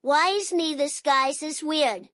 Why is me this guy's is weird?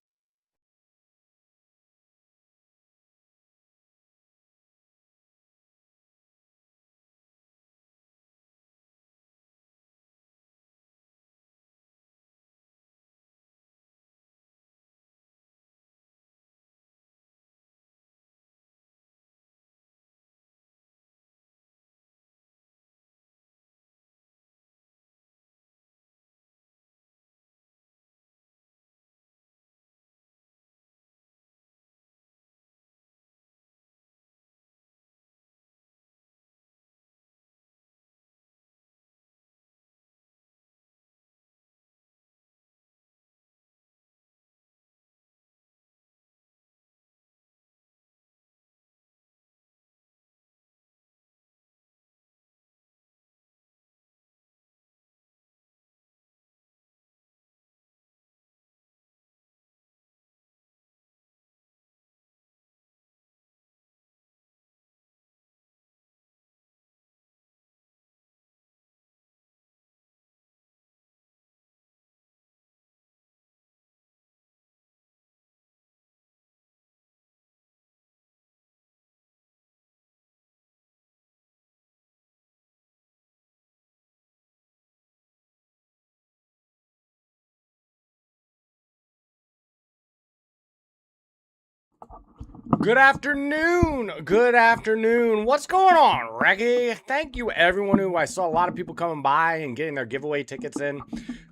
Good afternoon. Good afternoon. What's going on, Reggie? Thank you, everyone who I saw a lot of people coming by and getting their giveaway tickets in.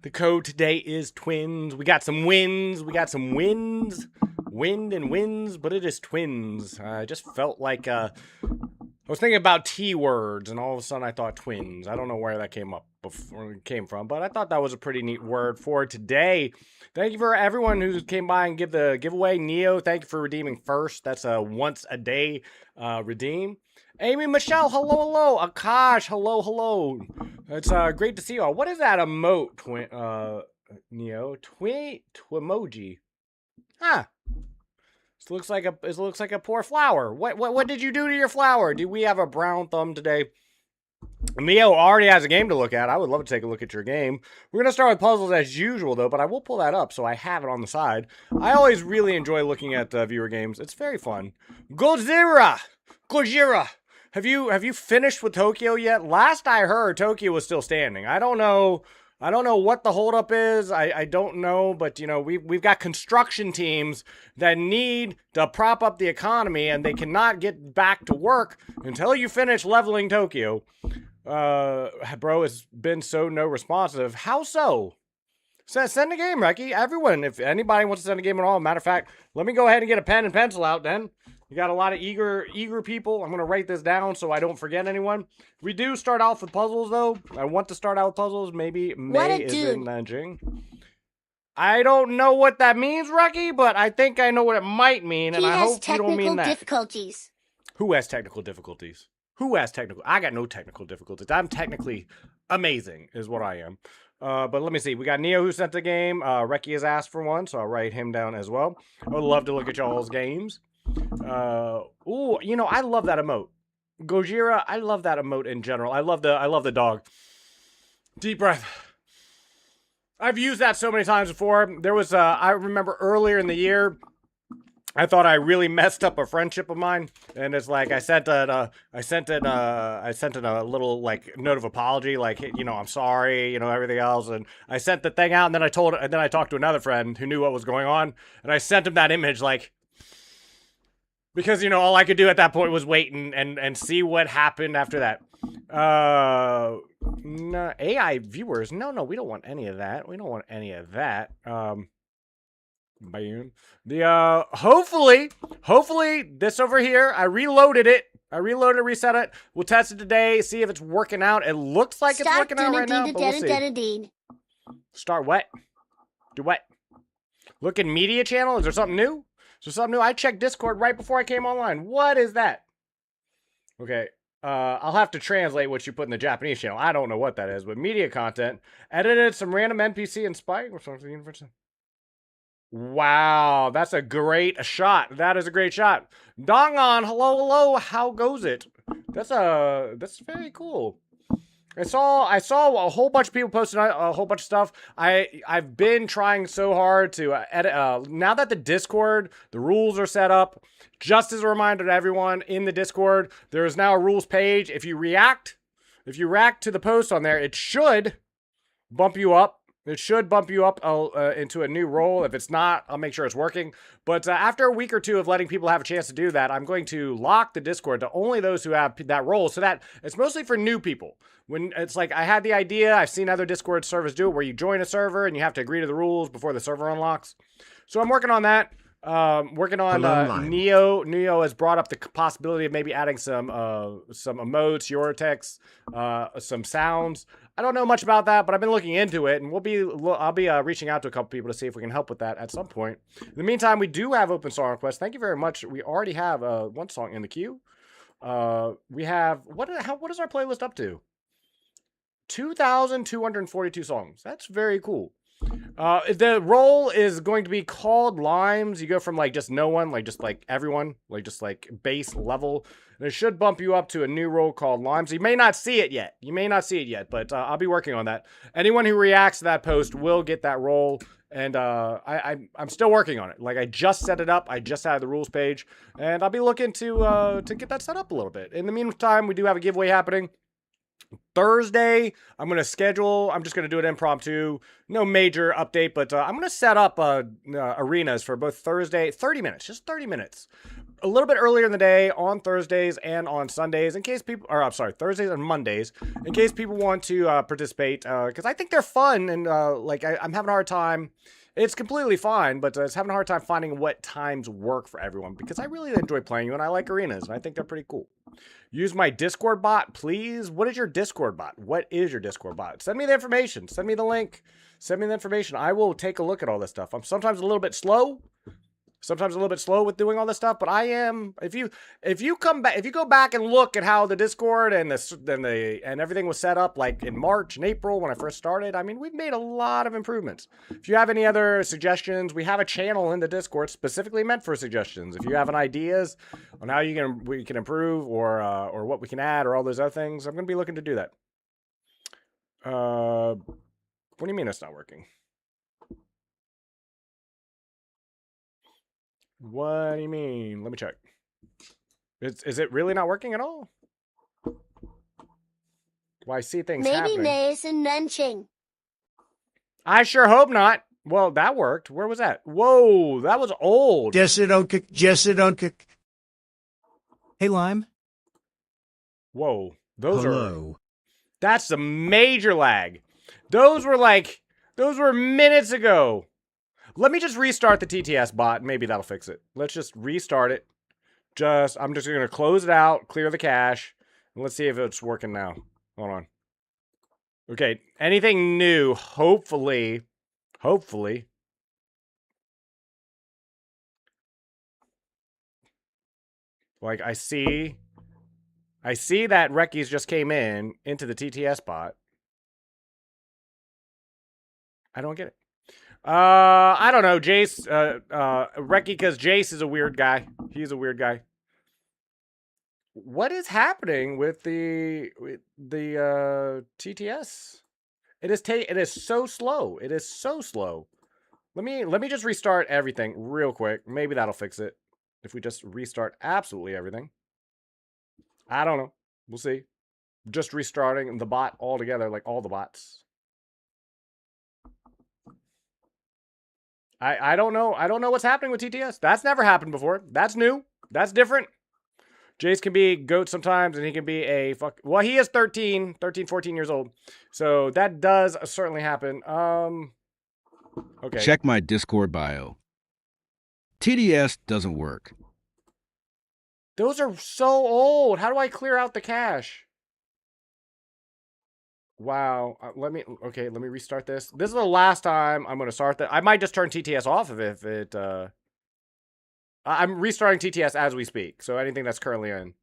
The code today is twins. We got some wins. We got some wins. Wind and wins, but it is twins. I just felt like I was thinking about T words, and all of a sudden I thought twins. I don't know where that came from, but I thought that was a pretty neat word for today. Thank you for everyone who came by and give the giveaway. Neo, thank you for redeeming first. That's a once a day redeem. Amy Michelle, hello, hello. Akash, hello, hello. It's great to see you all. What is that emote, Neo? Twimoji. Huh. It looks like a poor flower. What did you do to your flower? Do we have a brown thumb today? Neo already has a game to look at. I would love to take a look at your game. We're going to start with puzzles as usual, though, but I will pull that up so I have it on the side. I always really enjoy looking at viewer games. It's very fun. Gojira! Have you finished with Tokyo yet? Last I heard, Tokyo was still standing. I don't know what the holdup is. I don't know, but you know, we've got construction teams that need to prop up the economy, and they cannot get back to work until you finish leveling Tokyo. Bro has been so no responsive. How so? Send a game, Reki. Everyone, if anybody wants to send a game at all. Matter of fact, let me go ahead and get a pen and pencil out then. You got a lot of eager people. I'm going to write this down so I don't forget anyone. We do start off with puzzles, though. I want to start out with puzzles. Maybe May is in Nanjing. I don't know what that means, Reki, but I think I know what it might mean, and I hope you don't mean that. He has technical difficulties. Who has technical difficulties? Who has technical? I got no technical difficulties. I'm technically amazing, is what I am. But let me see. We got Neo who sent the game. Reki has asked for one, so I'll write him down as well. I would love to look at y'all's games. Ooh, you know, I love that emote. Gojira, I love that emote in general. I love the dog. Deep breath. I've used that so many times before. There was I remember earlier in the year, I thought I really messed up a friendship of mine, and it's like I sent in a little like note of apology, like, hey, you know, I'm sorry, you know, everything else, and I sent the thing out, and then I talked to another friend who knew what was going on, and I sent him that image, like, because, you know, all I could do at that point was wait and see what happened after that. No, AI viewers, no, we don't want any of that. We don't want any of that. Hopefully this over here, I reloaded it, reset it. We'll test it today, see if it's working out. It looks like it's working out right now, but we'll see. Start what? Do what? Look in media channel. Is there something new? I checked Discord right before I came online. What is that? Okay. I'll have to translate what you put in the Japanese channel. I don't know what that is, but media content. Edited some random NPC and spike or something. Wow, that's a great shot. That is a great shot. Dongon, hello, how goes it? That's very cool. I saw a whole bunch of people posting a whole bunch of stuff. I've been trying so hard to edit. Now that the Discord, the rules are set up, just as a reminder to everyone in the Discord, there is now a rules page. If you react to the post on there, it should bump you up. It should bump you up into a new role. If it's not, I'll make sure it's working. But after a week or two of letting people have a chance to do that, I'm going to lock the Discord to only those who have that role, so that it's mostly for new people. When it's like, I had the idea, I've seen other Discord servers do it, where you join a server and you have to agree to the rules before the server unlocks. So I'm working on that. Working on Neo. Neo has brought up the possibility of maybe adding some emotes, your text, some sounds. I don't know much about that, but I've been looking into it, and I'll be reaching out to a couple people to see if we can help with that at some point. In the meantime, we do have open song requests. Thank you very much. We already have one song in the queue. We have what is our playlist up to? 2,242 songs. That's very cool. The role is going to be called Limes. You go from like just no one, like just like everyone, like just like base level. And it should bump you up to a new role called Limes. You may not see it yet. But I'll be working on that. Anyone who reacts to that post will get that role. And I'm still working on it. Like, I just set it up. I just added the rules page, and I'll be looking to get that set up a little bit. In the meantime, we do have a giveaway happening. Thursday, I'm just going to do it impromptu. No major update, but I'm going to set up arenas for both Thursday, 30 minutes, just 30 minutes. A little bit earlier in the day on Thursdays and on Sundays, Thursdays and Mondays, in case people want to participate, because I think they're fun, and I'm having a hard time. It's completely fine, but it's having a hard time finding what times work for everyone, because I really enjoy playing you, and I like arenas, and I think they're pretty cool. Use my Discord bot, please. What is your Discord bot? Send me the information. Send me the link. Send me the information. I will take a look at all this stuff. I'm sometimes a little bit slow. With doing all this stuff, but I am. If you go back and look at how the Discord and everything was set up, like in March and April when I first started, I mean, we've made a lot of improvements. If you have any other suggestions, we have a channel in the Discord specifically meant for suggestions. If you have any ideas on how we can improve, or what we can add, or all those other things, I'm going to be looking to do that. What do you mean it's not working? What do you mean? Let me check. Is it really not working at all? Well, I see things happening. Maybe Nay is inventing. I sure hope not. Well, that worked. Where was that? Whoa, that was old. Jesse don't cook. Hey, Lime. Whoa, Hello. That's a major lag. Those were minutes ago. Let me just restart the TTS bot. Maybe that'll fix it. Let's just restart it. I'm just going to close it out, clear the cache, and let's see if it's working now. Hold on. Okay, anything new, hopefully. Like, I see that Recky's just came into the TTS bot. I don't get it. I don't know, Jace, Reki, because Jace is a weird guy. He's a weird guy. What is happening with the TTS? It is so slow. It is so slow. Let me just restart everything real quick. Maybe that'll fix it. If we just restart absolutely everything. I don't know. We'll see. Just restarting the bot altogether, like all the bots. I don't know. I don't know what's happening with TTS. That's never happened before. That's new. That's different. Jace can be goat sometimes, and he can be a fuck. Well, he is 13, 14 years old. So that does certainly happen. Okay. Check my Discord bio. TDS doesn't work. Those are so old. How do I clear out the cache? Wow. Let me restart this. This is the last time I'm going to start that. I might just turn TTS off if it, I'm restarting TTS as we speak. So anything that's currently in.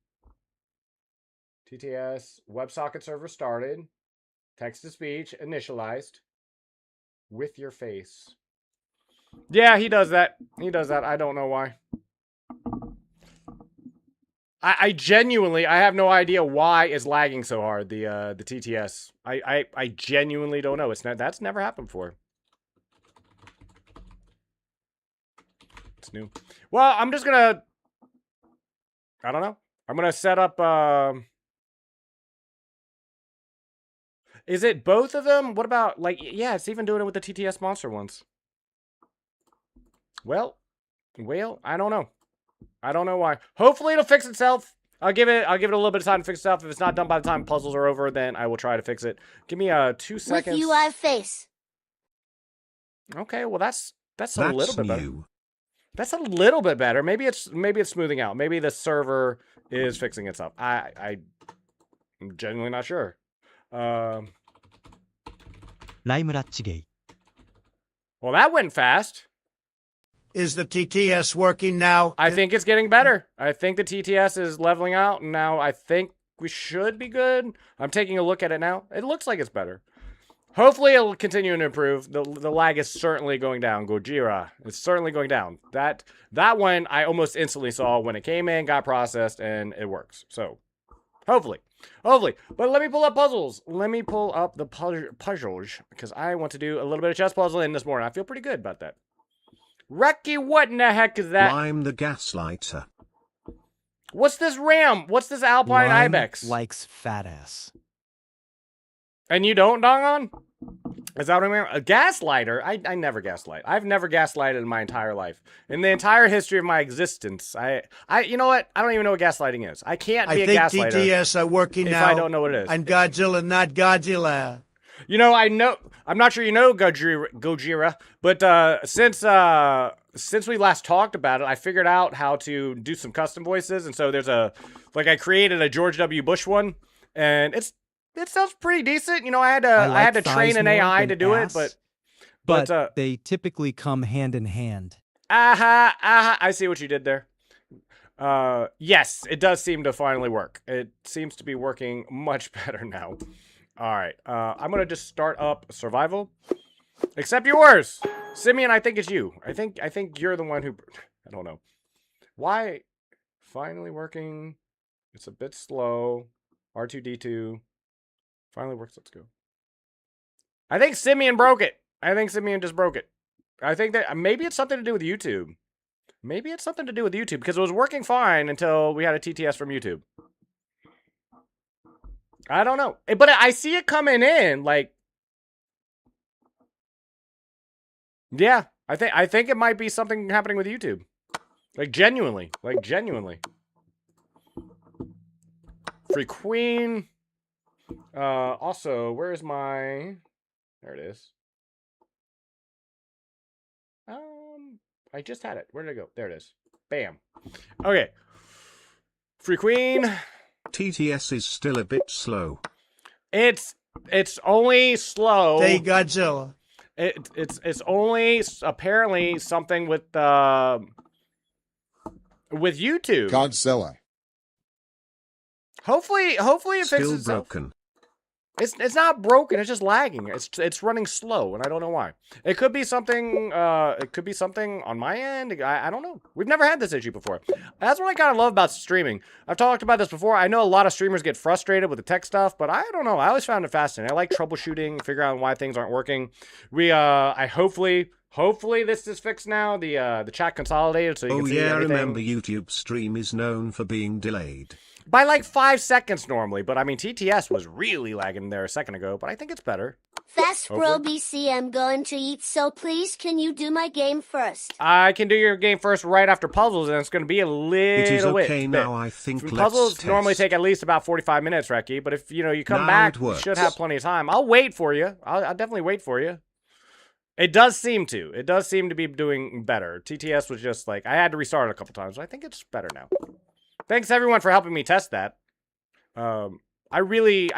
TTS, WebSocket server started. Text-to-speech initialized. With your face. Yeah, he does that. I don't know why. I genuinely, I have no idea why it's lagging so hard, the TTS. I genuinely don't know. That's never happened before. It's new. Well, I'm just gonna, I don't know. I'm gonna set up, is it both of them? What about, like, yeah, it's even doing it with the TTS monster ones. Well, I don't know. I don't know why. Hopefully it'll fix itself. I'll give it a little bit of time to fix itself. If it's not done by the time puzzles are over, then I will try to fix it. Give me 2 seconds. With UI face. Okay, well that's a little bit better. New. That's a little bit better. Maybe it's smoothing out. Maybe the server is fixing itself. I'm genuinely not sure. ライムラッチゲイ。 Well, that went fast. Is the TTS working now? I think it's getting better. I think the TTS is leveling out, and now I think we should be good. I'm taking a look at it now. It looks like it's better. Hopefully, it'll continue to improve. The lag is certainly going down. Gojira, it's certainly going down. That one I almost instantly saw when it came in, got processed, and it works. So, hopefully. But let me pull up puzzles. Let me pull up the puzzles, because I want to do a little bit of chess puzzling this morning. I feel pretty good about that. Recky, what in the heck is that? Lime the gaslighter. What's this ram? What's this Alpine Lime Ibex? likes fat ass. And you don't, Dongon? Is that what I mean? A gaslighter? I never gaslight. I've never gaslighted in my entire life. In the entire history of my existence. You know what? I don't even know what gaslighting is. I can't be a gaslighter. I think TTS are working if now. I don't know what it is. And Godzilla, not Godzilla. You know, I'm not sure you know Gojira, but since we last talked about it, I figured out how to do some custom voices, and so there's I created a George W. Bush one, and it sounds pretty decent. You know, I had to train an AI to do it, but they typically come hand in hand. I see what you did there. Yes, it does seem to finally work. It seems to be working much better now. All right, I'm gonna just start up survival. Accept yours, Simeon. I think it's you. I think you're the one who. I don't know why. Finally working. It's a bit slow. R2D2 finally works. Let's go. I think Simeon broke it. I think Simeon just broke it. I think that maybe it's something to do with YouTube. Maybe it's something to do with YouTube because it was working fine until we had a TTS from YouTube. I don't know. But I see it coming in, like... Yeah, I think it might be something happening with YouTube. Like, genuinely. Free Queen. Also, where's my... There it is. I just had it. Where did it go? There it is. Bam. Okay. Free Queen. TTS is still a bit slow. It's only slow. Say Godzilla. It's only apparently something with YouTube. Godzilla. Hopefully it fixes Still itself. broken. It's not broken. It's just lagging. It's running slow, and I don't know why. It could be something. It could be something on my end. I don't know. We've never had this issue before. That's what I kind of love about streaming. I've talked about this before. I know a lot of streamers get frustrated with the tech stuff, but I don't know. I always found it fascinating. I like troubleshooting, figuring out why things aren't working. I hopefully this is fixed now. The chat consolidated so you can see everything. Remember YouTube stream is known for being delayed. By like 5 seconds normally, but I mean, TTS was really lagging there a second ago, but I think it's better. Fast bro Hopefully. BC, I'm going to eat, so please can you do my game first? I can do your game first right after puzzles, and it's going to be a little It is okay bit. now, I think. Puzzles Let's normally test. take at least about 45 minutes, Reki, but if you come Now back, it you works. should have plenty of time. I'll wait for you. I'll definitely wait for you. It does seem to. It does seem to be doing better. TTS was just like, I had to restart it a couple times, but I think it's better now. Thanks everyone for helping me test that. I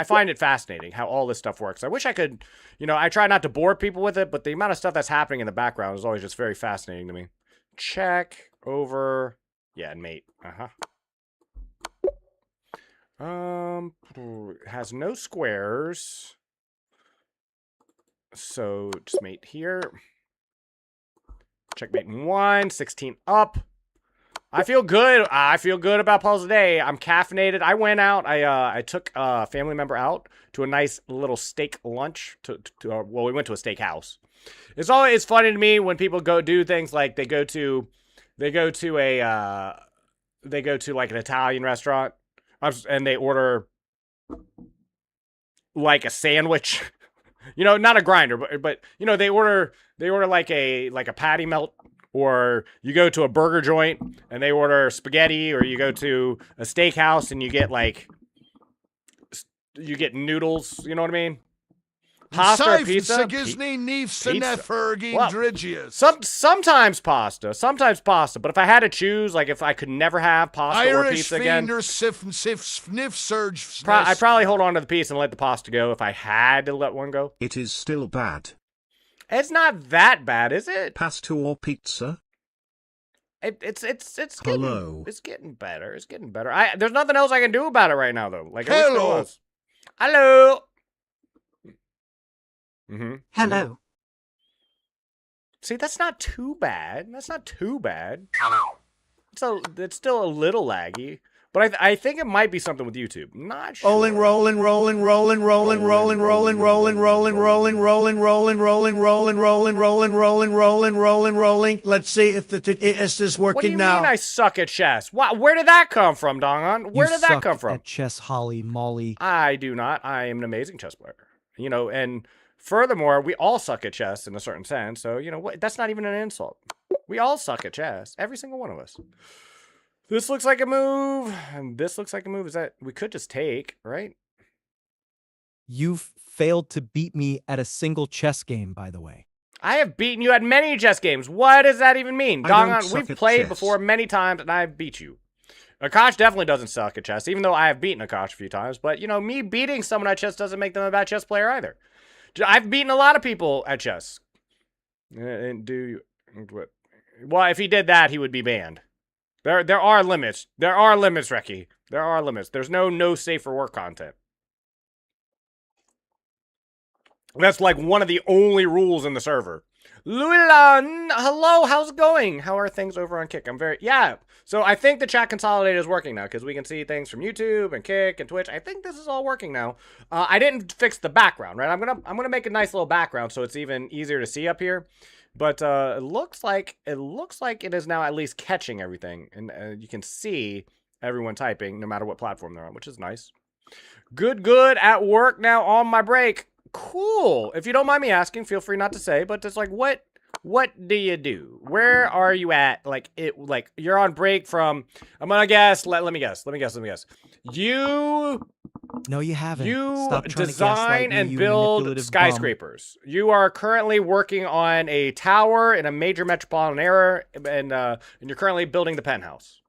find it fascinating how all this stuff works. I wish I could, I try not to bore people with it, but the amount of stuff that's happening in the background is always just very fascinating to me. Check over, yeah, and mate. Has no squares, so just mate here. Checkmate in 1, 16 up. I feel good. I feel good about puzzles today. I'm caffeinated. I went out. I took a family member out to a nice little steak lunch. Well, we went to a steak house. It's funny to me when people go do things like they go to like an Italian restaurant and they order like a sandwich. You know, not a grinder, but you know, they order like a patty melt, or you go to a burger joint and they order spaghetti, or you go to a steakhouse and you get noodles, you know what I mean? Pasta or pizza? Well, sometimes pasta, but if I had to choose, like if I could never have pasta or pizza again, I'd probably hold on to the pizza and let the pasta go if I had to let one go. It is still bad. It's not that bad, is it? Pasta or pizza? It's Hello. It's getting better. It's getting better. There's nothing else I can do about it right now, though. Like, Hello. Hello. Mm-hmm. Hello. See, that's not too bad. Hello. It's still a little laggy, but I think it might be something with YouTube. Not sure. Rolling. Let's see if the TTS is What do working you now. mean I suck at chess? Where did that come from, Dongon? Where did that come from? At chess, Holly Molly. I do not. I am an amazing chess player. You know, and furthermore, we all suck at chess in a certain sense. So, you know, what? That's not even an insult. We all suck at chess. Every single one of us. This looks like a move, and this looks like a move. Is that we could just take, right? You've failed to beat me at a single chess game, by the way. I have beaten you at many chess games. What does that even mean? I don't Dongon, suck we've at played chess. before many times, and I've beat you. Akash definitely doesn't suck at chess, even though I have beaten Akash a few times. But, you know, me beating someone at chess doesn't make them a bad chess player either. I've beaten a lot of people at chess. And well, if he did that, he would be banned. There are limits. There are limits, Reki. There are limits. There's no safe for work content. That's like one of the only rules in the server. Luilan, hello, how's it going? How are things over on Kick? Yeah. So I think the chat consolidator is working now because we can see things from YouTube and Kick and Twitch. I think this is all working now. I didn't fix the background, right? I'm gonna make a nice little background so it's even easier to see up here. But it looks like it is now at least catching everything, and you can see everyone typing no matter what platform they're on, which is nice. Good at work now on my break. Cool. If you don't mind me asking, feel free not to say, but it's like, what do you do? Where are you at? Like you're on break from, I'm gonna guess, let me guess. No, you haven't. You Stop trying to design gaslight me, and you build manipulative skyscrapers. You are currently working on a tower in a major metropolitan area, and you're currently building the penthouse.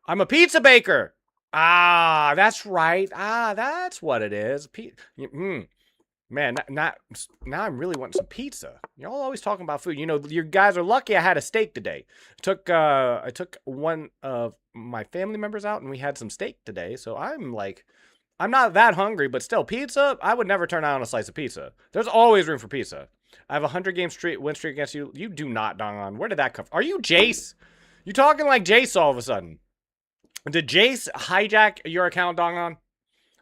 I'm a pizza baker. Ah, that's right. Ah, that's what it is. Man, now I'm really wanting some pizza. Y'all always talking about food. You know, you guys are lucky I had a steak today. I took one of my family members out and we had some steak today. So I'm not that hungry, but still, pizza, I would never turn down a slice of pizza. There's always room for pizza. I have a 100-game win streak against you. You do not, Dongon. Where did that come from? Are you Jace? You talking like Jace all of a sudden. Did Jace hijack your account, Dongon?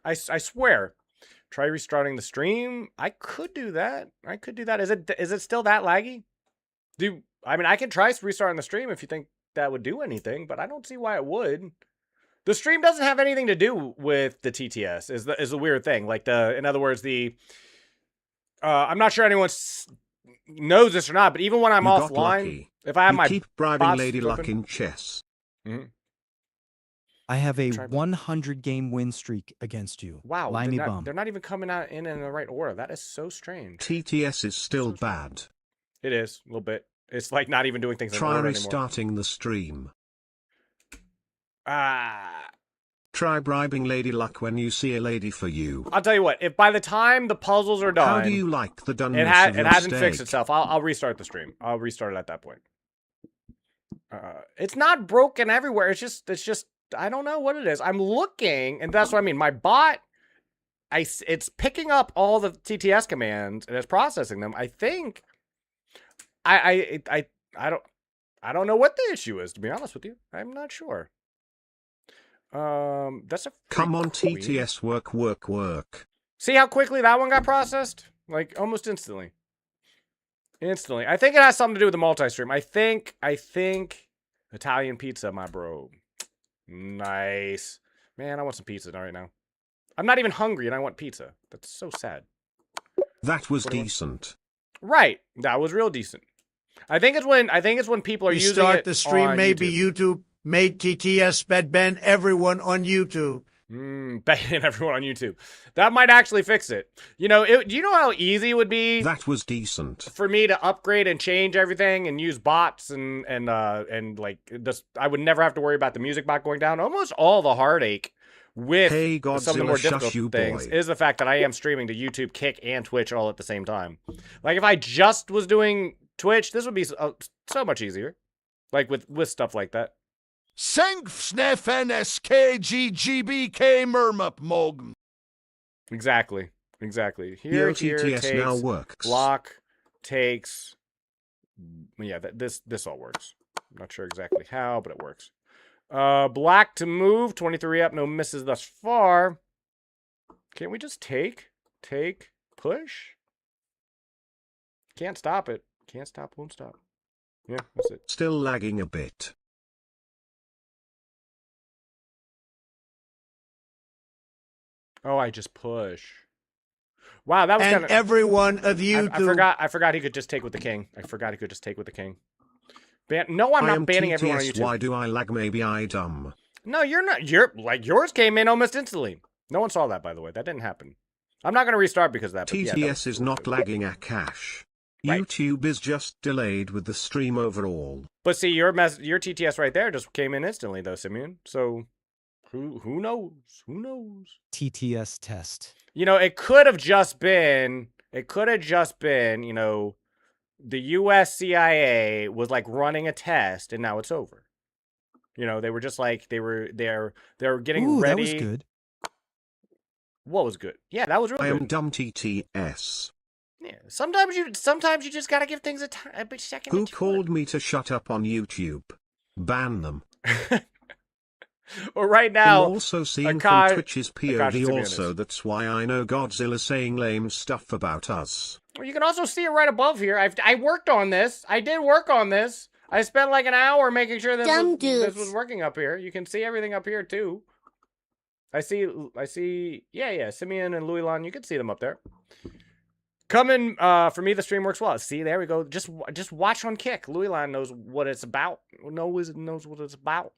I swear. Try restarting the stream. I could do that. Is it still that laggy? I can try restarting the stream if you think that would do anything, but I don't see why it would. The stream doesn't have anything to do with the TTS. Is the weird thing. Like in other words, I'm not sure anyone knows this or not, but even when I'm offline, if I have my keep bribing bots Lady Luck open- in chess. Mhm. I have a Try- 100-game win streak against you. Wow, Limey bum. they're not even coming out in the right order. That is so strange. TTS is still bad. It is a little bit. It's like not even doing things in Try order anymore. restarting the stream. Ah. Try bribing Lady Luck when you see a lady for you. I'll tell you what. If by the time the puzzles are done, How do you like the doneness it of your hasn't steak? fixed itself. I'll restart the stream. I'll restart it at that point. It's not broken everywhere. It's just I don't know what it is. I'm looking, and that's what I mean. My bot, it's picking up all the TTS commands and it's processing them. I think I I don't know what the issue is, to be honest with you. I'm not sure. That's a Come on, queen. TTS, work. See how quickly that one got processed? Like, almost instantly. Instantly. I think it has something to do with the multi-stream. I think Italian pizza, my bro. Nice. Man, I want some pizza right now. I'm not even hungry and I want pizza. That's so sad. That was decent. Right. That was real decent. I think it's when people are We using start it the stream, on maybe YouTube. YouTube made TTS bed ban everyone on YouTube. Ban everyone on YouTube. That might actually fix it. You know, do you know how easy it would be? That was decent. For me to upgrade and change everything and use bots and like this, I would never have to worry about the music bot going down. Almost all the heartache with some of the more difficult things is the fact that I am streaming to YouTube, Kick, and Twitch all at the same time. Like if I just was doing Twitch, this would be so much easier. Like with stuff like that. Exactly. Here takes now works. block takes. Yeah, this all works. I'm not sure exactly how, but it works. Black to move, 23 up, no misses thus far. Can't we just take, push? Can't stop it. Can't stop, won't stop. Yeah, that's it. Still lagging a bit. Oh, I just push. Wow, that was kind of. Every one of you I forgot he could just take with the king. No, I'm not banning everyone on YouTube. Why do I lag? Maybe I dumb. No, you're not. Yours came in almost instantly. No one saw that, by the way. That didn't happen. I'm not going to restart because of that. TTS is not lagging Akash. Right. YouTube is just delayed with the stream overall. But see, your TTS right there just came in instantly, though, Simeon. So who knows? Who knows? TTS test. You know, it could have just been. You know, the U.S. CIA was like running a test, and now it's over. You know, they were just like they're getting ready. That was good. What was good? Yeah, that was really good. I am dumb TTS. Yeah, sometimes you just gotta give things a second. Who called me to shut up on YouTube? Ban them. Well, right now, I'm also seeing from Twitch's POV also. That's why I know Godzilla saying lame stuff about us. Well, you can also see it right above here. I worked on this. I did work on this. I spent like an hour making sure this was working up here. You can see everything up here too. I see. Yeah. Simeon and Louis Lon, you can see them up there. Coming for me, the stream works well. See, there we go. Just watch on Kick. Louis Lon knows what it's about. Knows what it's about.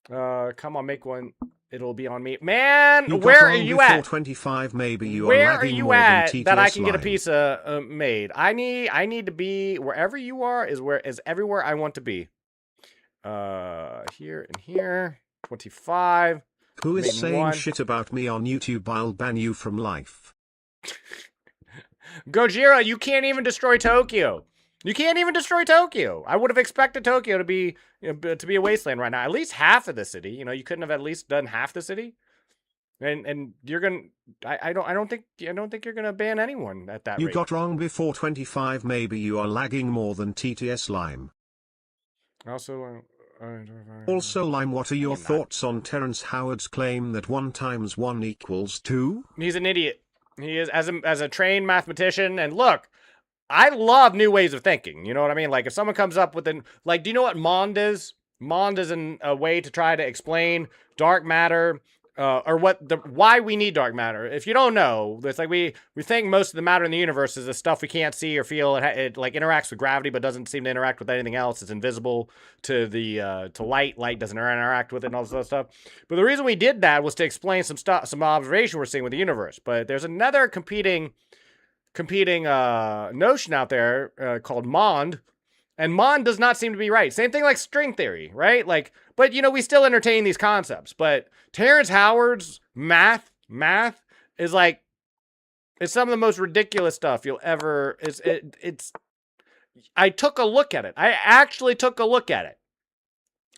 Come on, make one. It'll be on me. Man, where are you at? 25, maybe you where are you at that I can get a pizza made? I need to be wherever you are is everywhere I want to be. Here and here. 25. Who is saying shit about me on YouTube? I'll ban you from life. Gojira, you can't even destroy Tokyo. I would have expected Tokyo to be a wasteland right now. At least half of the city. You know, you couldn't have at least done half the city. And you're gonna. I don't think you're gonna ban anyone at that rate. You got wrong before 25. Maybe you are lagging more than TTS Lime. Also, Lime, what are your thoughts on Terrence Howard's claim that 1 × 1 = 2? He's an idiot. He is as a trained mathematician. And look, I love new ways of thinking. You know what I mean? Like if someone comes up with do you know what MOND is? MOND is a way to try to explain dark matter, or why we need dark matter. If you don't know, it's like we think most of the matter in the universe is the stuff we can't see or feel. It like interacts with gravity, but doesn't seem to interact with anything else. It's invisible to to light. Light doesn't interact with it and all this other stuff. But the reason we did that was to explain some observation we're seeing with the universe. But there's another competing notion out there called MOND. And MOND does not seem to be right. Same thing like string theory, right? Like, but you know, we still entertain these concepts. But Terrence Howard's math is like, it's some of the most ridiculous stuff you'll ever. I took a look at it. I actually took a look at it.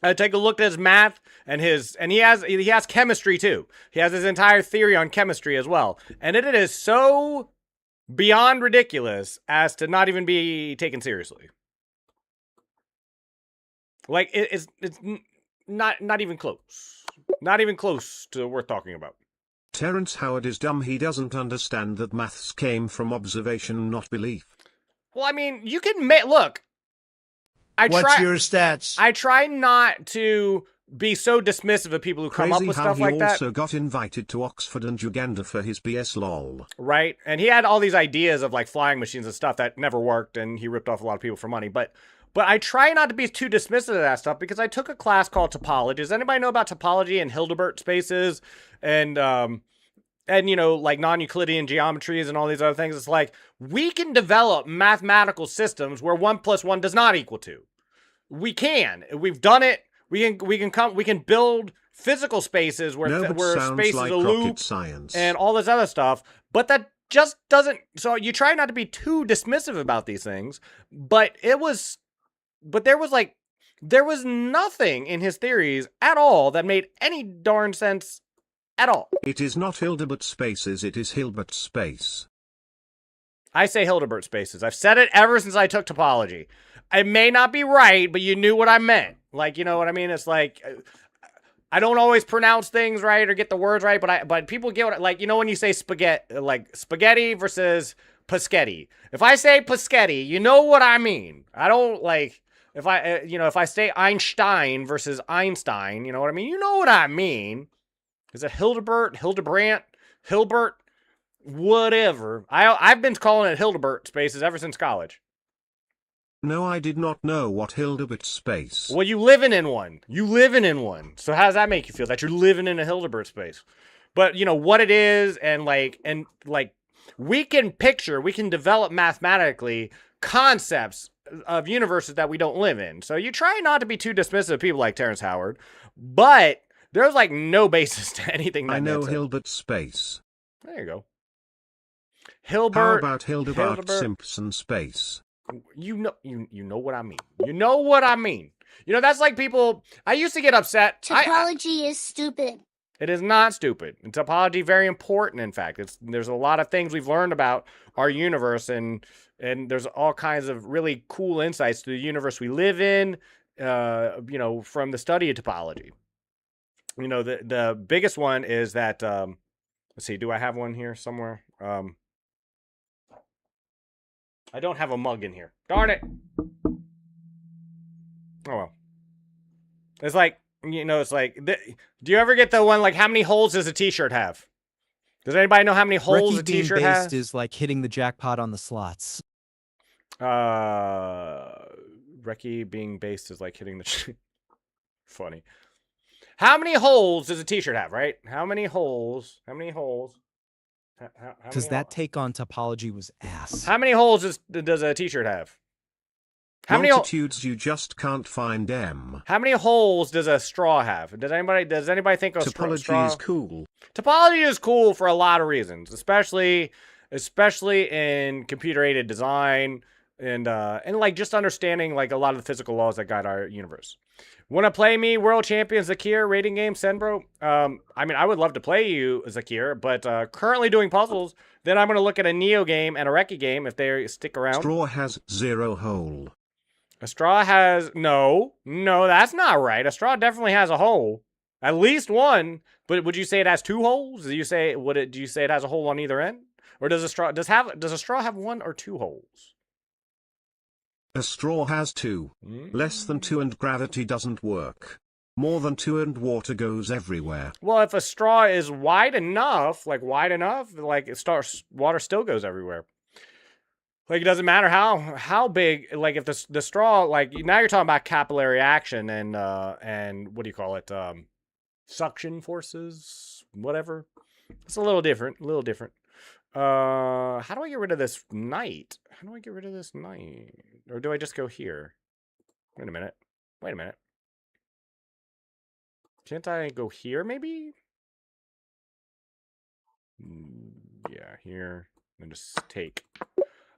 I take a look at his math and he has chemistry too. He has his entire theory on chemistry as well, and it is so beyond ridiculous as to not even be taken seriously. Like it's not even close. Not even close to worth talking about. Terence Howard is dumb. He doesn't understand that maths came from observation, not belief. Well, I mean, you can look. What's your stats? I try not to be so dismissive of people who come up with stuff like that. He also got invited to Oxford and Uganda for his BS lol. Right, and he had all these ideas of like flying machines and stuff that never worked, and he ripped off a lot of people for money. But I try not to be too dismissive of that stuff because I took a class called topology. Does anybody know about topology and Hilbert spaces and you know, like non-Euclidean geometries and all these other things? It's like we can develop mathematical systems where 1 + 1 does not equal 2. We can. We've done it. We can build physical spaces where space is a loop and all this other stuff. But that just doesn't. So you try not to be too dismissive about these things. But there was nothing in his theories at all that made any darn sense at all. It is not Hilbert spaces, it is Hilbert space. I say Hilbert spaces. I've said it ever since I took topology. It may not be right, but you knew what I meant. Like, you know what I mean? It's like, I don't always pronounce things right or get the words right, but people get what, like, you know, when you say spaghetti, like spaghetti versus paschetti. If I say paschetti, you know what I mean. I don't like, if I say Einstein versus Einstein, you know what I mean? You know what I mean. Is it Hildebert, Hildebrandt, Hilbert, whatever. I've been calling it Hilbert spaces ever since college. No, I did not know what Hilbert space. Well, you living in one. You living in one. So how does that make you feel that you're living in a Hilbert space? But you know what it is, and we can develop mathematically concepts of universes that we don't live in. So you try not to be too dismissive of people like Terence Howard, but there's like no basis to anything that I know Hilbert space. There you go. Hilbert. How about Hildebert Simpson space? You know what I mean. You know what I mean. You know, that's like people, I used to get upset. Topology is stupid. It is not stupid. And topology very important, in fact. There's a lot of things we've learned about our universe, and there's all kinds of really cool insights to the universe we live in, you know, from the study of topology. You know, the biggest one is that, let's see, do I have one here somewhere? I don't have a mug in here. Darn it. Oh, well. It's like, you know, it's like, do you ever get the one, like, how many holes does a t-shirt have? Does anybody know how many holes a t-shirt has? Is like hitting the jackpot on the slots. Reki being based is like hitting the... Funny. How many holes does a t-shirt have, right? How many holes? How many holes? Because that take on topology was ass. How many holes does a t-shirt have? How Multitudes you just can't find them. How many holes does a straw have? Does anybody think Topology is cool. Topology is cool for a lot of reasons, especially in computer-aided design and like just understanding like a lot of the physical laws that guide our universe. Want to play me World Champion Zakir rating game, Senbro? I mean, I would love to play you, Zakir, but currently doing puzzles. Then I'm going to look at a Neo game and a Reki game if they stick around. Straw has 0 hole. A straw has... No, that's not right. A straw definitely has a hole. At least one. But would you say it has 2 holes? Do you say it has a hole on either end? Or does a straw have 1 or 2 holes? A straw has 2. Less than 2 and gravity doesn't work. More than 2 and water goes everywhere. Well, if a straw is wide enough, like water still goes everywhere. Like, it doesn't matter how big, like if the straw, like now you're talking about capillary action and what do you call it? Suction forces, whatever. It's a little different, How do I get rid of this knight? Or do I just go here? Wait a minute. Can't I go here, maybe? Yeah, here. And just take.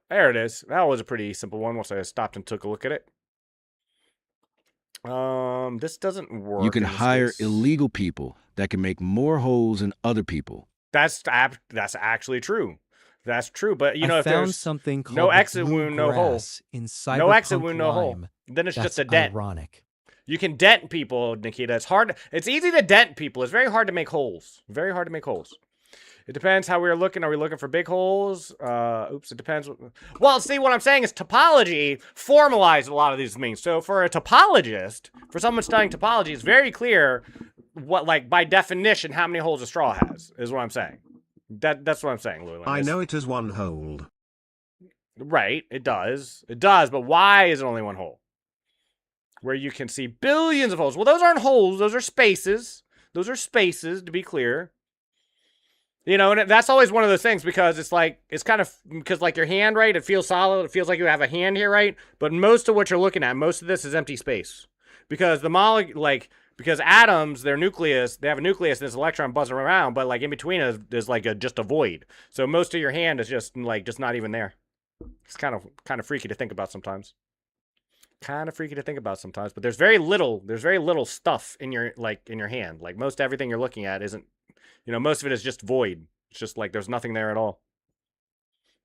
There it is. That was a pretty simple one once I stopped and took a look at it. This doesn't work. You can hire illegal people that can make more holes than other people. That's actually true. That's true, but you know, I if found there's something called no exit wound, no hole. in No exit wound, no hole. Cyberpunk Then it's That's just a dent. ironic. You can dent people, Nikita. It's hard. It's easy to dent people. It's very hard to make holes. Very hard to make holes. It depends how we're looking. Are we looking for big holes? Oops, it depends. Well, see, what I'm saying is topology formalized a lot of these things. So for a topologist, for someone studying topology, it's very clear what, like, by definition, how many holes a straw has, is what I'm saying. That's what I'm saying, Llewellyn. I know it is one hole. Right, it does. It does, but why is it only one hole? Where you can see billions of holes. Well, those aren't holes. Those are spaces. Those are spaces, to be clear. You know, and that's always one of those things because it's like, it's kind of, because like your hand, right, it feels solid. It feels like you have a hand here, right? But most of what you're looking at, most of this is empty space. Because the molecule, like, because atoms, their nucleus, they have a nucleus and this electron buzzing around, but like in between is like just a void. So most of your hand is just like, just not even there. It's kind of freaky to think about sometimes. Kind of freaky to think about sometimes, but there's very little stuff in your, like, in your hand. Like most everything you're looking at isn't, you know, most of it is just void. It's just like there's nothing there at all.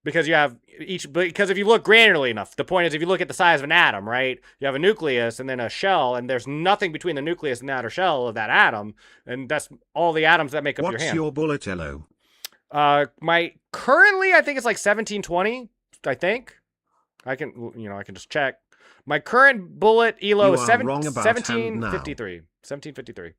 Because you have because if you look granularly enough, the point is if you look at the size of an atom, right? You have a nucleus and then a shell, and there's nothing between the nucleus and the outer shell of that atom, and that's all the atoms that make up your hand. What's your bullet elo? Currently I think it's like 1720, I think. I can just check. My current bullet elo is 1753. 1753.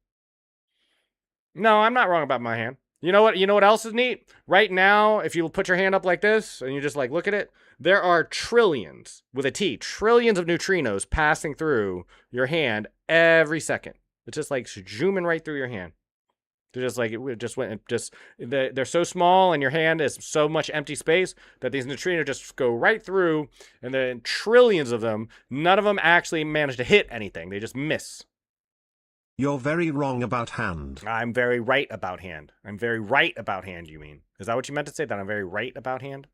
No, I'm not wrong about my hand. You know what? You know what else is neat? Right now, if you put your hand up like this and you just like look at it, there are trillions with a T, trillions of neutrinos passing through your hand every second. It's just like zooming right through your hand. They're just like they're so small and your hand is so much empty space that these neutrinos just go right through, and then trillions of them, none of them actually manage to hit anything. They just miss. You're very wrong about hand. I'm very right about hand. I'm very right about hand, you mean? Is that what you meant to say, that I'm very right about hand?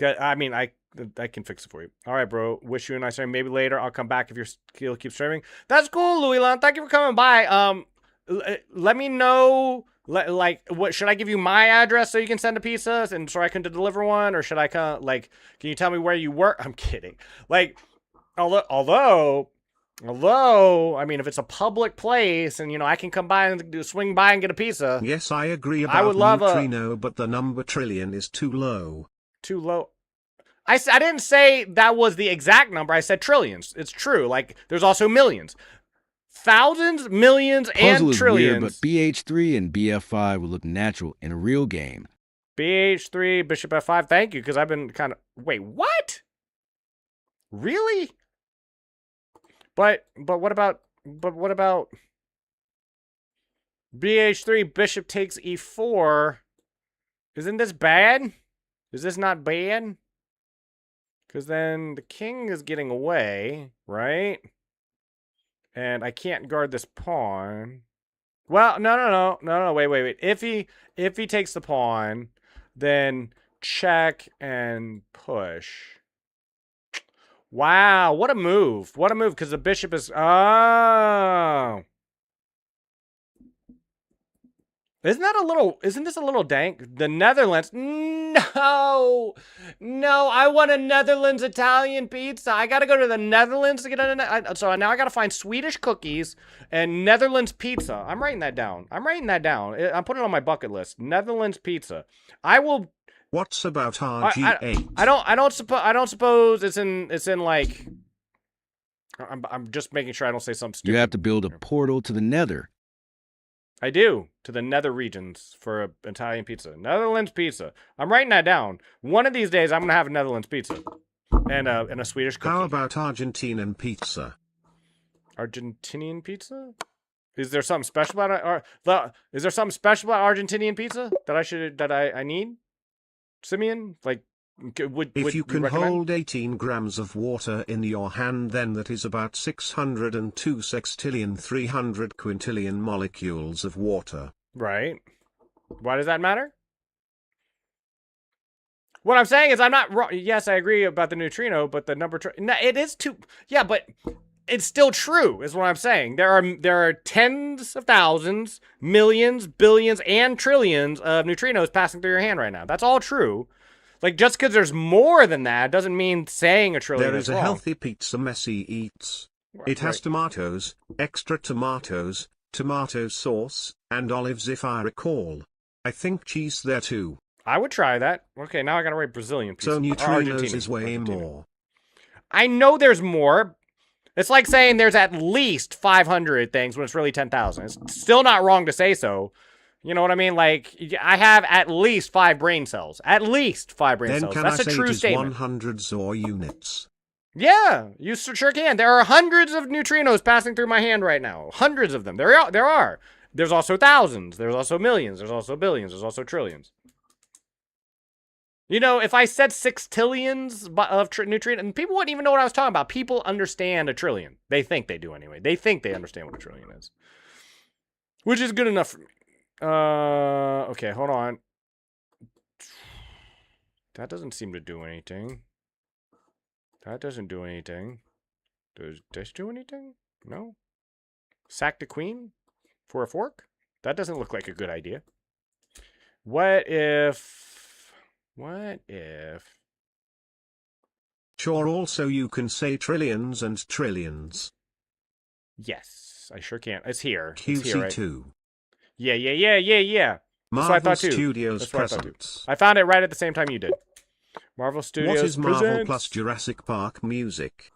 I mean, I can fix it for you. All right, bro. Wish you a nice day. Maybe later I'll come back if your skill keeps streaming. That's cool, Louis Lon. Thank you for coming by. Let me know, like, what should I give you my address so you can send a pizza and so I can deliver one, or should I come, like, can you tell me where you work? I'm kidding. Like, although, I mean, if it's a public place and, you know, I can come by and swing by and get a pizza. Yes, I agree about I would love neutrino, but the number trillion is too low. Too low. I didn't say that was the exact number. I said trillions. It's true. Like, there's also millions. Thousands, millions, and trillions. Weird, but BH3 and BF5 would look natural in a real game. BH3, Bishop F5. Thank you, because I've been kind of... Wait, what? Really? But what about BH3, Bishop takes E4? Isn't this bad? Is this not bad? Because then the king is getting away, right? And I can't guard this pawn. Well, no, wait. If he takes the pawn, then check and push. Wow, what a move. What a move, because the bishop is... Oh. Isn't this a little dank? The Netherlands? No, I want a Netherlands Italian pizza. I gotta go to the Netherlands to get so now I gotta find Swedish cookies and Netherlands pizza. I'm writing that down. I'm putting it on my bucket list. Netherlands pizza. I will... What's about RG8? I don't suppose it's in like... I'm just making sure I don't say something stupid. You have to build a portal to the nether. I do, to the nether regions for Italian pizza. Netherlands pizza. I'm writing that down. One of these days, I'm going to have a Netherlands pizza. And a Swedish cookie. How about Argentinian pizza? Argentinian pizza? Is there something special about it? Is there something special about Argentinian pizza that I need? Simeon? Like, if you can recommend? hold 18 grams of water in your hand, then that is about 602 sextillion 300 quintillion molecules of water. Right. Why does that matter? What I'm saying is I'm not wrong. Yes, I agree about the neutrino, but the number... No, it is too... Yeah, but it's still true, is what I'm saying. There are tens of thousands, millions, billions, and trillions of neutrinos passing through your hand right now. That's all true. Like, just because there's more than that doesn't mean saying a trillion There is is a wrong. healthy pizza Messi eats. It has tomatoes, extra tomatoes, tomato sauce, and olives if I recall. I think cheese there too. I would try that. Okay, now I gotta rate Brazilian pizza. So neutrinos Argentina. is way Argentina. more. I know there's more. It's like saying there's at least 500 things when it's really 10,000. It's still not wrong to say so. You know what I mean? Like, I have at least 5 brain cells. At least 5 brain Then cells. can That's I a say true it is statement. 100s or units? Yeah, you sure can. There are hundreds of neutrinos passing through my hand right now. Hundreds of them. There are. There's also thousands. There's also millions. There's also billions. There's also trillions. You know, if I said sextillions of neutrinos, and people wouldn't even know what I was talking about. People understand a trillion. They think they do anyway. They think they understand what a trillion is. Which is good enough for me. Okay, hold on. That doesn't seem to do anything. That doesn't do anything. Does this do anything? No? Sack the queen for a fork? That doesn't look like a good idea. What if... Sure, also you can say trillions and trillions. Yes, I sure can. It's here. It's here, right? QC2. Yeah. That's what I Marvel thought too. Studios That's what I thought too. presents. I found it right at the same time you did. Marvel Studios What is Marvel presents... plus Jurassic Park music?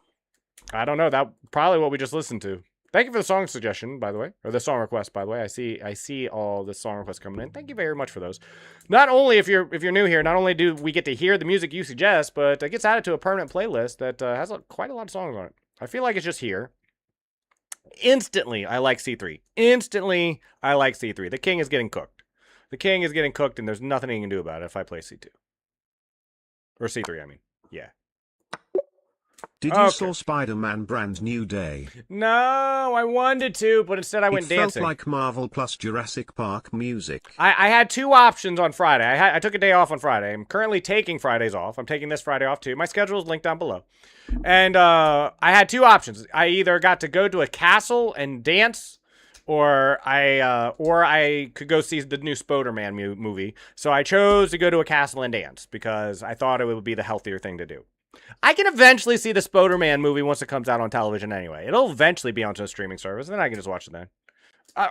I don't know. That probably what we just listened to. Thank you for the song suggestion, by the way, or the song request, by the way. I see all the song requests coming in. Thank you very much for those. Not only if you're new here, not only do we get to hear the music you suggest, but it gets added to a permanent playlist that has quite a lot of songs on it. I feel like it's just here. Instantly, I like C3. Instantly, I like C3. The king is getting cooked. The king is getting cooked, and there's nothing he can do about it if I play C2. Or C3, I mean. Yeah. Did you saw Spider-Man Brand New Day? No, I wanted to, but instead I went dancing. It felt like Marvel plus Jurassic Park music. I had 2 options on Friday. I took a day off on Friday. I'm currently taking Fridays off. I'm taking this Friday off too. My schedule is linked down below. And I had 2 options. I either got to go to a castle and dance, or I could go see the new Spider-Man movie. So I chose to go to a castle and dance because I thought it would be the healthier thing to do. I can eventually see the Spider-Man movie once it comes out on television anyway. It'll eventually be onto a streaming service, and then I can just watch it then.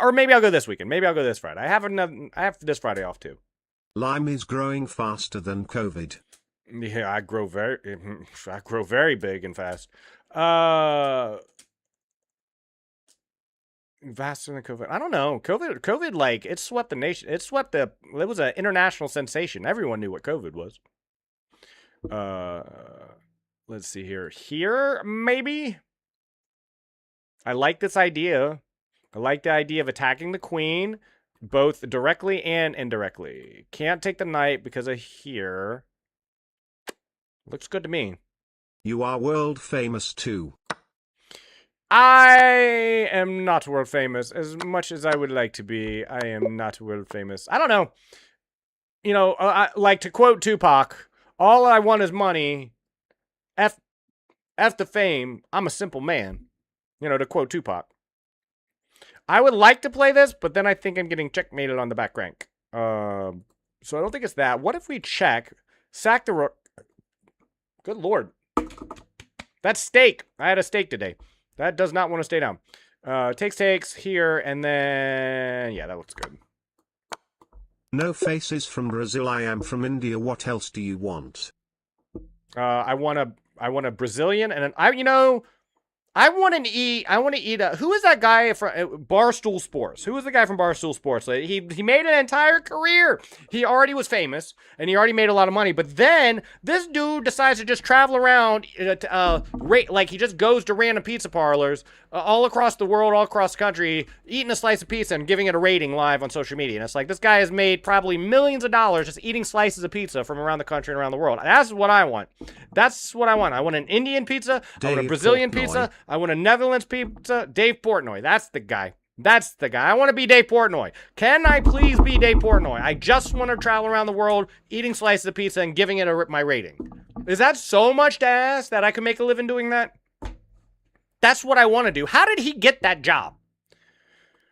Or maybe I'll go this weekend. Maybe I'll go this Friday. I have this Friday off too. Lyme is growing faster than COVID. Yeah, I grow very big and fast. Faster than COVID. I don't know. COVID, like, it swept the nation. It was an international sensation. Everyone knew what COVID was. Let's see here. Here, maybe? I like this idea. I like the idea of attacking the queen, both directly and indirectly. Can't take the knight because of here. Looks good to me. You are world famous too. I am not world famous as much as I would like to be. I am not world famous. I don't know. You know, like to quote Tupac, all I want is money. F the fame. I'm a simple man. You know, to quote Tupac. I would like to play this, but then I think I'm getting checkmated on the back rank. So I don't think it's that. What if we check? Sack the rook. Good lord. That's steak. I had a steak today. That does not want to stay down. Takes here, and then... Yeah, that looks good. No faces from Brazil. I am from India. What else do you want? I want a Brazilian, and I want to eat who is that guy from Barstool Sports? Who is the guy from Barstool Sports? He made an entire career. He already was famous, and he already made a lot of money. But then this dude decides to just travel around, like he just goes to random pizza parlors all across the world, all across the country, eating a slice of pizza and giving it a rating live on social media. And it's like, this guy has made probably millions of dollars just eating slices of pizza from around the country and around the world. That's what I want. That's what I want. I want an Indian pizza. I want a Brazilian pizza. I want a Netherlands pizza. Dave Portnoy. That's the guy. That's the guy. I want to be Dave Portnoy. Can I please be Dave Portnoy? I just want to travel around the world eating slices of pizza and giving it my rating. Is that so much to ask that I can make a living doing that? That's what I want to do. How did he get that job?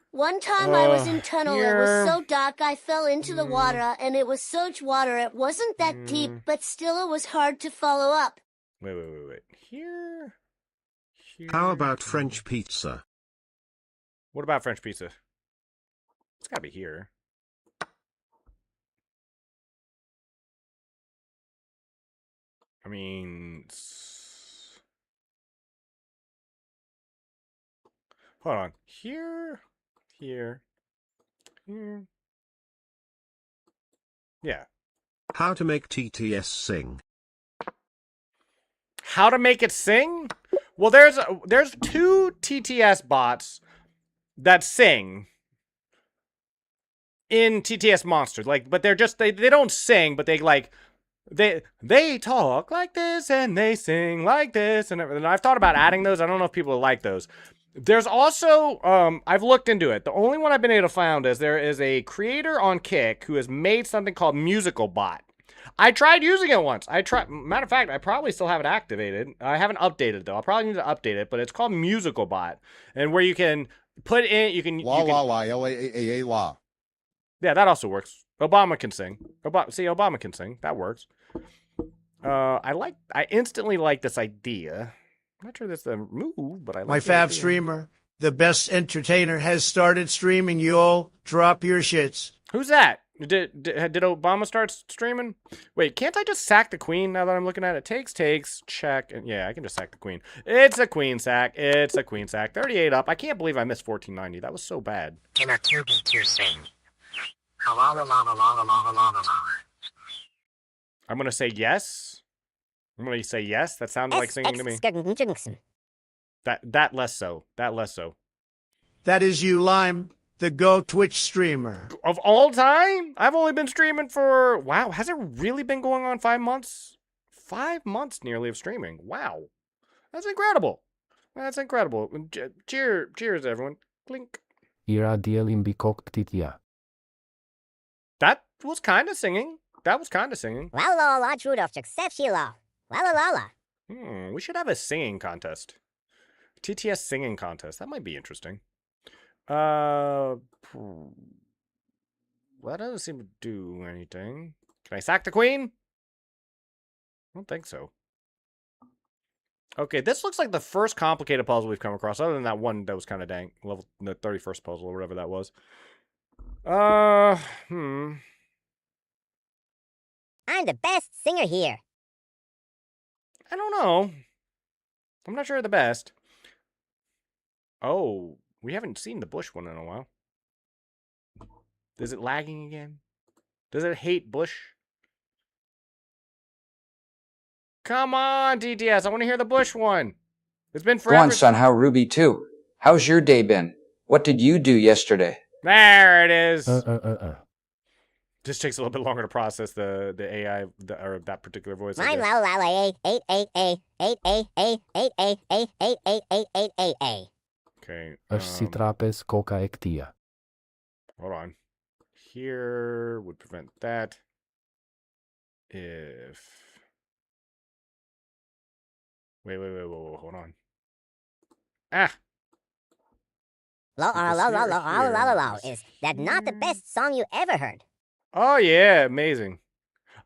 One time I was in tunnel. It was so dark I fell into the water, and it was such water. It wasn't that deep, but still it was hard to follow up. Wait. How about French pizza? What about French pizza? It's gotta be here. I mean, hold on. Here. Yeah. How to make TTS sing? How to make it sing? Well, there's 2 TTS bots that sing in TTS Monsters. Like, but they're just they don't sing, but they talk like this and they sing like this and everything. I've thought about adding those. I don't know if people like those. There's also I've looked into it. The only one I've been able to find is there is a creator on Kick who has made something called Musical Bot. I tried using it once. Matter of fact, I probably still have it activated. I haven't updated it though. I'll probably need to update it, but it's called Musical Bot, and where you can put in, you can La. Yeah, that also works. Obama can sing. Obama can sing. That works. I instantly like this idea. I'm not sure that's the move, but I like My the fab idea. streamer, the best entertainer, has started streaming. You all drop your shits. Who's that? Did Obama start streaming? Wait, can't I just sack the queen now that I'm looking at it? Takes, check, and yeah, I can just sack the queen. It's a queen sack. It's a queen sack. 38 up. I can't believe I missed 1490. That was so bad. Can a 2v2 sing? I'm gonna say yes. I'm gonna say yes. That sounded like singing to me. That less so. That less so. That is you, Lime, the Go Twitch streamer. Of all time? I've only been streaming for, wow, has it really been going on 5 months? 5 months nearly of streaming. Wow. That's incredible. That's incredible. Cheers, everyone. Clink. That That was kind of singing. That was kind of singing. We should have a singing contest. TTS singing contest. That might be interesting. Well, that doesn't seem to do anything. Can I sack the queen? I don't think so. Okay, this looks like the first complicated puzzle we've come across, other than that one that was kind of dank. Level the 31st puzzle or whatever that was. I'm the best singer here. I don't know. I'm not sure the best. Oh, we haven't seen the bush one in a while. Is it lagging again? Does it hate bush? Come on, TTS. I want to hear the bush one. It's been forever. Go on, son. How Ruby too? How's your day been? What did you do yesterday? There it is. Just takes a little bit longer to process the AI or that particular voice. My I guess. Okay. coca Hold on. Here would prevent that. If. Wait, hold on. Ah! Is that not the best song you ever heard? Oh, yeah, amazing.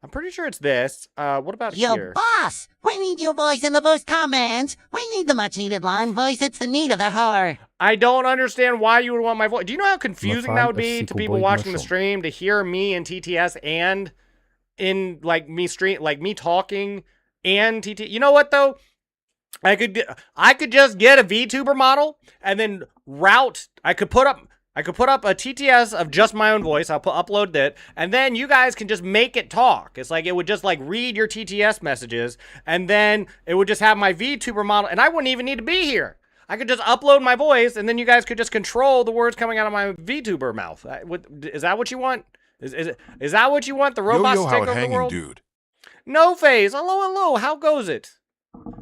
I'm pretty sure it's this. What about Yo, here? boss! We need your voice in the voice comments! We need the much-needed line voice. It's the need of the hour. I don't understand why you would want my voice. Do you know how confusing that would be to people watching the stream to hear me in TTS and in, like, me talking and TTS? You know what, though? I could just get a VTuber model and then I could put up a TTS of just my own voice. I'll upload that, and then you guys can just make it talk. It's like it would just like read your TTS messages, and then it would just have my VTuber model, and I wouldn't even need to be here. I could just upload my voice, and then you guys could just control the words coming out of my VTuber mouth. Is that what you want? Is that what you want? The robot stick over the world? Dude. No phase. Hello. How goes it?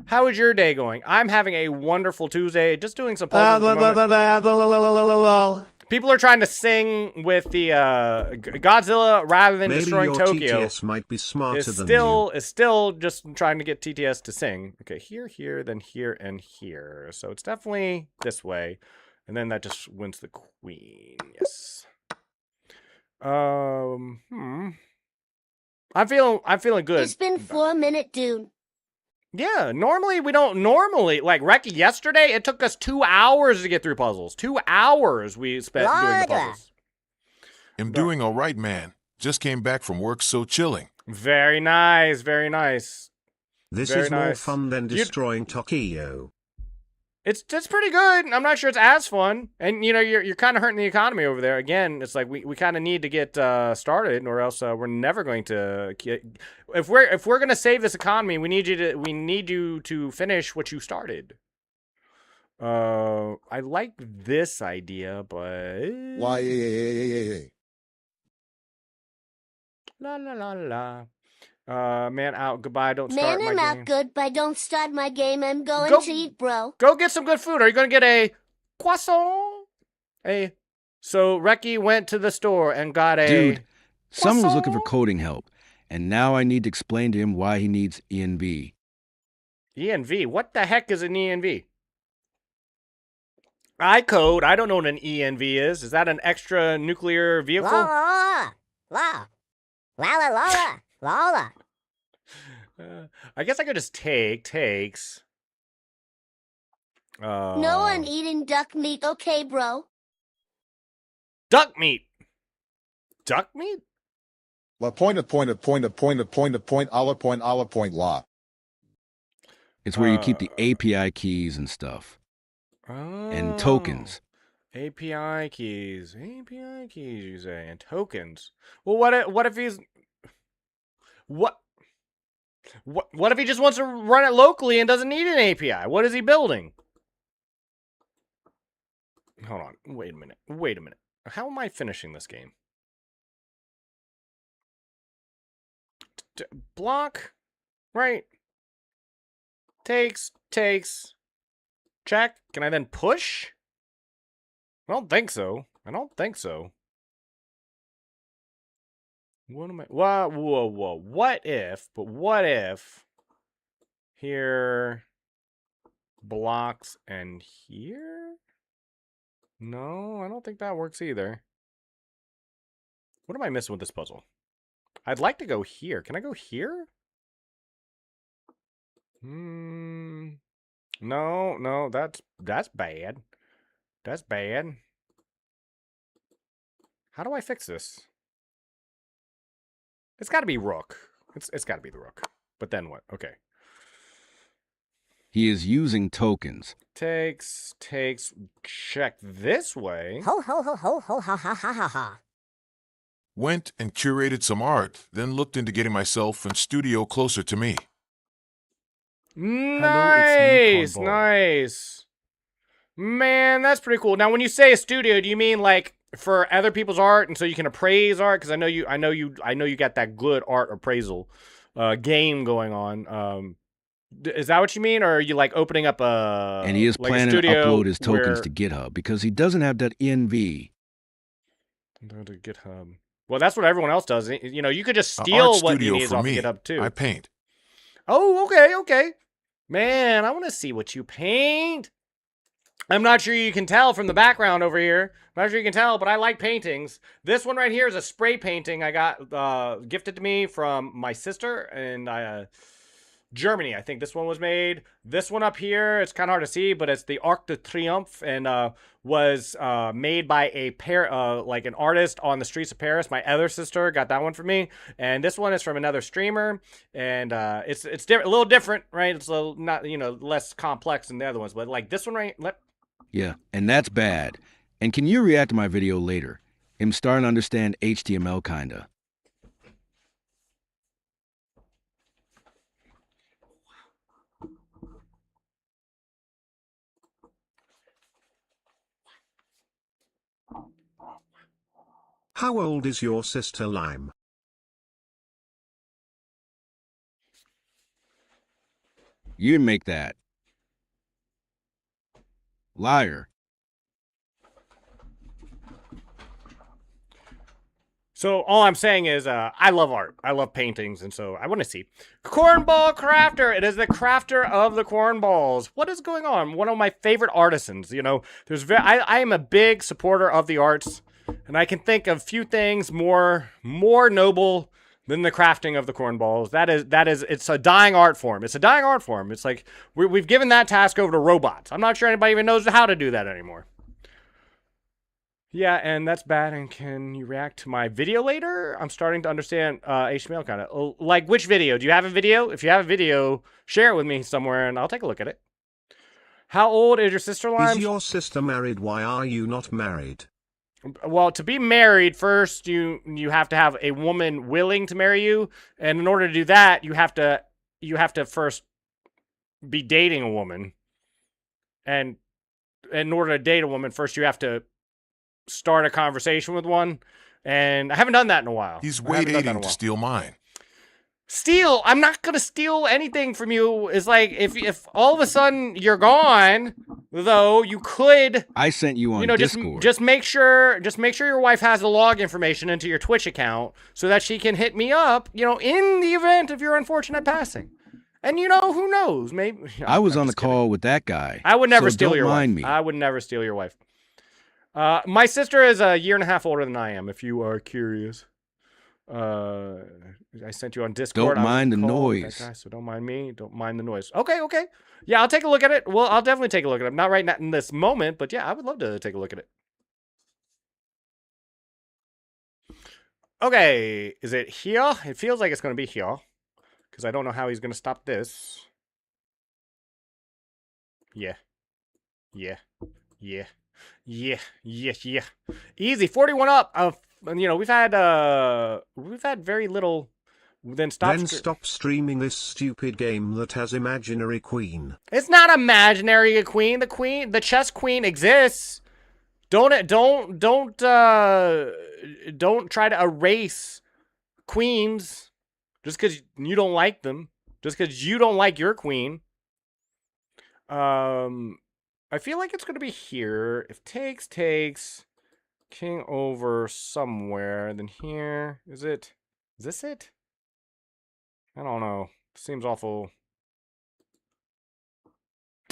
How is your day going? I'm having a wonderful Tuesday. Just doing some puzzles. People are trying to sing with the Godzilla rather than Maybe destroying your Tokyo. TTS might be smarter than you. Is still just trying to get TTS to sing. Okay, here, then here, and here. So it's definitely this way, and then that just wins the queen. Yes. I'm feeling good. It's been 4 minutes, dude. Yeah, normally we don't like Reki yesterday, it took us 2 hours to get through puzzles. 2 hours we spent doing the puzzles. I'm doing all right, man. Just came back from work, so chilling. Very nice, very nice. This Very is more nice. fun than destroying Tokyo. It's pretty good. I'm not sure it's as fun. And you know, you're kind of hurting the economy over there. Again, it's like we kind of need to get started, or else we're never going to if we're going to save this economy, we need you to finish what you started. I like this idea, but la la la la. Man out, goodbye, don't start my game. Man, I'm out, goodbye, don't start my game. I'm going to eat, bro. Go get some good food. Are you going to get a croissant? So Reki went to the store and got a... Dude, someone was looking for coding help, and now I need to explain to him why he needs ENV. ENV? What the heck is an ENV? I code. I don't know what an ENV is. Is that an extra nuclear vehicle? La la la la la la la la. I guess I could just takes. No one eating duck meat, okay, bro? Duck meat. Duck meat? La point, la. It's where you keep the API keys and stuff. And tokens. API keys, you say, and tokens. Well, what if he's... What if he just wants to run it locally and doesn't need an API? What is he building? Hold on. Wait a minute. How am I finishing this game? Block. Right. Takes. Check. Can I then push? I don't think so. What am I? Whoa. What if here blocks and here? No, I don't think that works either. What am I missing with this puzzle? I'd like to go here. Can I go here? No, that's bad. That's bad. How do I fix this? It's got to be rook. It's got to be the rook. But then what? Okay. He is using tokens. Takes. Check this way. Ho ho ho ho ho ha ha ha ha ha. Went and curated some art, then looked into getting myself and studio closer to me. Nice. Man, that's pretty cool. Now, when you say a studio, do you mean like for other people's art, and so you can appraise art? Because I know you got that good art appraisal game going on. Is that what you mean, or are you like opening up a? And he is like planning to upload his tokens to GitHub because he doesn't have that ENV. To GitHub. Well, that's what everyone else does. You know, you could just steal what you need off GitHub too. I paint. Oh, okay. Man, I want to see what you paint. I'm not sure you can tell from the background over here. I'm not sure you can tell, but I like paintings. This one right here is a spray painting I got gifted to me from my sister in Germany. I think this one was made. This one up here, it's kind of hard to see, but it's the Arc de Triomphe, and was made by like an artist on the streets of Paris. My other sister got that one for me, and this one is from another streamer, and it's a little different, right? It's a little not less complex than the other ones, but like this one right. Yeah, and that's bad. And can you react to my video later? Him starting to understand HTML kinda. How old is your sister Lime? You didn't make that. Liar. So all I'm saying is I love art. I love paintings, and so I want to see. Cornball Crafter. It is the crafter of the cornballs. What is going on? One of my favorite artisans. You know, I am a big supporter of the arts, and I can think of few things more noble than the crafting of the cornballs. It's a dying art form. It's a dying art form. It's like we've given that task over to robots. I'm not sure anybody even knows how to do that anymore. Yeah, and that's bad. And can you react to my video later? I'm starting to understand HTML kind of. Like, which video? Do you have a video? If you have a video, share it with me somewhere, and I'll take a look at it. How old is your sister, Lime? Is your sister married? Why are you not married? Well, to be married, first you have to have a woman willing to marry you, and in order to do that, you have to first be dating a woman. And in order to date a woman, first you have to start a conversation with one, and I haven't done that in a while. He's waiting to steal mine. Steal? I'm not gonna steal anything from you. It's like if all of a sudden you're gone, though, you could. I sent you on Discord. Just make sure your wife has the log information into your Twitch account so that she can hit me up. In the event of your unfortunate passing. And who knows? Maybe I was on the call with that guy. I would never steal don't your mind wife. me. I would never steal your wife. My sister is a year and a half older than I am, if you are curious. I sent you on Discord. Don't mind the noise. Guy, so don't mind me. Don't mind the noise. Okay. Yeah, I'll take a look at it. Well, I'll definitely take a look at it. Not right now in this moment, but yeah, I would love to take a look at it. Okay, is it here? It feels like it's going to be here. Because I don't know how he's going to stop this. Yeah. Easy, 41 up. We've had very little. Then stop streaming this stupid game that has imaginary queen. It's not imaginary a queen. The chess queen exists. Don't try to erase queens just because you don't like them. Just because you don't like your queen. I feel like it's going to be here. If takes king over somewhere, then here. Is this it? I don't know. Seems awful.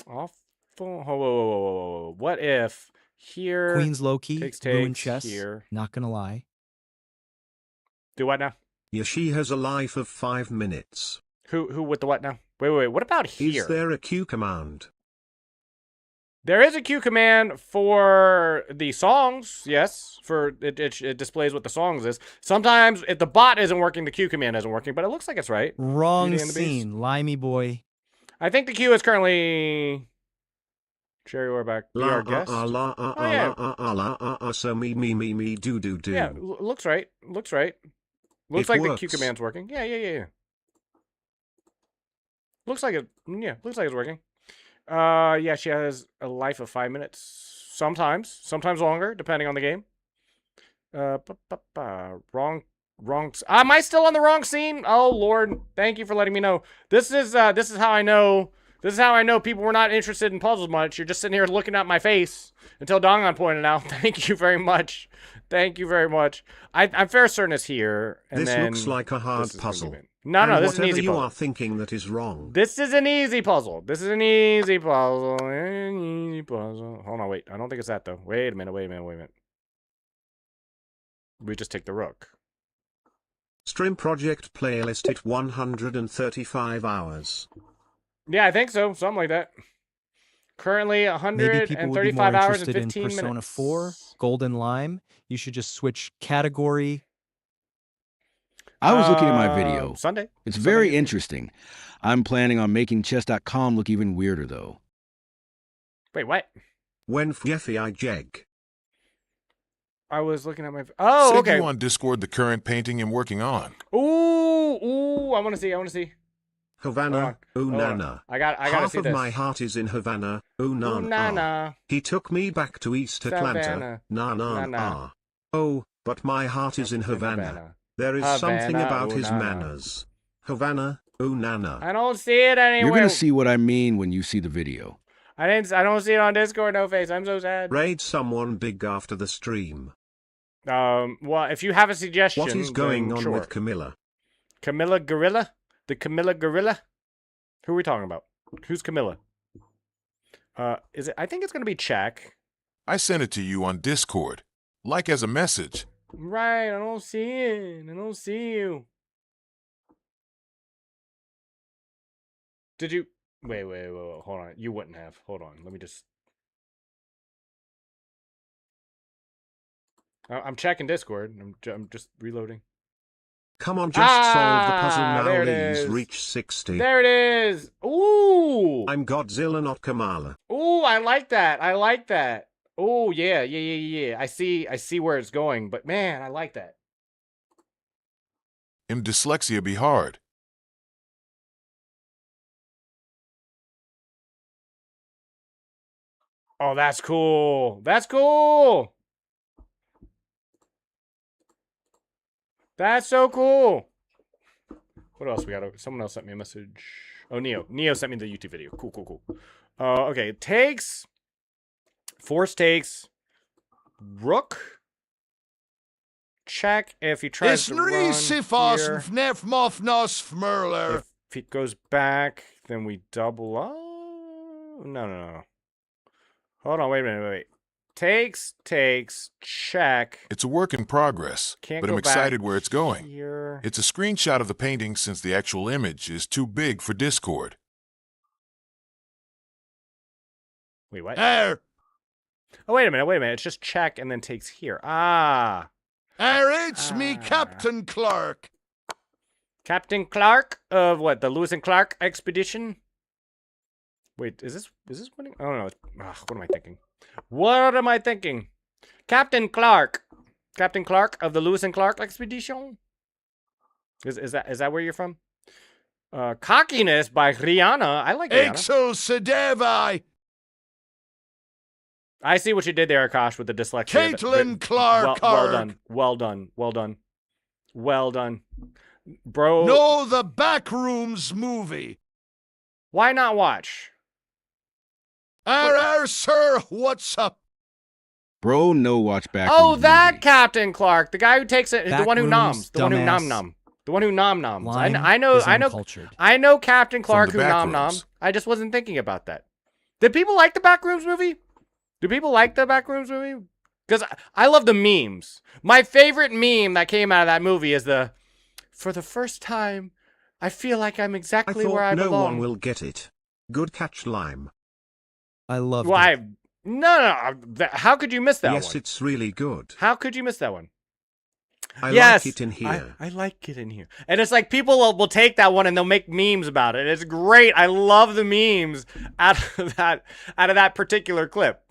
Whoa. What if here? Queen's low key, takes ruined chess. Here. Not gonna lie. Do what now? Yeah, she has a life of 5 minutes. Who with the what now? Wait. What about here? Is there a Q command? There is a Q command for the songs, yes. It displays what the songs is. Sometimes if the bot isn't working, the Q command isn't working, but it looks like it's right. Wrong scene, limey boy. I think the Q is currently Cherry Warback. Be our guest. So me do. Yeah, looks right. Looks like the Q command's working. Yeah. Looks like it. Yeah, looks like it's working. Yeah, she has a life of 5 minutes. Sometimes longer, depending on the game. Wrong. Am I still on the wrong scene? Oh Lord, thank you for letting me know. This is how I know. This is how I know people were not interested in puzzles much. You're just sitting here looking at my face until Dongon pointed out. Thank you very much. I'm fair certain it's here. And this then looks like a hard puzzle. No, this is an easy puzzle. You puzzle. are thinking that is wrong. This is an easy puzzle. Hold on, wait. I don't think it's that, though. Wait a minute. We just take the rook. Stream project playlist at 135 hours. Yeah, I think so. Something like that. Currently 135 hours and 15 minutes. In Persona 4, Golden Lime. You should just switch category. I was looking at my video. Sunday. It's very interesting. I'm planning on making chess.com look even weirder, though. Wait, what? When I jeg. I was looking at my... Oh, okay. Send you on Discord the current painting I'm working on. Ooh, I want to see. Havana, ooh nana. I gotta see Half this. of my heart is in Havana, ooh nana. He took me back to East Atlanta, na. Oh, but my heart is in Havana. There is something about his manners. Havana, ooh nana. I don't see it anywhere. You're gonna see what I mean when you see the video. I don't see it on Discord, no face. I'm so sad. Raid someone big after the stream. Well, if you have a suggestion... What is going on with Camilla? Camilla Gorilla? The Camilla Gorilla? Who are we talking about? Who's Camilla? Is it? I think it's going to be Check. I sent it to you on Discord. Like as a message. Right, I don't see it. I don't see you. Did you? Wait. Hold on. You wouldn't have. Hold on. Let me just. I'm checking Discord. I'm just reloading. Come on, just solve the puzzle now. There it Please is. reach 60. There it is. Ooh. I'm Godzilla, not Kamala. Ooh, I like that. I like that. Oh yeah. I see where it's going, but man, I like that. Dyslexia be hard. Oh, that's cool. That's cool. That's so cool. What else we got? Someone else sent me a message. Oh, Neo. Neo sent me the YouTube video. Cool. Okay. Takes. Force takes. Rook. Check if he tries to run here. If he goes back, then we double. Oh, no. Hold on. Wait a minute. Takes, check. It's a work in progress, but I'm excited where it's going. Here. It's a screenshot of the painting since the actual image is too big for Discord. Wait, what? Oh, wait a minute. It's just check and then takes here. It's me, Captain Clark. Captain Clark of what? The Lewis and Clark expedition? Wait, is this winning? Oh, no. What am I thinking? What am I thinking? Captain Clark of the Lewis and Clark expedition. Is that where you're from? Cockiness by Rihanna. I like Rihanna. Exosedevai. I see what you did there, Akash, with the dyslexia. Caitlin Clark. Well done. Bro. No, the Backrooms movie. Why not watch? Sir, what's up? Bro, no watch back. Oh, that Captain Clark, the guy who takes it, the one who noms, the one who dumbass. the one who noms. Line I know Captain Clark who noms. I just wasn't thinking about that. Did people like the Backrooms movie? Do people like the Backrooms movie? Because I love the memes. My favorite meme that came out of that movie is for the first time, I feel like I'm exactly where I belong. No one will get it. Good catch, Lime. I love it. No. How could you miss that one? Yes, it's really good. How could you miss that one? I like it in here. I like it in here. And it's like people will take that one and they'll make memes about it. It's great. I love the memes out of that particular clip.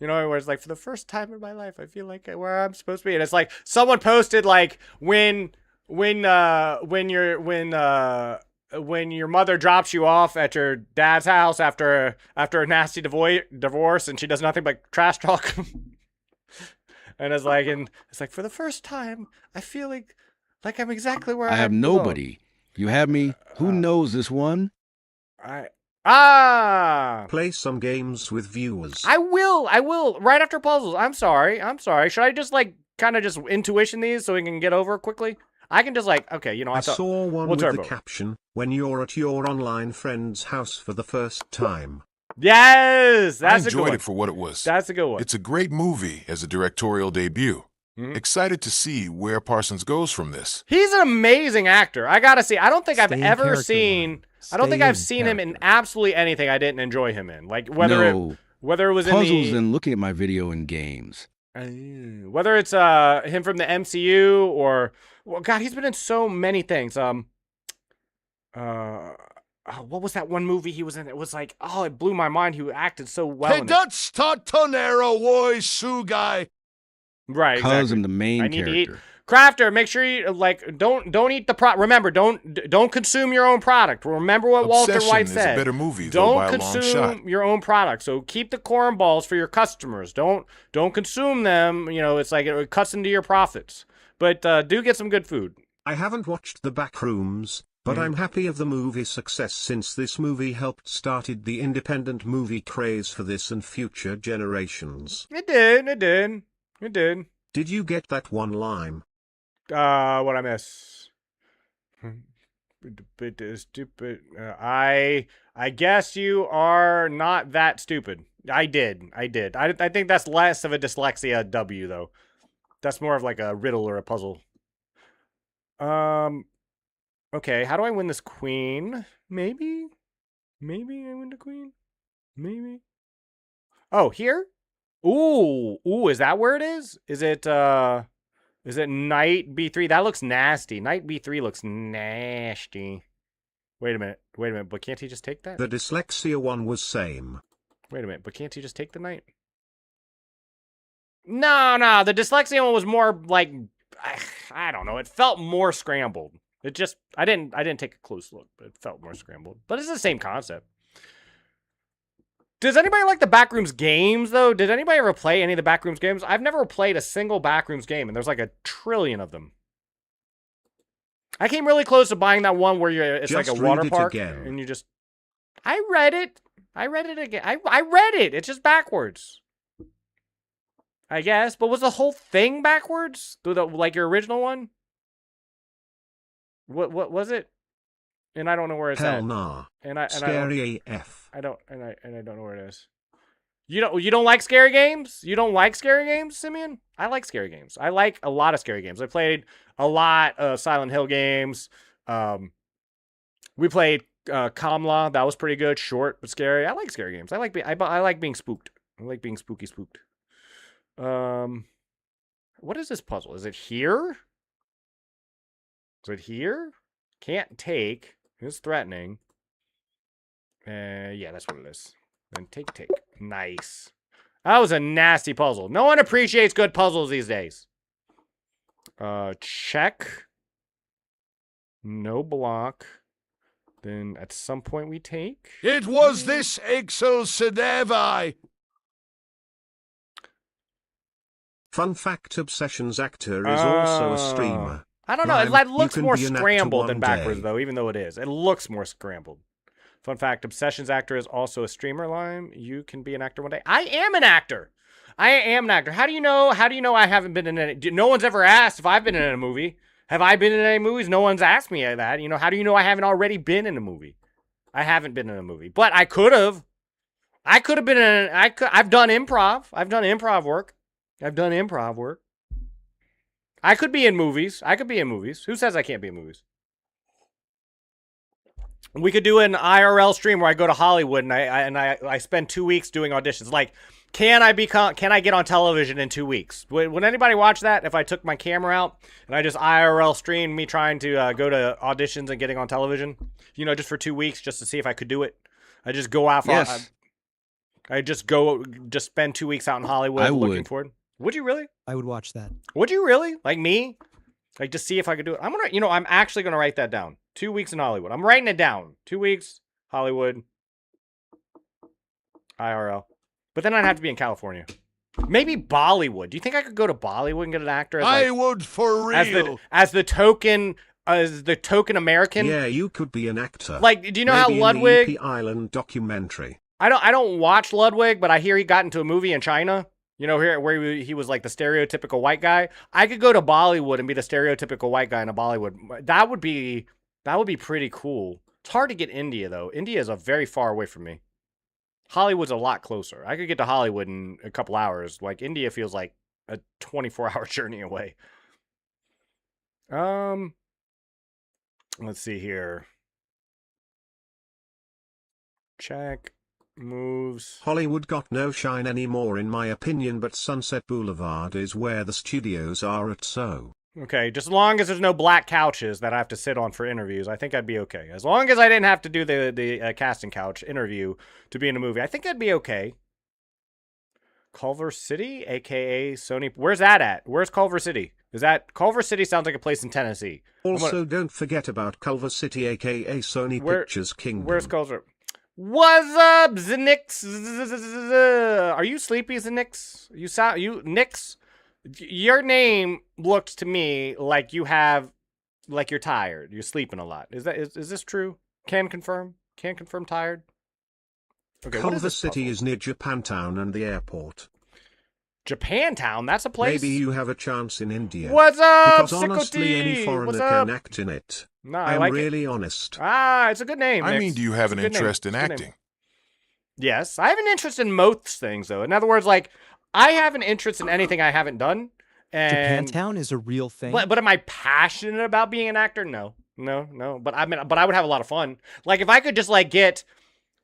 You know, where it's like, for the first time in my life, I feel like where I'm supposed to be. And it's like someone posted like when your mother drops you off at your dad's house after a nasty divorce and she does nothing but trash talk. And it's like for the first time, I feel like I'm exactly where I have belong. nobody. You have me. Who knows this one? Play some games with viewers. I will. Right after puzzles. I'm sorry. Should I just kind of just intuition these so we can get over quickly? I can just okay, you know. I saw one with the caption, "When you're at your online friend's house for the first time." Yes, that's I enjoyed it for what it was. That's a good one. It's a great movie as a directorial debut. Excited to see where Parsons goes from this. He's an amazing actor. I gotta see. I don't think I've ever seen. I don't think I've seen him in absolutely anything I didn't enjoy him in. Like whether it was puzzles in and looking at my video in games. Whether it's him from the MCU or God, he's been in so many things. What was that one movie he was in? It was like, it blew my mind. He acted so well. Hey, that's Tatanero, boy, Sugai. Right, Because I'm the main character. Crafter, make sure you don't eat the product. Remember, don't consume your own product. Remember what Walter White said. Is a better movie, don't consume your own product. So keep the cornballs for your customers. Don't consume them. You know, it's like it cuts into your profits. But do get some good food. I haven't watched The Backrooms, but I'm happy of the movie's success since this movie helped started the independent movie craze for this and future generations. It did. Did you get that one, Lime? What I miss? Stupid. I guess you are not that stupid. I did. I think that's less of a dyslexia W though. That's more of like a riddle or a puzzle. Okay, how do I win this queen? Maybe? Maybe I win the queen. Maybe. Oh, here? Ooh, is that where it is? Is it knight b3? That looks nasty. Knight b3 looks nasty. Wait a minute, but can't he just take that? The dyslexia one was same. Wait a minute, but can't he just take the knight? No, the dyslexia one was more like, I don't know, it felt more scrambled. It just, I didn't take a close look, but it felt more scrambled. But it's the same concept. Does anybody like the Backrooms games, though? Did anybody ever play any of the Backrooms games? I've never played a single Backrooms game, and there's like a trillion of them. I came really close to buying that one where it's just like a water park, and you just... I read it again. I read it. It's just backwards. I guess. But was the whole thing backwards? Like your original one? What was it? And I don't know where it's Hell at. nah. Scary AF. I don't know where it is. You don't like scary games? You don't like scary games, Simeon? I like scary games. I like a lot of scary games. I played a lot of Silent Hill games. We played Kamla. That was pretty good. Short but scary. I like scary games. I like being spooked. I like being spooky spooked. What is this puzzle? Is it here? Is it here? Can't take. It's threatening. Yeah, that's what it is. Then take. Nice. That was a nasty puzzle. No one appreciates good puzzles these days. Check. No block. Then at some point we take. It was this Ixel Sedevi. Fun fact, Obsessions actor is also a streamer. I don't know. Rhyme, It looks more scrambled than backwards, day. though, even though it is. It looks more scrambled. Fun fact, Obsessions actor is also a streamer, Lime. You can be an actor one day. I am an actor. How do you know I haven't been in any... No one's ever asked if I've been in a movie. Have I been in any movies? No one's asked me that. You know, how do you know I haven't already been in a movie? I haven't been in a movie. But I could have. I could have been in... I've done improv. I've done improv work. I could be in movies. Who says I can't be in movies? We could do an IRL stream where I go to Hollywood and I spend 2 weeks doing auditions. Like, can I get on television in 2 weeks? Would anybody watch that if I took my camera out and I just IRL streamed me trying to go to auditions and getting on television? You know, just for 2 weeks, just to see if I could do it. I just go out for... Yes. I just spend 2 weeks out in Hollywood looking for it. Would you really? I would watch that. Would you really? Like me? Like, just see if I could do it. I'm actually gonna write that down. 2 weeks in Hollywood. I'm writing it down. 2 weeks, Hollywood, IRL. But then I'd have to be in California. Maybe Bollywood. Do you think I could go to Bollywood and get an actor? I would for real. As the token American. Yeah, you could be an actor. Like, do you know how Maybe Ludwig? in the EP Island documentary. I don't watch Ludwig, but I hear he got into a movie in China. You know, here where he was like the stereotypical white guy. I could go to Bollywood and be the stereotypical white guy in a Bollywood. That would be pretty cool. It's hard to get India though. India is very far away from me. Hollywood's a lot closer. I could get to Hollywood in a couple hours. Like India feels like a 24-hour journey away. Let's see here. Check. Moves. Hollywood got no shine anymore in my opinion, but Sunset Boulevard is where the studios are at, so... Okay, just as long as there's no black couches that I have to sit on for interviews, I think I'd be okay. As long as I didn't have to do the casting couch interview to be in a movie, I think I'd be okay. Culver City, a.k.a. Sony... Where's that at? Where's Culver City? Culver City sounds like a place in Tennessee. Also, don't forget about Culver City, a.k.a. Sony Pictures Kingdom. Where's Culver? What's up, Znix? Are you sleepy, Znix? Nix? Your name looks to me like you're tired. You're sleeping a lot. Is this true? Can confirm tired? Okay, Culver City is near Japantown and the airport. Japantown? That's a place? Maybe you have a chance in India. What's up, Because honestly, any foreigner can act in it. No, I'm really honest. It's a good name. I Nix. mean, do you have an interest in acting? Yes, I have an interest in most things, though. In other words, like, I have an interest in anything I haven't done. And Japantown is a real thing. But am I passionate about being an actor? No. But I would have a lot of fun. Like, if I could just, like, get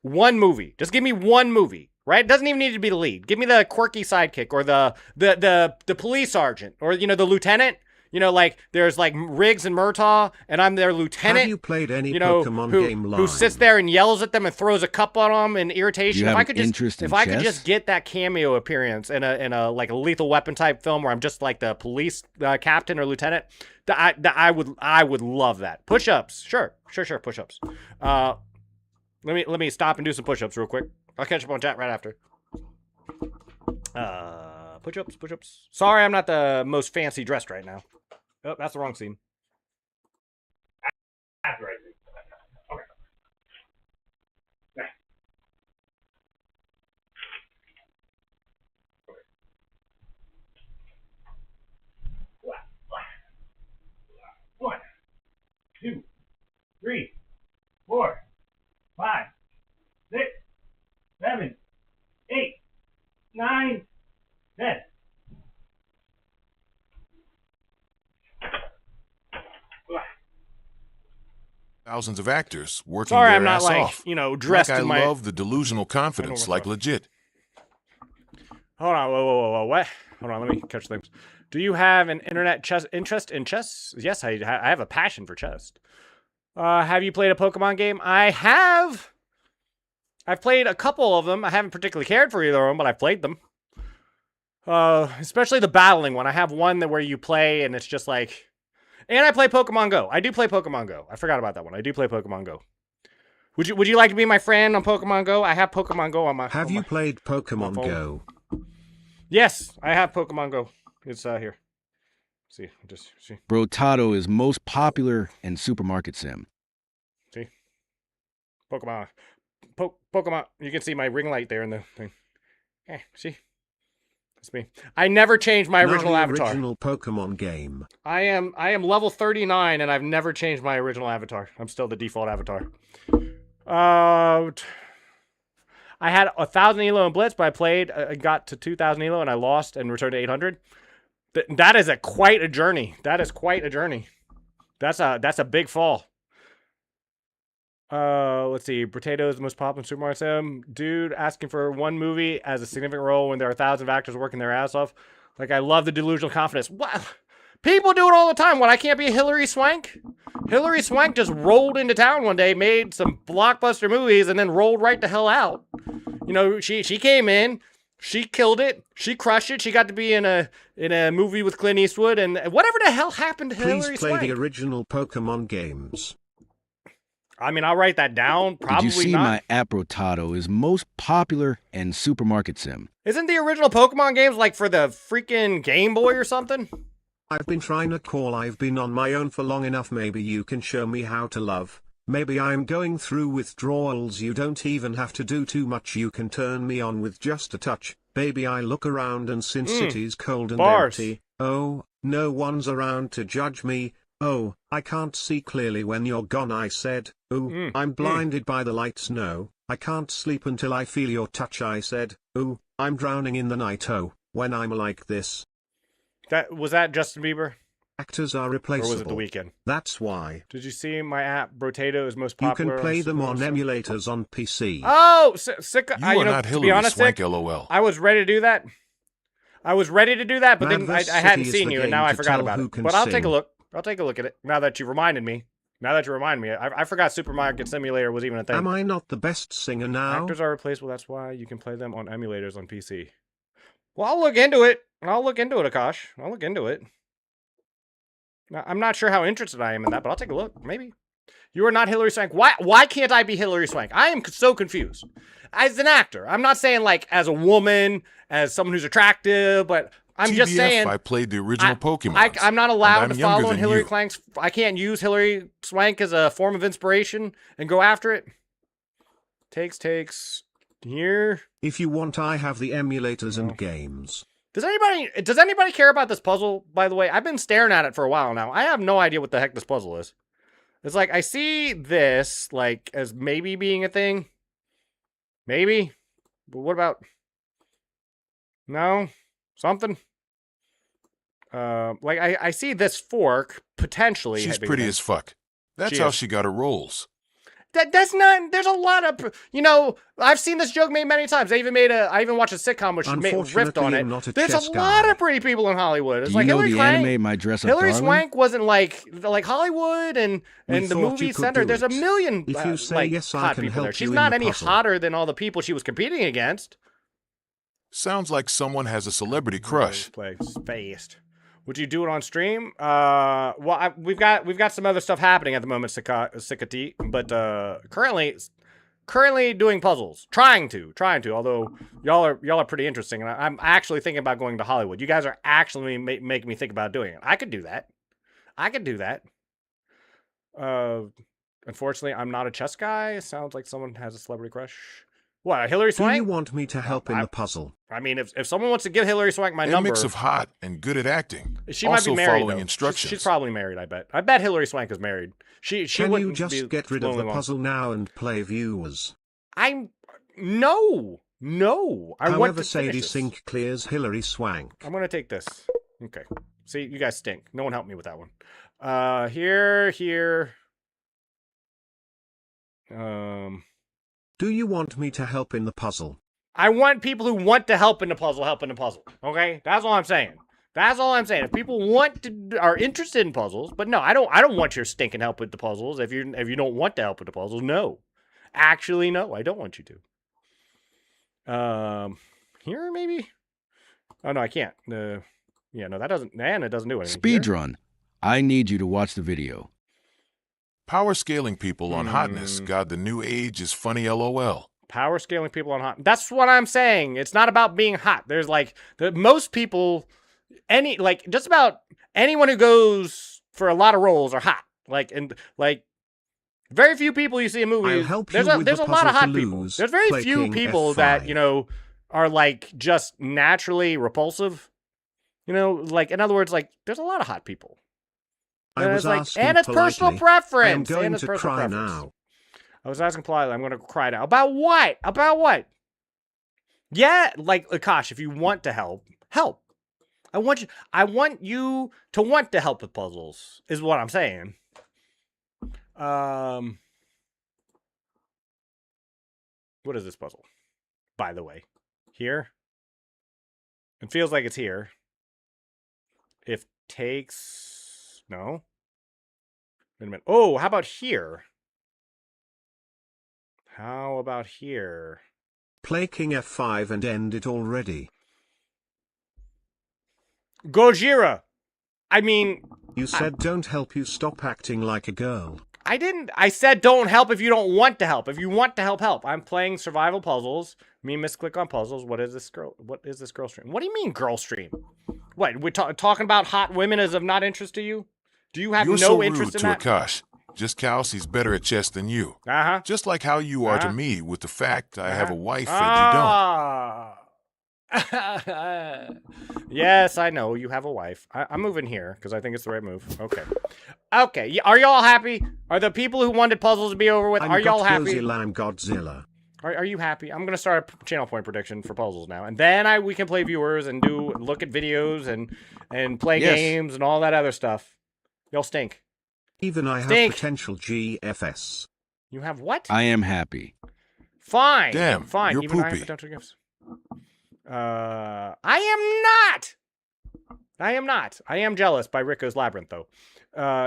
One movie. Just give me one movie, right? It doesn't even need to be the lead. Give me the quirky sidekick or the police sergeant or, you know, the lieutenant. You know, like, there's, like, Riggs and Murtaugh, and I'm their lieutenant. Have you played any you know, Pokemon game live? Who sits there and yells at them and throws a cup on them in irritation. You If have I could just get that cameo appearance in a like a Lethal Weapon type film where I'm just like the police captain or lieutenant, I would love that. Push-ups, sure, push-ups. Let me stop and do some push-ups real quick. I'll catch up on chat right after. Push-ups. Sorry, I'm not the most fancy dressed right now. Oh, that's the wrong scene. That's the right scene. Okay. Nice. Okay. 1, 2, 3, 4, 5, 6, 7, 8, 9, 10. Thousands of actors working Sorry, their I'm not ass like, off. you know, dressed like in I my... love the delusional confidence, like legit. Hold on, whoa, what? Hold on, let me catch things. Do you have an internet interest in chess? Yes, I have a passion for chess. Have you played a Pokemon game? I have. I've played a couple of them. I haven't particularly cared for either of them, but I've played them. Especially the battling one. I have one where you play and it's just like... And I play Pokemon Go. I do play Pokemon Go. I forgot about that one. I do play Pokemon Go. Would you like to be my friend on Pokemon Go? I have Pokemon Go on my... Have you played Pokemon Go? Yes, I have Pokemon Go. It's here. See. Brotato is most popular in Supermarket Sim. See? Pokemon. Pokemon. You can see my ring light there in the thing. See? That's me. I never changed my original avatar. Original Pokemon game. I am level 39 and I've never changed my original avatar. I'm still the default avatar. I had 1,000 elo in Blitz, but I played, got to 2,000 elo and I lost and returned to 800. That is quite a journey. That is quite a journey. That's a big fall. Let's see. Potato is the most popular Super Mario Sim. Dude asking for one movie as a significant role when there are 1,000 actors working their ass off. Like, I love the delusional confidence. What? People do it all the time. What, I can't be Hillary Swank? Hillary Swank just rolled into town one day, made some blockbuster movies, and then rolled right the hell out. You know, she came in, she killed it, she crushed it, she got to be in a movie with Clint Eastwood, and whatever the hell happened to Hillary Swank? Please play the original Pokemon games. I mean, I'll write that down. Probably Did you see not. my app Brotato is most popular in Supermarket Sim? Isn't the original Pokemon games like for the freaking Game Boy or something? I've been trying to call. I've been on my own for long enough. Maybe you can show me how to love. Maybe I'm going through withdrawals. You don't even have to do too much. You can turn me on with just a touch. Baby, I look around and since city's cold and empty, oh, no one's around to judge me. Oh, I can't see clearly when you're gone. I said, ooh, I'm blinded by the lights. No, I can't sleep until I feel your touch. I said, ooh, I'm drowning in the night. Oh, when I'm like this. Was that Justin Bieber? Actors are replaceable. Or was it The Weeknd? That's why. Did you see my app Brotato is most popular? You can play them on emulators on PC. Oh, You are not Hillary Swank, LOL. I was ready to do that. But then I hadn't seen you, and now I forgot about it. But I'll take a look. I'll take a look at it now that you reminded me. I forgot Supermarket Simulator was even a thing. Am I not the best singer now? Actors are replaceable. That's why you can play them on emulators on PC. Well, I'll look into it. Akash. I'll look into it. I'm not sure how interested I am in that, but I'll take a look. Maybe. You are not Hillary Swank. Why can't I be Hillary Swank? I am so confused. As an actor, I'm not saying like as a woman, as someone who's attractive, but I'm just saying. I played the original Pokemon. I'm not allowed to follow in Hillary Swank's. I can't use Hillary Swank as a form of inspiration and go after it. Takes. Here. If you want, I have the emulators and games. Does anybody care about this puzzle, by the way? I've been staring at it for a while now. I have no idea what the heck this puzzle is. It's like, I see this, like, as maybe being a thing. Maybe. But what about... No? Something? Like, I see this fork, potentially. She's pretty as fuck. That's how she got her roles. That's not. There's a lot of, I've seen this joke made many times. I even watched a sitcom which riffed on it. There's a lot of pretty people in Hollywood. It's like Hillary Swank. Anime My Dress Up Hillary Darling? Swank wasn't like Hollywood and the movie center. There's a million If you say yes, I hot can people help there. She's you in not the any puzzle. hotter than all the people she was competing against. Sounds like someone has a celebrity crush. Play spaced. Would you do it on stream? Well, we've got some other stuff happening at the moment, Sikati, but currently doing puzzles, trying to. Although y'all are pretty interesting, and I'm actually thinking about going to Hollywood. You guys are actually making me think about doing it. I could do that. Unfortunately, I'm not a chess guy. It sounds like someone has a celebrity crush. What, Hillary Swank? Do you want me to help in the puzzle? I mean, if someone wants to give Hillary Swank my A number... mix of hot and good at acting. She also might be married, following though. instructions. She's probably married, I bet. I bet Hillary Swank is married. She Can wouldn't you just get rid of the puzzle now and play viewers? No. I want However, to finish Sadie this. Sink clears Hillary Swank. I'm going to take this. Okay. See, you guys stink. No one helped me with that one. Here. Do you want me to help in the puzzle? I want people who want to help in the puzzle. Okay? That's all I'm saying. If people are interested in puzzles, but no, I don't want your stinking help with the puzzles. If you don't want to help with the puzzles, no. Actually, no, I don't want you to. Here maybe? Oh no, I can't. That doesn't do anything. Speedrun. I need you to watch the video. Power scaling people on hotness. God, the new age is funny, LOL. Power scaling people on hot. That's what I'm saying. It's not about being hot. There's most people, just about anyone who goes for a lot of roles are hot. Very few people you see in movies. There's a lot of hot people. There's very few people that, are just naturally repulsive. In other words, there's a lot of hot people. I was asking and it's personal politely. preference. I am going to cry now. I was asking politely. I'm going to cry now. About what? Yeah, Akash, if you want to help. I want you to want to help with puzzles, is what I'm saying. What is this puzzle? By the way, here. It feels like it's here. If takes... No. Wait a minute. Oh, how about here? Play King F5 and end it already. Gojira! I mean... You said don't help, you stop acting like a girl. I didn't. I said don't help if you don't want to help. If you want to help. I'm playing survival puzzles. Me misclick on puzzles. What is this girl stream? What do you mean girl stream? What, we're talking about hot women as of not interest to you? Do you have no interest in that? You're so rude to Akash. Just Kals, he's better at chess than you. Just like how you are to me with the fact I have a wife and you don't. Yes, I know you have a wife. I'm moving here because I think it's the right move. Okay. Are y'all happy? Are the people who wanted puzzles to be over with? Are y'all happy? I'm Godzilla. Are you happy? I'm gonna start a channel point prediction for puzzles now, and then we can play viewers and look at videos and play games and all that other stuff. Y'all stink. Even I have potential GFS. You have what? I am happy. Fine. Damn, fine. you're Even I have poopy. potential gifts. I am not. I am jealous by Rico's Labyrinth, though.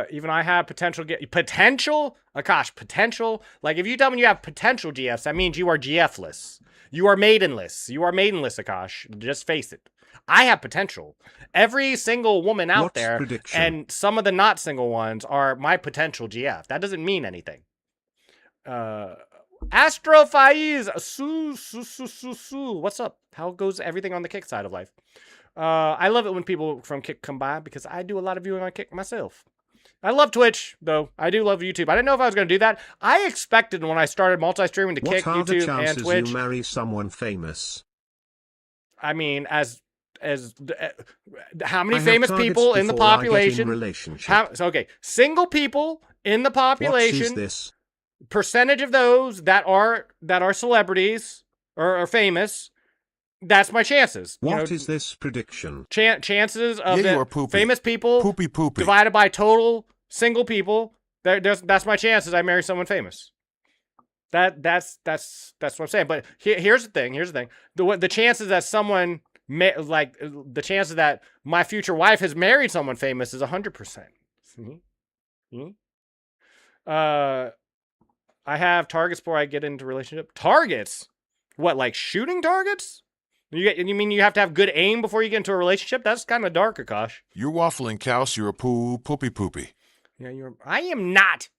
Even I have potential. Potential? Akash, potential? If you tell me you have potential GFs, that means you are GF-less. You are maidenless. Akash. Just face it. I have potential. Every single woman out there, and some of the not single ones, are my potential GF. That doesn't mean anything. Astrofaiz, what's up? How goes everything on the Kick side of life? I love it when people from Kick come by because I do a lot of viewing on Kick myself. I love Twitch, though. I do love YouTube. I didn't know if I was going to do that. I expected when I started multi-streaming to Kick, YouTube, and Twitch. What are the chances you marry someone famous? I mean, how many famous people in the population? Single people in the population. What is this? Percentage of those that are celebrities or famous. That's my chances. What is this prediction? Chances of famous people divided by total single people. That's my chances I marry someone famous. That's what I'm saying. But here's the thing. The chances that someone the chances that my future wife has married someone famous is 100%. I have targets before I get into a relationship. Targets? What, like shooting targets? You mean you have to have good aim before you get into a relationship? That's kind of dark, Akash. You're waffling, Kaus. You're a poopy. Yeah, I am not.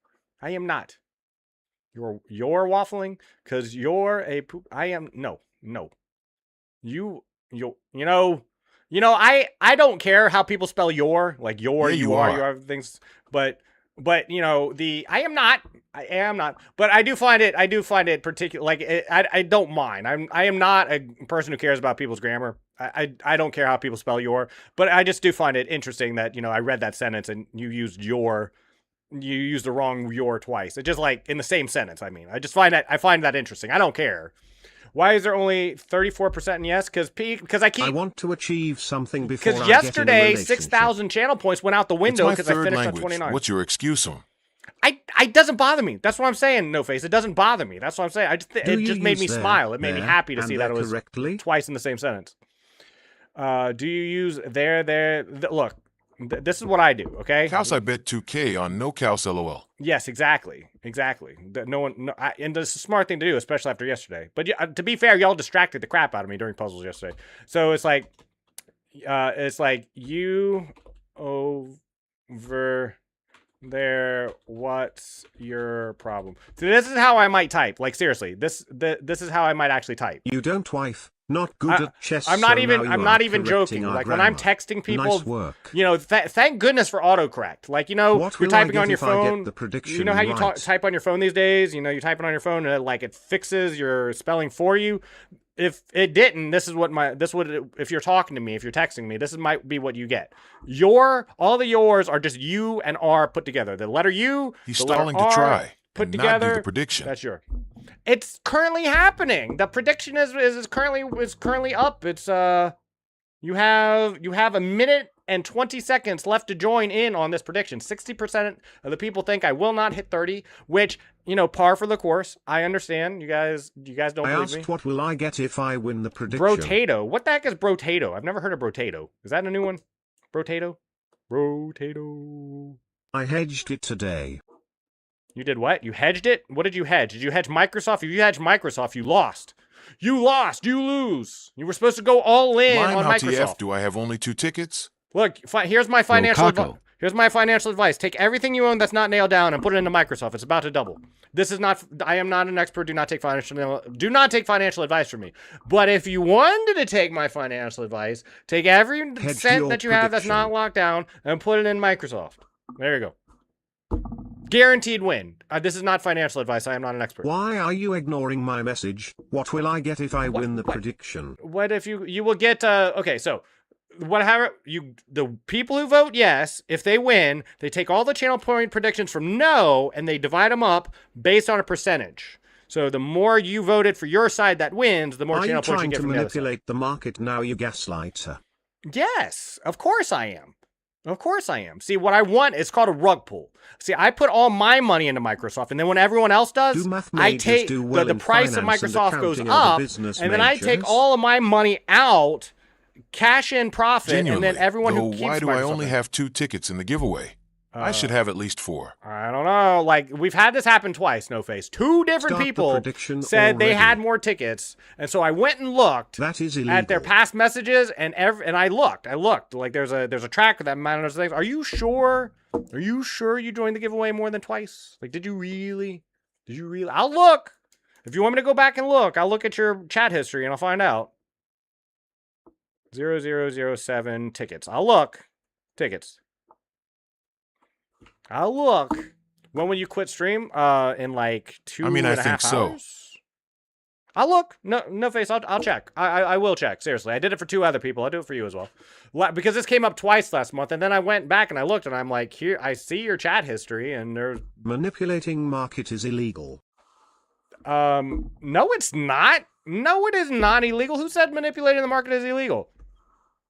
You're waffling because you're a poop. I am no. You know. I don't care how people spell your, like your, yeah, you are things, but I am not, but I do find it particular. Like I don't mind. I am not a person who cares about people's grammar. I don't care how people spell your, but I just do find it interesting that, I read that sentence and you used the wrong your twice. It's just like in the same sentence. I mean, I find that interesting. I don't care. Why is there only 34% in yes? Because I want to achieve something before I Because get in a yesterday, relationship. 6,000 channel points went out the window because I finished on 29. What's your excuse on? It doesn't bother me. That's what I'm saying, No Face. It doesn't bother me. That's what I'm saying. It just made me smile. It made me happy to see that it was twice in the same sentence. Do you use there? Look, this is what I do, okay? Kaus, I bet 2K on no Kaus LOL. Yes, exactly. And this is a smart thing to do, especially after yesterday. But to be fair, y'all distracted the crap out of me during puzzles yesterday. So it's like you over there. What's your problem? So this is how I might type. Like seriously, this is how I might actually type. You don't wife. Not good at chess. I'm not even joking. Like when I'm texting people, nice work. Thank goodness for autocorrect. Like you're typing on your phone. You know how you type on your phone these days. You're typing on your phone and it fixes your spelling for you. If it didn't, if you're talking to me, if you're texting me, might be what you get. All the yours are just U and R put together. The letter U. He's the letter stalling R, to try. Put and together. Not do the prediction. That's your. It's currently happening. The prediction is currently up. It's you have a minute and 20 seconds left to join in on this prediction. 60% of the people think I will not hit 30, which par for the course. I understand. You guys don't believe me. I asked what will I get if I win the prediction. Brotato. What the heck is Brotato? I've never heard of Brotato. Is that a new one? Brotato. I hedged it today. You did what? You hedged it? What did you hedge? Did you hedge Microsoft? If you hedged Microsoft, you lost. You lose. You were supposed to go all in on Microsoft. TF, do I have only 2 tickets? Look, here's my financial advice. Here's my financial advice. Take everything you own that's not nailed down and put it into Microsoft. It's about to double. I am not an expert. Do not take financial advice from me. But if you wanted to take my financial advice, take every cent that you have that's not locked down and put it in Microsoft. There you go. Guaranteed win. This is not financial advice. I am not an expert. Why are you ignoring my message? What will I get if I win the prediction? What if you will get okay, so the people who vote yes, if they win, they take all the channel point predictions from no and they divide them up based on a percentage. So the more you voted for your side that wins, the more channel points you get from the other side. Are you trying to manipulate the market now, you gaslighter? Yes, of course I am. See, what I want is called a rug pull. See, I put all my money into Microsoft, and then when everyone else does, I take the price of Microsoft goes up, and then I take all of my money out, cash in profit, Genuinely, and then everyone who keeps why do Microsoft I only have 2 tickets in the giveaway? I should have at least 4. I don't know. Like, we've had this happen twice, No Face. 2 different people said they had more tickets. And so I went and looked at their past messages, and I looked. Like, there's a tracker that monitors things. Are you sure? Are you sure you joined the giveaway more than twice? Like, did you really? I'll look. If you want me to go back and look, I'll look at your chat history, and I'll find out. 0007 tickets. I'll look. Tickets. I'll look. When will you quit stream? In like 2.5 hours? I think so. I'll look. No Face. I'll check. I will check. Seriously. I did it for 2 other people. I'll do it for you as well. Because this came up twice last month, and then I went back and I looked, and I'm like, here, I see your chat history, and there's... Manipulating market is illegal. No, it's not. No, it is not illegal. Who said manipulating the market is illegal?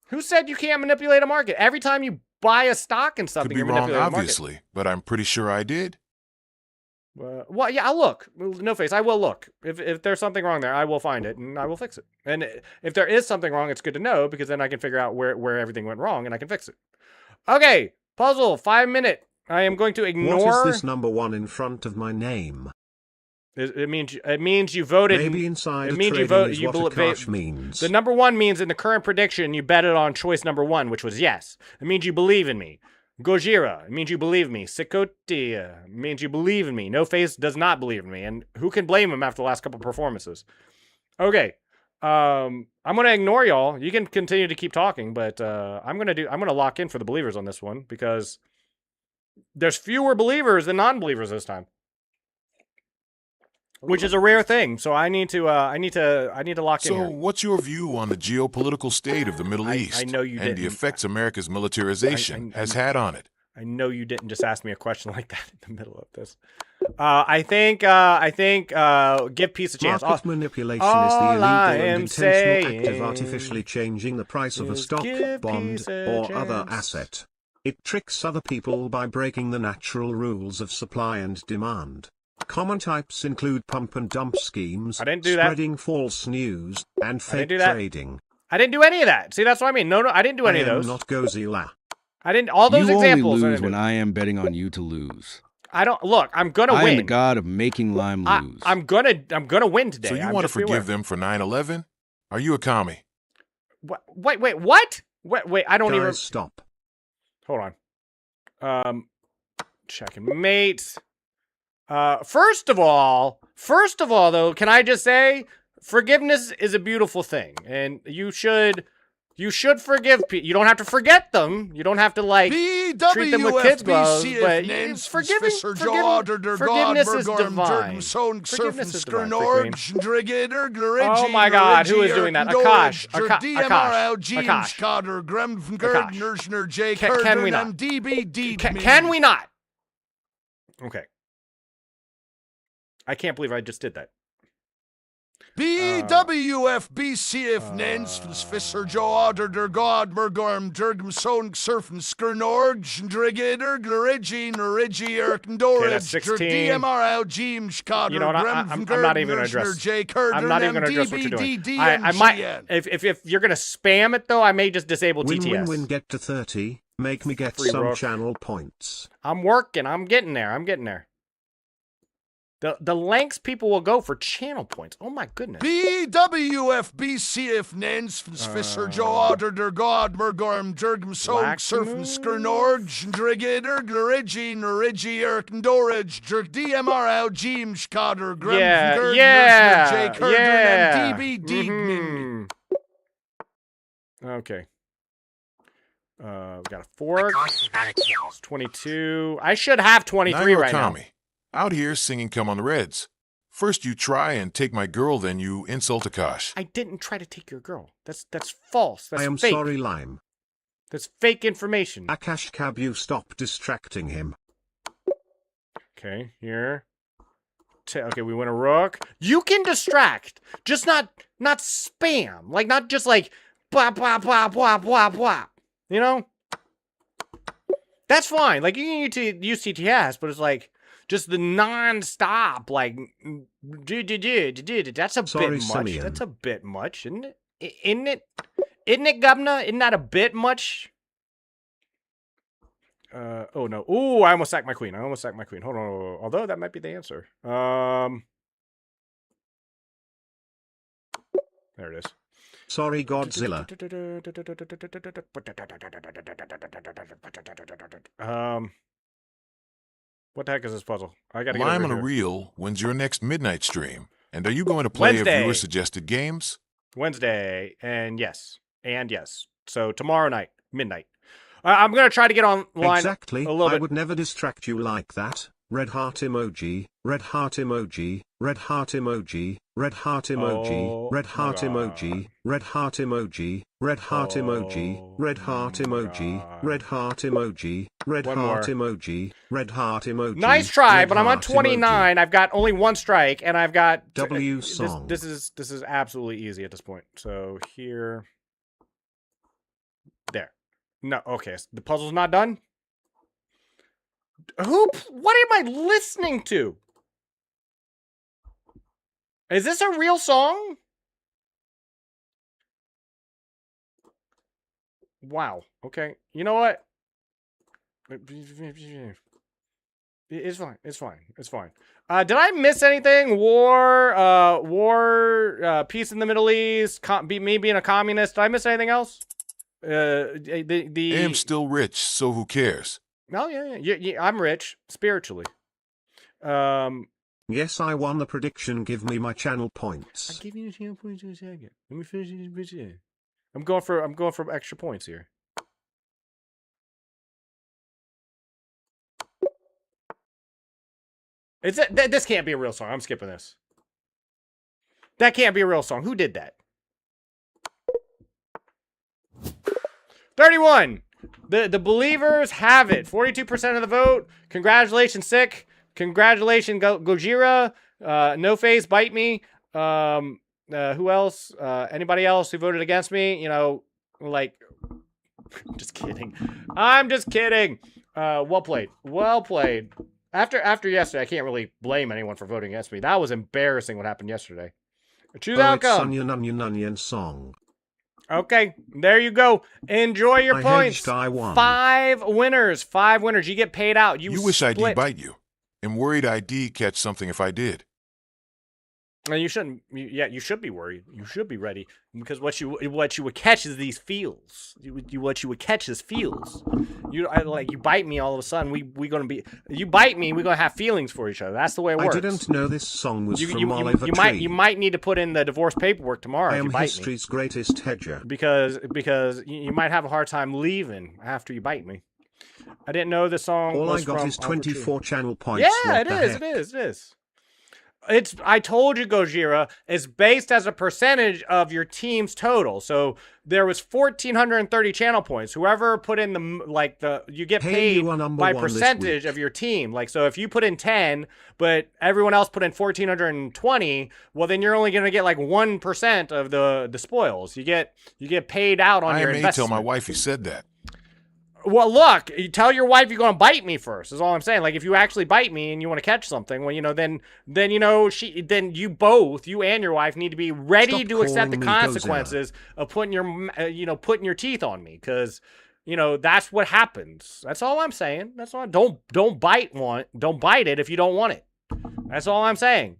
Who said you can't manipulate a market? Every time you buy a stock and something, could be wrong, obviously, but I'm pretty sure I did. Well, yeah, I'll look. No face, I will look. If there's something wrong there, I will find it and I will fix it. And if there is something wrong, it's good to know because then I can figure out where everything went wrong and I can fix it. Okay, puzzle, 5 minute. I am going to ignore. What is this number 1 in front of my name? It means you voted. Maybe inside it means you voted. You means. The number 1 means in the current prediction you betted on choice number 1, which was yes. It means you believe in me. Gojira, it means you believe in me. Sikotia, it means you believe in me. No Face does not believe in me, and who can blame him after the last couple performances? Okay, I'm gonna ignore y'all. You can continue to keep talking, but I'm gonna lock in for the believers on this one because there's fewer believers than non-believers this time, which is a rare thing. So I need to lock in. So, what's your view on the geopolitical state of the Middle East? I know you didn't. And the effects America's militarization has had on it. I know you didn't just ask me a question like that in the middle of this. I think give peace a chance. Market manipulation is the illegal and intentional act of artificially changing the price of a stock, bond, or other asset. It tricks other people by breaking the natural rules of supply and demand. Common types include pump and dump schemes, spreading false news, and fake trading. I didn't do any of that. See, that's what I mean. No, I didn't do any of those. Not Godzilla. I didn't. All those examples. You only lose when I am betting on you to lose. I don't look. I'm gonna win. I am the god of making Lime lose. I'm gonna win today. So you want to forgive them for 9/11? Are you a commie? Wait, what? Wait, I don't even. Stop. Hold on. Checking, mate. First of all, though, can I just say, forgiveness is a beautiful thing, and you should forgive people. You don't have to forget them. You don't have to treat them with kids gloves. But forgiveness is divine. Forgiveness is divine. Oh my God, who is doing that? Akash. Can we not? Can we not? Okay. I can't believe I just did that. BWFBCF Nens Fisser Joe der God Mergorm Dergum Son Surfen Skernorg Drigator Glorigi Norigi Erkendorage DMRL James Cotter. You know what? I'm not even going to address. I'm not even going to address what you're doing. I might if you're going to spam it though, I may just disable TTS. Win get to 30. Make me get some channel points. I'm working. I'm getting there. The lengths people will go for channel points. Oh my goodness. BWFBCF Nens Fisser Joe Otter der God Mergorm Dergum Song Surfen Skernorge Drigator Glorigi Norigi Erkendorage DMRL James Cotter Grem J. DB Deed. Okay. We got a fork. It's 22. I should have 23 right now. Out here singing Come on the Reds. First you try and take my girl, then you insult Akash. I didn't try to take your girl. That's false. That's fake. I am sorry, Lime. That's fake information. Akash Cab, you stop distracting him. Okay, here. Okay, we win a rook. You can distract, just not spam. Not just blah, blah, blah, blah, blah, blah. You know? That's fine. You need to use TTS, but it's just the non-stop, that's a bit much. Simeon. That's a bit much, isn't it? Isn't it, Governor? Isn't that a bit much? Oh no. Ooh, I almost sacked my queen. Hold on. Although that might be the answer. There it is. Sorry, Godzilla. What the heck is this puzzle? I gotta get Lime over on a here. Reel, when's your next midnight stream? And are you going to play Wednesday. a viewer-suggested games? Wednesday, and yes. So tomorrow night, midnight. I'm gonna try to get online exactly. a little bit. I would never distract you like that. Red heart emoji, red heart emoji, red heart emoji, red heart emoji, red heart emoji, red heart emoji, red heart emoji, red heart emoji, red heart emoji, red heart emoji, red heart emoji. Nice try, but I'm on 29. I've got only one strike, and I've got W song. This is absolutely easy at this point. So here, there. No, okay. The puzzle's not done. What am I listening to? Is this a real song? Wow. Okay. You know what? It's fine. It's fine. It's fine. Did I miss anything? War, peace in the Middle East, me being a communist. Did I miss anything else? I am still rich, so who cares? Oh, yeah. I'm rich, spiritually. Yes, I won the prediction. Give me my channel points. I'll give you channel points in a second. Let me finish this bitch. I'm going for extra points here. This can't be a real song. I'm skipping this. That can't be a real song. Who did that? 31. The believers have it. 42% of the vote. Congratulations, Sick. Congratulations, Gojira. No Face, Bite Me. Who else? Anybody else who voted against me? You know, like, just kidding. I'm just kidding. Well played. Well played. After yesterday, I can't really blame anyone for voting against me. That was embarrassing what happened yesterday. Choose outcome. It's onion song. Okay, there you go. Enjoy your points. I won. 5 winners. 5 winners. You get paid out. You wish I'd bite you. I'm worried I'd catch something if I did. And you shouldn't. You should be worried. You should be ready because what you would catch is these feels. What you would catch is feels. You bite me all of a sudden. We gonna be. You bite me. We gonna have feelings for each other. That's the way it works. I didn't know this song was from Oliver Tree. You might need to put in the divorce paperwork tomorrow. I if am you bite history's greatest hedger. Because you might have a hard time leaving after you bite me. I didn't know the song. All was I got from is 24 channel points. Yeah, it is. I told you, Gojira, it's based as a percentage of your team's total. So there was 1,430 channel points. Whoever put in you get paid by percentage of your team. Like, so if you put in 10, but everyone else put in 1,420, well, then you're only going to get like 1% of the spoils. You get paid out on your investment. I may tell my wife you said that. Well, look, you tell your wife you're going to bite me first, is all I'm saying. Like, if you actually bite me and you want to catch something, well, then you both, you and your wife, need to be ready to accept the consequences of putting your teeth on me, because, that's what happens. That's all I'm saying. That's all. Don't bite it if you don't want it. That's all I'm saying.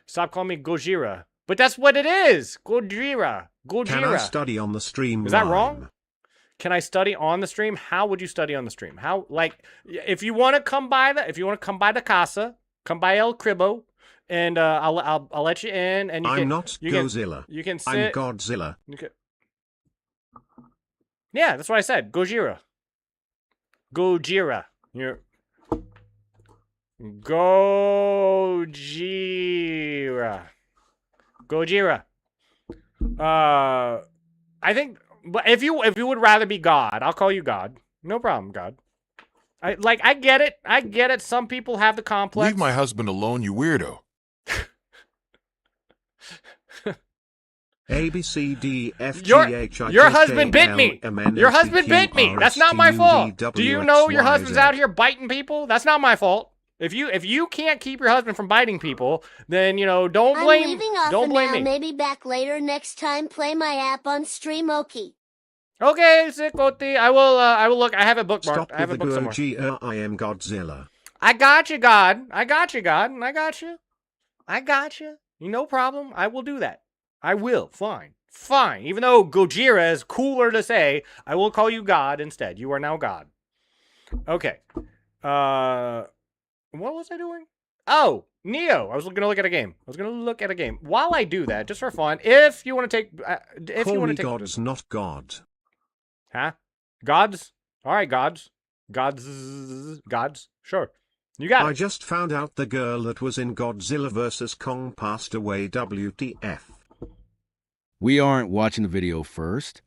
Stop calling me Gojira. But that's what it is. Gojira. Can I study on the stream? Is that wrong? Can I study on the stream? How would you study on the stream? How, if you want to come by the casa, come by El Cribbo, and I'll let you in. And I'm not Godzilla. You can sit. I'm Godzilla. Yeah, that's what I said. Gojira. You're Gojira. I think. But if you would rather be God, I'll call you God. No problem, God. I get it. I get it. Some people have the complex. Leave my husband alone, you weirdo. A B C D F G H I J K L M N O P Q R S T U V W X Y Z. Your husband bit me. Your husband bit me. That's not my fault. Do you know your husband's out here biting people? That's not my fault. If you can't keep your husband from biting people, then don't blame. I'm leaving off don't blame now. me. Maybe back later next time. Play my app on Streamoki. Okay, Sikoti. I will look. I have it bookmarked. Stop I have it booked somewhere. I am Godzilla. I got you, God. I got you, God. I got you. I got you. No problem. I will do that. I will. Fine. Fine. Even though Gojira is cooler to say, I will call you God instead. You are now God. Okay. What was I doing? Oh, Neo. I was going to look at a game. While I do that, just for fun, if you want to take... God's not God. Huh? Gods? All right, gods. Gods. Sure. You got it. I just found out the girl that was in Godzilla vs. Kong passed away. WTF. We aren't watching the video first.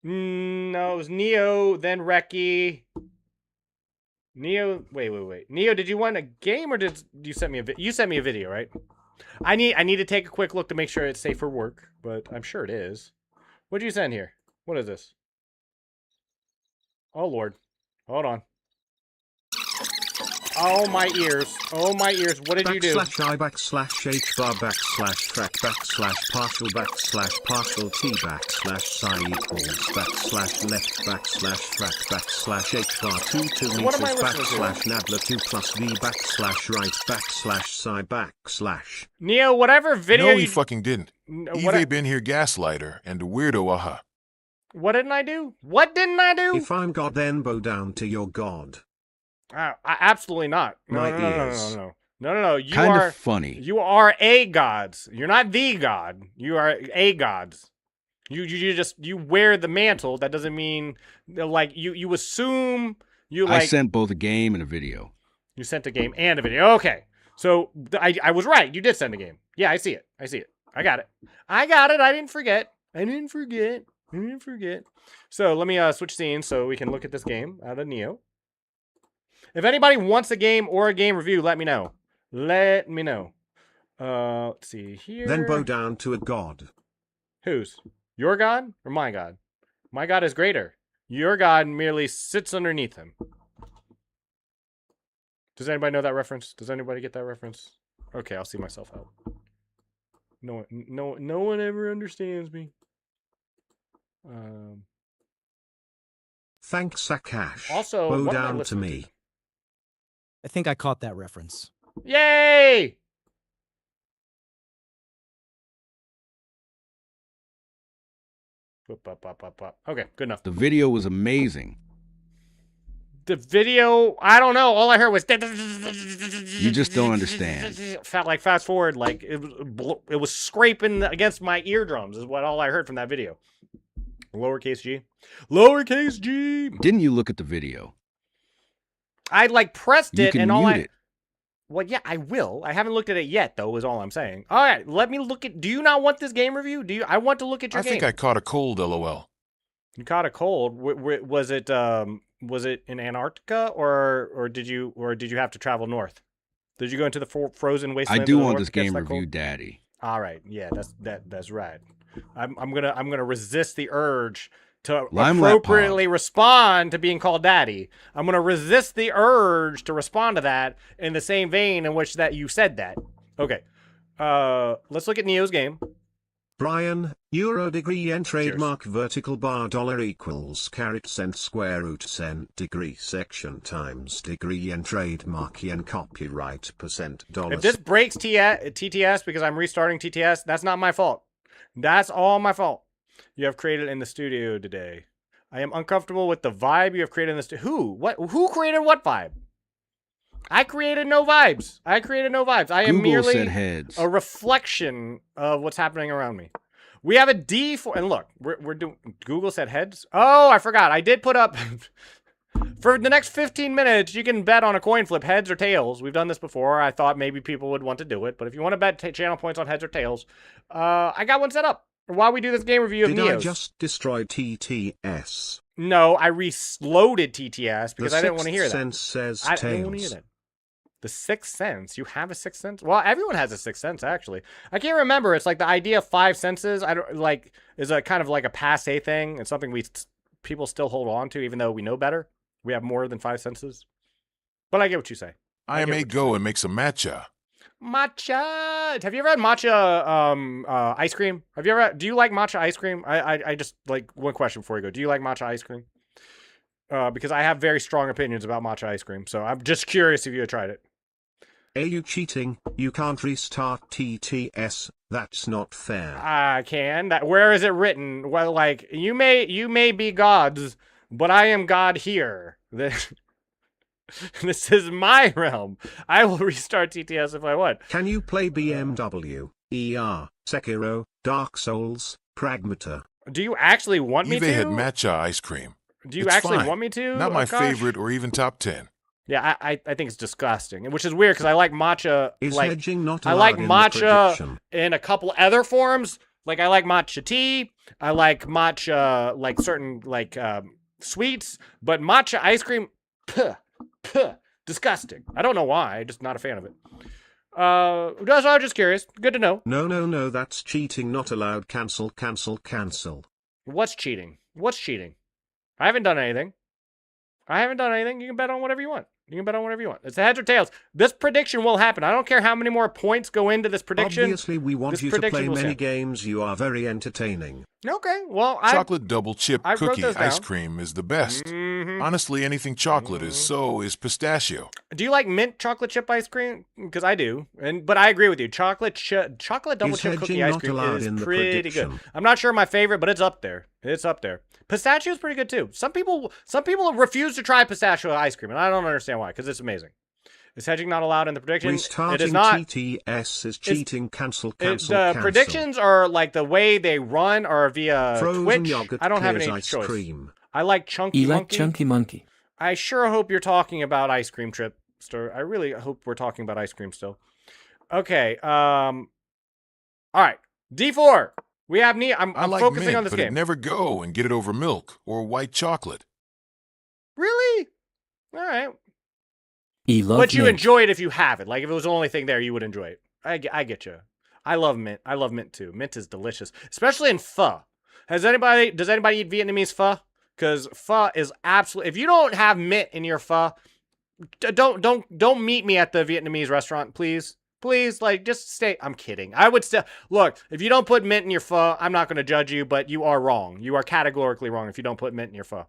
No, it was Neo, then Reki... Neo, wait. Neo, did you want a game or did you send me a video? You sent me a video, right? I need to take a quick look to make sure it's safe for work, but I'm sure it is. What did you send here? What is this? Oh, Lord. Hold on. Oh, my ears. Oh, my ears. What did you do? Backslash I backslash H bar backslash frac backslash partial T backslash psi equals backslash left backslash frac backslash H bar 2 What am I meters listening to? backslash nabla 2 plus V backslash right backslash psi backslash. Neo, whatever video No, you... he fucking didn't. Eve been here gaslighter and a weirdo, aha. What didn't I do? What didn't I do? If I'm God, then bow down to your God. Absolutely not. No, My no, no, no, ears. no. You Kind are of funny. You are a gods. You're not the god. You are a gods. You wear the mantle. That doesn't mean like you assume you like. I sent both a game and a video. You sent a game and a video. Okay, so I was right. You did send a game. Yeah, I see it. I got it. I didn't forget. So let me switch scenes so we can look at this game out of Neo. If anybody wants a game or a game review, let me know. Let's see here. Then bow down to a God. Whose? Your God or my God? My God is greater. Your God merely sits underneath him. Does anybody know that reference? Does anybody get that reference? Okay, I'll see myself out. No one ever understands me. Thanks, Akash. Also, bow what am I down to listening me. I think I caught that reference. Yay! Okay, good enough. The video was amazing. The video, I don't know. All I heard was... You just don't understand. Like fast forward, like it was scraping against my eardrums is what all I heard from that video. Lowercase g. Lowercase g. Didn't you look at the video? I like pressed You it can and all mute I... it. Well, yeah, I will. I haven't looked at it yet, though, is all I'm saying. All right, let me look at... Do you not want this game review? I want to look at your I game. think I caught a cold, LOL. You caught a cold. Was it in Antarctica or did you have to travel north? Did you go into the frozen wasteland? I do want this game reviewed, Daddy. All right, yeah, that's right. I'm gonna resist the urge to Limelight appropriately respond to being called daddy. I'm gonna resist the urge to respond to that in the same vein in which that you said that. Okay, let's look at Neo's game. Brian, euro degree and trademark vertical bar dollar equals caret cent square root cent degree section times degree and trademark yen copyright percent dollars. If this breaks TTS because I'm restarting TTS, that's not my fault. That's all my fault. You have created in the studio today. I am uncomfortable with the vibe you have created in the studio. Who created what vibe? I created no vibes. I am Google merely said heads. a reflection of what's happening around me. We have a D4, and look, we're doing. Google said heads. Oh, I forgot. I did put up for the next 15 minutes. You can bet on a coin flip, heads or tails. We've done this before. I thought maybe people would want to do it, but if you want to bet channel points on heads or tails, I got one set up while we do this game review of Neos. Did I just destroy TTS? No, I reloaded TTS because I didn't want to hear that. The Sixth Sense says I didn't want to hear tails. that. The Sixth Sense? You have a Sixth Sense? Well, everyone has a Sixth Sense, actually. I can't remember. It's like the idea of 5 senses. I don't like is a kind of like a passé thing. It's something people still hold on to, even though we know better. We have more than 5 senses. But I get what you say. I may go and make some matcha. Matcha. Have you ever had matcha ice cream? Do you like matcha ice cream? I just like one question before you go. Do you like matcha ice cream? Because I have very strong opinions about matcha ice cream, so I'm just curious if you had tried it. Are you cheating? You can't restart TTS. That's not fair. I can. Where is it written? Well, like you may be gods, but I am God here. This is my realm. I will restart TTS if I want. Can you play BMW, ER, Sekiro, Dark Souls, Pragmata? Do you actually want me to? Eve had matcha ice cream. Do you It's actually fine. want me to? Not my Akash? favorite or even top 10. Yeah, I think it's disgusting, which is weird because I like matcha. Is like, hedging not I like allowed in the matcha prediction? in a couple other forms. Like I like matcha tea. I like matcha, like certain like sweets. But matcha ice cream, disgusting. I don't know why. I'm just not a fan of it. I was just curious. Good to know. No, that's cheating. Not allowed. Cancel. What's cheating? I haven't done anything. You can bet on whatever you want. You can bet on whatever you want. It's a heads or tails. This prediction will happen. I don't care how many more points go into this prediction. Obviously, we want you to play many games. You are very entertaining. Okay, well, chocolate double chip cookie ice down. cream is the best. Honestly, anything chocolate is pistachio. Do you like mint chocolate chip ice cream? Because I do, but I agree with you. Chocolate double chip cookie ice cream is pretty good. I'm not sure my favorite, but it's up there. It's up there. Pistachio is pretty good too. Some people refuse to try pistachio ice cream, and I don't understand why. Because it's amazing. Is hedging not allowed in the prediction? Restarting it is not. TTS is cheating. Cancel. Predictions are like the way they run are via Frozen Twitch. Yogurt I don't have any ice choice. Cream. I like Chunky Monkey. Chunky Monkey. I sure hope you're talking about ice cream, Tripster. I really hope we're talking about ice cream still. Okay. All right. D4. We have I'm like focusing mint, on this but game. It'd never go and get it over milk or white chocolate. Really? All right. But you enjoy it if you have it. Like if it was the only thing there, you would enjoy it. I get you. I love mint. I love mint too. Mint is delicious, especially in pho. Does anybody eat Vietnamese pho? Because pho is absolutely. If you don't have mint in your pho, don't meet me at the Vietnamese restaurant, please. Please, like, just stay. I'm kidding. I would still look. If you don't put mint in your pho, I'm not going to judge you, but you are wrong. You are categorically wrong if you don't put mint in your pho.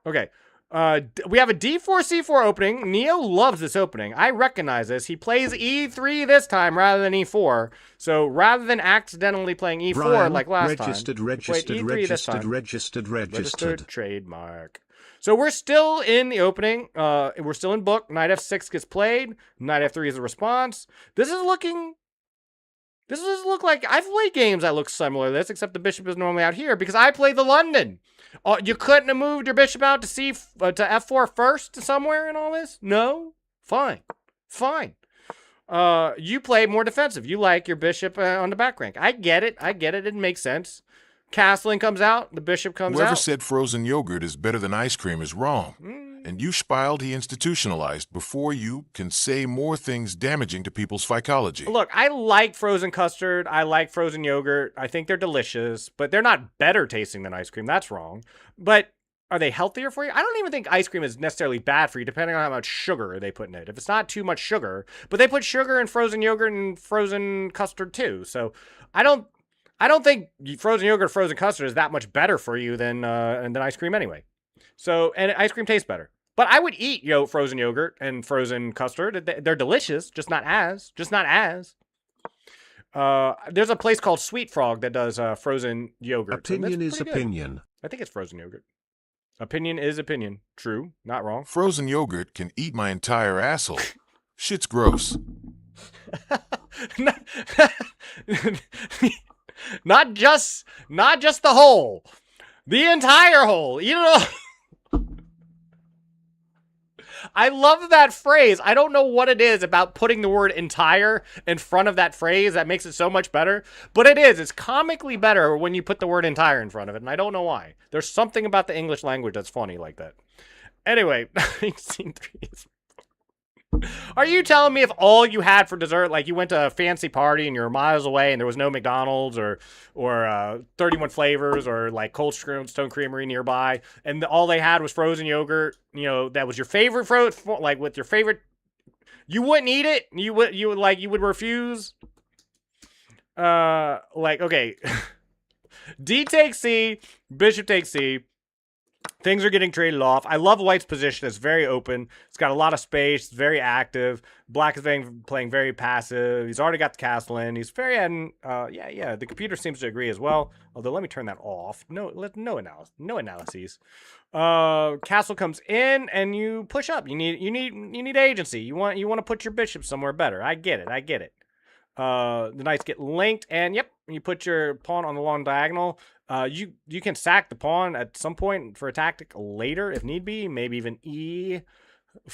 Okay. We have a D4C4 opening. Neo loves this opening. I recognize this. He plays E3 this time rather than E4. So rather than accidentally playing E4 Brian, like last registered, time, registered trademark. So we're still in the opening. We're still in book. Knight F6 gets played. Knight F3 is a response. This does look like I've played games that look similar to this, except the bishop is normally out here because I play the London. You couldn't have moved your bishop out to F4 first somewhere in all this? No? Fine. You play more defensive. You like your bishop on the back rank. I get it. It makes sense. Castling comes out. The bishop comes out. Whoever said frozen yogurt is better than ice cream is wrong. And you spiled he institutionalized before you can say more things damaging to people's psychology. Look, I like frozen custard. I like frozen yogurt. I think they're delicious, but they're not better tasting than ice cream. That's wrong. But are they healthier for you? I don't even think ice cream is necessarily bad for you, depending on how much sugar they put in it. If it's not too much sugar, but they put sugar in frozen yogurt and frozen custard too. So I don't think frozen yogurt or frozen custard is that much better for you than ice cream anyway. So, and ice cream tastes better. But I would eat frozen yogurt and frozen custard. They're delicious, just not as. There's a place called Sweet Frog that does frozen yogurt. Opinion is opinion. I think it's frozen yogurt. Opinion is opinion. True, not wrong. Frozen yogurt can eat my entire asshole. Shit's gross. Not just the whole. The entire whole. You know. I love that phrase. I don't know what it is about putting the word entire in front of that phrase that makes it so much better, but it is. It's comically better when you put the word entire in front of it, and I don't know why. There's something about the English language that's funny like that. Anyway, scene 3 is... Are you telling me if all you had for dessert, like you went to a fancy party and you're miles away and there was no McDonald's or 31 flavors or like Cold Stone Creamery nearby, and all they had was frozen yogurt, that was your favorite like with your favorite, you wouldn't eat it? You would refuse? Okay. D takes C, bishop takes C. Things are getting traded off. I love White's position. It's very open. It's got a lot of space. It's very active. Black is playing very passive. He's already got the castle in. He's very yeah. The computer seems to agree as well. Although let me turn that off. No analyses. Castle comes in and you push up. You need agency. You want to put your bishop somewhere better. I get it. The knights get linked, and yep, you put your pawn on the long diagonal. You can sack the pawn at some point for a tactic later if need be, maybe even E4,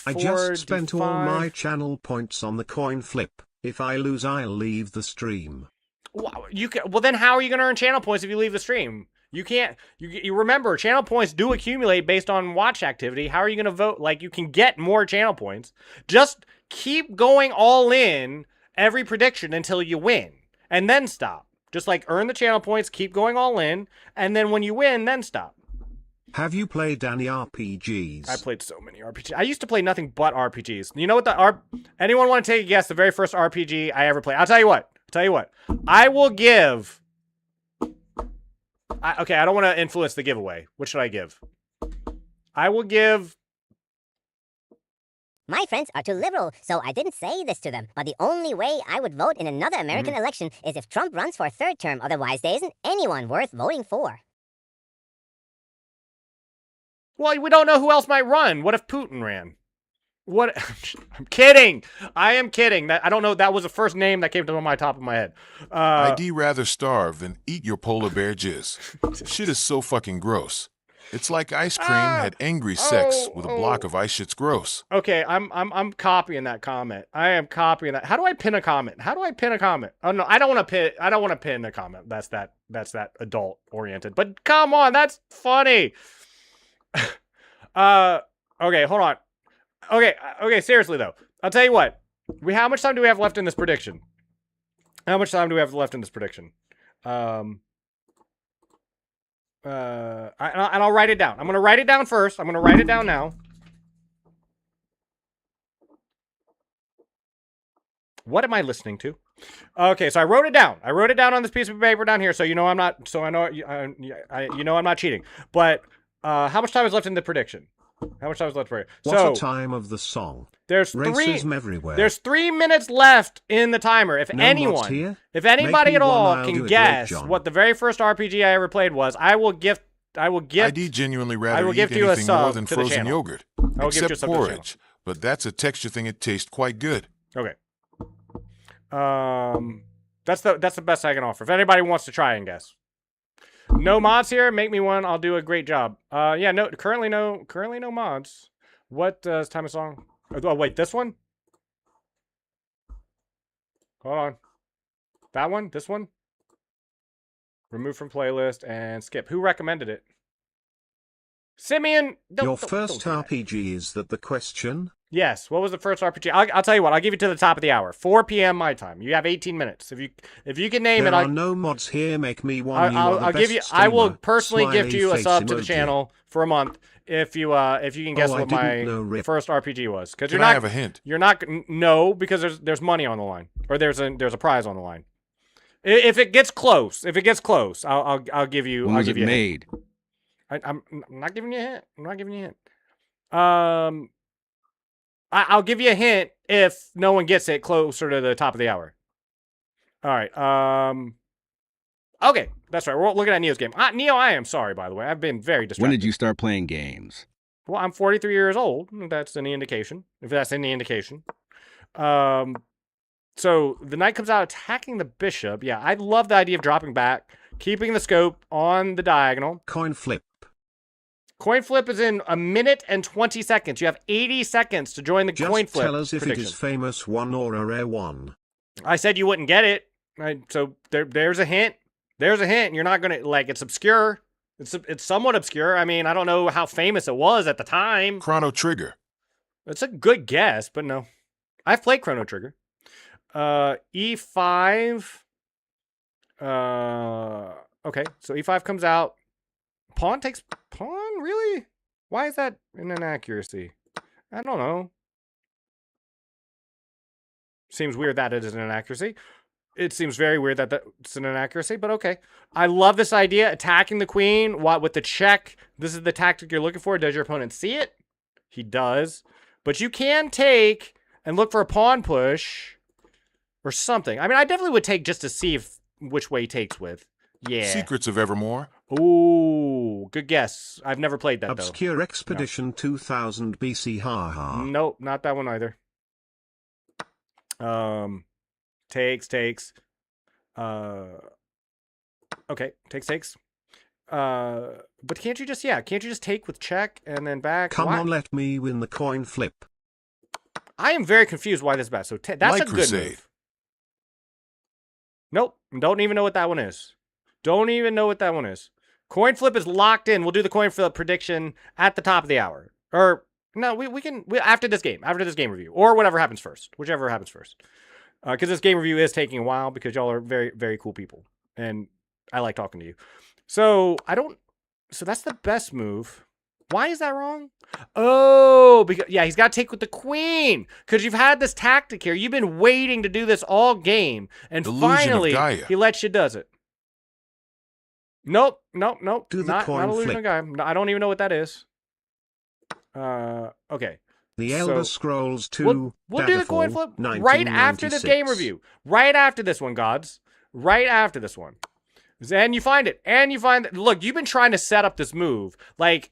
I just spent D5. all my channel points on the coin flip. If I lose, I'll leave the stream. Well, then how are you going to earn channel points if you leave the stream? You can't. You remember, channel points do accumulate based on watch activity. How are you going to vote? Like, you can get more channel points. Just keep going all in every prediction until you win, and then stop. Just like earn the channel points, keep going all in, and then when you win, then stop. Have you played any RPGs? I played so many RPGs. I used to play nothing but RPGs. You know what anyone want to take a guess? The very first RPG I ever played. I'll tell you what. I will give. Okay, I don't want to influence the giveaway. What should I give? I will give. My friends are too liberal, so I didn't say this to them. But the only way I would vote in another American election is if Trump runs for a third term. Otherwise, there isn't anyone worth voting for. Well, we don't know who else might run. What if Putin ran? What? I'm kidding. I am kidding. I don't know. That was the first name that came to my top of my head. I'd rather starve than eat your polar bear jizz. Shit is so fucking gross. It's like ice cream had angry sex with a block of ice. Shit's gross. Okay, I'm copying that comment. I am copying that. How do I pin a comment? Oh no, I don't want to pin. I don't want to pin a comment. That's that adult oriented. But come on, that's funny. Okay, hold on. Okay, seriously though. I'll tell you what. How much time do we have left in this prediction? And I'll write it down. I'm gonna write it down first. I'm gonna write it down now. What am I listening to? Okay, so I wrote it down. I wrote it down on this piece of paper down here, so you know I'm not. So I know you know I'm not cheating. But how much time is left in the prediction? How much time is left for it? What a time of the song. There's racism everywhere. There's 3 minutes left in the timer. If anybody at all can guess what the very first RPG I ever played was, I will gift. I'd genuinely rather eat anything more than frozen yogurt, except porridge. But that's a texture thing. It tastes quite good. Okay. That's the best I can offer. If anybody wants to try and guess. No mods here. Make me one. I'll do a great job. Yeah. No. Currently no mods. What time of song? Oh wait, this one. Hold on. That one. This one. Remove from playlist and skip. Who recommended it? Simeon. Your first RPG is that the question? Yes. What was the first RPG? I'll tell you what. I'll give you to the top of the hour. 4 p.m. my time. You have 18 minutes. If you can name there it, are no mods here. Make me one. I'll give you. I will personally gift you a sub to the channel for a month if you can guess what my first RPG was. Because I have a hint? You're not. No, because there's money on the line, or there's a prize on the line. If it gets close, I'll give you. When I'll was give it you made? I'm not giving you a hint. I'll give you a hint if no one gets it closer to the top of the hour. All right. Okay, that's right. We're looking at Neo's game. Neo, I am sorry, by the way. I've been very distracted. When did you start playing games? Well, I'm 43 years old. If that's any indication. So the knight comes out attacking the bishop. Yeah, I love the idea of dropping back, keeping the scope on the diagonal. Coin flip. Coin flip is in 1 minute and 20 seconds. You have 80 seconds to join the coin flip. Just tell us if prediction. it is famous one or a rare one. I said you wouldn't get it. So there's a hint. There's a hint. You're not gonna it's obscure. It's somewhat obscure. I mean, I don't know how famous it was at the time. Chrono Trigger. It's a good guess, but no. I've played Chrono Trigger. E5. Okay, so E5 comes out. Pawn? Really? Why is that an inaccuracy? I don't know. Seems weird that it is an inaccuracy. It seems very weird that it's an inaccuracy, but okay. I love this idea. Attacking the queen with the check. This is the tactic you're looking for. Does your opponent see it? He does. But you can take and look for a pawn push or something. I mean, I definitely would take just to see which way he takes with. Yeah. Secrets of Evermore. Ooh, good guess. I've never played that, Obscure Expedition 2000 BC. Ha. Nope, not that one either. Takes. Okay, takes. But can't you just take with check and then back? Come on, let me win the coin flip. I am very confused why this is bad. So that's Light a good Crusade. move. Nope, don't even know what that one is. Coin flip is locked in. We'll do the coin flip prediction at the top of the hour. Or no, we can after this game review, or whatever happens first, whichever happens first. Because this game review is taking a while because y'all are very, very cool people, and I like talking to you. So I don't So that's the best move. Why is that wrong? Oh, because yeah, he's got to take with the queen. Because you've had this tactic here. You've been waiting to do this all game. And finally, he lets you does it. Nope. Do the not coin illusion flip. of Gaia. No, I don't even know what that is. Okay. The Elder Scrolls 2. We'll do the coin flip right after this game review. Right after this one, gods. Right after this one. And you find it. And you find that. Look, you've been trying to set up this move like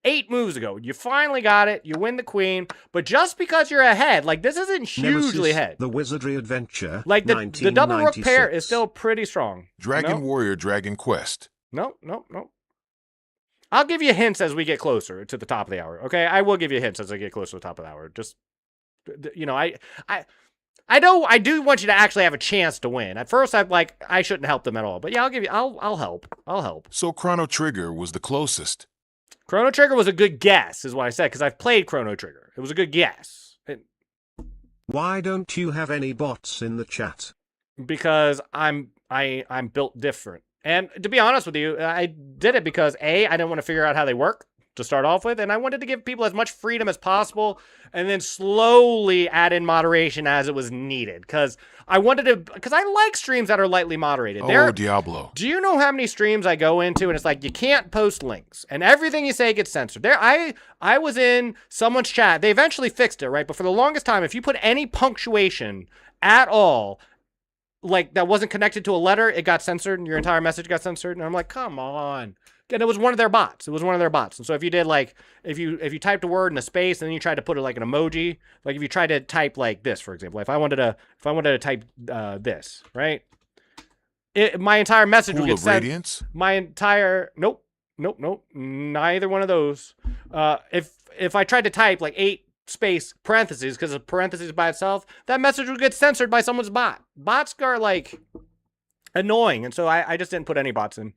8 moves ago. You finally got it. You win the queen. But just because you're ahead, like this isn't hugely ahead. The Wizardry Adventure. Like the double rook pair is still pretty strong. Dragon Warrior, Dragon Quest. No. I'll give you hints as we get closer to the top of the hour. Okay, I will give you hints as I get closer to the top of the hour. Just, you know, I do want you to actually have a chance to win. At first, I shouldn't help them at all. But yeah, I'll help. So Chrono Trigger was the closest. Chrono Trigger was a good guess, is what I said, because I've played Chrono Trigger. It was a good guess. Why don't you have any bots in the chat? Because I'm built different. And to be honest with you, I did it because I didn't want to figure out how they work to start off with, and I wanted to give people as much freedom as possible, and then slowly add in moderation as it was needed. Because I like streams that are lightly moderated. Oh, Diablo. Do you know how many streams I go into and it's like, you can't post links, and everything you say gets censored? I was in someone's chat. They eventually fixed it, right? But for the longest time, if you put any punctuation at all, like that wasn't connected to a letter, it got censored, and your entire message got censored. And I'm like, come on. And it was one of their bots. And so if you did if you typed a word in a space and then you tried to put it like an emoji, like if you tried to type like this, for example, if I wanted to type this, right? My entire message would get censored. Nope, neither one of those. If I tried to type like 8 space parentheses, because of parentheses by itself, that message would get censored by someone's bot. Bots are like annoying, and so I just didn't put any bots in.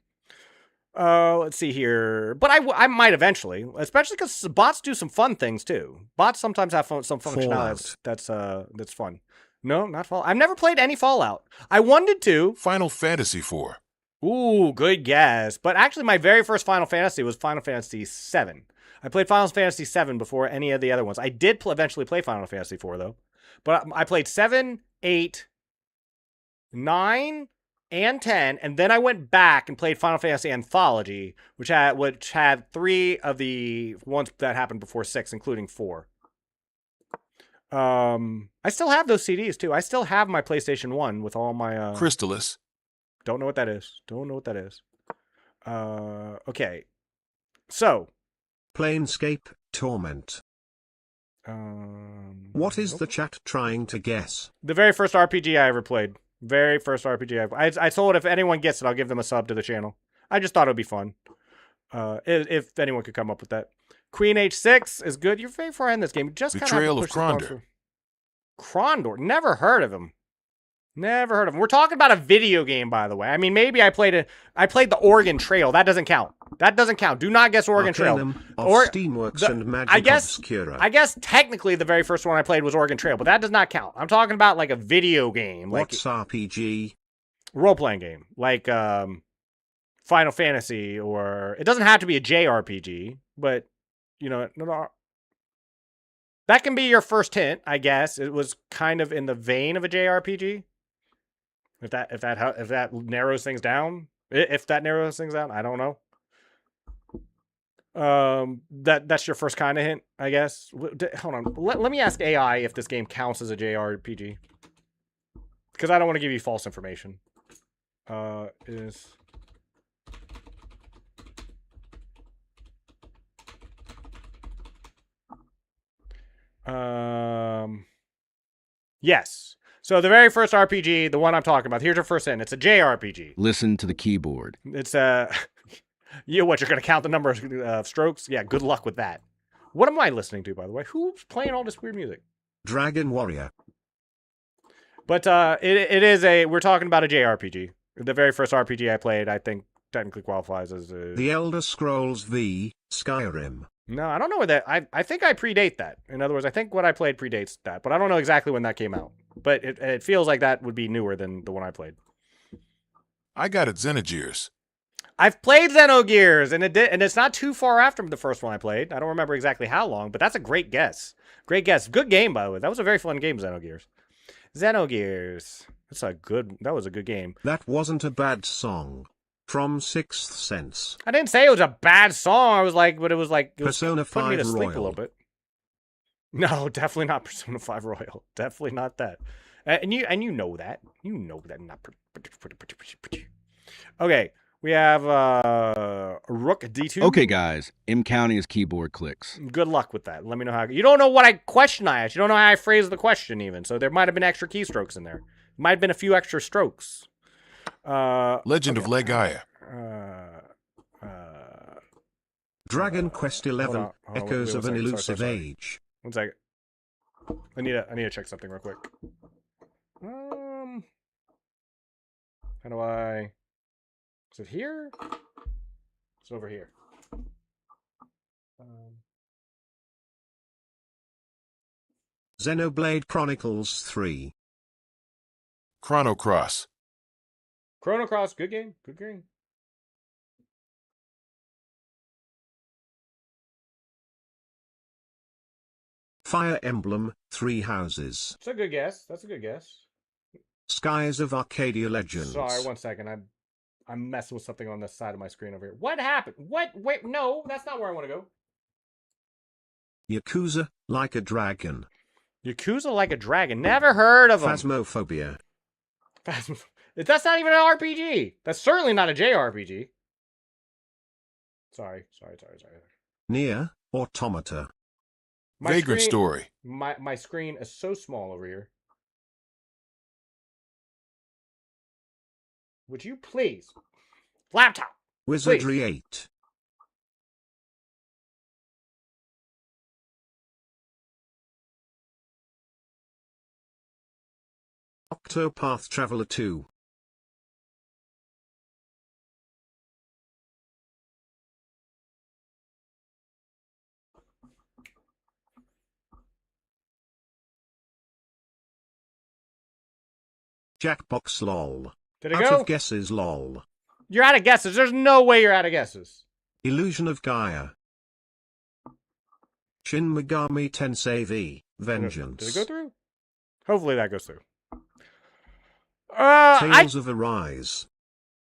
Let's see here. But I might eventually, especially because bots do some fun things too. Bots sometimes have some functionality that's fun. No, not Fallout. I've never played any Fallout. I wanted to. Final Fantasy IV. Ooh, good guess. But actually, my very first Final Fantasy was Final Fantasy VII. I played Final Fantasy VII before any of the other ones. I did eventually play Final Fantasy IV though. But I played 7, 8, 9. And 10, and then I went back and played Final Fantasy Anthology, which had 3 of the ones that happened before 6, including 4. I still have those CDs too. I still have my PlayStation 1 with all my Crystalis. Don't know what that is. Okay. So, Planescape Torment. What is the chat trying to guess? The very first RPG I ever played. Very first RPG I told if anyone gets it, I'll give them a sub to the channel. I just thought it would be fun. If anyone could come up with that. Queen H6 is good. You're very far in this game. Just Betrayal of Krondor. Krondor. Never heard of him. We're talking about a video game, by the way. I mean, maybe I played the Oregon Trail. That doesn't count. Do not guess Oregon Trail. Steamworks and Magic Obscura. I guess technically the very first one I played was Oregon Trail, but that does not count. I'm talking about like a video game. What's RPG? Role-playing game. Like Final Fantasy, or it doesn't have to be a JRPG, but you know, that can be your first hint, I guess. It was kind of in the vein of a JRPG. If that narrows things down. I don't know. That's your first kind of hint, I guess. Hold on. Let me ask AI if this game counts as a JRPG. Because I don't want to give you false information. Yes. So the very first RPG, the one I'm talking about, here's your first hint. It's a JRPG. Listen to the keyboard. It's you're going to count the number of strokes? Yeah, good luck with that. What am I listening to, by the way? Who's playing all this weird music? Dragon Warrior. But we're talking about a JRPG. The very first RPG I played, I think, technically qualifies as a... The Elder Scrolls V, Skyrim. No, I don't know where that... I think I predate that. In other words, I think what I played predates that, but I don't know exactly when that came out. But it feels like that would be newer than the one I played. I got it, Xenogears. I've played Xenogears, and it's not too far after the first one I played. I don't remember exactly how long, but that's a great guess. Great guess. Good game, by the way. That was a very fun game, Xenogears. Xenogears. That was a good game. That wasn't a bad song. From Sixth Sense. I didn't say it was a bad song. I was like, but it was like, it was Persona putting 5 me to sleep Royal. a little bit. No, definitely not Persona 5 Royal. Definitely not that. And you know that. You know that. Not. Okay, we have Rook D2. Okay, guys. M counting his keyboard clicks. Good luck with that. Let me know how. You don't know what question I asked. You don't know how I phrased the question even. So there might have been extra keystrokes in there. Might have been a few extra strokes. Legend of Legaia. Dragon Quest XI, Echoes of an Elusive Age. 1 second. I need to check something real quick. How do I? Is it here? It's over here. Xenoblade Chronicles 3. Chrono Cross. Chrono Cross, good game. Good game. Fire Emblem, Three Houses. That's a good guess. That's a good guess. Skies of Arcadia Legends. Sorry, 1 second. I'm messing with something on the side of my screen over here. What happened? What? Wait, no, that's not where I want to go. Yakuza, Like a Dragon. Yakuza Like a Dragon. Never heard of them. Phasmophobia. That's not even an RPG. That's certainly not a JRPG. Sorry. Nier, Automata. Vagrant Story. My screen is so small over here. Would you please? Laptop. Wizardry 8. Octopath Traveler 2. Jackbox lol. Did it Out go? of guesses lol. You're out of guesses. There's no way you're out of guesses. Illusion of Gaia. Shin Megami Tensei V. Vengeance. Did it go through? Hopefully that goes through. Tales of Arise.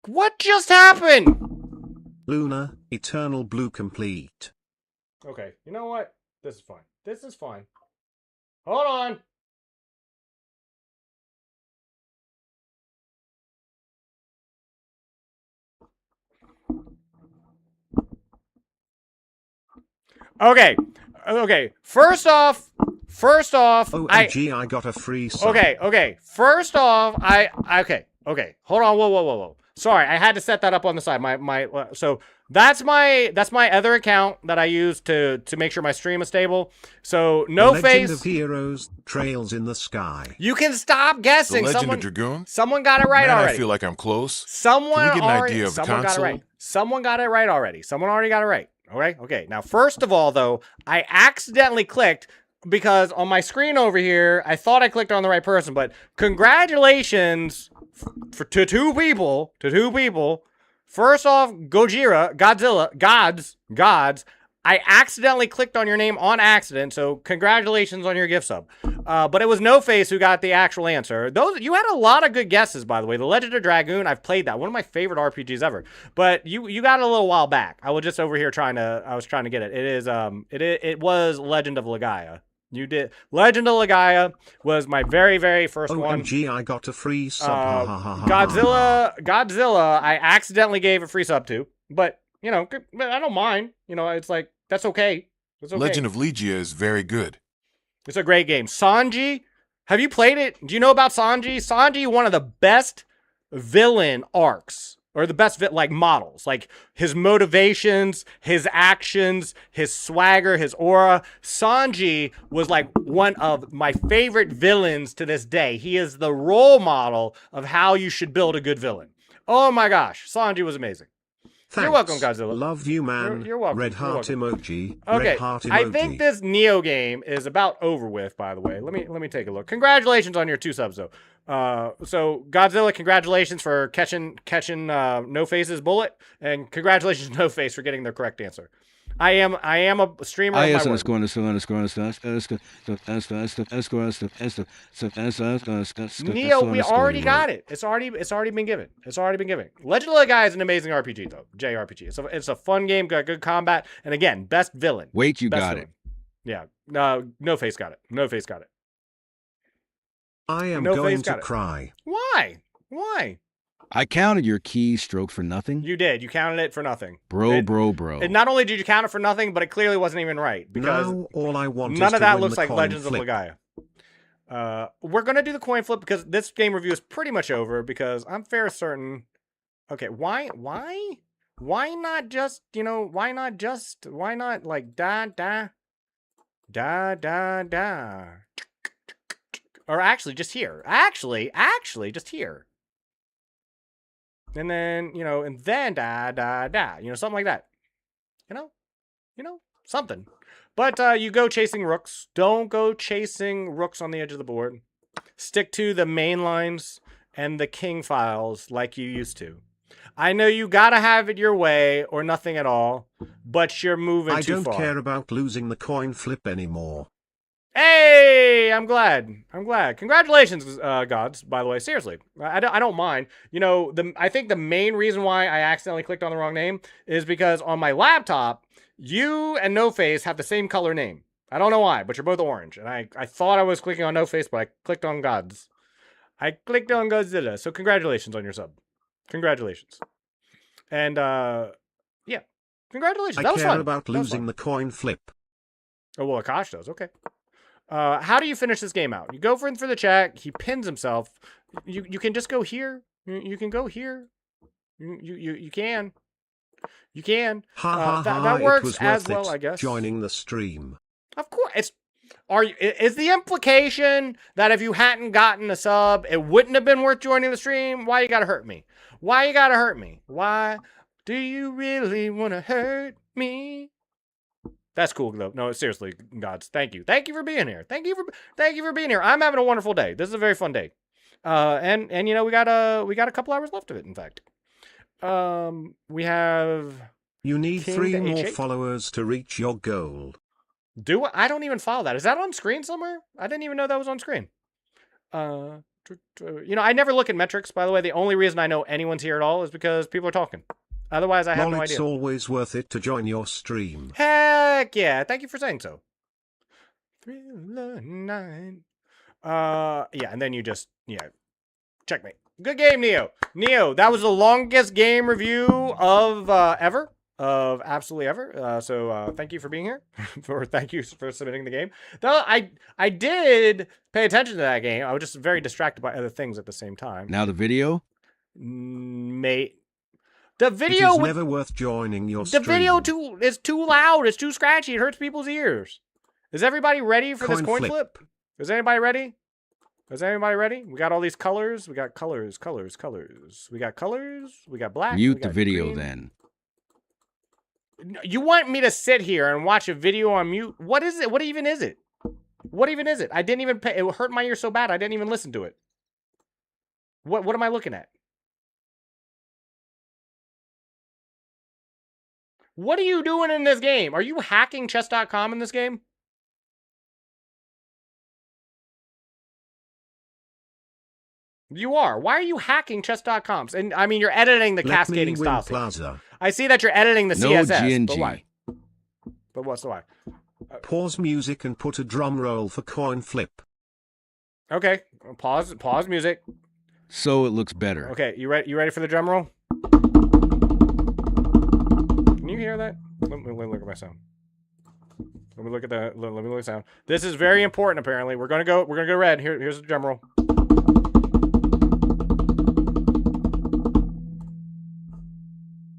What just happened? Luna, Eternal Blue Complete. Okay, you know what? This is fine. This is fine. Hold on. Okay. First off, OMG, I got a free sub. Okay. First off, okay. Hold on. Whoa. Sorry, I had to set that up on the side. So that's my other account that I use to make sure my stream is stable. So no the face. Legend of Heroes, Trails in the Sky. You can stop guessing. The Legend of Dragoon. Someone got it right Man, already. I feel like I'm close. Someone Can we get an already, idea of the someone got it console? right. Someone got it right already. Someone already got it right. Okay. Now, first of all, though, I accidentally clicked because on my screen over here, I thought I clicked on the right person. But congratulations to two people. First off, Godzilla, gods. I accidentally clicked on your name on accident, so congratulations on your gift sub. But it was No Face who got the actual answer. You had a lot of good guesses, by the way. The Legend of Dragoon, I've played that. One of my favorite RPGs ever. But you got it a little while back. I was just over here trying to get it. It was Legend of Legaia. You did. Legend of Legaia was my very, very first one. OMG, I got a free sub. Godzilla, I accidentally gave a free sub to. But, I don't mind. It's like, that's okay. It's okay. Legend of Legia is very good. It's a great game. Sanji, have you played it? Do you know about Sanji? Sanji, one of the best villain arcs, or the best models. Like, his motivations, his actions, his swagger, his aura. Sanji was like one of my favorite villains to this day. He is the role model of how you should build a good villain. Oh my gosh, Sanji was amazing. Thanks. You're welcome, Godzilla. Love you, man. You're welcome. Red heart emoji. Okay, Red heart emoji. I think this Neo game is about over with, by the way. Let me take a look. Congratulations on your 2 subs, though. So Godzilla, congratulations for catching No Face's bullet, and congratulations No Face for getting the correct answer. I am a streamer. Neo, we already got it. It's already been given. Legend of the Guy is an amazing RPG though. JRPG. It's a fun game, got good combat, and again, best villain. Wait, you best got villain. it. Yeah. No Face got it. I am going to cry. Why? I counted your keystroke for nothing. You did. You counted it for nothing. Bro. And not only did you count it for nothing, but it clearly wasn't even right. Because now all I want none is of to that win looks the like coin Legends flip. of Legaia. We're going to do the coin flip because this game review is pretty much over because I'm fair certain. Okay, why not just, why not like da. Or actually just here. Actually just here. And then, and then da, something like that. Something. But you go chasing rooks. Don't go chasing rooks on the edge of the board. Stick to the main lines and the king files like you used to. I know you gotta have it your way or nothing at all, but you're moving too far. I don't care about losing the coin flip anymore. Hey, I'm glad. Congratulations, gods, by the way. Seriously, I don't mind. I think the main reason why I accidentally clicked on the wrong name is because on my laptop, you and No Face have the same color name. I don't know why, but you're both orange. And I thought I was clicking on No Face, but I clicked on gods. I clicked on Godzilla. So congratulations on your sub. Congratulations. And, yeah. Congratulations. That was fun. I care about losing the coin flip. Oh, well, Akash does. Okay. How do you finish this game out? You go for the check. He pins himself. You can just go here. You can go here. You can. You can. That works as well, I guess. Joining the stream. Of course. Is the implication that if you hadn't gotten a sub, it wouldn't have been worth joining the stream? Why you gotta hurt me? Why do you really want to hurt me? That's cool though. No, seriously, gods, thank you. Thank you for being here. Thank you for being here. I'm having a wonderful day. This is a very fun day. And we got a couple hours left of it, in fact. We have You need King 3 to more H8? followers to reach your goal. I don't even follow that. Is that on screen somewhere? I didn't even know that was on screen. I never look at metrics, by the way. The only reason I know anyone's here at all is because people are talking. Otherwise, I have no idea. It's always worth it to join your stream. Heck yeah. Thank you for saying so. Thriller 9. Yeah, and then you just, checkmate. Good game, Neo. Neo, that was the longest game review of ever. Of absolutely ever. So thank you for being here. Thank you for submitting the game. Though I did pay attention to that game. I was just very distracted by other things at the same time. Now the video? Mate. The video it is never worth joining your stream. The video is too loud. It's too scratchy. It hurts people's ears. Is everybody ready for this coin flip? Is anybody ready? We got all these colors. We got colors. We got colors. We got black. Mute the video then. You want me to sit here and watch a video on mute? What is it? What even is it? I didn't even pay. It hurt my ear so bad I didn't even listen to it. What am I looking at? What are you doing in this game? Are you hacking chess.com in this game? You are. Why are you hacking chess.com? And I mean, you're editing the cascading style. Plaza. I see that you're editing the CSS. GNG. But why? But what's the why? Pause music and put a drum roll for coin flip. Okay. Pause music. So it looks better. Okay, you ready for the drum roll? Can you hear that? Let me look at my sound. Let me look at the sound. This is very important apparently. We're gonna go red. Here's the drum roll.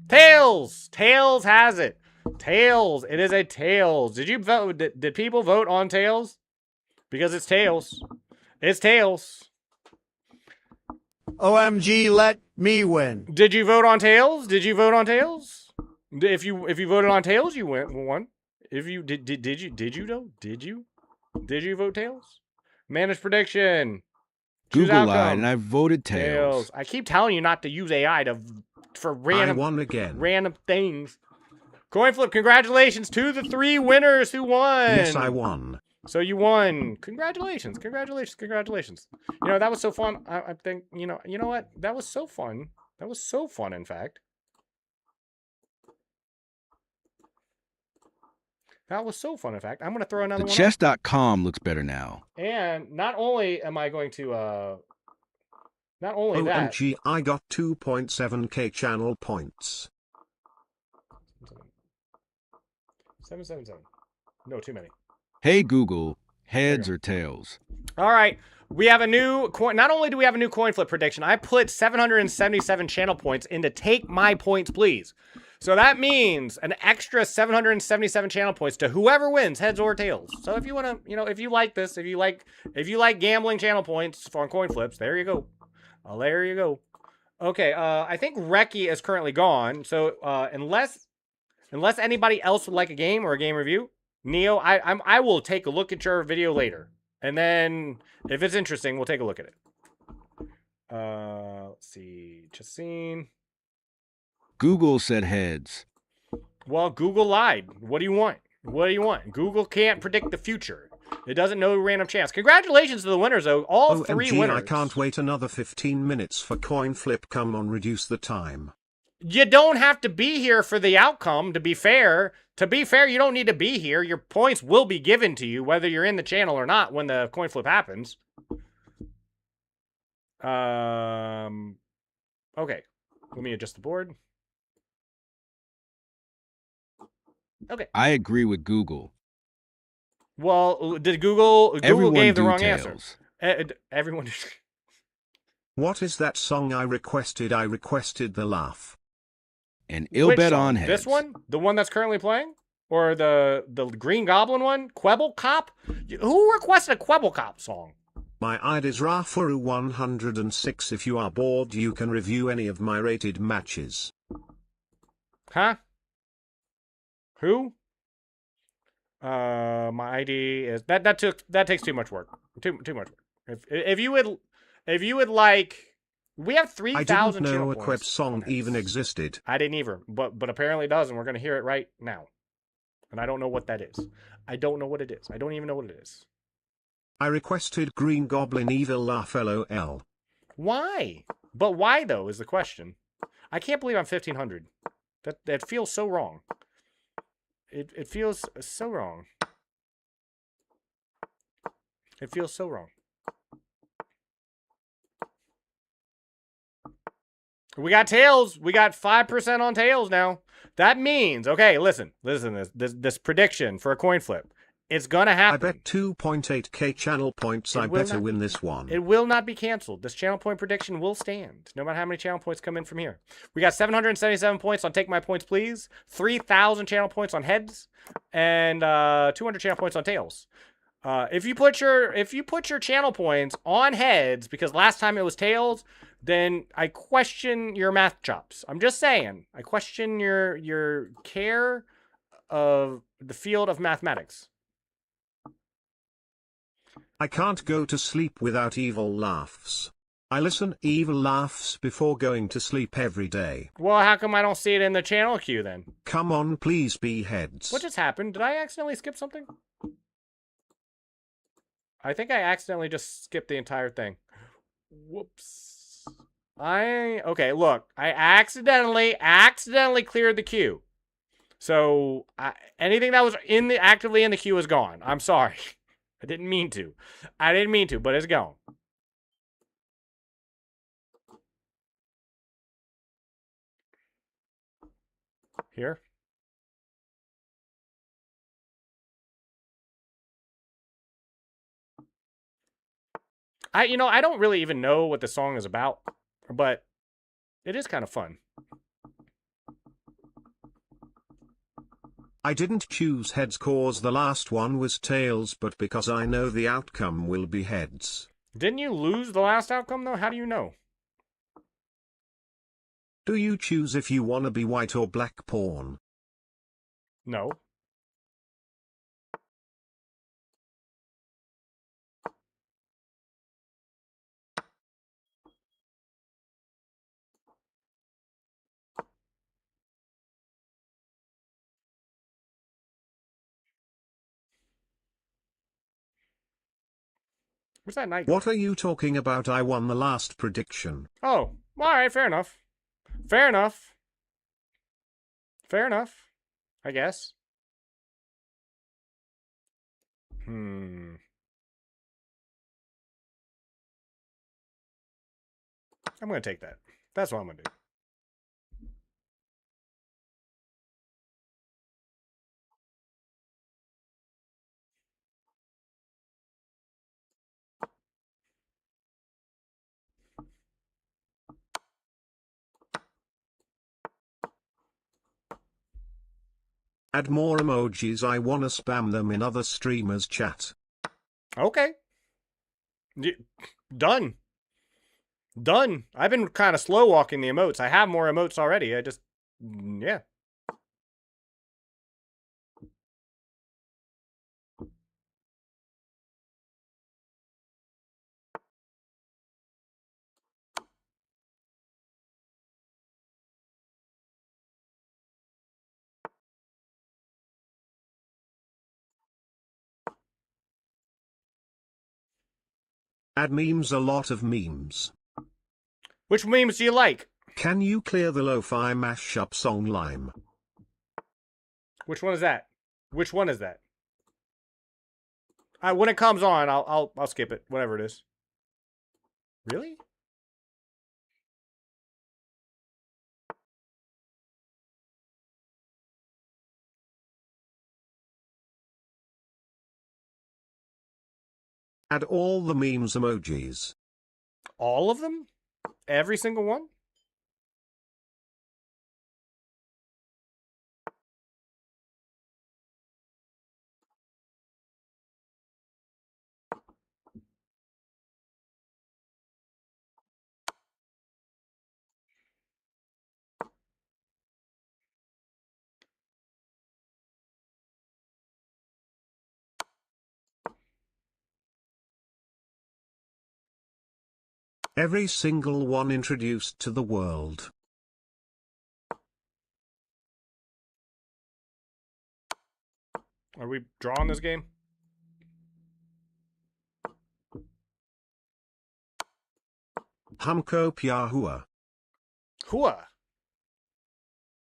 Tails! Tails has it. Tails. It is a Tails. Did you vote? Did people vote on Tails? Because it's Tails. It's Tails. OMG, let me win. Did you vote on Tails? If you voted on tails, you won. If you did you vote tails? Manage prediction. Choose Google outcome. lied, and I voted tails. I keep telling you not to use AI for random. I won again. Random things. Coin flip. Congratulations to the 3 winners who won. Yes, I won. So you won. Congratulations. You know, that was so fun. I think, you know what? That was so fun. That was so fun, in fact. That was so fun, in fact. I'm going to throw another one up. Chess.com looks better now. And not only am I going to, not only that. OMG, I got 2.7k channel points. 777. No, too many. Hey, Google, heads or tails? All right. We have a new coin. Not only do we have a new coin flip prediction, I put 777 channel points into Take My Points, Please. So that means an extra 777 channel points to whoever wins, heads or tails. So if you want to, you know, if you like this, if you like gambling channel points for coin flips, there you go. There you go. Okay, I think Reki is currently gone. So unless anybody else would like a game or a game review, Neo, I will take a look at your video later. And then if it's interesting, we'll take a look at it. Let's see. Chasine. Google said heads. Well, Google lied. What do you want? What do you want? Google can't predict the future. It doesn't know random chance. Congratulations to the winners, though. All three winners. I can't wait another 15 minutes for coin flip. Come on, reduce the time. You don't have to be here for the outcome, to be fair. To be fair, you don't need to be here. Your points will be given to you, whether you're in the channel or not, when the coin flip happens. Okay. Let me adjust the board. Okay. I agree with Google. Well, did Google gave the wrong tails. answer. Everyone. What is that song I requested? I requested the laugh. And ill bet on heads. This one? The one that's currently playing? Or the Green Goblin one? Quebble Cop? Who requested a Quebble Cop song? My ID is Rafaru106. If you are bored, you can review any of my rated matches. Huh? Who? My ID is that takes too much work. Too much work. If you would like, we have 3,000 I didn't know a points. Queb song even existed. I didn't either, but apparently it does, and we're gonna hear it right now. And I don't know what that is. I don't know what it is. I don't even know what it is. I requested Green Goblin Evil Laugh LOL. Why? But why though is the question. I can't believe I'm 1,500. That feels so wrong. It feels so wrong. It feels so wrong. We got tails. We got 5% on tails now. That means, okay, listen this prediction for a coin flip. It's gonna happen. I bet 2.8k channel points. I better win this one. It will not be canceled. This channel point prediction will stand, no matter how many channel points come in from here. We got 777 points on Take My Points, Please. 3,000 channel points on heads, and 200 channel points on tails. If you put your channel points on heads, because last time it was tails, then I question your math chops. I'm just saying. I question your care of the field of mathematics. I can't go to sleep without evil laughs. I listen evil laughs before going to sleep every day. Well, how come I don't see it in the channel queue then? Come on, please be heads. What just happened? Did I accidentally skip something? I think I accidentally just skipped the entire thing. Whoops. Okay, look. I accidentally cleared the queue. So, anything that was actively in the queue is gone. I'm sorry. I didn't mean to. But it's gone. Here. I don't really even know what the song is about, but it is kind of fun. I didn't choose heads cause the last one was tails, but because I know the outcome will be heads. Didn't you lose the last outcome though? How do you know? Do you choose if you wanna be white or black porn? No. Where's that knight going? What are you talking about? I won the last prediction. Oh, alright, fair enough. Fair enough. Fair enough. I guess. I'm gonna take that. That's what I'm gonna do. Add more emojis. I wanna spam them in other streamers' chat. Okay. Done. Done. I've been kind of slow walking the emotes. I have more emotes already. I just, yeah. Add memes. A lot of memes. Which memes do you like? Can you clear the lo-fi mashup song Lime? Which one is that? Which one is that? When it comes on, I'll skip it. Whatever it is. Really? Add all the memes emojis. All of them? Every single one? Every single one introduced to the world. Are we drawing this game? Humko Pia Hua. Hua.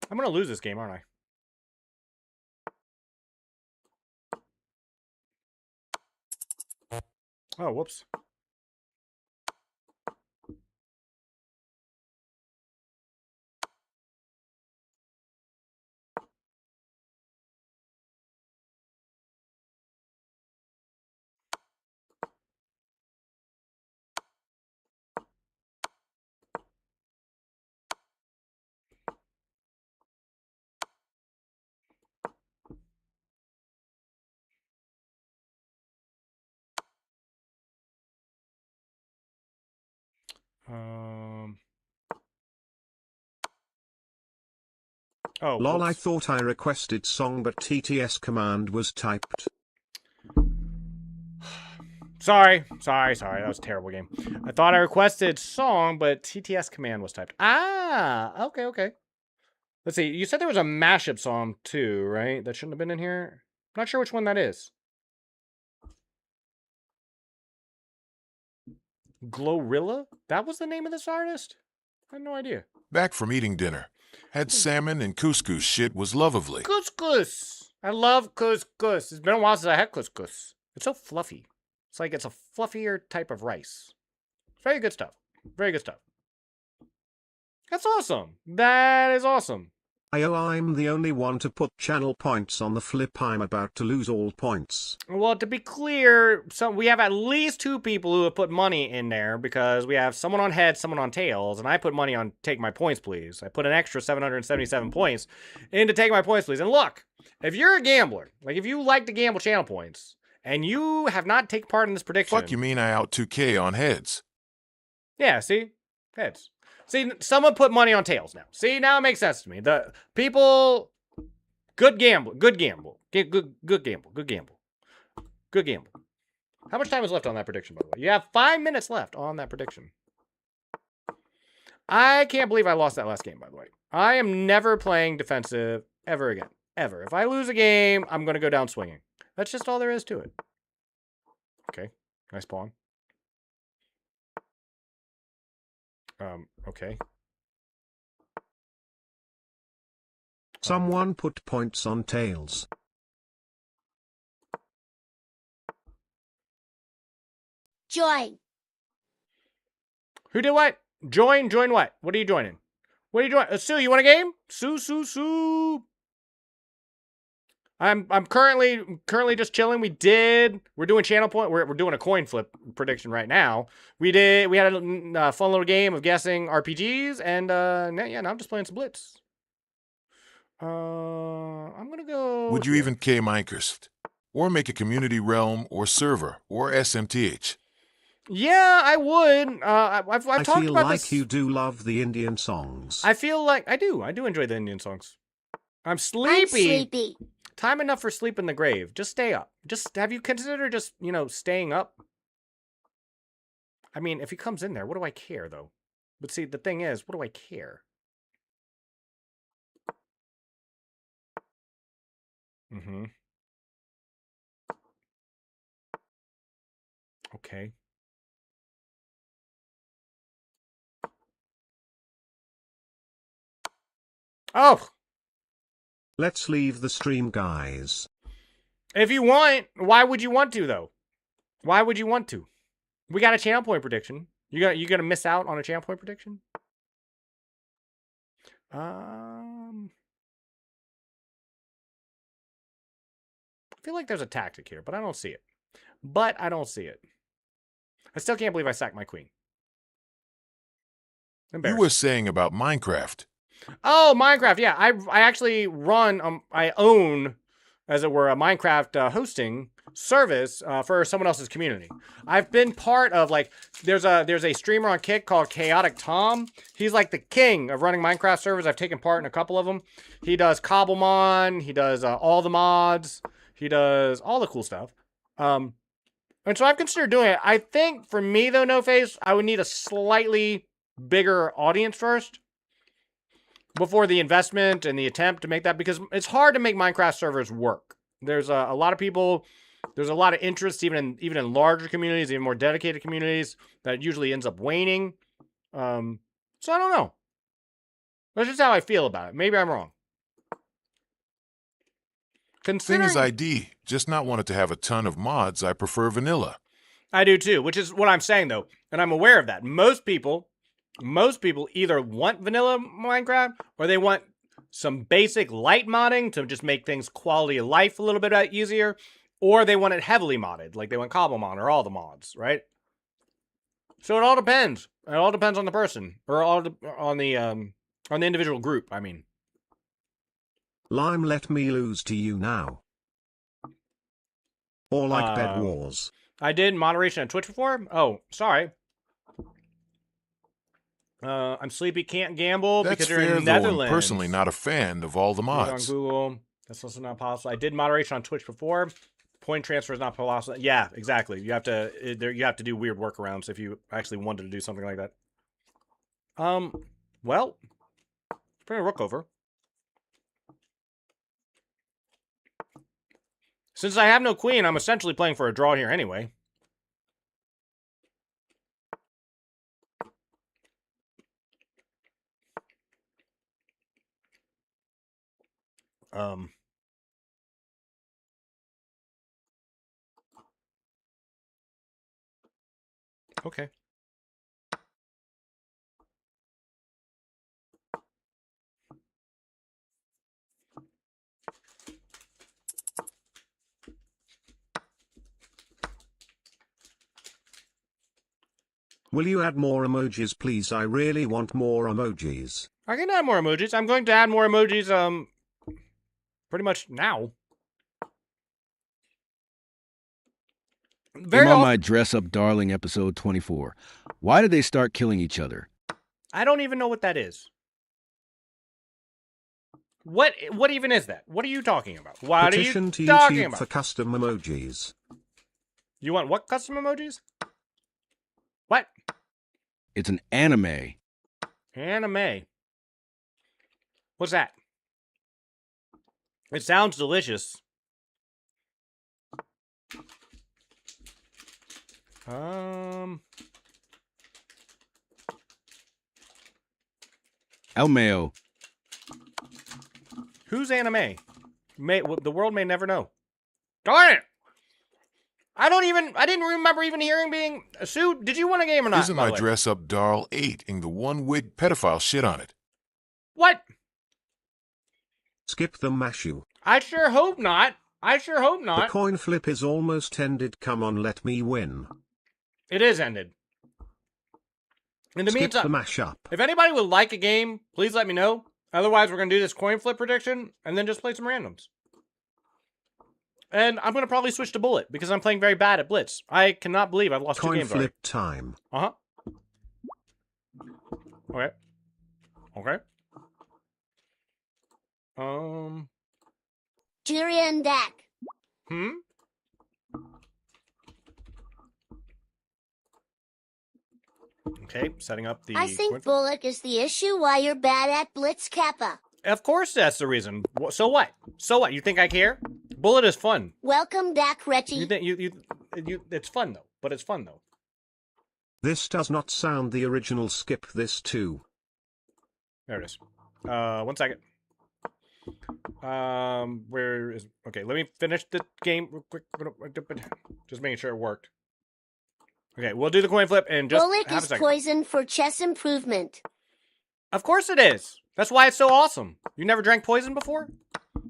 I'm gonna lose this game, aren't I? Oh, whoops. Oh, lol, whoops. I thought I requested song but TTS command was typed. Sorry. That was a terrible game. I thought I requested song, but TTS command was typed. Ah, okay. Let's see. You said there was a mashup song too, right? That shouldn't have been in here. I'm not sure which one that is. Glorilla? That was the name of this artist? I had no idea. Back from eating dinner. Had salmon and couscous. Shit was lovely. Couscous. I love couscous. It's been a while since I had couscous. It's so fluffy. It's like it's a fluffier type of rice. Very good stuff. Very good stuff. That's awesome. That is awesome. I'm the only one to put channel points on the flip. I'm about to lose all points. Well, to be clear, we have at least 2 people who have put money in there because we have someone on heads, someone on tails, and I put money on take my points, please. I put an extra 777 points into take my points, please. And look, if you're a gambler, like if you like to gamble channel points, and you have not taken part in this prediction. Fuck you mean I out 2K on heads? Yeah, see? Heads. See, someone put money on tails now. See, now it makes sense to me. The people Good gamble. Good gamble. Good gamble. Good gamble. Good gamble. How much time is left on that prediction, by the way? You have 5 minutes left on that prediction. I can't believe I lost that last game, by the way. I am never playing defensive ever again. Ever. If I lose a game, I'm going to go down swinging. That's just all there is to it. Okay. Nice pawn. Okay. Someone put points on tails. Join. Who did what? Join what? What are you joining? What are you joining? Sue, you want a game? Sue. I'm currently just chilling. We're doing channel point. We're doing a coin flip prediction right now. We had a fun little game of guessing RPGs, and now I'm just playing some blitz. I'm gonna go. Would you even K Minecraft, or make a community realm or server or SMTH? Yeah, I would. I've talked about this. I feel like you do love the Indian songs. I feel like I do. I do enjoy the Indian songs. I'm sleepy. Time enough for sleep in the grave. Just stay up. Have you considered just, staying up? I mean, if he comes in there, what do I care, though? But see, the thing is, what do I care? Mm-hmm. Okay. Oh! Let's leave the stream, guys. If you want, why would you want to, though? Why would you want to? We got a channel point prediction. You gonna miss out on a channel point prediction? I feel like there's a tactic here, but I don't see it. I still can't believe I sacked my queen. You were saying about Minecraft. Oh, Minecraft. Yeah, I actually run, I own, as it were, a Minecraft hosting service for someone else's community. I've been part of, there's a streamer on Kick called Chaotic Tom. He's like the king of running Minecraft servers. I've taken part in a couple of them. He does Cobblemon. He does all the mods. He does all the cool stuff. And so I've considered doing it. I think for me, though, No Face, I would need a slightly bigger audience first before the investment and the attempt to make that, because it's hard to make Minecraft servers work. There's a lot of people, there's a lot of interest, even in larger communities, even more dedicated communities, that usually ends up waning. So I don't know. That's just how I feel about it. Maybe I'm wrong. Thing is ID, just not wanted to have a ton of mods. I prefer vanilla. I do too, which is what I'm saying though, and I'm aware of that. Most people either want vanilla Minecraft or they want some basic light modding to just make things quality of life a little bit easier, or they want it heavily modded, like they want Cobblemon or all the mods, right? So it all depends. It all depends on the person, or on the individual group, I mean. Lime, let me lose to you now. Or like Bed Wars. I did moderation on Twitch before? Oh, sorry. I'm sleepy, can't gamble because you're in the Netherlands. I'm personally not a fan of all the mods. On Google, that's also not possible. I did moderation on Twitch before. Point transfer is not possible. Yeah, exactly. You have to do weird workarounds if you actually wanted to do something like that. Well, bring a rook over. Since I have no queen, I'm essentially playing for a draw here anyway. Okay. Will you add more emojis, please? I really want more emojis. I can add more emojis. I'm going to add more emojis, pretty much now. I'm on my Dress Up Darling episode 24. Why did they start killing each other? I don't even know what that is. What even is that? What are you talking about? What Petition are to you talking YouTube about? for custom emojis. You want what custom emojis? What? It's an anime. Anime. What's that? It sounds delicious. El Mayo. Who's anime? The world may never know. Darn it! I didn't remember even hearing being sued. Did you win a game or not? Isn't my dress-up doll 8ing the one-wig pedophile shit on it? What? Skip the mashu. I sure hope not. I sure hope not. The coin flip is almost ended. Come on, let me win. It is ended. In the Skip meantime, the mashup. if anybody would like a game, please let me know. Otherwise, we're going to do this coin flip prediction and then just play some randoms. And I'm going to probably switch to bullet because I'm playing very bad at blitz. I cannot believe I've lost coin 2 games flip already. time. Okay. Okay. Jerry and Dak. Okay, setting up the... I think Bullock is the issue why you're bad at Blitz Kappa. Of course that's the reason. So what? So what? You think I care? Bullet is fun. Welcome, Dak Retchie. You think it's fun though, but it's fun though. This does not sound the original. Skip this too. There it is. 1 second. Where is... Okay, let me finish the game real quick. Just making sure it worked. Okay, we'll do the coin flip and just Bullock have a is second. poison for chess improvement. Of course it is. That's why it's so awesome. You never drank poison before?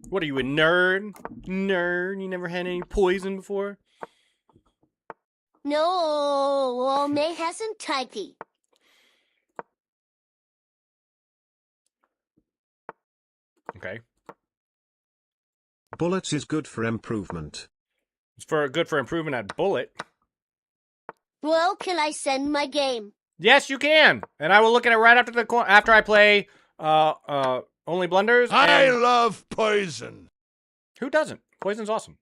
What are you, a nerd? Nerd, you never had any poison before? No, May hasn't typey. Okay. Bullets is good for improvement. It's good for improvement at bullet. Well, can I send my game? Yes, you can. And I will look at it right after I play Only Blunders. I love poison. Who doesn't? Poison's awesome.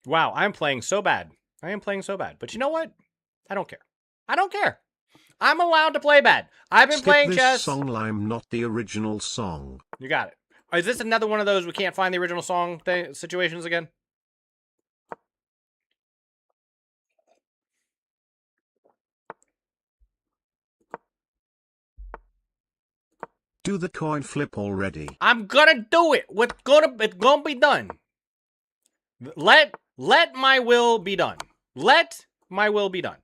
Wow, I'm playing so bad. I am playing so bad. But you know what? I don't care. I don't care. I'm allowed to play bad. I've been playing chess. Skip this song line, not the original song. You got it. Is this another one of those we can't find the original song situations again? Do the coin flip already. I'm gonna do it. It's gonna be done. Let my will be done. Let my will be done.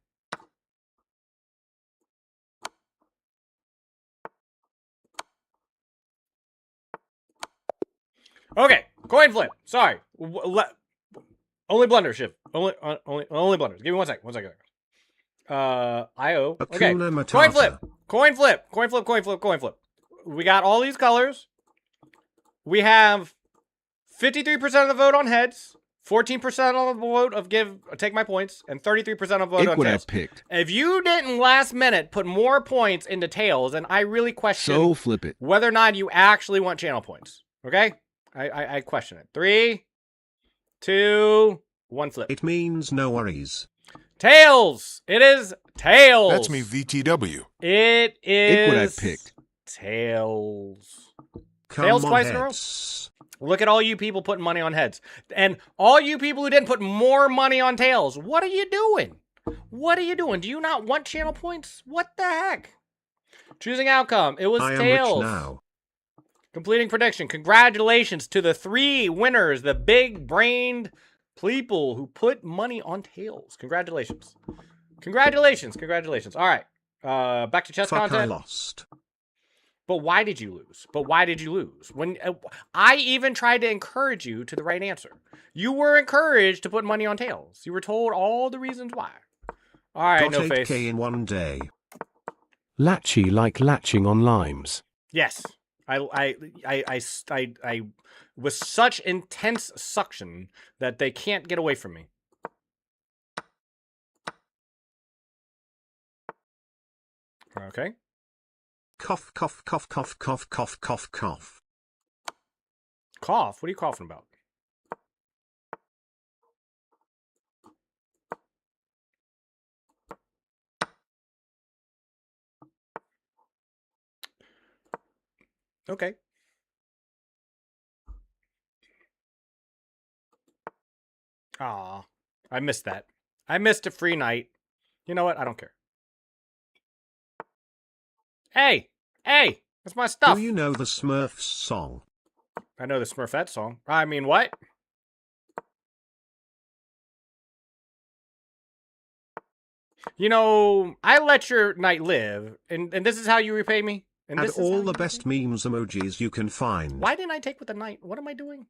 Okay, coin flip. Sorry. Only blunder shift. Only blunders. Give me 1 second. 1 second. IO. Okay. Coin flip. Coin flip. Coin flip. Coin flip. Coin flip. We got all these colors. We have 53% of the vote on heads, 14% on the vote of take my points, and 33% of the vote on what tails. I picked. If you didn't last minute put more points into tails, then I really question flip it. whether or not you actually want channel points. Okay? I question it. 3, 2, 1 flip. It means no worries. Tails! It is tails! That's me, VTW. It is... what I picked. Tails. Come Tails on, twice in a row? Look at all you people putting money on heads. And all you people who didn't put more money on tails. What are you doing? What are you doing? Do you not want channel points? What the heck? Choosing outcome. It was I tails. am rich now. Completing prediction. Congratulations to the 3 winners. The big-brained people who put money on tails. Congratulations. Congratulations. Congratulations. All right. Back to chess content. I lost. But why did you lose? But why did you lose? When I even tried to encourage you to the right answer. You were encouraged to put money on tails. You were told all the reasons why. All right, Got no face. 8K in 1 day. Latchy like latching on limes. Yes. I was such intense suction that they can't get away from me. Okay. cough, cough, cough, cough, cough, cough, cough, cough. Cough? What are you coughing about? Okay. Aw, I missed that. I missed a free night. You know what? I don't care. Hey! Hey! That's my stuff! Do you know the Smurfs song? I know the Smurfette song. I mean, what? You know, I let your night live, and this is how you repay me? And this all the best memes emojis you can find. Why didn't I take with the night? What am I doing?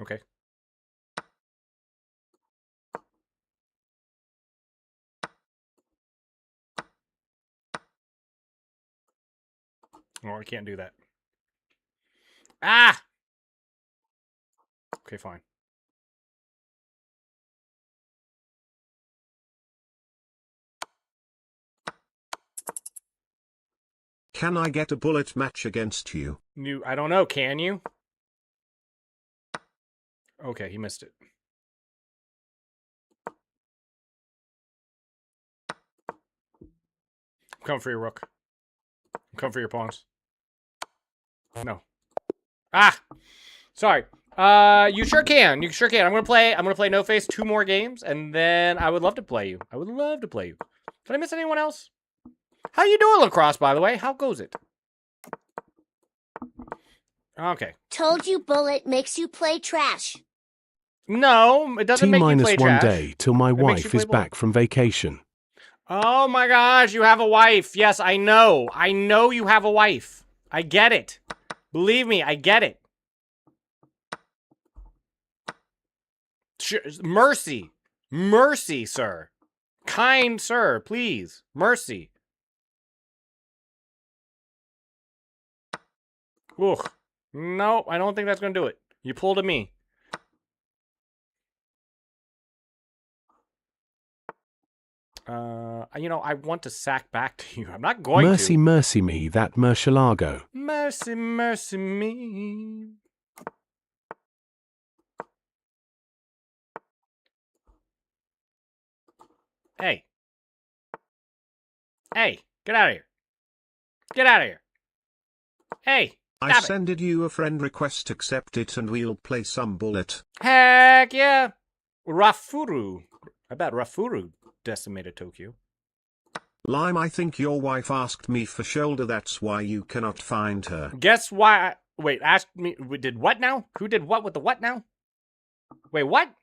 Okay. Oh, I can't do that. Ah! Okay, fine. Can I get a bullet match against you? I don't know, can you? Okay, he missed it. I'm coming for your rook. I'm coming for your pawns. No. Ah! Sorry. You sure can. You sure can. I'm gonna play No Face 2 more games, and then I would love to play you. I would love to play you. Did I miss anyone else? How you doing, Lacrosse, by the way? How goes it? Okay. Told you bullet makes you play trash. No, it doesn't make you play T-1 trash. day till my wife is back from vacation. Oh my gosh, you have a wife. Yes, I know. I know you have a wife. I get it. Believe me, I get it. Mercy. Mercy, sir. Kind sir, please. Mercy. Ugh. No, I don't think that's going to do it. You pulled a me. You know, I want to sack back to you. I'm not going Mercy, to. mercy me, that Murcielago. Mercy, mercy me. Hey. Hey, get out of here. Get out of here. Hey, I sended you a friend request, accept it, and we'll play some bullet. Heck yeah. Rafuru. I bet Rafuru decimated Tokyo. Lime, I think your wife asked me for shoulder, that's why you cannot find her. Guess why? Wait, asked me. We did what now? Who did what with the what now? Wait, what?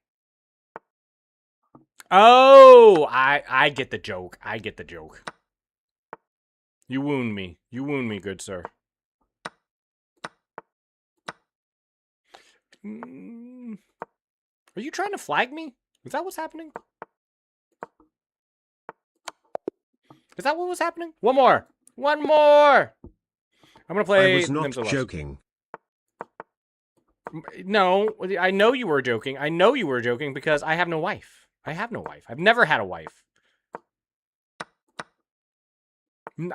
Oh, I get the joke. I get the joke. You wound me. You wound me, good sir. Are you trying to flag me? Is that what's happening? Is that what was happening? One more. One more. I'm going to play... I was not joking. No, I know you were joking. I know you were joking because I have no wife. I have no wife. I've never had a wife.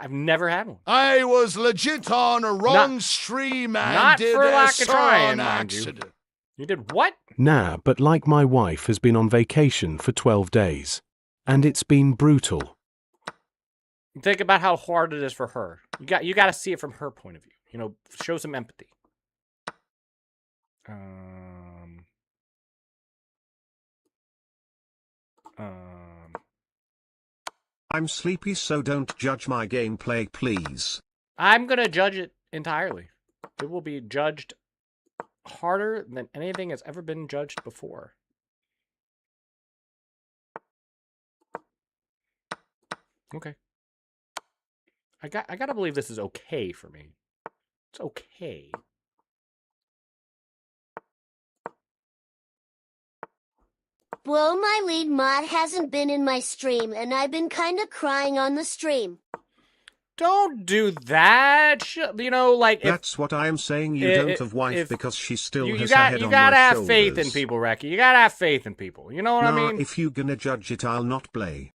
I've never had one. I was legit on a wrong stream and did for lack a of trying, son mind accident. You did what? Nah, but like my wife has been on vacation for 12 days. And it's been brutal. Think about how hard it is for her. You got to see it from her point of view. You know, show some empathy. I'm sleepy, so don't judge my gameplay, please. I'm gonna judge it entirely. It will be judged harder than anything has ever been judged before. Okay. I gotta believe this is okay for me. It's okay. Blow my lead mod hasn't been in my stream, and I've been kinda crying on the stream. Don't do that. You know, like that's what I am saying. You don't have wife because she still has her head on my shoulders. You gotta have faith in people, Reki. You gotta have faith in people. You know what I mean? If you gonna judge it, I'll not play.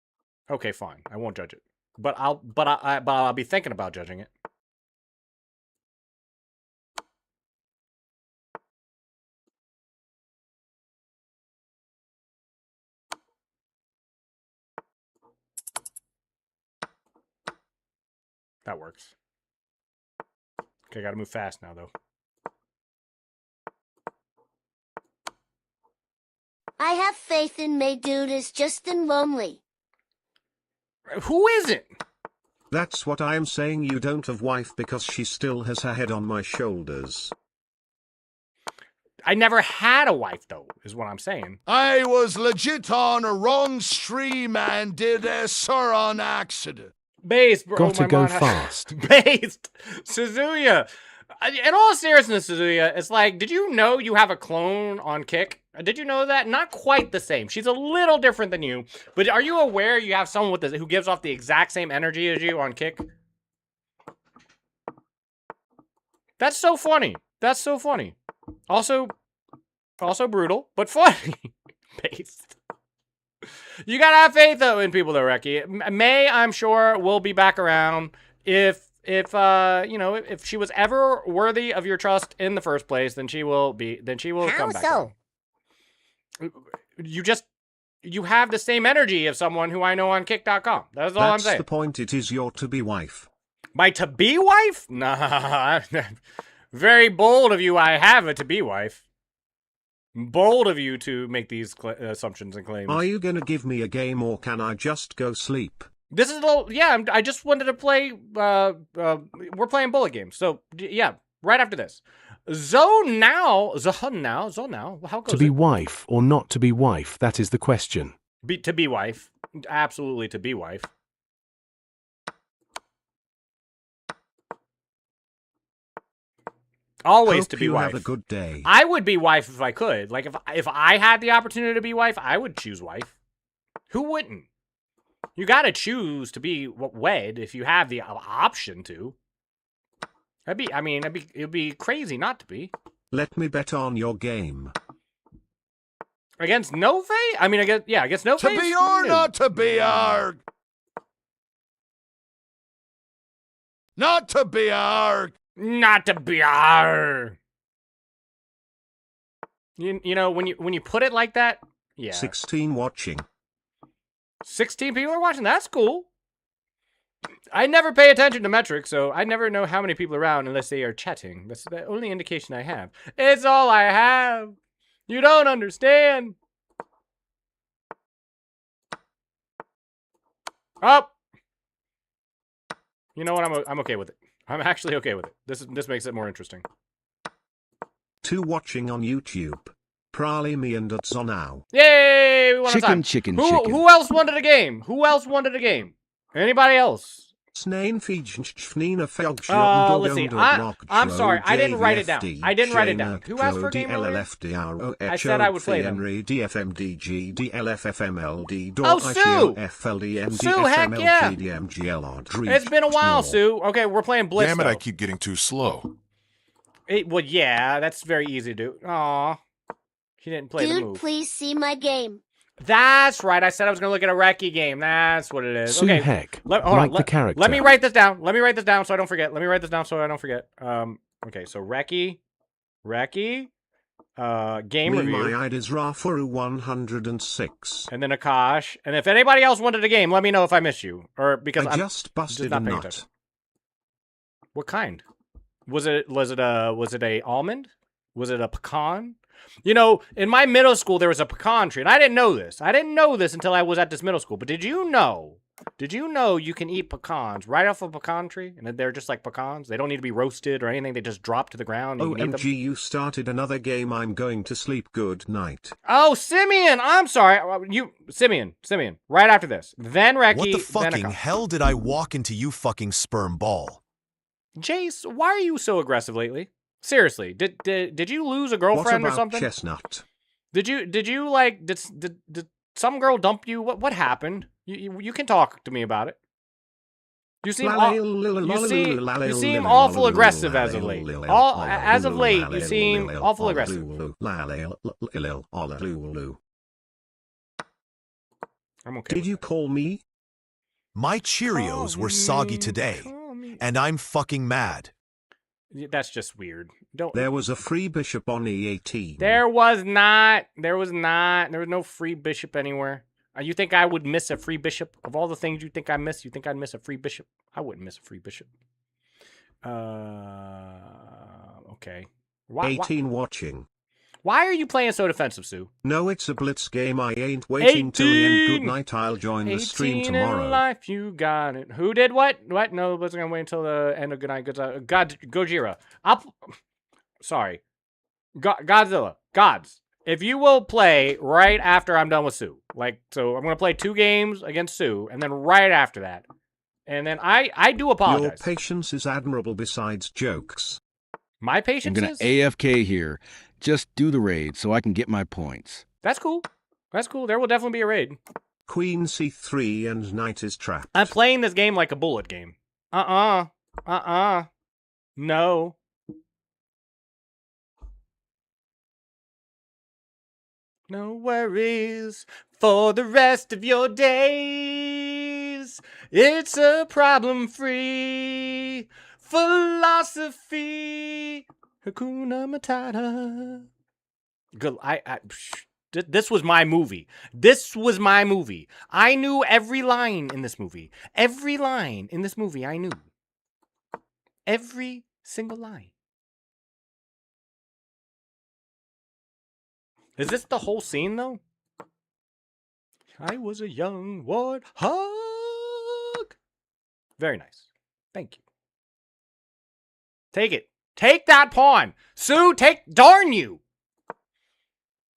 Okay, fine. I won't judge it, but I'll be thinking about judging it. That works. Okay, gotta move fast now, though. I have faith in May Dude is just and lonely. Who isn't? That's what I am saying. You don't have wife because she still has her head on my shoulders. I never had a wife, though, is what I'm saying. I was legit on a wrong stream and did a sir on accident. Based, bro. Gotta go fast. Based. Suzuya. In all seriousness, Suzuya, it's like, did you know you have a clone on Kick? Did you know that? Not quite the same. She's a little different than you. But are you aware you have someone with who gives off the exact same energy as you on Kick? That's so funny. That's so funny. Also brutal, but funny. Based. You gotta have faith, though, in people, though, Reki. May, I'm sure, will be back around if you know, if she was ever worthy of your trust in the first place, then she will come back. How so? You have the same energy of someone who I know on Kick.com. That's all I'm saying. That's the point. It is your to-be wife. My to-be wife? Nah. Very bold of you. I have a to-be wife. Bold of you to make these assumptions and claims. Are you gonna give me a game or can I just go sleep? This is a little, yeah, I just wanted to play, we're playing bullet games. So, yeah, right after this. Zone now, how goes To be it? wife or not to be wife, that is the question. To be wife. Absolutely to be wife. Always to be wife. Have a good day. I would be wife if I could. Like, if I had the opportunity to be wife, I would choose wife. Who wouldn't? You gotta choose to be wed if you have the option to. It'd be crazy not to be. Let me bet on your game. Against no face? Against no face. To be or not to be, arg. Not to be, arg. Not to be, arg. You know, when you put it like that, yeah. 16 watching. 16 people are watching? That's cool. I never pay attention to metrics, so I never know how many people are around unless they are chatting. That's the only indication I have. It's all I have. You don't understand. Up. You know what? I'm okay with it. I'm actually okay with it. This makes it more interesting. 2 watching on YouTube. Probably me and Utso now. Yay! We won a time. Chicken. Who else wanted a game? Who else wanted a game? Anybody else? Let's see. I'm sorry. I didn't write it down. Who asked for a game earlier? I said I would play them. Oh, Sue! Sue, heck yeah! It's been a while, Sue. Okay, we're playing Blitz. Damn it, I keep getting too slow. Well, yeah, that's very easy to do. Aw. He didn't play the move. Dude, please see my game. That's right. I said I was going to look at a Reki game. That's what it is. Sue okay. Heck, the character. Let me write this down. So I don't forget. Okay, so Reki, game review. My ID is Rafaru 106. And then Akash. And if anybody else wanted a game, let me know if I missed you. Or because I just busted a nut. What kind? Was it a almond? Was it a pecan? You know, in my middle school, there was a pecan tree, and I didn't know this. I didn't know this until I was at this middle school. But did you know you can eat pecans right off a pecan tree? And they're just like pecans. They don't need to be roasted or anything. They just drop to the ground. OMG, you started another game. I'm going to sleep. Good night. Oh, Simeon, I'm sorry. Simeon, right after this. Then Reki. What the fucking hell did I walk into, you fucking sperm ball? Jace, why are you so aggressive lately? Seriously, did you lose a girlfriend or something? Chestnut? Did some girl dump you? What happened? You can talk to me about it. You seem awful aggressive as of late. As of late, you seem awful aggressive. I'm okay. Did you call me? My Cheerios were soggy today, and I'm fucking mad. That's just weird. Don't. There was a free bishop on E18. There was not. There was no free bishop anywhere. You think I would miss a free bishop? Of all the things you think I miss, you think I'd miss a free bishop? I wouldn't miss a free bishop. Okay. 18 watching. Why are you playing so defensive, Sue? No, it's a blitz game. I ain't waiting till the end. Good night. I'll join the stream tomorrow. In life, you got it. Who did what? What? No, I wasn't gonna wait until the end of good night. Gojira. Sorry. Godzilla. Gods. If you will play right after I'm done with Sue. So I'm gonna play 2 games against Sue, and then right after that. And then I do apologize. Your patience is admirable besides jokes. My patience I'm gonna AFK here. Just do the raid so I can get my points. That's cool. That's cool. There will definitely be a raid. Queen C3 and knight is trapped. I'm playing this game like a bullet game. No. No worries for the rest of your days. It's a problem-free philosophy. Hakuna Matata. Good. This was my movie. This was my movie. I knew every line in this movie. Every line in this movie I knew. Every single line. Is this the whole scene, though? I was a young warthog. Very nice. Thank you. Take it. Take that pawn. Sue, darn you.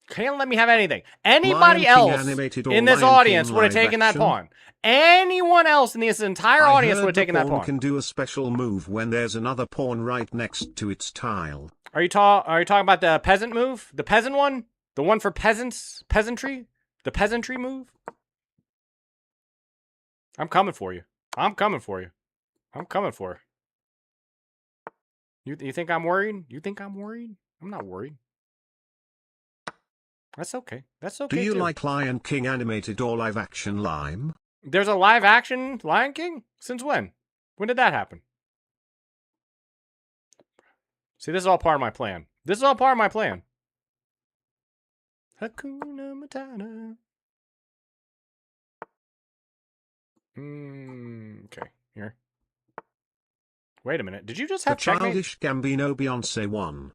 Can't let me have anything. Anybody else in this audience would have taken that pawn. Anyone else in this entire audience would have taken that pawn. Can do a special move when there's another pawn right next to its tile. Are you talking about the peasant move? The peasant one? The one for peasantry? The peasantry move? I'm coming for you. I'm coming for you. I'm coming for you. You think I'm worried? You think I'm worried? I'm not worried. That's okay. That's okay. Do you like Lion King animated or live action Lime? There's a live action Lion King? Since when? When did that happen? See, this is all part of my plan. This is all part of my plan. Hakuna Matata. Okay, here. Wait a minute. Did you just have checkmate? Childish Gambino Beyonce won.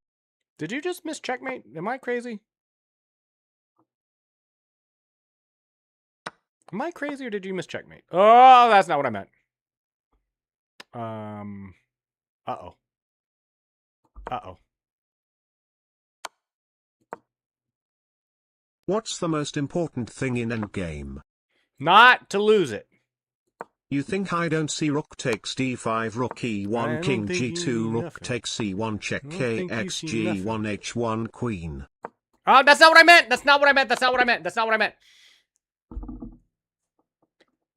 Did you just miss checkmate? Am I crazy? Am I crazy or did you miss checkmate? Oh, that's not what I meant. Uh-oh. Uh-oh. What's the most important thing in endgame? Not to lose it. You think I don't see rook takes d5, rook e1, king g2, rook takes c1, check kx, g1, h1, queen. Oh, that's not what I meant. That's not what I meant. That's not what I meant. That's not what I meant.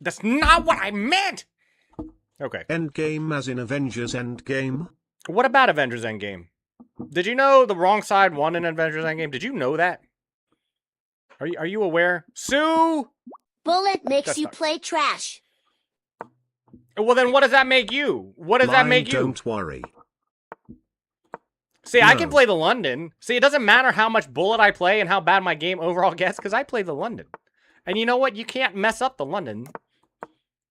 That's not what I meant. Okay. Endgame as in Avengers Endgame? What about Avengers Endgame? Did you know the wrong side won in Avengers Endgame? Did you know that? Are you aware? Sue! Bullet makes you play trash. Well, then what does that make you? What does that make you? Don't worry. See, no. I can play the London. See, it doesn't matter how much bullet I play and how bad my game overall gets, because I play the London. And you know what? You can't mess up the London.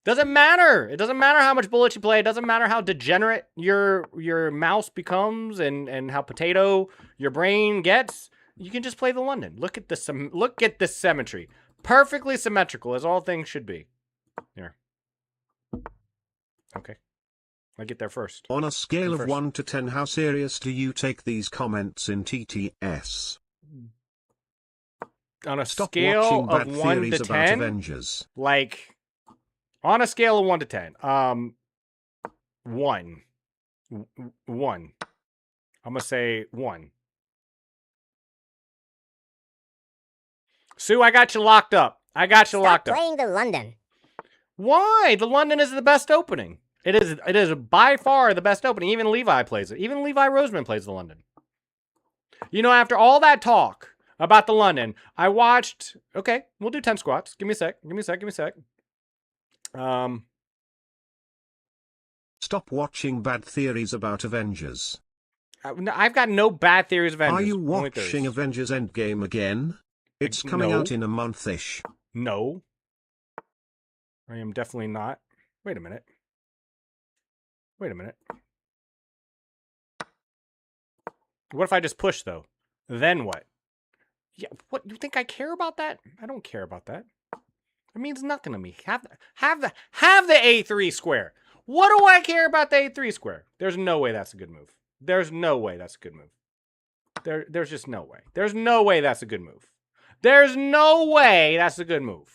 Doesn't matter. It doesn't matter how much bullets you play. It doesn't matter how degenerate your mouse becomes and how potato your brain gets. You can just play the London. Look at this. Look at this symmetry. Perfectly symmetrical, as all things should be. Here. Okay. I get there first. On a scale of 1 to 10, how serious do you take these comments in TTS? On a scale of 1 to 10? Avengers. Like, on a scale of 1 to 10. 1. 1. I'm going to say 1. Sue, I got you locked up. I got you locked up. Stop playing the London. Why? The London is the best opening. It is by far the best opening. Even Levi plays it. Even Levi Roseman plays the London. You know, after all that talk about the London, I watched... Okay, we'll do 10 squats. Give me a sec. Stop watching bad theories about Avengers. I've got no bad theories of Avengers. Are you watching Avengers Endgame again? It's coming out in a month-ish. No. I am definitely not. Wait a minute. What if I just push, though? Then what? Yeah, what? You think I care about that? I don't care about that. It means nothing to me. Have the A3 square. What do I care about the A3 square? There's no way that's a good move. There's no way that's a good move. There's just no way. There's no way that's a good move. There's no way that's a good move.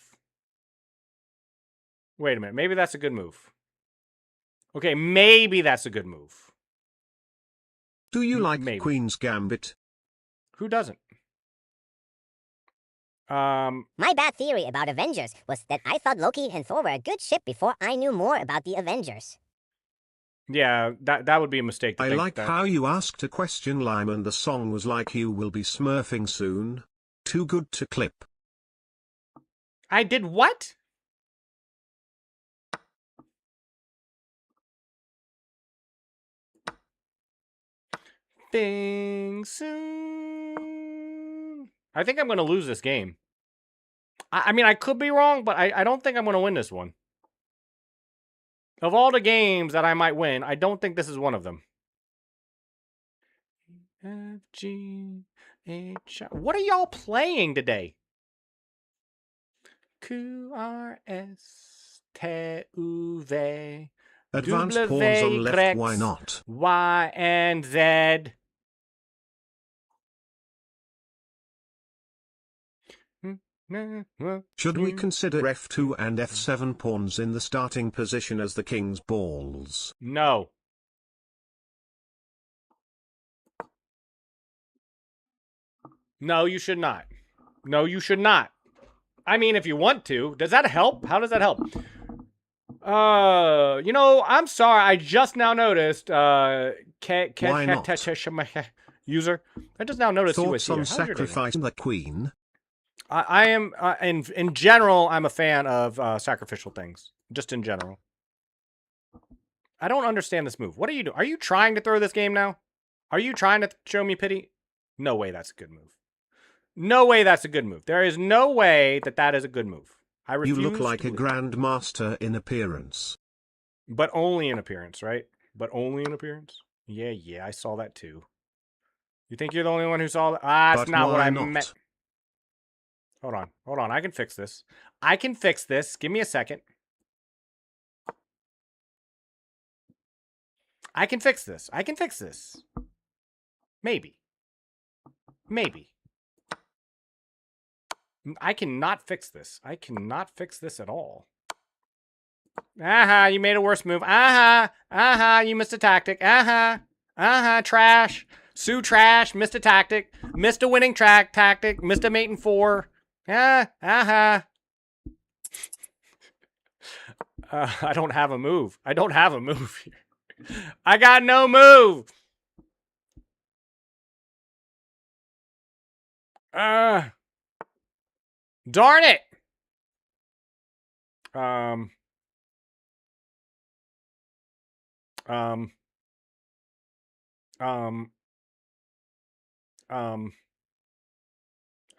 Wait a minute. Maybe that's a good move. Okay, maybe that's a good move. Do you like Queen's Gambit? Who doesn't? My bad theory about Avengers was that I thought Loki and Thor were a good ship before I knew more about the Avengers. Yeah, that would be a mistake to I think like that. how you asked a question, Lyman. The song was like you will be smurfing soon. Too good to clip. I did what? Things soon. I think I'm going to lose this game. I mean, I could be wrong, but I don't think I'm going to win this one. Of all the games that I might win, I don't think this is one of them. F, G, H. What are y'all playing today? Q, R, S, T, U, V. Advanced pawns on left, why not? Y, and Z. Should we consider F2 and F7 pawns in the starting position as the king's balls? No. No, you should not. No, you should not. I mean, if you want to. Does that help? How does that help? You know, I'm sorry. I just now noticed. Why not? User. I just now noticed you was Thoughts here. on sacrificing the queen? I am, in general, I'm a fan of sacrificial things. Just in general. I don't understand this move. What are you doing? Are you trying to throw this game now? Are you trying to show me pity? No way that's a good move. No way that's a good move. There is no way that that is a good move. I refuse. You look like a grandmaster in appearance. But only in appearance, right? But only in appearance? Yeah, I saw that too. You think you're the only one who saw that? That's not what I meant. Hold on. I can fix this. Give me a second. I can fix this. Maybe. I cannot fix this. I cannot fix this at all. Aha, you made a worse move. Aha, you missed a tactic. Aha, trash. Sue trash, missed a tactic. Missed a winning tactic. Missed a mate in 4. I don't have a move. I don't have a move here. I got no move. Darn it. I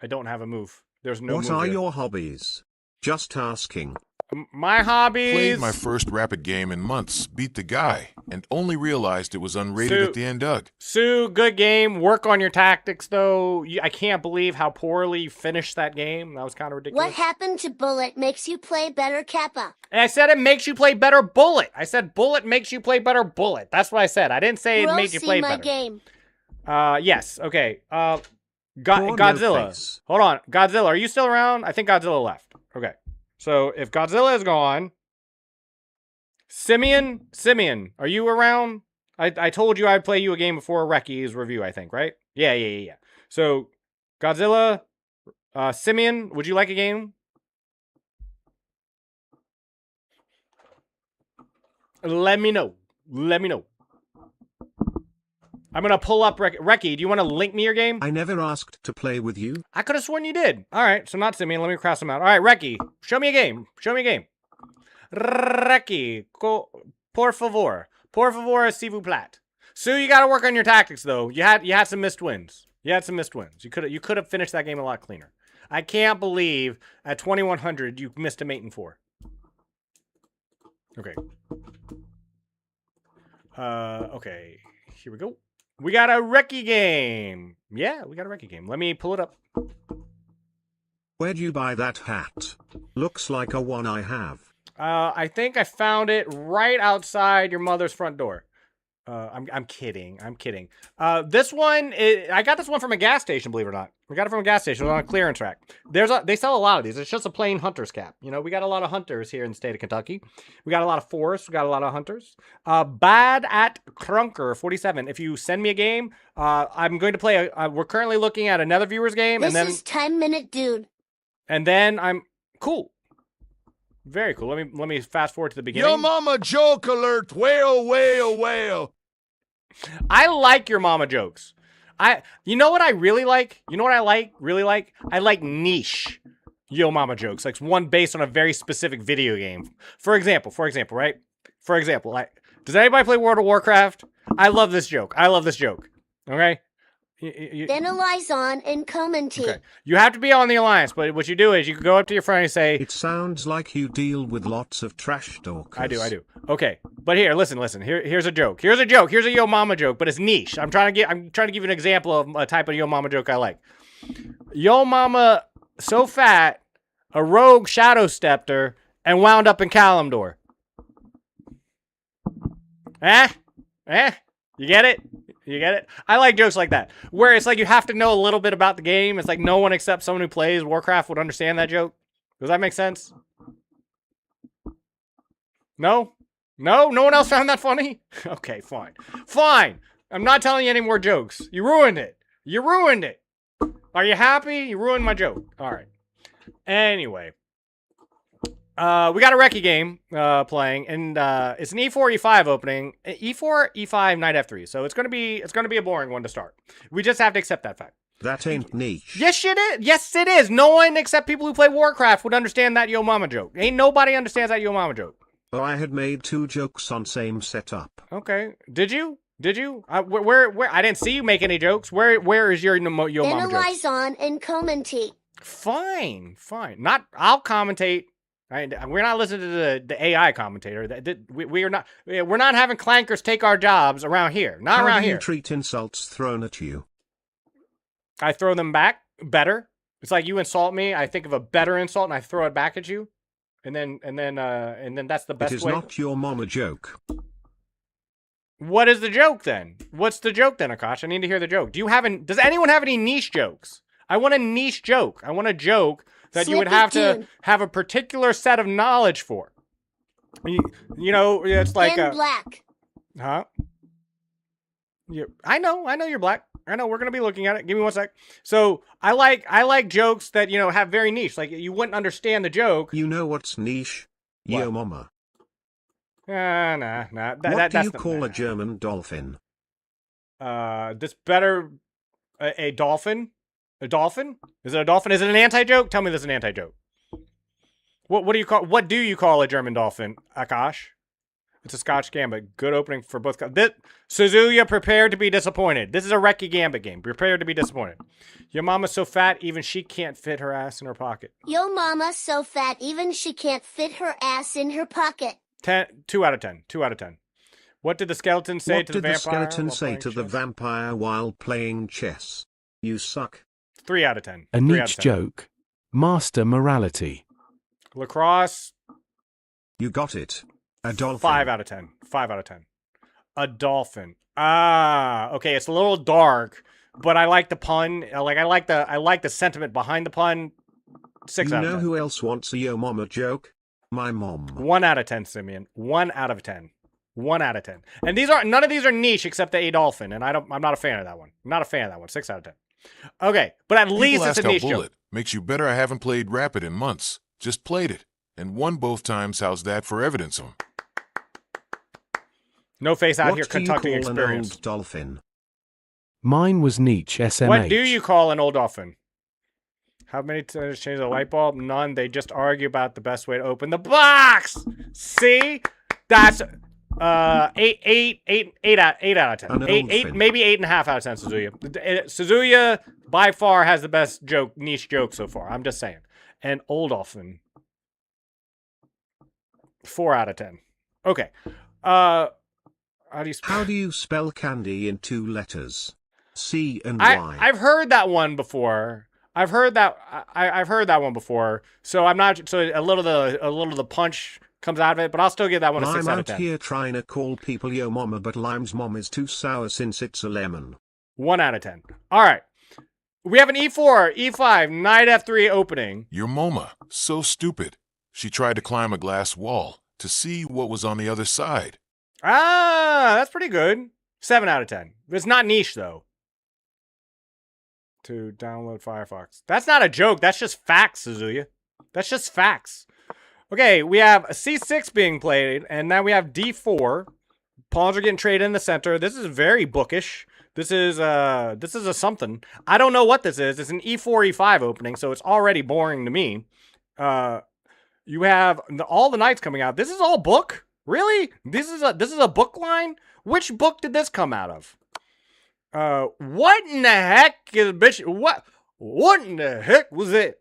don't have a move. There's no move. What are your hobbies? Just asking. My hobbies. Played my first rapid game in months, beat the guy, and only realized it was unrated at the end. Sue, good game. Work on your tactics, though. I can't believe how poorly you finished that game. That was kind of ridiculous. What happened to Bullet makes you play better Kappa? And I said it makes you play better Bullet. I said Bullet makes you play better Bullet. That's what I said. I didn't say it made you play better. my game. Yes. Okay. Godzilla. Hold on. Godzilla, are you still around? I think Godzilla left. Okay. So if Godzilla is gone, Simeon, are you around? I told you I'd play you a game before Recky's review, I think, right? Yeah. So Godzilla, Simeon, would you like a game? Let me know. Let me know. I'm going to pull up Reki. Do you want to link me your game? I never asked to play with you. I could have sworn you did. All right, so not Simeon. Let me cross them out. All right, Reki, show me a game. Show me a game. Reki, por favor. Por favor, s'il vous plaît. Sue, you got to work on your tactics, though. You had some missed wins. You had some missed wins. You could have finished that game a lot cleaner. I can't believe at 2100 you missed a mate in 4. Okay. Okay. Here we go. We got a Reki game. Yeah, we got a Reki game. Let me pull it up. Where'd you buy that hat? Looks like a one I have. I think I found it right outside your mother's front door. I'm kidding. I'm kidding. This one, I got this one from a gas station, believe it or not. We got it from a gas station. It was on a clearance rack. They sell a lot of these. It's just a plain hunter's cap. You know, we got a lot of hunters here in the state of Kentucky. We got a lot of forests. We got a lot of hunters. Bad at Crunker 47. If you send me a game, I'm going to play. We're currently looking at another viewer's game. This is 10-minute dude. And then I'm cool. Very cool. Let me fast forward to the beginning. Yo mama joke alert. Whale, whale, whale. I like your mama jokes. You know what I really like? You know what I really like? I like niche yo mama jokes. Like one based on a very specific video game. For example, right? For example, does anybody play World of Warcraft? I love this joke. Okay? Analyze on and commentate. Okay. You have to be on the alliance, but what you do is you can go up to your friend and say, "It sounds like you deal with lots of trash talkers." I do. Okay, but here, listen. Here's a joke. Here's a yo mama joke, but it's niche. I'm trying to give you an example of a type of yo mama joke I like. Yo mama so fat, a rogue shadow stepped her and wound up in Kalimdor. You get it? You get it? I like jokes like that, where it's like you have to know a little bit about the game. It's like no one except someone who plays Warcraft would understand that joke. Does that make sense? No? No one else found that funny? Okay, fine. I'm not telling you any more jokes. You ruined it. Are you happy? You ruined my joke. All right. Anyway. We got a Reki game playing, and it's an E4 E5 opening. E4 E5 knight F3. So it's gonna be a boring one to start. We just have to accept that fact. That ain't niche. Yes, it is. Yes, it is. No one except people who play Warcraft would understand that yo mama joke. Ain't nobody understands that yo mama joke. Oh, I had made 2 jokes on same setup. Okay. Did you? Where? I didn't see you make any jokes. Where is your yo mama joke? Analyze on and commentate. Fine. I'll commentate. We're not listening to the AI commentator. We're not having clankers take our jobs around here. Not around here. How do you treat insults thrown at you? I throw them back better. It's like you insult me. I think of a better insult and I throw it back at you, and then that's the best way. It is not your mama joke. What is the joke then? What's the joke then, Akash? I need to hear the joke. Does anyone have any niche jokes? I want a niche joke. I want a joke that you would have to have a particular set of knowledge for. You know, it's like black. Huh? I know you're black. I know, we're gonna be looking at it. Give me one sec. So I like jokes that, you know, have very niche. Like you wouldn't understand the joke. You know what's niche? What? Yo mama. Nah. What do you call a German dolphin? This better a dolphin? A dolphin? Is it a dolphin? Is it an anti-joke? Tell me this is an anti-joke. What do you call a German dolphin, Akash? It's a Scotch Gambit. Good opening for both. Suzuya, prepare to be disappointed. This is a Reki Gambit game. Prepare to be disappointed. Your mama's so fat, even she can't fit her ass in her pocket. Yo mama so fat, even she can't fit her ass in her pocket. 2 out of 10. 2 out of 10. What did the skeleton say to the vampire? What did the skeleton say to the vampire while playing chess? You suck. 3 out of 10. A niche joke. Master morality. Lacrosse. You got it. A dolphin. 5 out of 10. 5 out of 10. A dolphin. Okay. It's a little dark, but I like the pun. I like the sentiment behind the pun. 6 out of 10. You know who else wants a yo mama joke? My mom. 1 out of 10, Simeon. 1 out of 10. 1 out of 10. And none of these are niche except the a dolphin, and I'm not a fan of that one. I'm not a fan of that one. 6 out of 10. Okay, but at least it's a niche joke. Makes you better. I haven't played Rapid in months. Just played it and won both times. How's that for evidence on? No face out What here do you conducting call experience. an old dolphin? Mine was Nietzsche SMH. What do you call an old dolphin? How many times change the light bulb? None. They just argue about the best way to open the box. See? That's 8 out of 10. Maybe 8.5 out of 10, Suzuya. Suzuya by far has the best niche joke so far. I'm just saying. And old dolphin. 4 out of 10. Okay. How do you spell candy in 2 letters? C and Y. I've heard that one before. I've heard that one before. So I'm not. So a little of the punch comes out of it, but I'll still give that one a 6 out of 10. I'm out here trying to call people yo mama, but Lime's mom is too sour since it's a lemon. 1 out of 10. All right. We have an E4, E5, Knight F3 opening. Your Moma, so stupid. She tried to climb a glass wall to see what was on the other side. Ah, that's pretty good. 7 out of 10. It's not niche, though. To download Firefox. That's not a joke. That's just facts, Suzuya. That's just facts. Okay, we have a C6 being played, and now we have D4. Pawns are getting traded in the center. This is very bookish. This is a something. I don't know what this is. It's an E4, E5 opening, so it's already boring to me. You have all the knights coming out. This is all book? Really? This is a book line? Which book did this come out of? What in the heck is Bishop? What in the heck was it?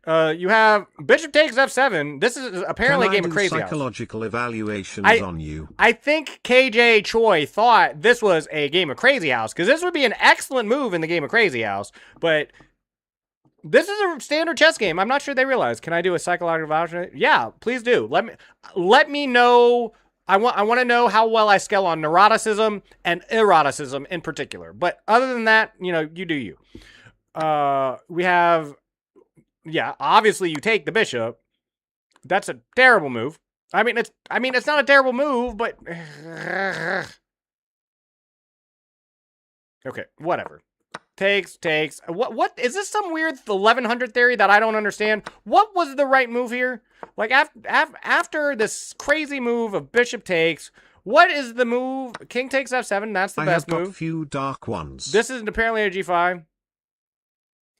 You have Bishop takes F7. This is apparently a game of crazy psychological house. Evaluations on you. I think KJ Choi thought this was a game of crazy house because this would be an excellent move in the game of crazy house, but this is a standard chess game. I'm not sure they realize. Can I do a psychological evaluation? Yeah, please do. Let me know. I want to know how well I scale on neuroticism and eroticism in particular. But other than that, you do you. We have, obviously you take the bishop. That's a terrible move. I mean it's not a terrible move, but okay, whatever. Takes. What is this? Some weird 1100 theory that I don't understand? What was the right move here? Like after this crazy move of bishop takes, what is the move? King takes F7. That's the best move. I have got few dark ones. This is apparently a G5.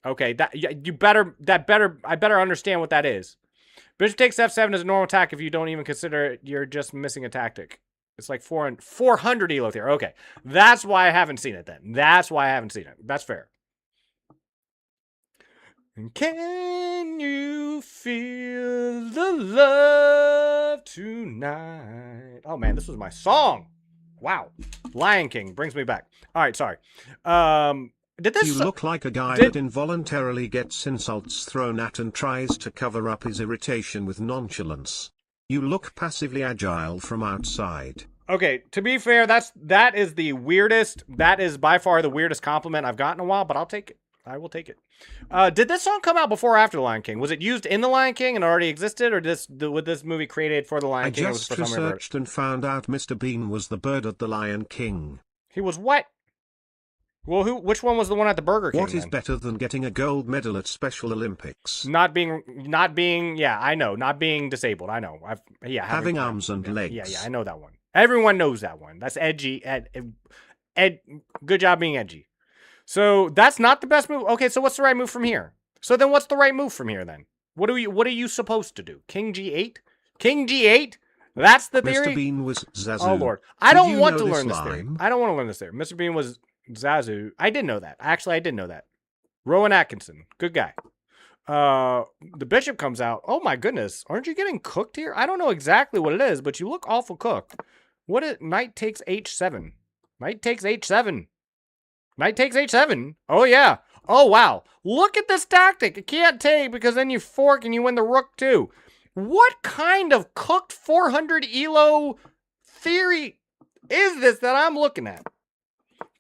Okay, I better understand what that is. Bishop takes F7 is a normal attack if you don't even consider it. You're just missing a tactic. It's like 400 elo there. Okay, that's why I haven't seen it then. That's why I haven't seen it. That's fair. Can you feel the love tonight? Oh man, this was my song. Wow. Lion King brings me back. All right, sorry. You look like a guy that involuntarily gets insults thrown at and tries to cover up his irritation with nonchalance. You look passively agile from outside. Okay, to be fair, that is the weirdest. That is by far the weirdest compliment I've gotten in a while, but I'll take it. I will take it. Did this song come out before or after The Lion King? Was it used in The Lion King and already existed, or was this movie created for The Lion King? I just researched and found out Mr. Bean was the bird at The Lion King. He was what? Well, which one was the one at the Burger King? What is better than getting a gold medal at Special Olympics? Not being, yeah, I know. Not being disabled, I know. Having arms and legs. Yeah, I know that one. Everyone knows that one. That's edgy. Good job being edgy. So that's not the best move. Okay, so what's the right move from here? So then what's the right move from here then? What are you supposed to do? King G8? King G8? That's the theory? Mr. Bean was Zazu. Oh, Lord. I don't want to learn this theory. I don't want to learn this theory. Mr. Bean was Zazu. I did know that. Actually, I did know that. Rowan Atkinson. Good guy. The bishop comes out. Oh, my goodness. Aren't you getting cooked here? I don't know exactly what it is, but you look awful cooked. Knight takes H7. Knight takes H7. Knight takes H7. Oh, yeah. Oh, wow. Look at this tactic. It can't take because then you fork and you win the rook, too. What kind of cooked 400 elo theory is this that I'm looking at?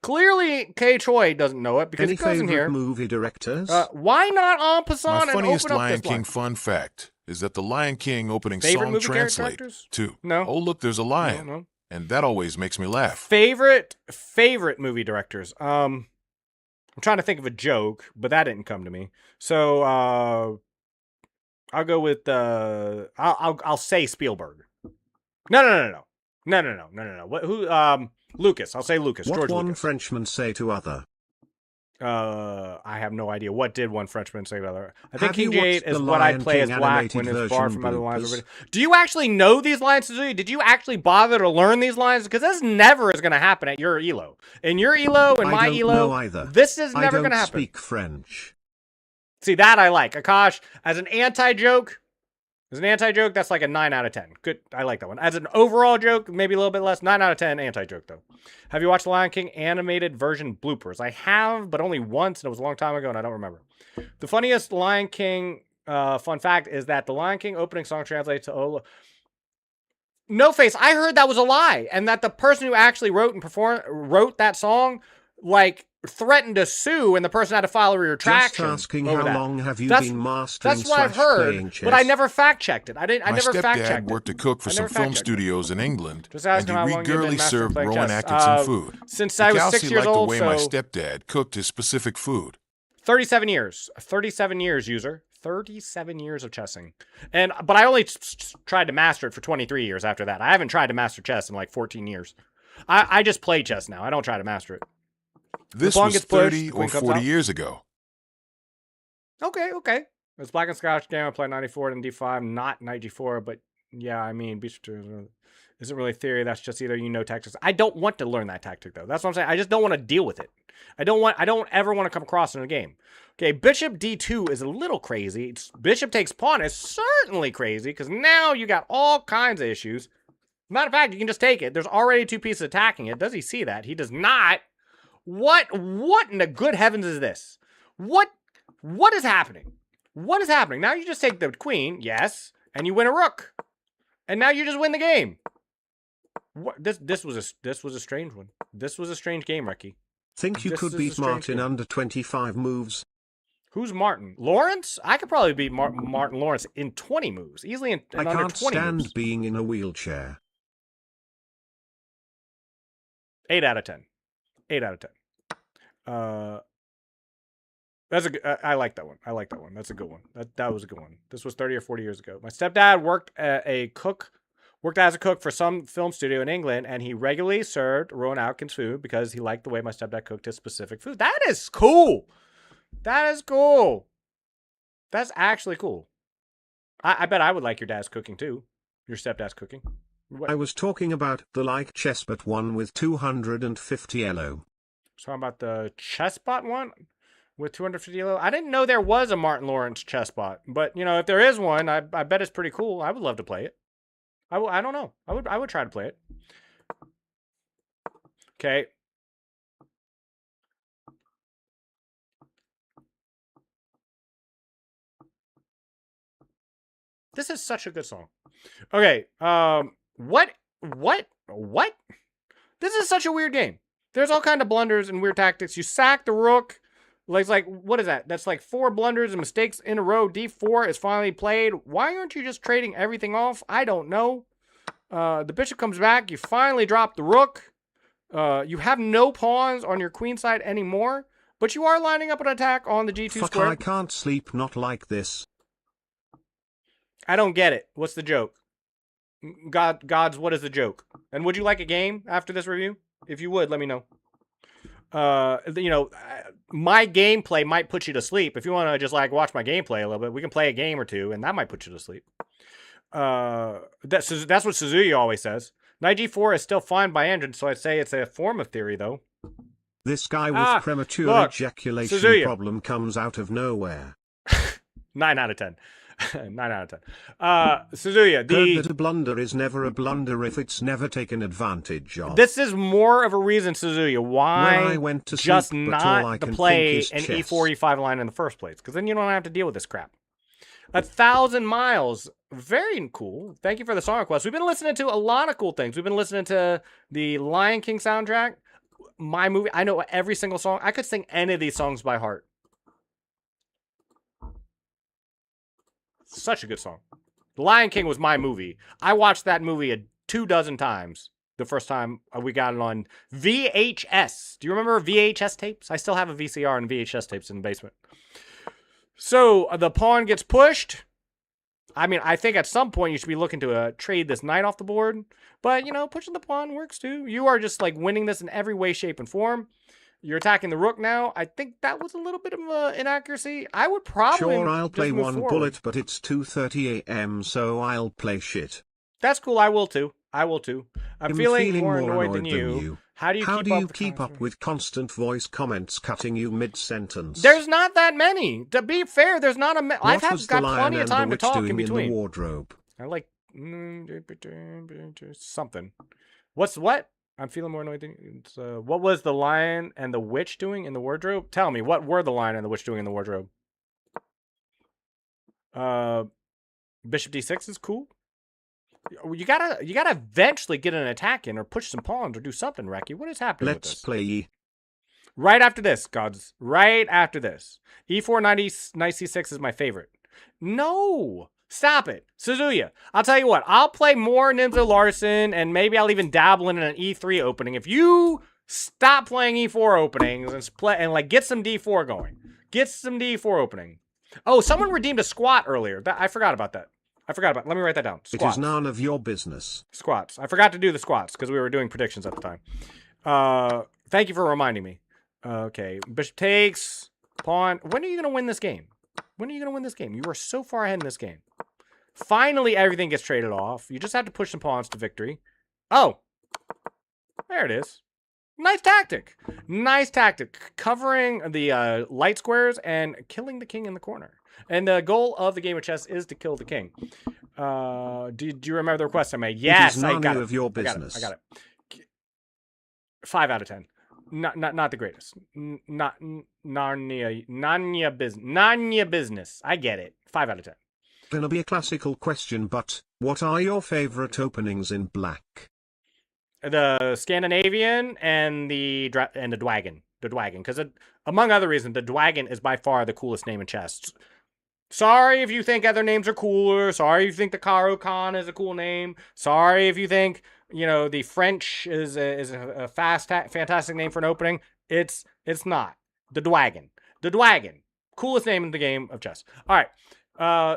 Clearly, K. Choi doesn't know it because Any it goes in here. Movie directors? Why not en passant My and funniest open up Lion this King line? fun fact is that the Lion King opening Favorite song movie translate characters? to No. "Oh look, there's a lion," No. and that always makes me laugh. Favorite movie directors. I'm trying to think of a joke, but that didn't come to me. So I'll go with I'll say Spielberg. No. No. Who? Lucas. I'll say Lucas. What George one Lucas. Frenchman say to other? I have no idea. What did one Frenchman say to other? I think Have you King J8 watched is the what I Lion play as King black when animated it's far version from other lines. bloopers? Do you actually know these lines, Suzuki? Did you actually bother to learn these lines? Because this never is going to happen at your ELO. In your ELO and my I don't ELO, know either. this is never going to I happen. don't speak French. See, that I like. Akash, as an anti-joke, that's like a 9 out of 10. Good. I like that one. As an overall joke, maybe a little bit less. 9 out of 10 anti-joke, though. Have you watched the Lion King animated version bloopers? I have, but only once, and it was a long time ago, and I don't remember. The funniest Lion King fun fact is that the Lion King opening song translates to Ola. No Face, I heard that was a lie, and that the person who actually wrote that song, like, threatened to sue, and the person had to file a retraction. Just asking over how that. long have you been mastering That's what I've /playing heard, chess? but I never fact-checked it. I My never fact-checked stepdad it. worked a cook for some film studios in England, Just ask and him he how long you've been regularly mastering served playing Rowan chess. Atkinson food. Since I was 6 years old, liked the way my so stepdad cooked his specific food. 37 years. 37 years, user. 37 years of chessing. But I only tried to master it for 23 years after that. I haven't tried to master chess in like 14 years. I just play chess now. I don't try to master it. This was 30 or 40 years ago. Okay. It's Black and Scotch game. I played 94 and D5, not knight G4, but yeah, I mean, isn't really theory. That's just either tactics. I don't want to learn that tactic, though. That's what I'm saying. I just don't want to deal with it. I don't ever want to come across it in a game. Okay, bishop D2 is a little crazy. Bishop takes pawn is certainly crazy, because now you got all kinds of issues. Matter of fact, you can just take it. There's already two pieces attacking it. Does he see that? He does not. What in the good heavens is this? What is happening? What is happening? Now you just take the queen, yes, and you win a rook. And now you just win the game. What this was a strange one. This was a strange game, Ricky. Think you could beat Martin under 25 moves? Who's Martin? Lawrence? I could probably beat Martin Lawrence in 20 moves. Easily in I under 20 can't stand moves. being in a wheelchair. 8 out of 10. 8 out of 10. That's I like that one. I like that one. That's a good one. That was a good one. This was 30 or 40 years ago. My stepdad worked as a cook for some film studio in England, and he regularly served Rowan Atkinson food because he liked the way my stepdad cooked his specific food. That is cool. That is cool. That's actually cool. I bet I would like your dad's cooking too. Your stepdad's cooking. What? I was talking about the like chessbot one with 250 elo. Talking about the chessbot one with 250 elo. I didn't know there was a Martin Lawrence chessbot, but if there is one, I bet it's pretty cool. I would love to play it. I don't know. I would try to play it. Okay. This is such a good song. Okay. What? This is such a weird game. There's all kind of blunders and weird tactics. You sack the rook. Like what is that? That's like 4 blunders and mistakes in a row. D4 is finally played. Why aren't you just trading everything off? I don't know. The bishop comes back. You finally drop the rook. You have no pawns on your queen side anymore, but you are lining up an attack on the G2 square. I can't sleep not like this. I don't get it. What's the joke? Gods, what is the joke? And would you like a game after this review? If you would, let me know. My gameplay might put you to sleep. If you want to just like watch my gameplay a little bit, we can play a game or two, and that might put you to sleep. That's what Suzuki always says. Knight G4 is still fine by engine, so I'd say it's a form of theory, though. This guy with premature ejaculation problem comes out of nowhere. 9 out of 10. 9 out of 10. Suzuya, Heard that a blunder is never a blunder if it's never taken advantage of. This is more of a reason, Suzuya, why when I went to just sleep, not to play an E4, E5 line in the first place. Because then you don't have to deal with this crap. 1,000 miles. Very cool. Thank you for the song request. We've been listening to a lot of cool things. We've been listening to the Lion King soundtrack. My movie. I know every single song. I could sing any of these songs by heart. Such a good song. The Lion King was my movie. I watched that movie 24 times the first time we got it on VHS. Do you remember VHS tapes? I still have a VCR and VHS tapes in the basement. So the pawn gets pushed. I mean, I think at some point you should be looking to trade this knight off the board. But, you know, pushing the pawn works too. You are just, like, winning this in every way, shape, and form. You're attacking the rook now. I think that was a little bit of an inaccuracy. I would probably Sure, I'll play one forward. bullet, but it's 2:30 a.m., so I'll play shit. That's cool. I will too. I'm feeling more annoyed than you. How do you keep up with constant voice comments cutting you mid-sentence? There's not that many. To be fair, there's not a I've got plenty of time to talk in between. In the wardrobe? I like something. What? I'm feeling more annoyed than you. What was the lion and the witch doing in the wardrobe? Tell me, what were the lion and the witch doing in the wardrobe? Bishop d6 is cool. You gotta eventually get an attack in or push some pawns or do something, Reki. What is happening with this? Let's play. Right after this, gods. Right after this. E4, knight c6 is my favorite. No! Stop it. Suzuya, I'll tell you what. I'll play more Nimzo Larson, and maybe I'll even dabble in an E3 opening. If you stop playing E4 openings and like get some D4 going. Get some D4 opening. Oh, someone redeemed a squat earlier. I forgot about that. Let me write that down. Squats. It is none of your business. Squats. I forgot to do the squats because we were doing predictions at the time. Thank you for reminding me. Okay. Bishop takes. Pawn. When are you going to win this game? You are so far ahead in this game. Finally, everything gets traded off. You just have to push some pawns to victory. Oh. There it is. Nice tactic. Covering the light squares and killing the king in the corner. And the goal of the game of chess is to kill the king. Do you remember the request I made? Yes, I got it. Of your business. I got it. 5 out of 10. Not the greatest. Not Narnia business. I get it. 5 out of 10. Gonna be a classical question, but what are your favorite openings in black? The Scandinavian and the Dwagon. The Dwagon, because among other reasons, the Dwagon is by far the coolest name in chess. Sorry if you think other names are cooler. Sorry if you think the Caro Khan is a cool name. Sorry if you think, you know, the French is a fantastic name for an opening. It's not. The Dwagon. The Dwagon. Coolest name in the game of chess. All right.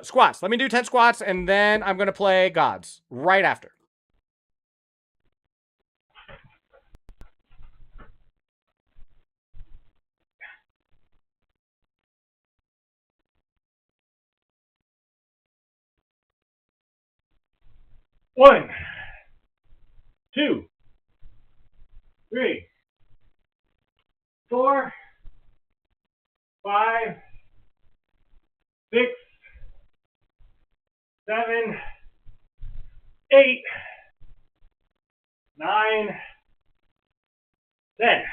Squats. Let me do 10 squats, and then I'm going to play gods right after. One, 2, 3, 4, 5, 6, 7, 8, 9, 10.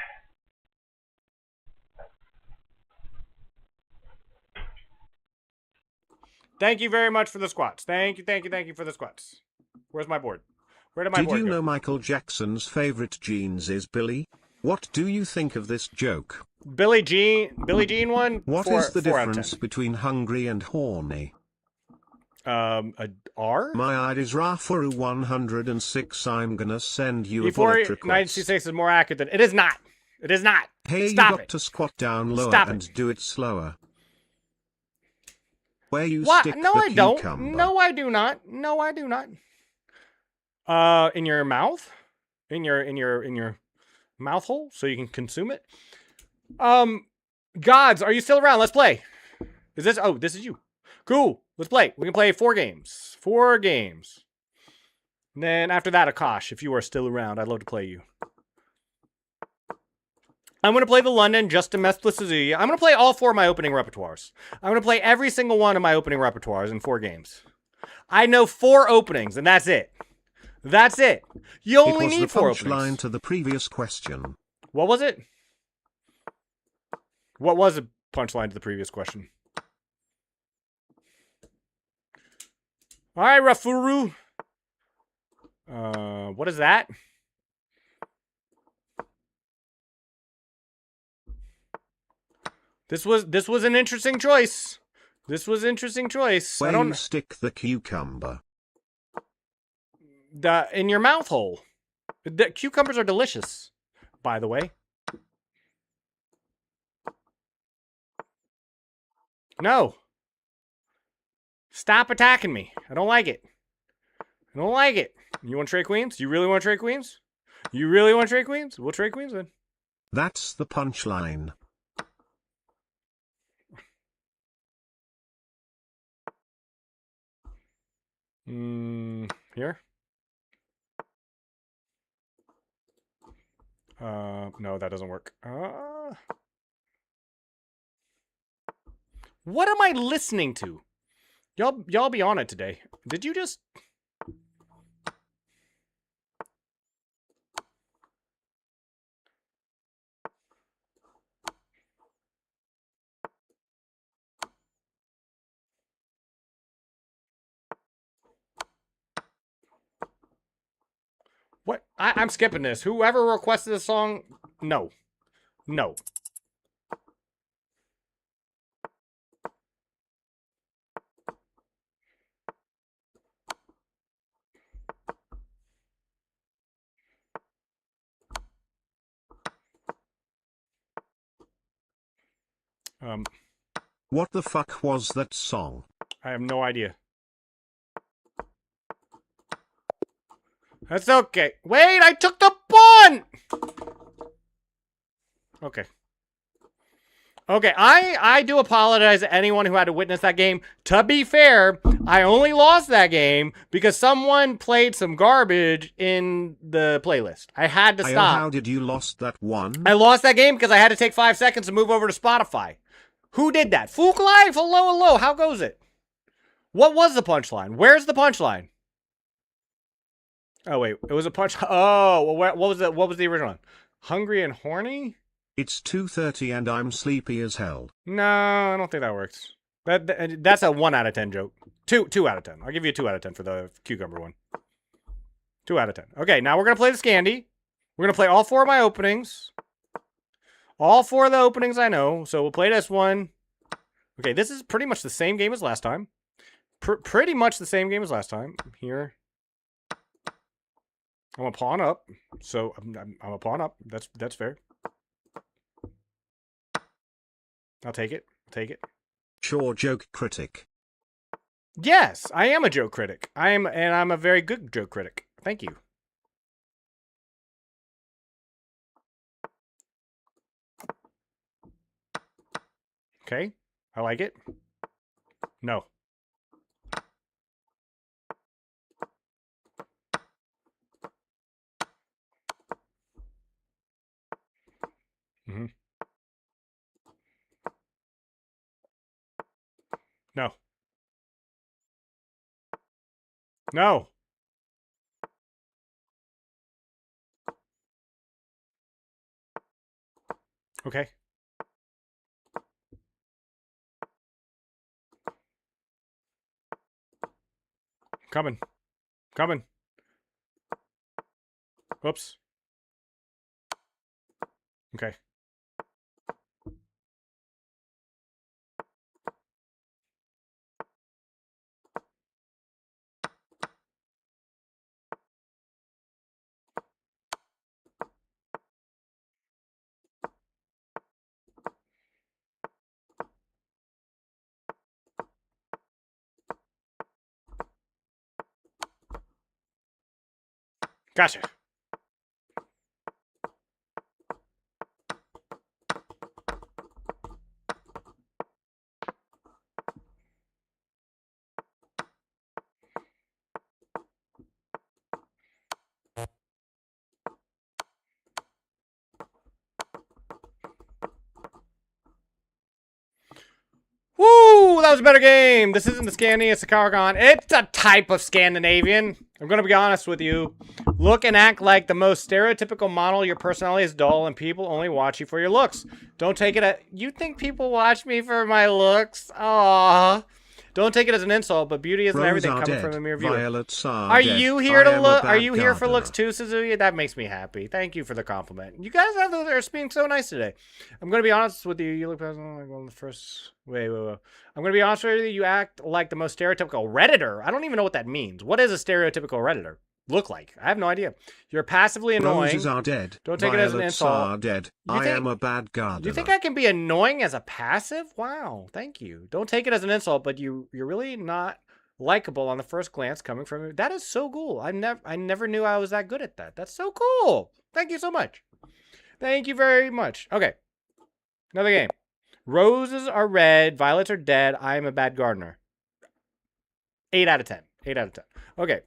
Thank you very much for the squats. Thank you for the squats. Where's my board? Where did my board go? Did you know Michael Jackson's favorite jeans is Billy? What do you think of this joke? Billie Jean one? What is the difference between hungry and horny? A R? My ID's Rafaru106. I'm gonna send you a before bullet request. 96 is more accurate than... It is not. It is not. Hey, Stop you got to squat down lower and do it slower. Where you stick no, the I don't. cucumber. No, I do not. No, I do not. In your mouth? In your mouth hole so you can consume it? Gods, are you still around? Let's play. Is this... Oh, this is you. Cool. Let's play. We can play 4 games. 4 games. And then after that, Akash, if you are still around, I'd love to play you. I'm going to play the London just to mess with Suzuki. I'm going to play all 4 of my opening repertoires. I'm going to play every single one of my opening repertoires in 4 games. I know 4 openings, and that's it. That's it. You only need 4 openings. It was the punchline to the previous question. What was it? What was the punchline to the previous question? All right, Rafuru. What is that? This was an interesting choice. This was an interesting choice. Where you stick the cucumber? In your mouth hole. The cucumbers are delicious, by the way. No. Stop attacking me. I don't like it. I don't like it. You want to trade queens? You really want to trade queens? You really want to trade queens? We'll trade queens then. That's the punchline. Here? No, that doesn't work. What am I listening to? Y'all be on it today. Did you just... What? I'm skipping this. Whoever requested this song, no. No. What the fuck was that song? I have no idea. That's okay. Wait, I took the pawn! Okay. Okay, I do apologize to anyone who had to witness that game. To be fair, I only lost that game because someone played some garbage in the playlist. I had to stop. How did you lost that one? I lost that game because I had to take 5 seconds to move over to Spotify. Who did that? Fook Life? Hello, hello. How goes it? What was the punchline? Where's the punchline? Oh, wait. It was a punch. Oh, what was the original one? Hungry and horny? It's 2:30 and I'm sleepy as hell. No, I don't think that works. That's a 1 out of 10 joke. 2 out of 10. I'll give you a 2 out of 10 for the cucumber one. 2 out of 10. Okay, now we're going to play the Scandy. We're going to play all 4 of my openings. All 4 of the openings I know. So we'll play this one. Okay, this is pretty much the same game as last time. Pretty much the same game as last time. Here. I'm a pawn up. So I'm a pawn up. That's fair. I'll take it. I'll take it. Sure, joke critic. Yes, I am a joke critic. I'm a very good joke critic. Thank you. Okay, I like it. No. Mm-hmm. No. No. Okay. Coming. Coming. Whoops. Okay. Gotcha. Woo! That was a better game. This isn't the Scandi, it's the Cargon. It's a type of Scandinavian. I'm going to be honest with you. Look and act like the most stereotypical model. Your personality is dull and people only watch you for your looks. Don't take it as... You think people watch me for my looks? Aww. Don't take it as an insult, but beauty isn't everything coming from the mere viewer. Are you here to look? Are you here for looks too, Suzuki? That makes me happy. Thank you for the compliment. You guys are being so nice today. I'm going to be honest with you. You look like one of the first... Wait. I'm going to be honest with you. You act like the most stereotypical Redditor. I don't even know what that means. What is a stereotypical Redditor look like? I have no idea. You're passively annoying. Roses are dead. Don't take it as an insult. Are dead. I am a bad gardener. Do you think I can be annoying as a passive? Wow, thank you. Don't take it as an insult, but you're really not likable on the first glance coming from him. That is so cool. I never knew I was that good at that. That's so cool. Thank you so much. Thank you very much. Okay. Another game. Roses are red, violets are dead. I am a bad gardener. 8 out of 10. 8 out of 10. Okay.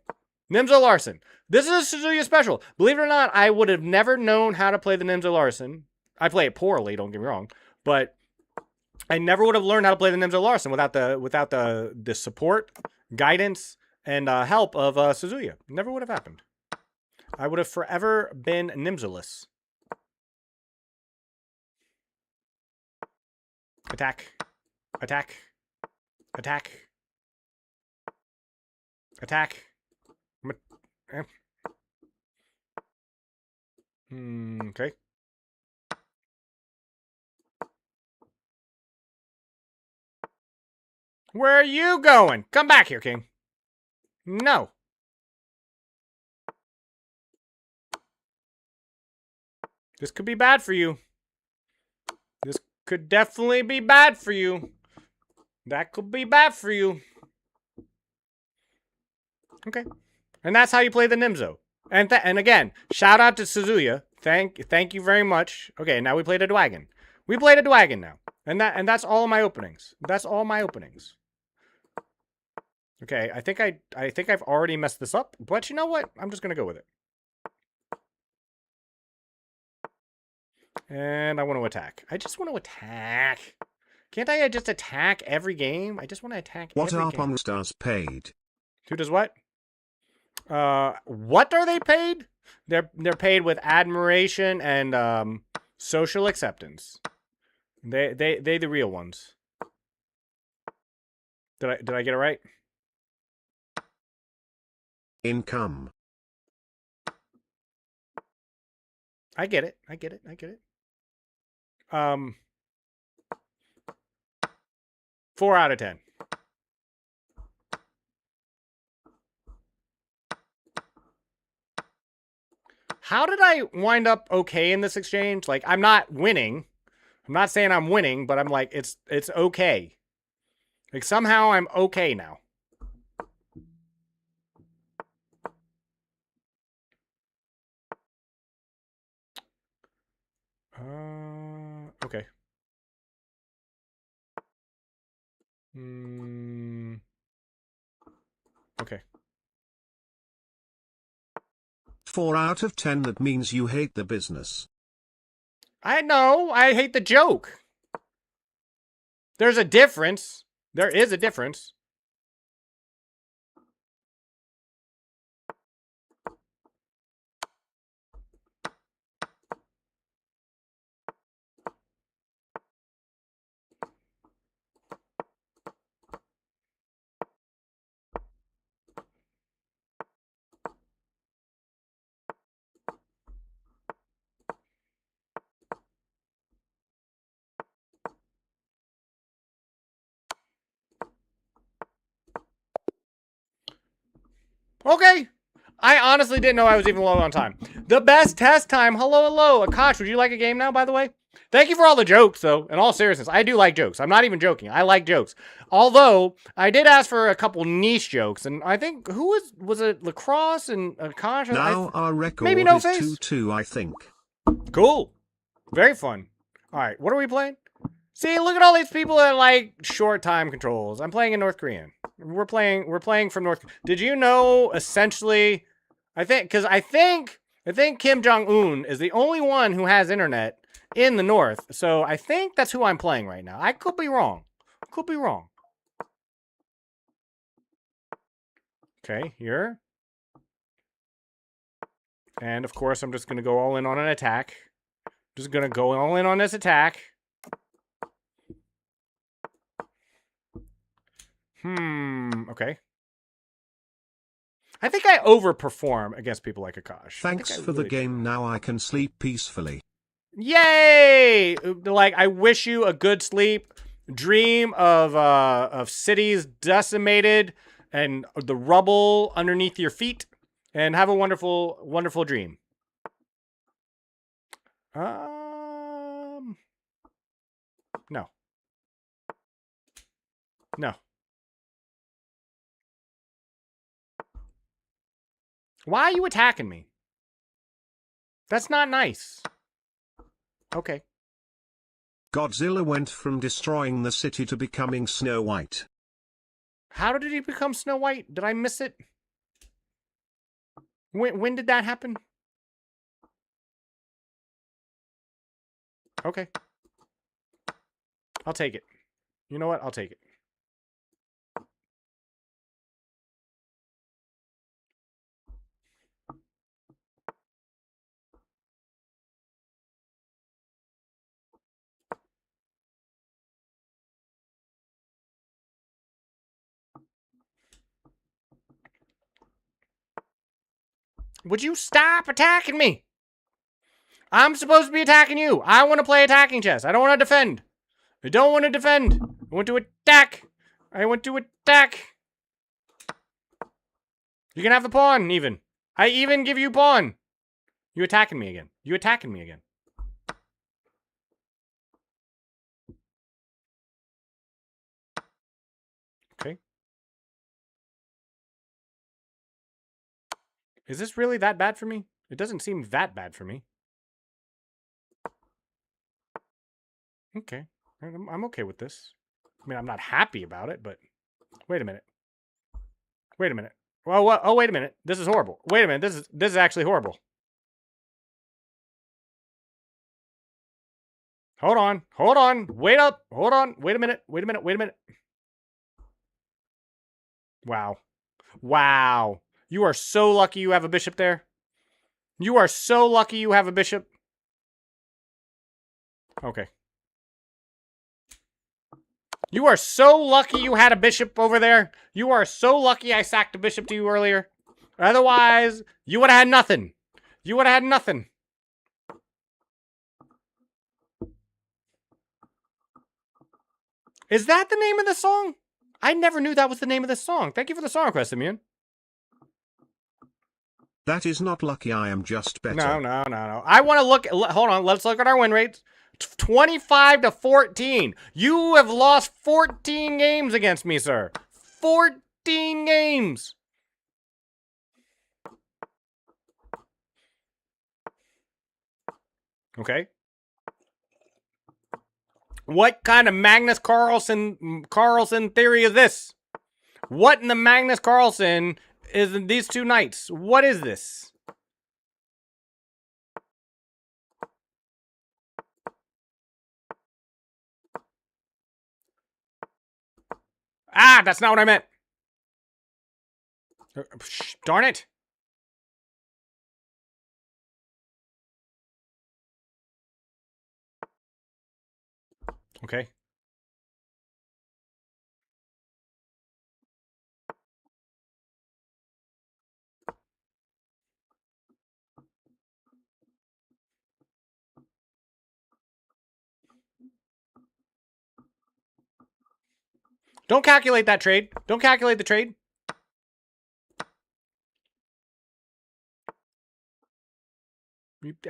Nimzo Larson. This is a Suzuya special. Believe it or not, I would have never known how to play the Nimzo Larson. I play it poorly, don't get me wrong. But I never would have learned how to play the Nimzo Larson without the support, guidance, and help of Suzuya. Never would have happened. I would have forever been Nimzoless. Attack. Attack. Attack. Attack. Okay. Where are you going? Come back here, King. No. This could be bad for you. This could definitely be bad for you. That could be bad for you. Okay. And that's how you play the Nimzo. And again, shout out to Suzuya. Thank you very much. Okay, now we played a Dwagon. We played a Dwagon now. And that's all my openings. That's all my openings. Okay, I think I've already messed this up, but you know what? I'm just gonna go with it. And I want to attack. I just want to attack. Can't I just attack every game? I just want to attack what every are game. Pong Stars paid? Who does what? What are they paid? They're paid with admiration and social acceptance. They the real ones. Did I get it right? Income. I get it. I get it. I get it. 4 out of 10. How did I wind up okay in this exchange? Like, I'm not winning. I'm not saying I'm winning, but I'm like, it's okay. Like, somehow I'm okay now. Okay. Okay. 4 out of 10, that means you hate the business. I know. I hate the joke. There's a difference. There is a difference. Okay. I honestly didn't know I was even low on time. The best test time. Hello, hello. Akash, would you like a game now, by the way? Thank you for all the jokes, though. In all seriousness, I do like jokes. I'm not even joking. I like jokes. Although, I did ask for a couple niche jokes, and I think, who was it Lacrosse and Akash? Now our record maybe No is Face? 2-2, I think. Cool. Very fun. All right, what are we playing? See, look at all these people that like short time controls. I'm playing in North Korean. We're playing from North. Did you know essentially? I think Kim Jong-un is the only one who has internet in the North. So I think that's who I'm playing right now. I could be wrong. Could be wrong. Okay, here. And of course, I'm just gonna go all in on an attack. Just gonna go all in on this attack. Okay. I think I overperform against people like Akash. Thanks for the game. Now I can sleep peacefully. Yay! Like, I wish you a good sleep. Dream of cities decimated and the rubble underneath your feet. And have a wonderful, wonderful dream. No. No. Why are you attacking me? That's not nice. Okay. Godzilla went from destroying the city to becoming Snow White. How did he become Snow White? Did I miss it? When did that happen? Okay. I'll take it. You know what? I'll take it. Would you stop attacking me? I'm supposed to be attacking you. I want to play attacking chess. I don't want to defend. I don't want to defend. I want to attack. I want to attack. You can have the pawn, even. I even give you pawn. You attacking me again. You attacking me again. Okay. Is this really that bad for me? It doesn't seem that bad for me. Okay. I'm okay with this. I mean, I'm not happy about it, but... Wait a minute. Wait a minute. Well, what? Oh, wait a minute. This is horrible. Wait a minute. This is actually horrible. Hold on. Hold on. Wait up. Hold on. Wait a minute. Wait a minute. Wait a minute. Wow. Wow. You are so lucky you have a bishop there. You are so lucky you have a bishop. Okay. You are so lucky you had a bishop over there. You are so lucky I sacked a bishop to you earlier. Otherwise, you would have had nothing. You would have had nothing. Is that the name of the song? I never knew that was the name of this song. Thank you for the song request, Simeon. That is not lucky, I am just better. No. I want to look, hold on, let's look at our win rates. 25-14. You have lost 14 games against me, sir. 14 games. Okay. What kind of Magnus Carlsen theory is this? What in the Magnus Carlsen is in these two knights? What is this? Ah, that's not what I meant. Darn it. Okay. Don't calculate that trade. Don't calculate the trade.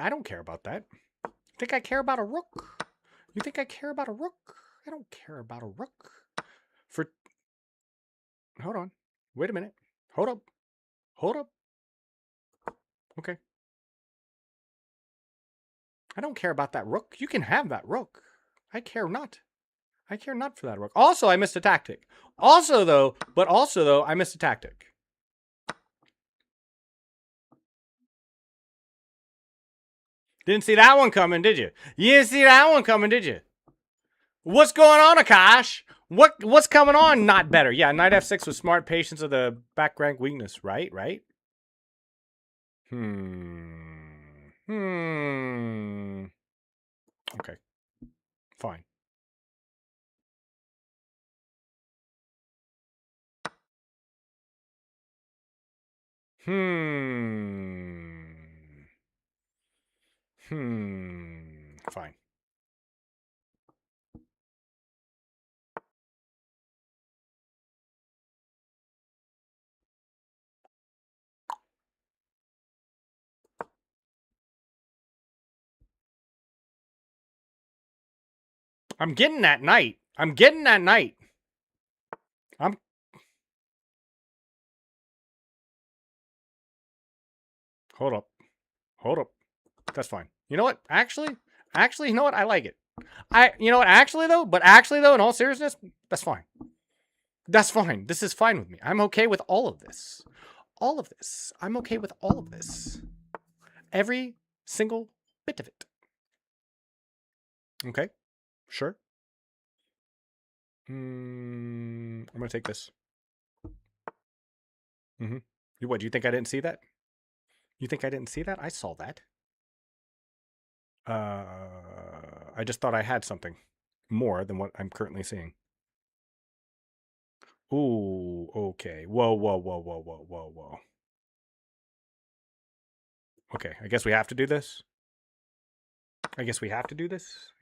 I don't care about that. You think I care about a rook? You think I care about a rook? I don't care about a rook. Hold on. Wait a minute. Hold up. Hold up. Okay. I don't care about that rook. You can have that rook. I care not. I care not for that rook. Also, I missed a tactic. Also, though, I missed a tactic. Didn't see that one coming, did you? You didn't see that one coming, did you? What's going on, Akash? What's coming on? Not better. Yeah, knight f6 was smart. Patience of the back rank weakness. Right? Okay. Fine. Fine. I'm getting that knight. I'm getting that knight. Hold up. Hold up. That's fine. You know what? Actually, you know what? I like it. You know what? Actually, though, in all seriousness, that's fine. That's fine. This is fine with me. I'm okay with all of this. All of this. I'm okay with all of this. Every single bit of it. Okay. Sure. I'm going to take this. What, do you think I didn't see that? You think I didn't see that? I saw that. I just thought I had something more than what I'm currently seeing. Ooh, okay. Whoa, whoa, whoa, whoa, whoa, whoa, whoa. Okay, I guess we have to do this. I guess we have to do this.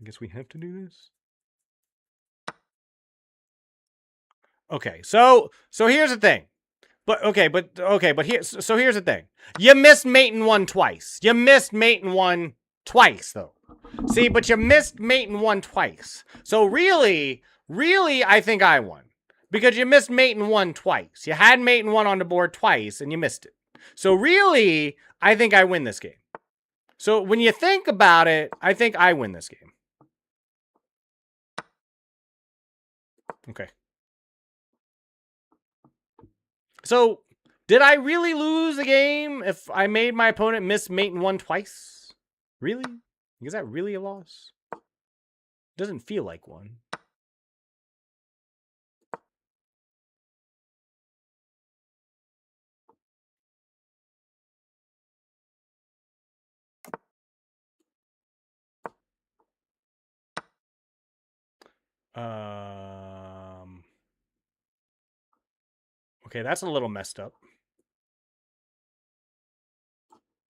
Okay, so here's the thing. So here's the thing. You missed mating one twice. You missed mating one twice, though. See, but you missed mating one twice. So really, I think I won. Because you missed mating one twice. You had mating one on the board twice, and you missed it. So really, I think I win this game. So when you think about it, I think I win this game. Okay. So, did I really lose the game if I made my opponent miss mating one twice? Really? Is that really a loss? Doesn't feel like one. Okay, that's a little messed up.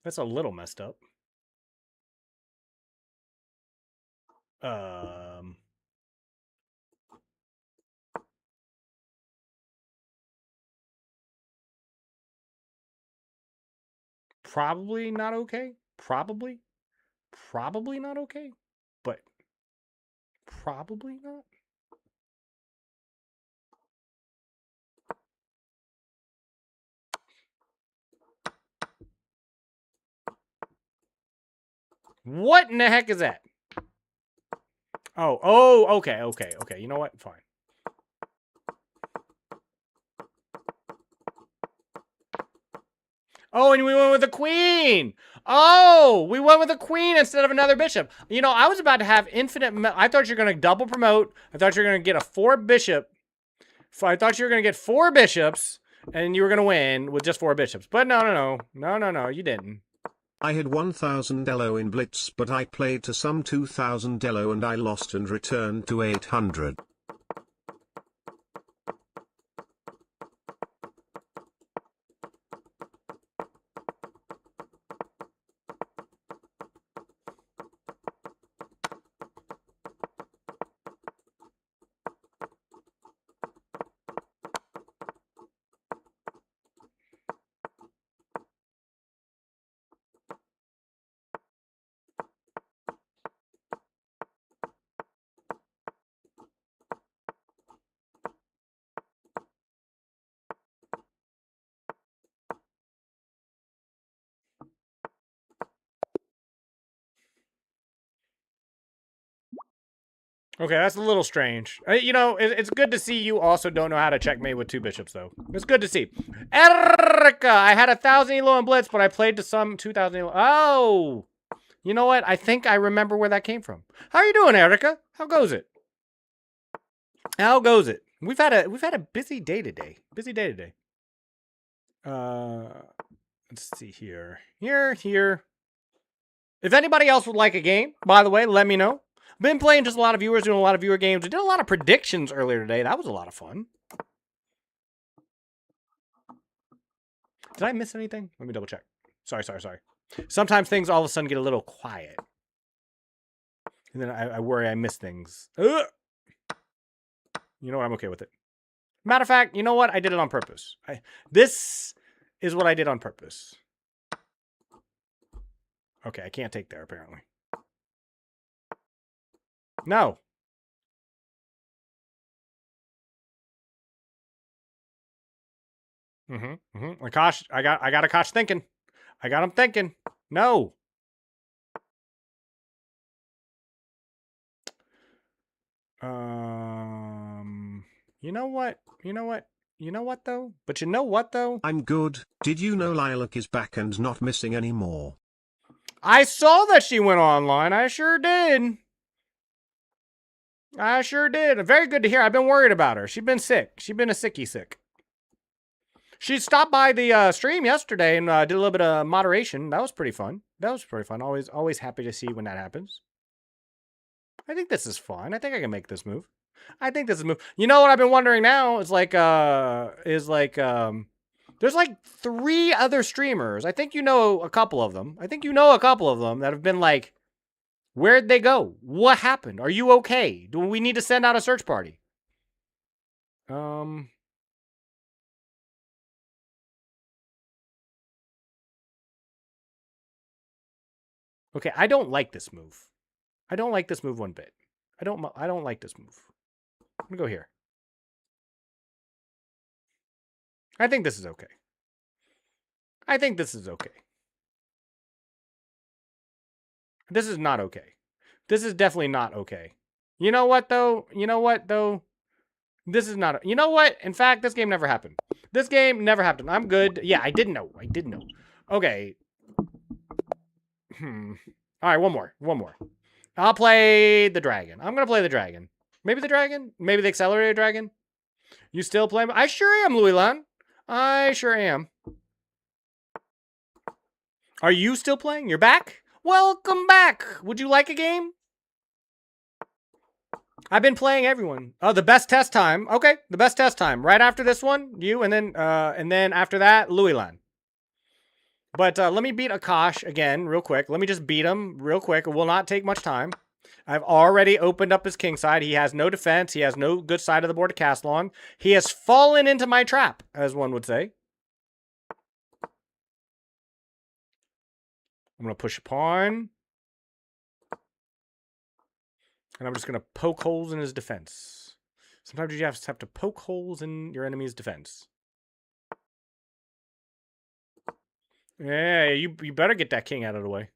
That's a little messed up. Probably not okay. Probably not okay. But probably not. What in the heck is that? Oh, okay. You know what? Fine. Oh, and we went with the queen. Oh, we went with the queen instead of another bishop. You know, I was about to have infinite. I thought you were going to double promote. I thought you were going to get a 4 bishop. I thought you were going to get 4 bishops, and you were going to win with just 4 bishops. But no, you didn't. I had 1000 elo in blitz, but I played to some 2000 elo and I lost and returned to 800. Okay, that's a little strange. You know, it's good to see you also don't know how to checkmate with 2 bishops, though. It's good to see. Erica, I had 1000 elo in blitz, but I played to some 2000 elo. Oh! You know what? I think I remember where that came from. How are you doing, Erica? How goes it? How goes it? We've had a busy day today. Let's see here. Here. If anybody else would like a game, by the way, let me know. Been playing just a lot of viewers, doing a lot of viewer games. We did a lot of predictions earlier today. That was a lot of fun. Did I miss anything? Let me double check. Sorry. Sometimes things all of a sudden get a little quiet. And then I worry I miss things. Ugh! You know what? I'm okay with it. Matter of fact, you know what? I did it on purpose. This is what I did on purpose. Okay, I can't take there, apparently. No. Akash, I got Akash thinking. I got him thinking. No. You know what? You know what? You know what, though? But you know what, though? I'm good. Did you know Lilac is back and not missing anymore? I saw that she went online. I sure did. I sure did. Very good to hear. I've been worried about her. She's been sick. She's been a sickie sick. She stopped by the stream yesterday and did a little bit of moderation. That was pretty fun. That was pretty fun. Always happy to see when that happens. I think this is fun. I think I can make this move. I think this is a move. You know what I've been wondering now is like, there's like 3 other streamers. I think you know a couple of them. I think you know a couple of them that have been like, where'd they go? What happened? Are you okay? Do we need to send out a search party? Okay, I don't like this move. I don't like this move one bit. I don't like this move. I'm gonna go here. I think this is okay. I think this is okay. This is not okay. This is definitely not okay. You know what, though? You know what, though? This is not... You know what? In fact, this game never happened. This game never happened. I'm good. Yeah, I didn't know. I didn't know. Okay. All right, one more. One more. I'll play the dragon. I'm going to play the dragon. Maybe the dragon? Maybe the accelerated dragon? You still playing? I sure am, Louis Lan. I sure am. Are you still playing? You're back? Welcome back. Would you like a game? I've been playing everyone. Oh, the best test time. Okay, the best test time. Right after this one, you, and then after that, Louis Lan. But let me beat Akash again real quick. Let me just beat him real quick. It will not take much time. I've already opened up his king side. He has no defense. He has no good side of the board to castle on. He has fallen into my trap, as one would say. I'm going to push a pawn. And I'm just going to poke holes in his defense. Sometimes you just have to poke holes in your enemy's defense. Yeah, you better get that king out of the way.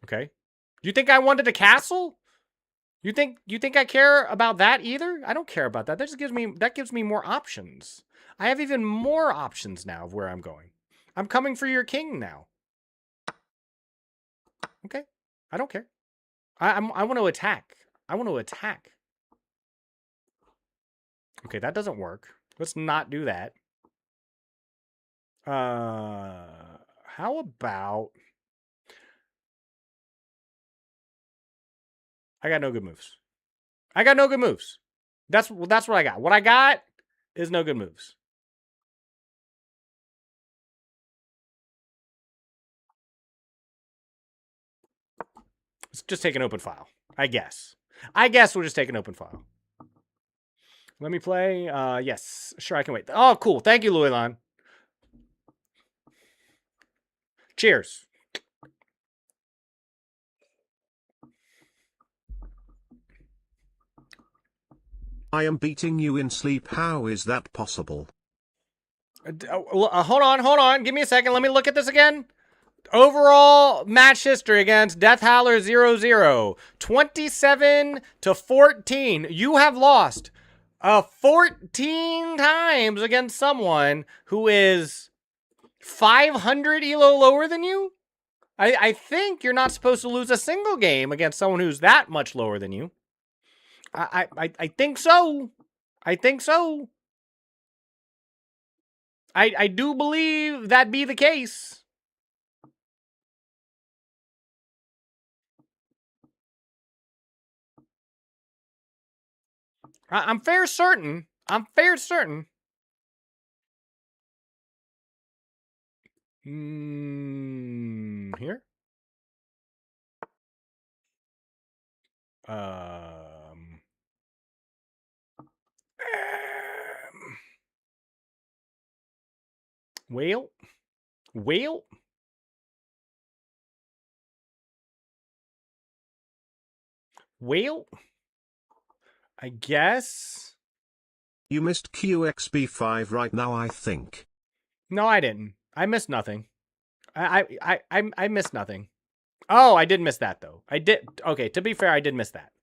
Okay. You think I wanted a castle? You think I care about that either? I don't care about that. That just gives me more options. I have even more options now of where I'm going. I'm coming for your king now. Okay. I don't care. I want to attack. I want to attack. Okay, that doesn't work. Let's not do that. How about... I got no good moves. I got no good moves. That's what I got. What I got is no good moves. Let's just take an open file, I guess. I guess we'll just take an open file. Let me play. Yes, sure, I can wait. Oh, cool. Thank you, Louis Lan. Cheers. I am beating you in sleep. How is that possible? Hold on. Give me a second. Let me look at this again. Overall match history against Death Howler 0-0. 27-14. You have lost 14 times against someone who is 500 elo lower than you. I think you're not supposed to lose a single game against someone who's that much lower than you. I think so. I think so. I do believe that be the case. I'm fair certain. I'm fair certain. Here. Well. I guess. You missed QXB5 right now, I think. No, I didn't. I missed nothing. I missed nothing. Oh, I did miss that, though. I did. Okay, to be fair, I did miss that.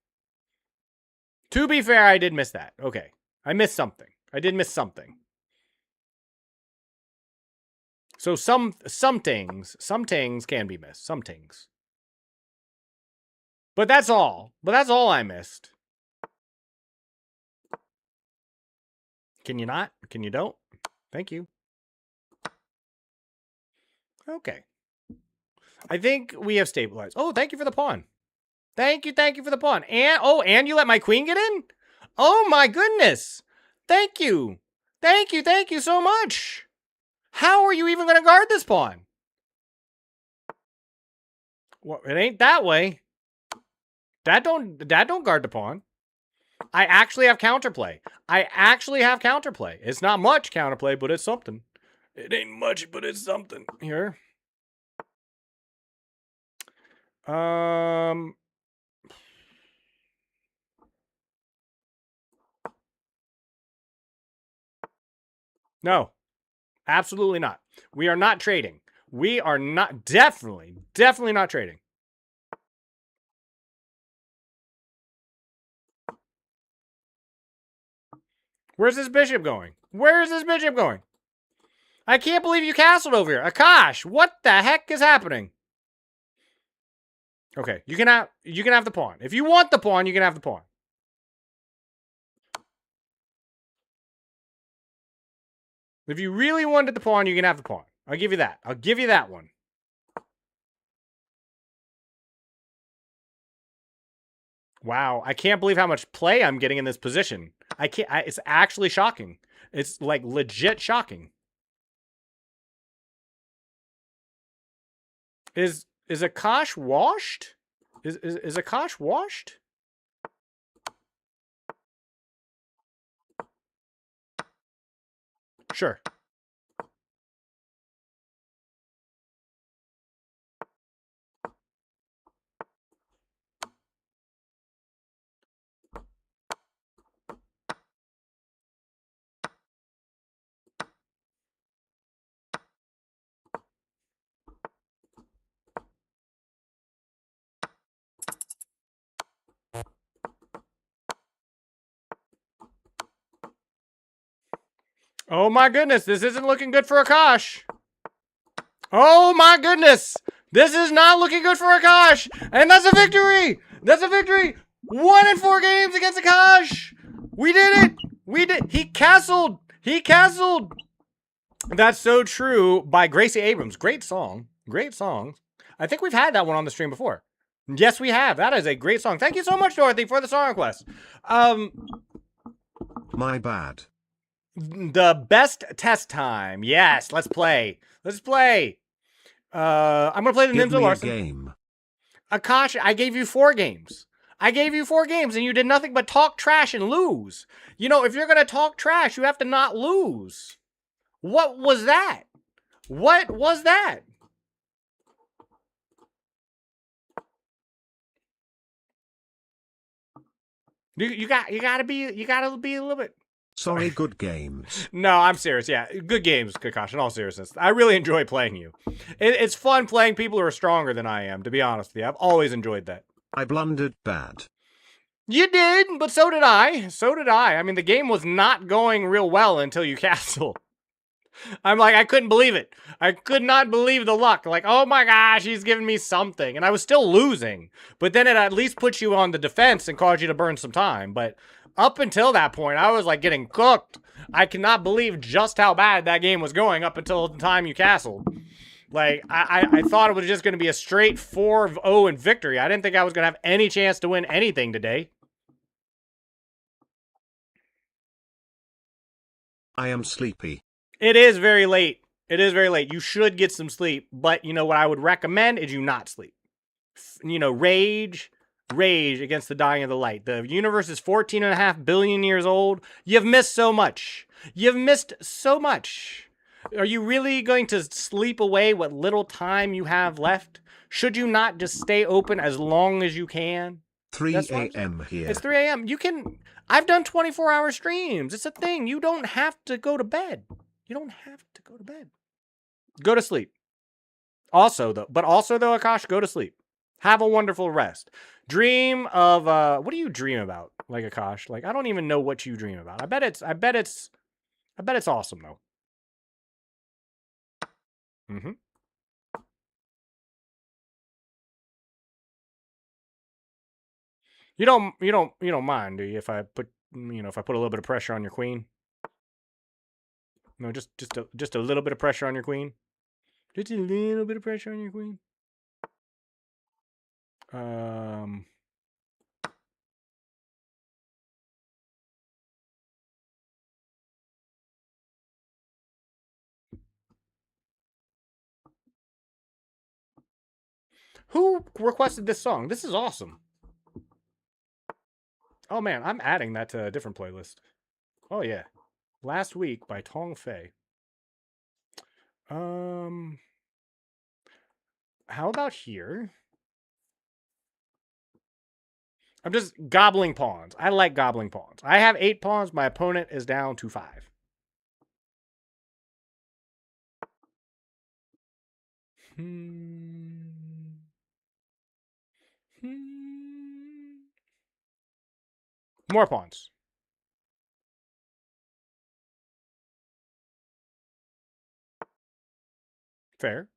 To be fair, I did miss that. Okay. I missed something. I did miss something. So some things can be missed. Some things. But that's all. But that's all I missed. Can you not? Can you don't? Thank you. Okay. I think we have stabilized. Oh, thank you for the pawn. Thank you for the pawn. And, oh, and you let my queen get in? Oh my goodness. Thank you. Thank you so much. How are you even going to guard this pawn? Well, it ain't that way. That don't guard the pawn. I actually have counterplay. It's not much counterplay, but it's something. It ain't much, but it's something. Here. No. Absolutely not. We are not trading. We are not, definitely not trading. Where's this bishop going? Where is this bishop going? I can't believe you castled over here. Akash, what the heck is happening? Okay, you can have the pawn. If you want the pawn, you can have the pawn. If you really wanted the pawn, you can have the pawn. I'll give you that. I'll give you that one. Wow, I can't believe how much play I'm getting in this position. It's actually shocking. It's like legit shocking. Is Akash washed? Is Akash washed? Sure. Oh my goodness, this isn't looking good for Akash. Oh my goodness, this is not looking good for Akash. And that's a victory. That's a victory. 1 in 4 games against Akash. We did it. We did. He castled. He castled. That's So True by Gracie Abrams. Great song. Great song. I think we've had that one on the stream before. Yes, we have. That is a great song. Thank you so much, Dorothy, for the song request. My bad. The best test time. Yes, let's play. Let's play. I'm gonna play the Nimzo Larson game. Akash, I gave you 4 games. I gave you 4 games, and you did nothing but talk trash and lose. You know, if you're gonna talk trash, you have to not lose. What was that? What was that? You gotta be a little bit. Sorry, good games. No, I'm serious. Yeah, good games, Kakash, in all seriousness. I really enjoy playing you. It's fun playing people who are stronger than I am, to be honest with you. I've always enjoyed that. I blundered bad. You did, but so did I. So did I. I mean, the game was not going real well until you castled. I'm like, I couldn't believe it. I could not believe the luck. Like, oh my gosh, he's giving me something. And I was still losing. But then it at least puts you on the defense and caused you to burn some time. But up until that point, I was like getting cooked. I cannot believe just how bad that game was going up until the time you castled. Like, I thought it was just going to be a straight 4-0 in victory. I didn't think I was going to have any chance to win anything today. I am sleepy. It is very late. It is very late. You should get some sleep. But, you know, what I would recommend is you not sleep. You know, rage against the dying of the light. The universe is 14.5 billion years old. You've missed so much. You've missed so much. Are you really going to sleep away what little time you have left? Should you not just stay open as long as you can? 3 a.m. here. It's 3 a.m. I've done 24-hour streams. It's a thing. You don't have to go to bed. You don't have to go to bed. Go to sleep. Also, though, Akash, go to sleep. Have a wonderful rest. Dream of, what do you dream about? Like, Akash? Like, I don't even know what you dream about. I bet it's awesome, though. Mm-hmm. You don't mind, do you? If I put a little bit of pressure on your queen. No, just a little bit of pressure on your queen. Just a little bit of pressure on your queen. Who requested this song? This is awesome. Oh man, I'm adding that to a different playlist. Oh yeah. Last Week by Tong Fei. How about here? I'm just gobbling pawns. I like gobbling pawns. I have 8 pawns. My opponent is down to 5. More pawns. Fair.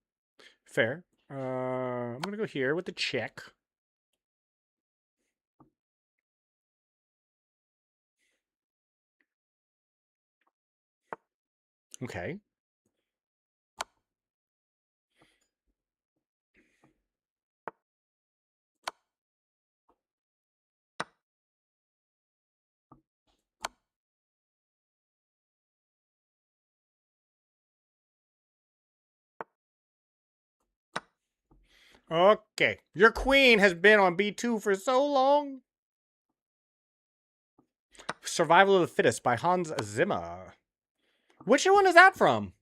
Fair. I'm going to go here with the check. Okay. Okay. Your queen has been on B2 for so long. Survival of the Fittest by Hans Zimmer. Which one is that from?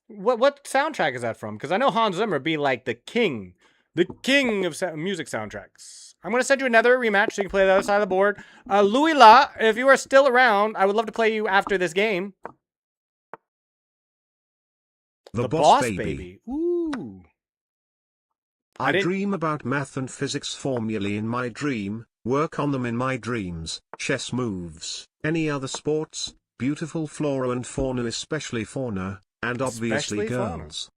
What soundtrack is that from? Because I know Hans Zimmer be like the king of music soundtracks. I'm going to send you another rematch so you can play the other side of the board. Louis La, if you are still around, I would love to play you after this game. The Boss Baby. Ooh. I dream about math and physics formulae in my dream, work on them in my dreams, chess moves, any other sports, beautiful flora and fauna, especially fauna, and obviously girls.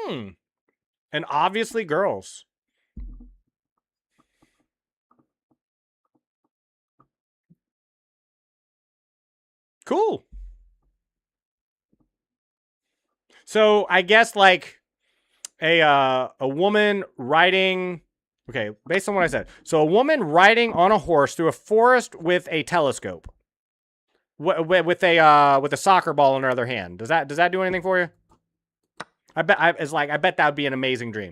And obviously girls. Cool. So I guess like a woman riding, okay, based on what I said. So a woman riding on a horse through a forest with a telescope. With a soccer ball in her other hand. Does that do anything for you? I bet that would be an amazing dream.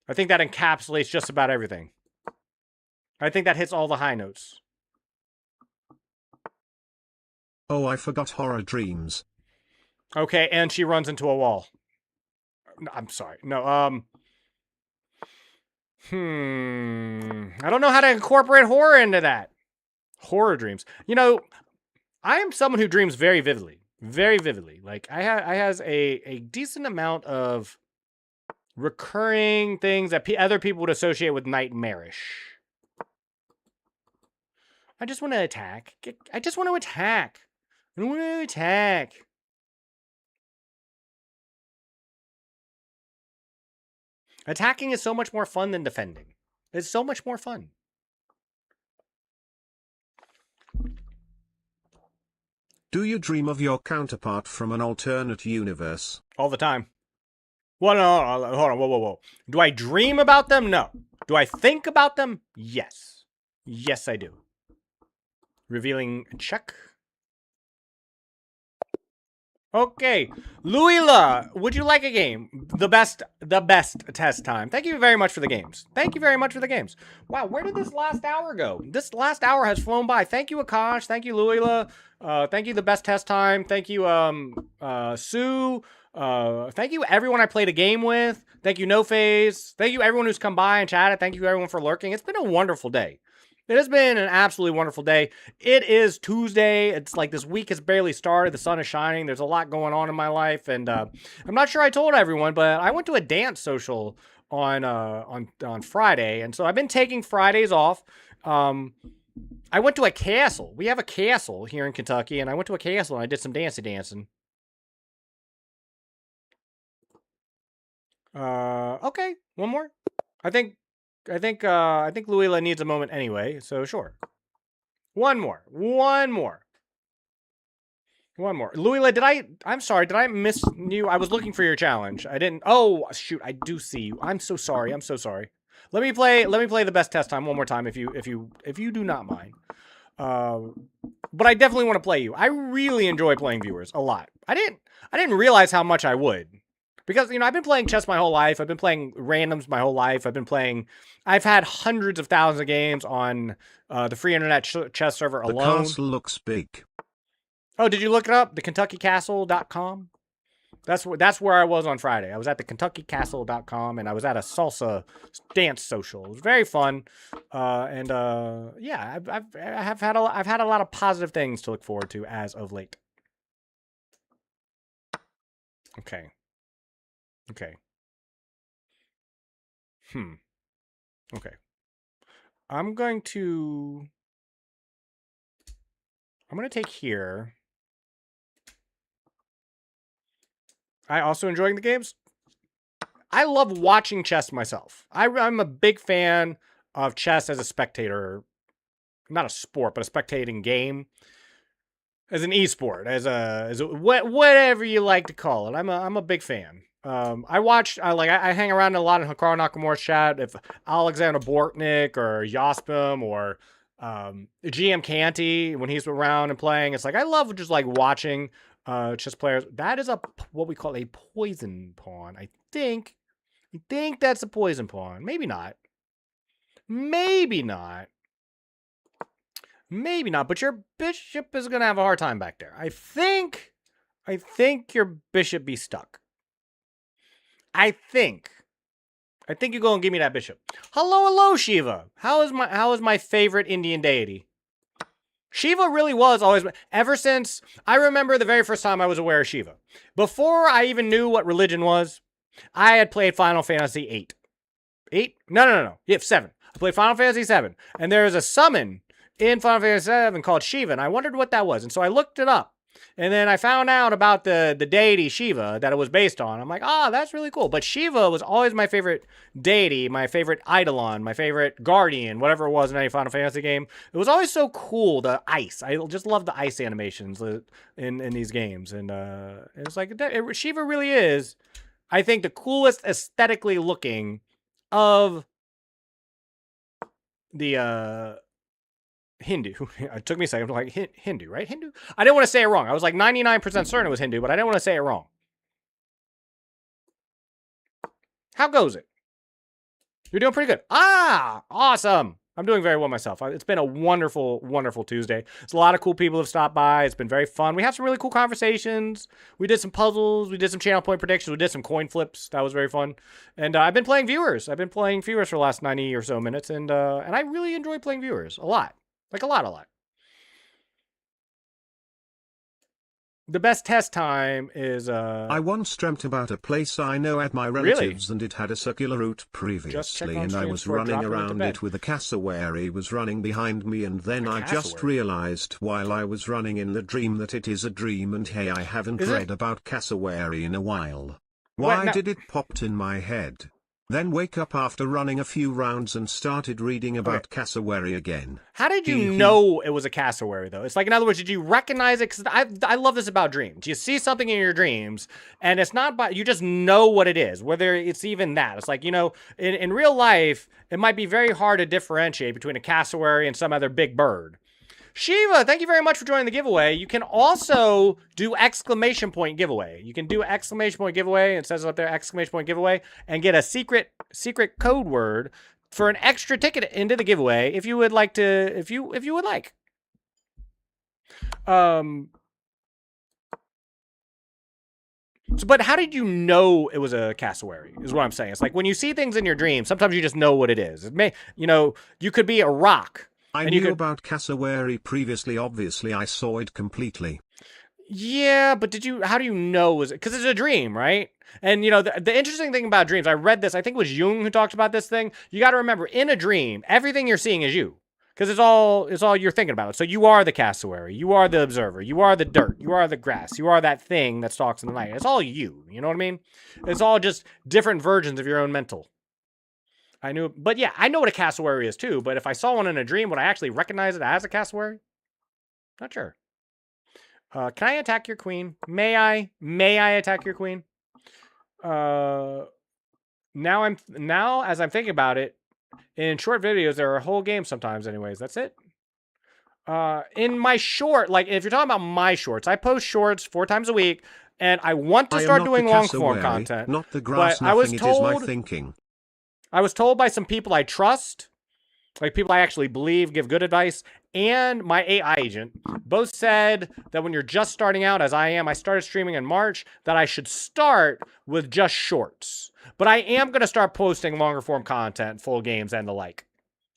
I think that encapsulates just about everything. I think that hits all the high notes. Oh, I forgot horror dreams. Okay, and she runs into a wall. I'm sorry. No, I don't know how to incorporate horror into that. Horror dreams. You know, I am someone who dreams very vividly. Very vividly. Like, I has a decent amount of recurring things that other people would associate with nightmarish. I just want to attack. I just want to attack. I want to attack. Attacking is so much more fun than defending. It's so much more fun. Do you dream of your counterpart from an alternate universe? All the time. Well, no, hold on, whoa. Do I dream about them? No. Do I think about them? Yes. Yes, I do. Revealing check. Okay, Louila, would you like a game? The best test time. Thank you very much for the games. Thank you very much for the games. Wow, where did this last hour go? This last hour has flown by. Thank you, Akash. Thank you, Louila. Thank you, the best test time. Thank you, Sue. Thank you everyone I played a game with. Thank you No Phase. Thank you everyone who's come by and chatted. Thank you everyone for lurking. It's been a wonderful day. It has been an absolutely wonderful day. It is Tuesday. It's like this week has barely started. The sun is shining. There's a lot going on in my life, and I'm not sure I told everyone, but I went to a dance social on Friday, and so I've been taking Fridays off. I went to a castle. We have a castle here in Kentucky, and I went to a castle and I did some dancing. Okay, one more. I think Luila needs a moment anyway, so sure. One more. Luila, I'm sorry, did I miss you? I was looking for your challenge. I didn't. Oh, shoot, I do see you. I'm so sorry. Let me play the best test time one more time if you do not mind. But I definitely want to play you. I really enjoy playing viewers a lot. I didn't realize how much I would. Because, I've been playing chess my whole life. I've been playing randoms my whole life. I've had hundreds of thousands of games on the free internet chess server alone. The castle looks big. Oh, did you look it up? The KentuckyCastle.com? That's where I was on Friday. I was at the KentuckyCastle.com, and I was at a salsa dance social. It was very fun. Yeah, I've had a lot of positive things to look forward to as of late. Okay. Okay. I'm going to take here. I also enjoying the games. I love watching chess myself. I'm a big fan of chess as a spectator. Not a sport, but a spectating game. As an esport, as a whatever you like to call it. I'm a big fan. I hang around a lot in Hikaru Nakamura's chat. If Alexander Bortnik or Yospim or GM Canty, when he's around and playing, it's like I love just like watching chess players. That is what we call a poison pawn. I think that's a poison pawn. Maybe not. But your bishop is gonna have a hard time back there. I think your bishop be stuck. I think you're gonna give me that bishop. Hello, Shiva. How is my favorite Indian deity? Shiva really was always, ever since I remember the very first time I was aware of Shiva. Before I even knew what religion was, I had played Final Fantasy VIII. 8? No. Yeah, 7. I played Final Fantasy 7, and there is a summon in Final Fantasy 7 called Shiva, and I wondered what that was, and so I looked it up. And then I found out about the deity Shiva that it was based on. I'm like, that's really cool. But Shiva was always my favorite deity, my favorite Eidolon, my favorite guardian, whatever it was in any Final Fantasy game. It was always so cool, the ice. I just love the ice animations in these games. And it's like, Shiva really is, I think, the coolest aesthetically looking of the Hindu. It took me a second. I'm like, Hindu, right? Hindu? I didn't want to say it wrong. I was like 99% certain it was Hindu, but I didn't want to say it wrong. How goes it? You're doing pretty good. Awesome. I'm doing very well myself. It's been a wonderful, wonderful Tuesday. There's a lot of cool people have stopped by. It's been very fun. We had some really cool conversations. We did some puzzles. We did some channel point predictions. We did some coin flips. That was very fun. And I've been playing viewers. for the last 90 or so minutes. And I really enjoy playing viewers a lot. Like a lot. The best test time is I once dreamt about a place I know at my relatives, and it had a circular route previously, and I was running around it with a cassowary was running behind me, and then I just realized while I was running in the dream that it is a dream, and hey, I haven't read about cassowary in a while. Why did it popped in my head? Then wake up after running a few rounds and started reading about cassowary again. How did you know it was a cassowary, though? It's like, in other words, did you recognize it? Because I love this about dreams. You see something in your dreams, and it's not you just know what it is, whether it's even that. It's like, in real life, it might be very hard to differentiate between a cassowary and some other big bird. Shiva, thank you very much for joining the giveaway. You can also do exclamation point giveaway. You can do exclamation point giveaway. It says up there exclamation point giveaway, and get a secret code word for an extra ticket into the giveaway if you would like to. If you would like. So, but how did you know it was a cassowary, is what I'm saying. It's like when you see things in your dreams, sometimes you just know what it is. It may, you know, you could be a rock. I knew about cassowary previously. Obviously, I saw it completely. Yeah, but how do you know? Was it because it's a dream, right? And you know, the interesting thing about dreams, I read this, I think it was Jung who talked about this thing. You got to remember, in a dream, everything you're seeing is you. Because it's all you're thinking about. So you are the cassowary, you are the observer, you are the dirt, you are the grass, you are that thing that stalks in the night. It's all you know what I mean? It's all just different versions of your own mental. But yeah, I know what a cassowary is too, but if I saw one in a dream, would I actually recognize it as a cassowary? Not sure. Can I attack your queen? May I? May I attack your queen? Now as I'm thinking about it, in short videos, there are whole games sometimes anyways. That's it. In my short, like if you're talking about my shorts, I post shorts 4 times a week, and I want to start doing long form content. Not the grass, but I was told, it is my thinking. I was told by some people I trust, like people I actually believe give good advice, and my AI agent, both said that when you're just starting out, as I am, I started streaming in March, that I should start with just shorts. But I am going to start posting longer form content, full games, and the like.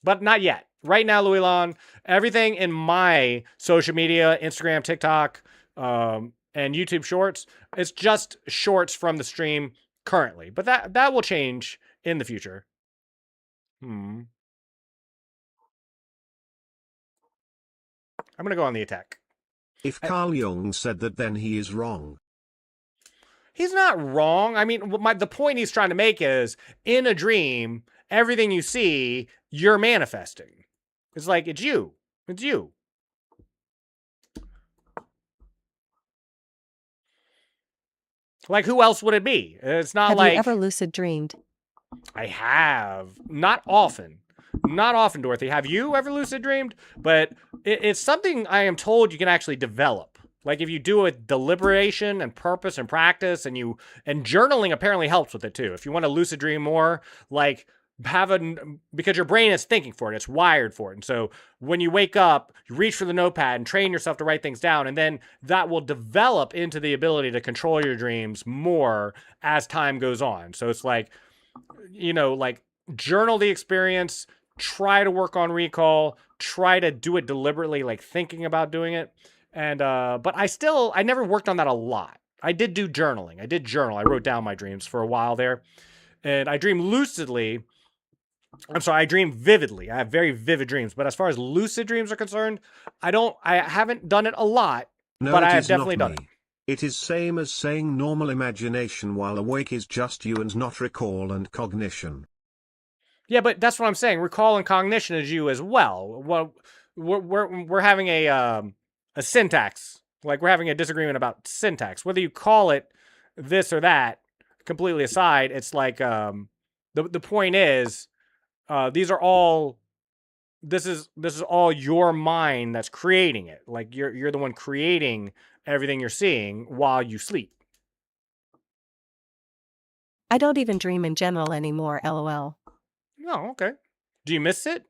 But not yet. Right now, Louis Lon, everything in my social media, Instagram, TikTok, and YouTube Shorts, it's just shorts from the stream currently. But that will change in the future. I'm going to go on the attack. If Carl Jung said that, then he is wrong. He's not wrong. I mean, the point he's trying to make is, in a dream, everything you see, you're manifesting. It's like, it's you. It's you. Like, who else would it be? It's not like... Have you ever lucid dreamed? I have. Not often. Not often, Dorothy. Have you ever lucid dreamed? But it's something I am told you can actually develop. Like if you do it deliberation and purpose and practice, and journaling apparently helps with it too. If you want to lucid dream more, like because your brain is thinking for it, it's wired for it. And so when you wake up, you reach for the notepad and train yourself to write things down, and then that will develop into the ability to control your dreams more as time goes on. So it's like, you know, like journal the experience, try to work on recall, try to do it deliberately, like thinking about doing it. And, but I never worked on that a lot. I did do journaling. I did journal. I wrote down my dreams for a while there. And I dream lucidly. I dream vividly. I have very vivid dreams. But as far as lucid dreams are concerned, I haven't done it a lot, but I have definitely done it. It is same as saying normal imagination while awake is just you and not recall and cognition. Yeah, but that's what I'm saying. Recall and cognition is you as well. Well, we're having a syntax. Like we're having a disagreement about syntax. Whether you call it this or that, completely aside, it's like the point is this is all your mind that's creating it. Like you're the one creating everything you're seeing while you sleep. I don't even dream in general anymore, LOL. Oh, okay. Do you miss it?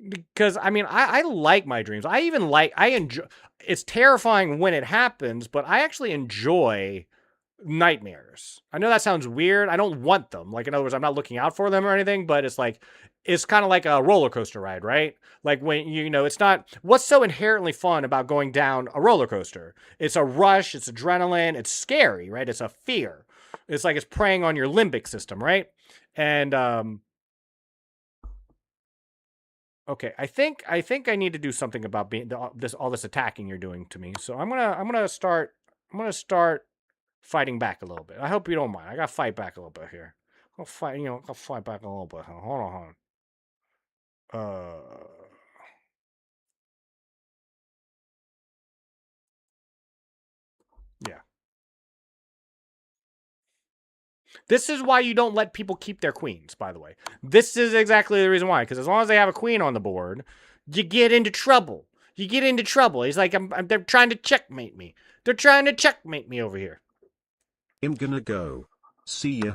Because I mean, I like my dreams. I enjoy. It's terrifying when it happens, but I actually enjoy nightmares. I know that sounds weird. I don't want them. Like in other words, I'm not looking out for them or anything. But it's like, it's kind of like a roller coaster ride, right? Like when it's not. What's so inherently fun about going down a roller coaster? It's a rush. It's adrenaline. It's scary, right? It's a fear. It's like it's preying on your limbic system, right? And okay, I think I need to do something about all this attacking you're doing to me. So I'm gonna start fighting back a little bit. I hope you don't mind. I gotta fight back a little bit here. I'll fight back a little bit. Hold on. Yeah. This is why you don't let people keep their queens, by the way. This is exactly the reason why. Because as long as they have a queen on the board, you get into trouble. You get into trouble. He's like, they're trying to checkmate me. They're trying to checkmate me over here. I'm gonna go. See ya.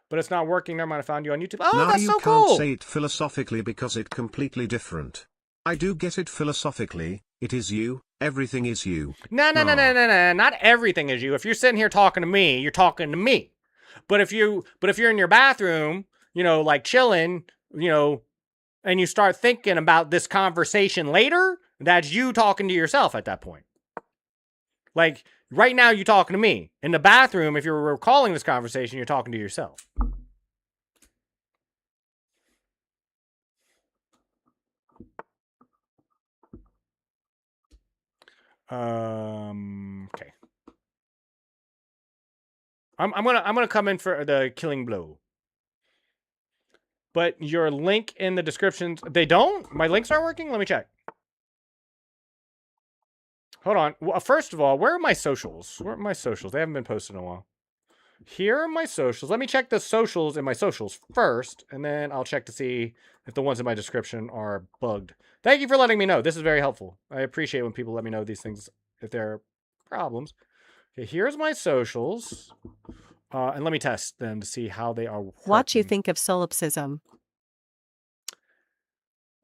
But it's not working. Never mind, I found you on YouTube. Oh, now that's so cool. You can't say it philosophically because it's completely different. I do get it philosophically. It is you, Everything is you. No. Not everything is you. If you're sitting here talking to me, you're talking to me. But if you're in your bathroom, like chilling, and you start thinking about this conversation later, that's you talking to yourself at that point. Like right now, you're talking to me. In the bathroom, if you're recalling this conversation, you're talking to yourself. Okay. I'm gonna come in for the killing blow. But your link in the descriptions, they don't? My links aren't working? Let me check. Hold on. Well, first of all, where are my socials? Where are my socials? They haven't been posted in a while. Here are my socials. Let me check the socials in my socials first, and then I'll check to see if the ones in my description are bugged. Thank you for letting me know. This is very helpful. I appreciate when people let me know these things if there are problems. Okay, here's my socials. And let me test them to see how they are working. What you think of solipsism?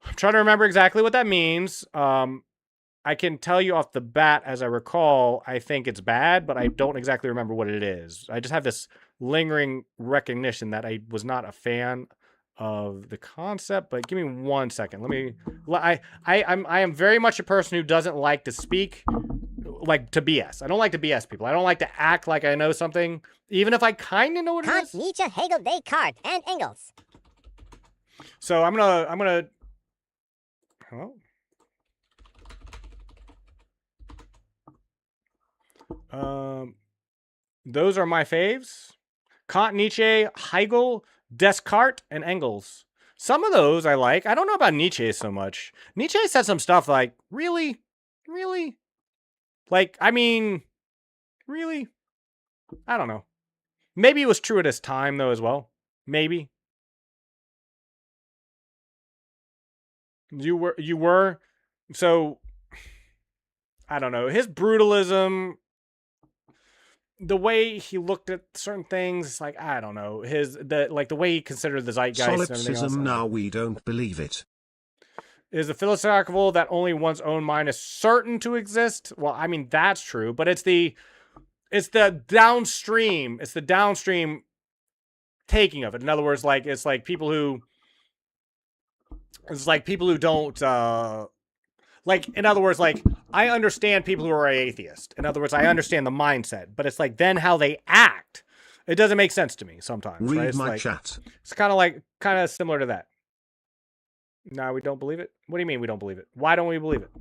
I'm trying to remember exactly what that means. I can tell you off the bat, as I recall, I think it's bad, but I don't exactly remember what it is. I just have this lingering recognition that I was not a fan of the concept, but give me 1 second. I am very much a person who doesn't like to speak, like to BS. I don't like to BS people. I don't like to act like I know something, even if I kind of know what it is. Kant, Nietzsche, Hegel, Descartes, and Engels. So I'm gonna. Hello. Those are my faves. Kant, Nietzsche, Hegel, Descartes, and Engels. Some of those I like. I don't know about Nietzsche so much. Nietzsche said some stuff like, really? Really? Like, I mean, really? I don't know. Maybe it was true at his time, though, as well. Maybe. You were? So, I don't know. His brutalism, the way he looked at certain things, it's like, I don't know. The way he considered the zeitgeist and everything else. Solipsism, now we don't believe it. Is the philosophical that only one's own mind is certain to exist? Well, I mean, that's true, but it's the downstream. It's the downstream taking of it. In other words, it's like people who don't in other words, I understand people who are atheist. In other words, I understand the mindset, but it's like then how they act, it doesn't make sense to me sometimes. Read right? It's my chat. It's kind of similar to that. No, we don't believe it. What do you mean we don't believe it? Why don't we believe it?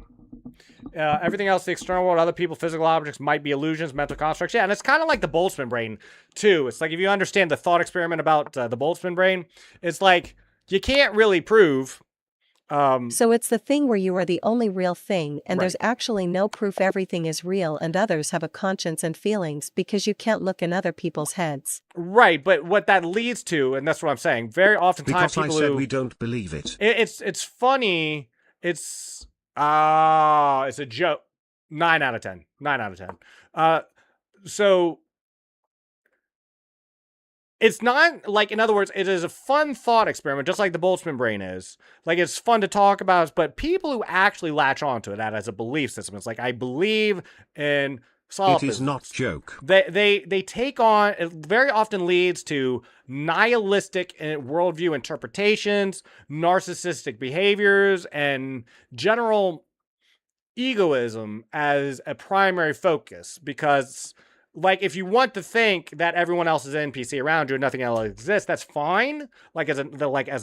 Everything else, the external world, other people, physical objects might be illusions, mental constructs. Yeah, and it's kind of like the Boltzmann brain, too. It's like if you understand the thought experiment about the Boltzmann brain, it's like you can't really prove. So it's the thing where you are the only real thing, and there's actually no proof everything is real and others have a conscience and feelings because you can't look in other people's heads. Right, but what that leads to, and that's what I'm saying, very oftentimes because I said we don't believe it. It's funny. It's a joke. 9 out of 10. 9 out of 10. So it's not like, in other words, it is a fun thought experiment, just like the Boltzmann brain is. Like, it's fun to talk about, but people who actually latch onto it as a belief system, it's like, I believe in solipsism. It is not joke. They take on, it very often leads to nihilistic worldview interpretations, narcissistic behaviors, and general egoism as a primary focus, because like if you want to think that everyone else is an NPC around you and nothing else exists, that's fine, as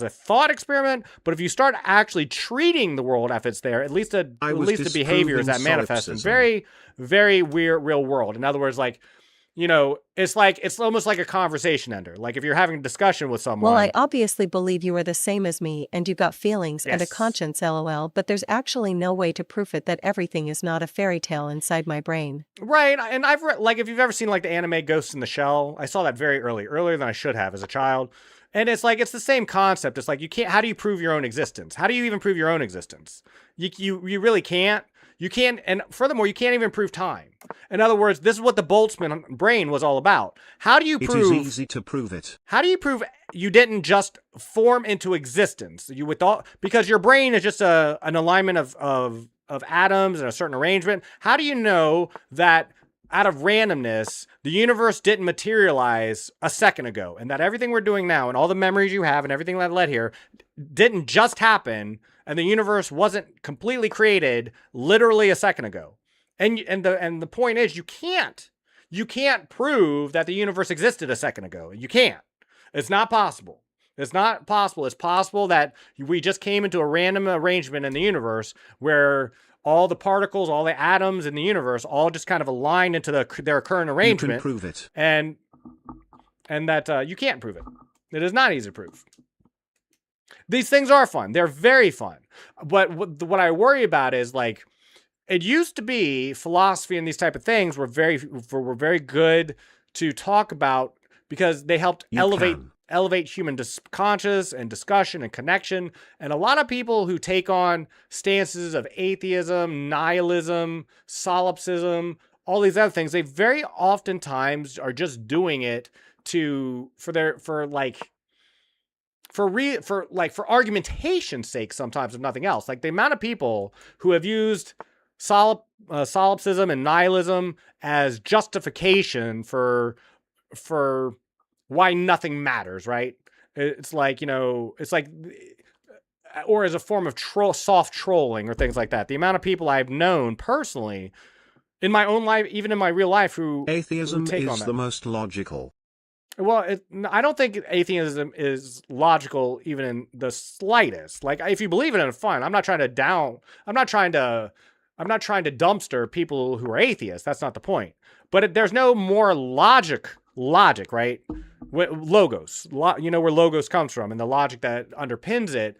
a thought experiment. But if you start actually treating the world if it's there, at least the behaviors that manifest in very, very weird real world. In other words, it's almost like a conversation ender. Like if you're having a discussion with someone. Well, I obviously believe you are the same as me and you've got feelings and a conscience, lol, but there's actually no way to prove it that everything is not a fairy tale inside my brain. Right, and I've read, if you've ever seen the anime Ghost in the Shell, I saw that very earlier than I should have as a child. And it's the same concept. It's like, you can't, how do you prove your own existence? How do you even prove your own existence? You really can't. You can't, and furthermore, you can't even prove time. In other words, this is what the Boltzmann brain was all about. How do you prove? It is easy to prove it. How do you prove you didn't just form into existence? Because your brain is just an alignment of of atoms and a certain arrangement, how do you know that out of randomness, the universe didn't materialize a second ago, and that everything we're doing now and all the memories you have and everything that led here didn't just happen, and the universe wasn't completely created literally a second ago? And the point is, you can't prove that the universe existed a second ago. You can't. It's not possible. It's not possible. It's possible that we just came into a random arrangement in the universe where all the particles, all the atoms in the universe, all just kind of align into their current arrangement. You can prove it. And that you can't prove it. It is not easy to prove. These things are fun. They're very fun. But what I worry about is, like, it used to be philosophy and these type of things were very good to talk about because they helped elevate human conscious and discussion and connection. And a lot of people who take on stances of atheism, nihilism, solipsism, all these other things, they very oftentimes are just doing it for argumentation's sake sometimes, if nothing else. Like the amount of people who have used solipsism and nihilism as justification for why nothing matters, right? It's like, or as a form of soft trolling or things like that. The amount of people I've known personally in my own life, even in my real life, who atheism take is on that. the most logical. Well, I don't think atheism is logical even in the slightest. Like, if you believe in it, fine. I'm not trying to dumpster people who are atheists. That's not the point. But there's no more logic, right? Logos, where logos comes from and the logic that underpins it.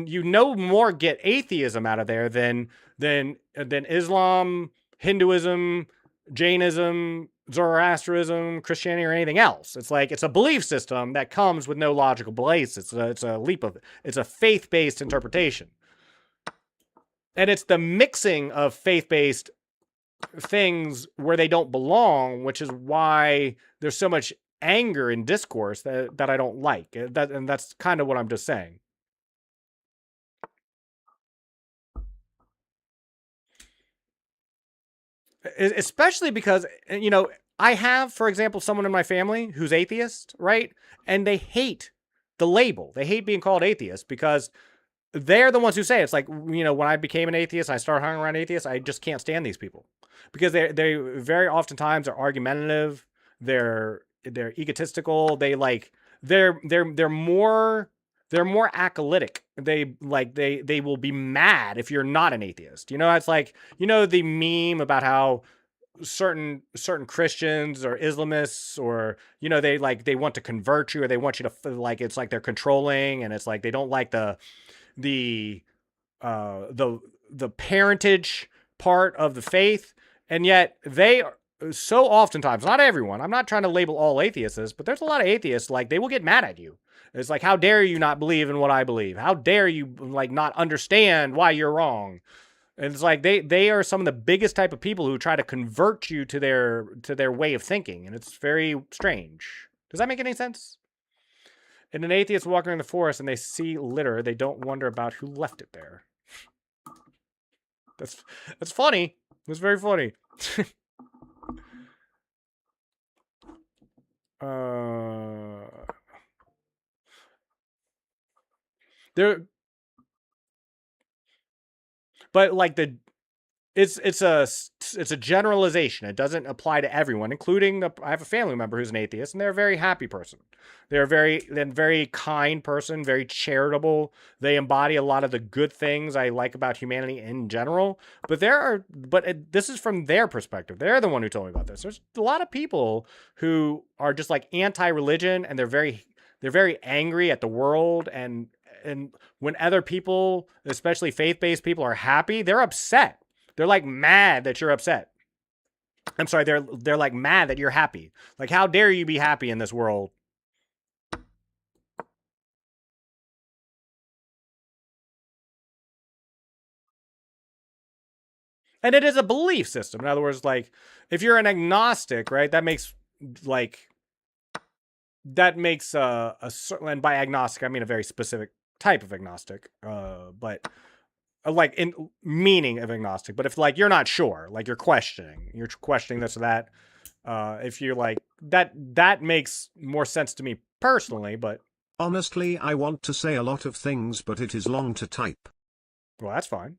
You no more get atheism out of there than Islam, Hinduism, Jainism, Zoroastrianism, Christianity, or anything else. It's like, it's a belief system that comes with no logical basis. It's a faith-based interpretation. And it's the mixing of faith-based things where they don't belong, which is why there's so much anger in discourse that I don't like. And that's kind of what I'm just saying. Especially because, I have, for example, someone in my family who's atheist, right? And they hate the label. They hate being called atheist because they're the ones who say it. It's like, when I became an atheist, I started hanging around atheists, I just can't stand these people because they very oftentimes are argumentative. They're egotistical. They're more acolytic. They will be mad if you're not an atheist. It's like, the meme about how certain Christians or Islamists or, they want to convert you, or they want you to feel like it's like they're controlling, and it's like they don't like the parentage part of the faith. And yet they so oftentimes, not everyone, I'm not trying to label all atheists, but there's a lot of atheists, like, they will get mad at you. It's like, how dare you not believe in what I believe? How dare you, like, not understand why you're wrong? And it's like, they are some of the biggest type of people who try to convert you to their way of thinking. And it's very strange. Does that make any sense? And an atheist walking in the forest and they see litter, they don't wonder about who left it there. That's funny. It's very funny. But like it's a generalization. It doesn't apply to everyone, including I have a family member who's an atheist, and they're a very happy person. They're a very kind person, very charitable. They embody a lot of the good things I like about humanity in general. But this is from their perspective. They're the one who told me about this. There's a lot of people who are just like anti-religion, and they're very angry at the world, and when other people, especially faith-based people, are happy, they're upset. They're like mad that you're upset. I'm sorry, they're like mad that you're happy. Like, how dare you be happy in this world? And it is a belief system. In other words, like, if you're an agnostic, right, that makes a certain, and by agnostic, I mean a very specific type of agnostic. But like in meaning of agnostic, but if like you're not sure, like you're questioning this or that, if you're like that makes more sense to me personally. But honestly, I want to say a lot of things, but it is long to type. Well, that's fine.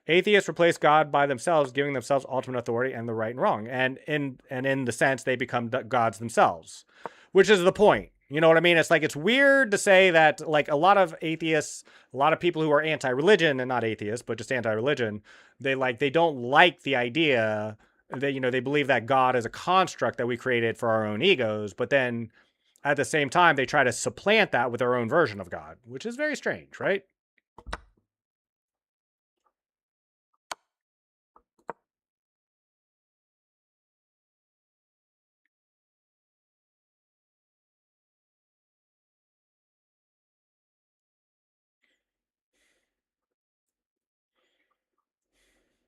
Atheists replace God by themselves, giving themselves ultimate authority and the right and wrong, and in the sense they become gods themselves, which is the point. You know what I mean? It's like, it's weird to say that, like, a lot of atheists, a lot of people who are anti-religion, and not atheists, but just anti-religion, they don't like the idea that, you know, they believe that God is a construct that we created for our own egos, but then at the same time, they try to supplant that with their own version of God, which is very strange, right?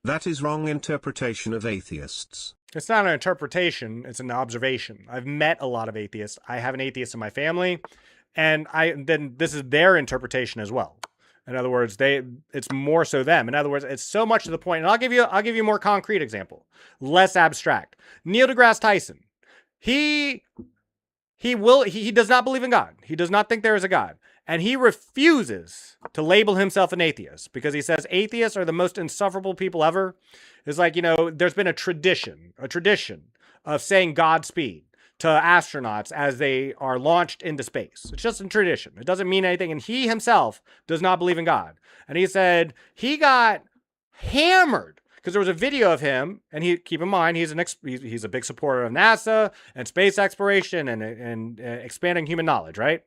That is wrong interpretation of atheists. It's not an interpretation, it's an observation. I've met a lot of atheists. I have an atheist in my family, and then this is their interpretation as well. In other words, it's more so them. In other words, it's so much to the point, and I'll give you a more concrete example, less abstract. Neil deGrasse Tyson, he does not believe in God. He does not think there is a God. And he refuses to label himself an atheist because he says atheists are the most insufferable people ever. It's like, you know, there's been a tradition of saying Godspeed to astronauts as they are launched into space. It's just a tradition. It doesn't mean anything. And he himself does not believe in God. And he said he got hammered because there was a video of him, and keep in mind, he's a big supporter of NASA and space exploration and expanding human knowledge, right?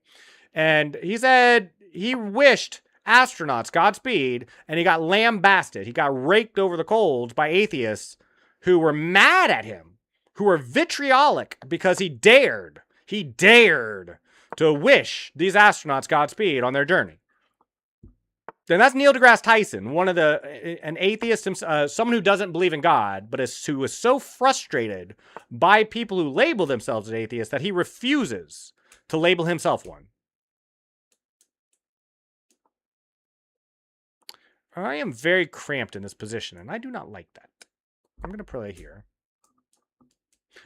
And he said he wished astronauts Godspeed, and he got lambasted. He got raked over the coals by atheists who were mad at him, who were vitriolic because he dared to wish these astronauts Godspeed on their journey. And that's Neil deGrasse Tyson, an atheist, someone who doesn't believe in God, but who is so frustrated by people who label themselves as atheists that he refuses to label himself one. I am very cramped in this position, and I do not like that. I'm going to play here.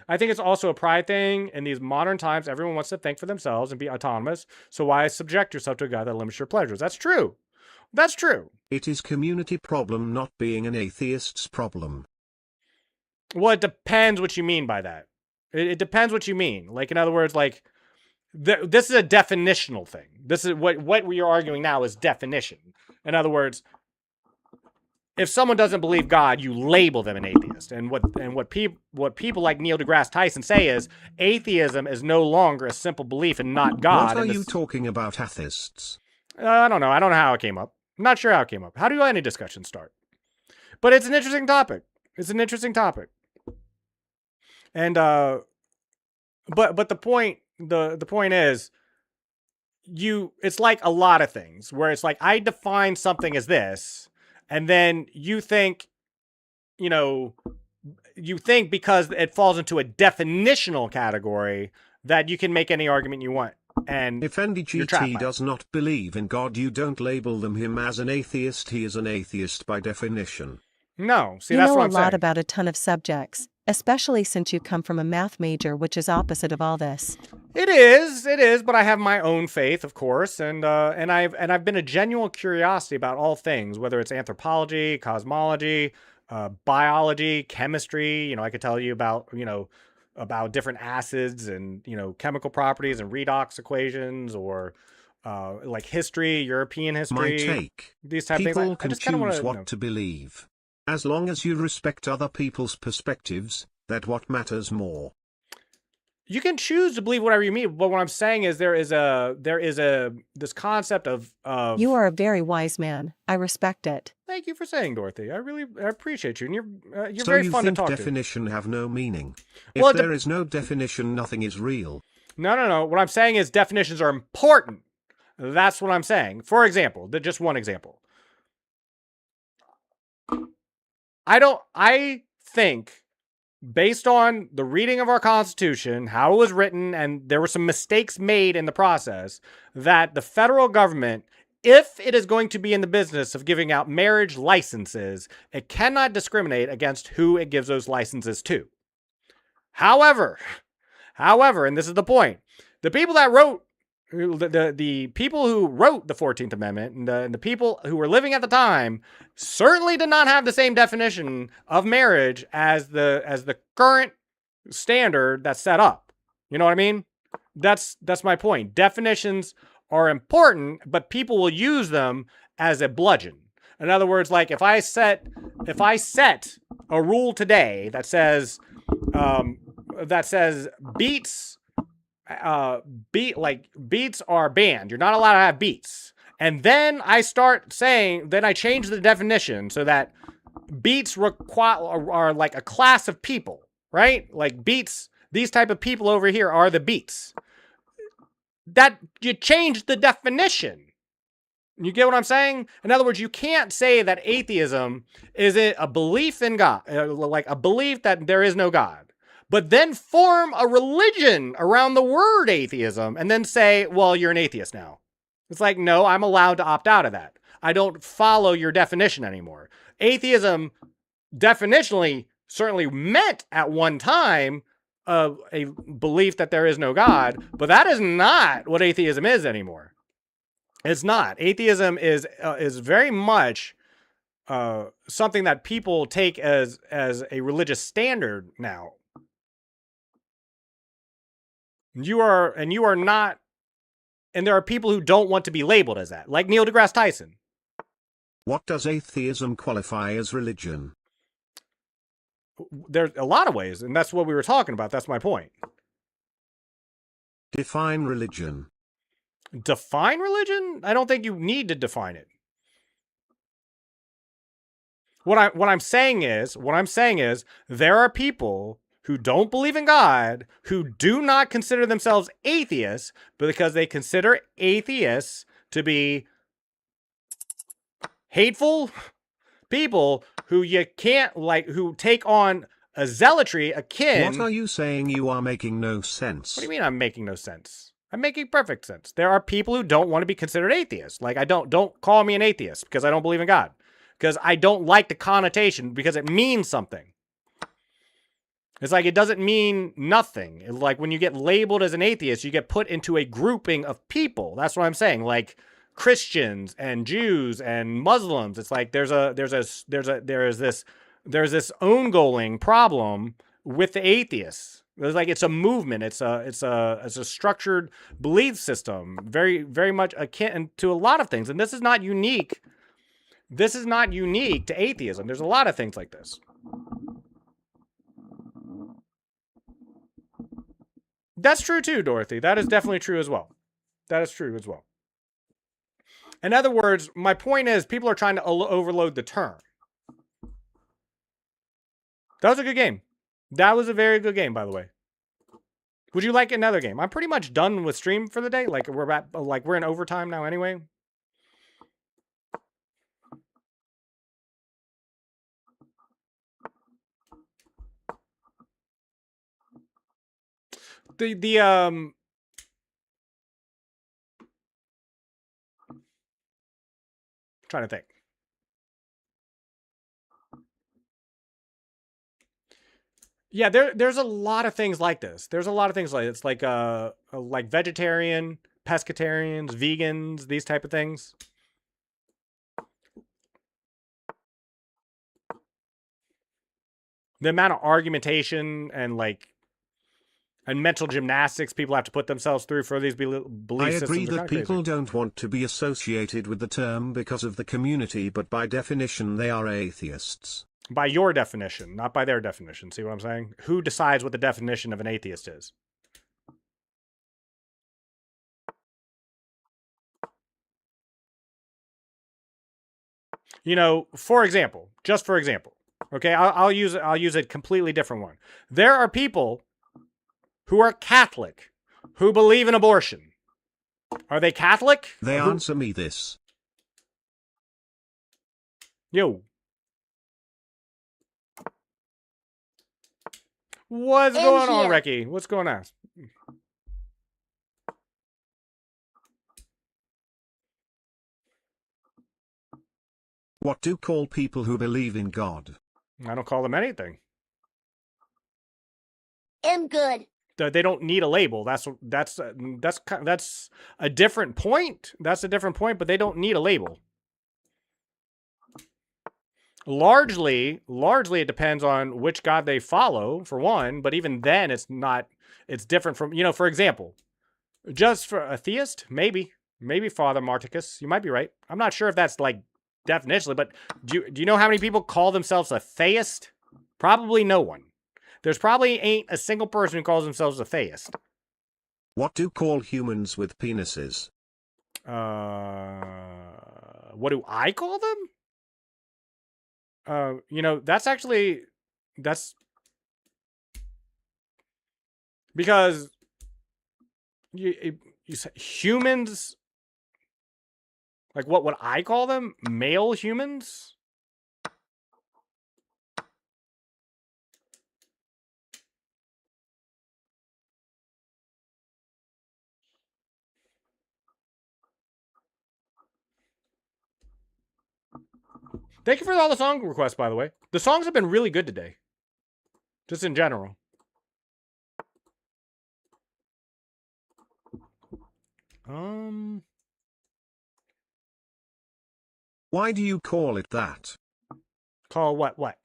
I think it's also a pride thing. In these modern times, everyone wants to think for themselves and be autonomous. So why subject yourself to a God that limits your pleasures? That's true. That's true. It is community problem, not being an atheist's problem. Well, it depends what you mean by that. It depends what you mean. Like, in other words, like, this is a definitional thing. This is what we are arguing now is definition. In other words, if someone doesn't believe God, you label them an atheist. And what people like Neil deGrasse Tyson say is atheism is no longer a simple belief in not God. What are you talking about, atheists? I don't know. I don't know how it came up. I'm not sure how it came up. How do any discussion start? But it's an interesting topic. It's an interesting topic. And but the point is, it's like a lot of things where it's like I define something as this, and then you think because it falls into a definitional category that you can make any argument you want. And if NDGT does not believe in God, you don't label him as an atheist. He is an atheist by definition. No, see, that's what I'm saying. You know a lot about a ton of subjects, especially since you come from a math major, which is opposite of all this. It is, but I have my own faith, of course, and I've been a genuine curiosity about all things, whether it's anthropology, cosmology, biology, chemistry. You know, I could tell you about different acids and, chemical properties and redox equations, or like history, European history. My take. These type of things. People can choose what to believe. As long as you respect other people's perspectives, that's what matters more. You can choose to believe whatever you mean, but what I'm saying is there is this concept of You are a very wise man. I respect it. Thank you for saying, Dorothy. I appreciate you, and you're so very fun to talk to. So you think definition have no meaning? If there is no definition, nothing is real. No. What I'm saying is definitions are important. That's what I'm saying. For example, just one example. I think, based on the reading of our Constitution, how it was written, and there were some mistakes made in the process, that the federal government if it is going to be in the business of giving out marriage licenses, it cannot discriminate against who it gives those licenses to. However, and this is the point, the people that wrote, the people who wrote the 14th Amendment and the people who were living at the time certainly did not have the same definition of marriage as the current standard that's set up. You know what I mean? That's my point. Definitions are important, but people will use them as a bludgeon. In other words, like if I set a rule today that says beats beats are banned. You're not allowed to have beats. And then I change the definition so that beats are like a class of people, right? Like beats, these type of people over here are the beats. That you change the definition. You get what I'm saying? In other words, you can't say that atheism is a belief in God, like a belief that there is no God, but then form a religion around the word atheism and then say, well, you're an atheist now. It's like, no, I'm allowed to opt out of that. I don't follow your definition anymore. Atheism definitionally certainly meant at one time a belief that there is no God, but that is not what atheism is anymore. It's not. Atheism is very much something that people take as a religious standard now. You are not, and there are people who don't want to be labeled as that, like Neil deGrasse Tyson. What does atheism qualify as religion? There's a lot of ways, and that's what we were talking about. That's my point. Define religion. Define religion? I don't think you need to define it. What I'm saying is there are people who don't believe in God, who do not consider themselves atheists, but because they consider atheists to be hateful people who you can't, like, who take on a zealotry akin. What are you saying? You are making no sense. What do you mean I'm making no sense? I'm making perfect sense. There are people who don't want to be considered atheists. Like, don't call me an atheist because I don't believe in God. Because I don't like the connotation, because it means something. It's like, it doesn't mean nothing. Like, when you get labeled as an atheist, you get put into a grouping of people. That's what I'm saying. Like, Christians and Jews and Muslims. It's like there's this own-goaling problem with the atheists. It's like, it's a movement. It's a structured belief system, very, very much akin to a lot of things. And this is not unique. This is not unique to atheism. There's a lot of things like this. That's true too, Dorothy. That is definitely true as well. That is true as well. In other words, my point is, people are trying to overload the term. That was a good game. That was a very good game, by the way. Would you like another game? I'm pretty much done with stream for the day. Like, we're in overtime now anyway. Trying to think. Yeah, there's a lot of things like this. There's a lot of things like it's like vegetarian, pescatarians, vegans, these type of things. The amount of argumentation and mental gymnastics people have to put themselves through for these belief systems. I agree that people don't want to be associated with the term because of the community, but by definition they are atheists. By your definition, not by their definition. See what I'm saying? Who decides what the definition of an atheist is? You know, for example, just for example, okay, I'll use a completely different one. There are people who are Catholic, who believe in abortion. Are they Catholic? They answer me this. Yo. What's going on, Reki? What's going on? What do you call people who believe in God? I don't call them anything. I'm good. They don't need a label. That's a different point. That's a different point, but they don't need a label. Largely it depends on which God they follow, for one, but even then it's different from, for example, just for a theist, maybe Father Marticus, you might be right. I'm not sure if that's like definitionally, but do you know how many people call themselves a theist? Probably no one. There's probably ain't a single person who calls themselves a theist. What do you call humans with penises? What do I call them? That's because you say humans, like what would I call them? Male humans? Thank you for all the song requests, by the way. The songs have been really good today. Just in general. Why do you call it that? Call what? What?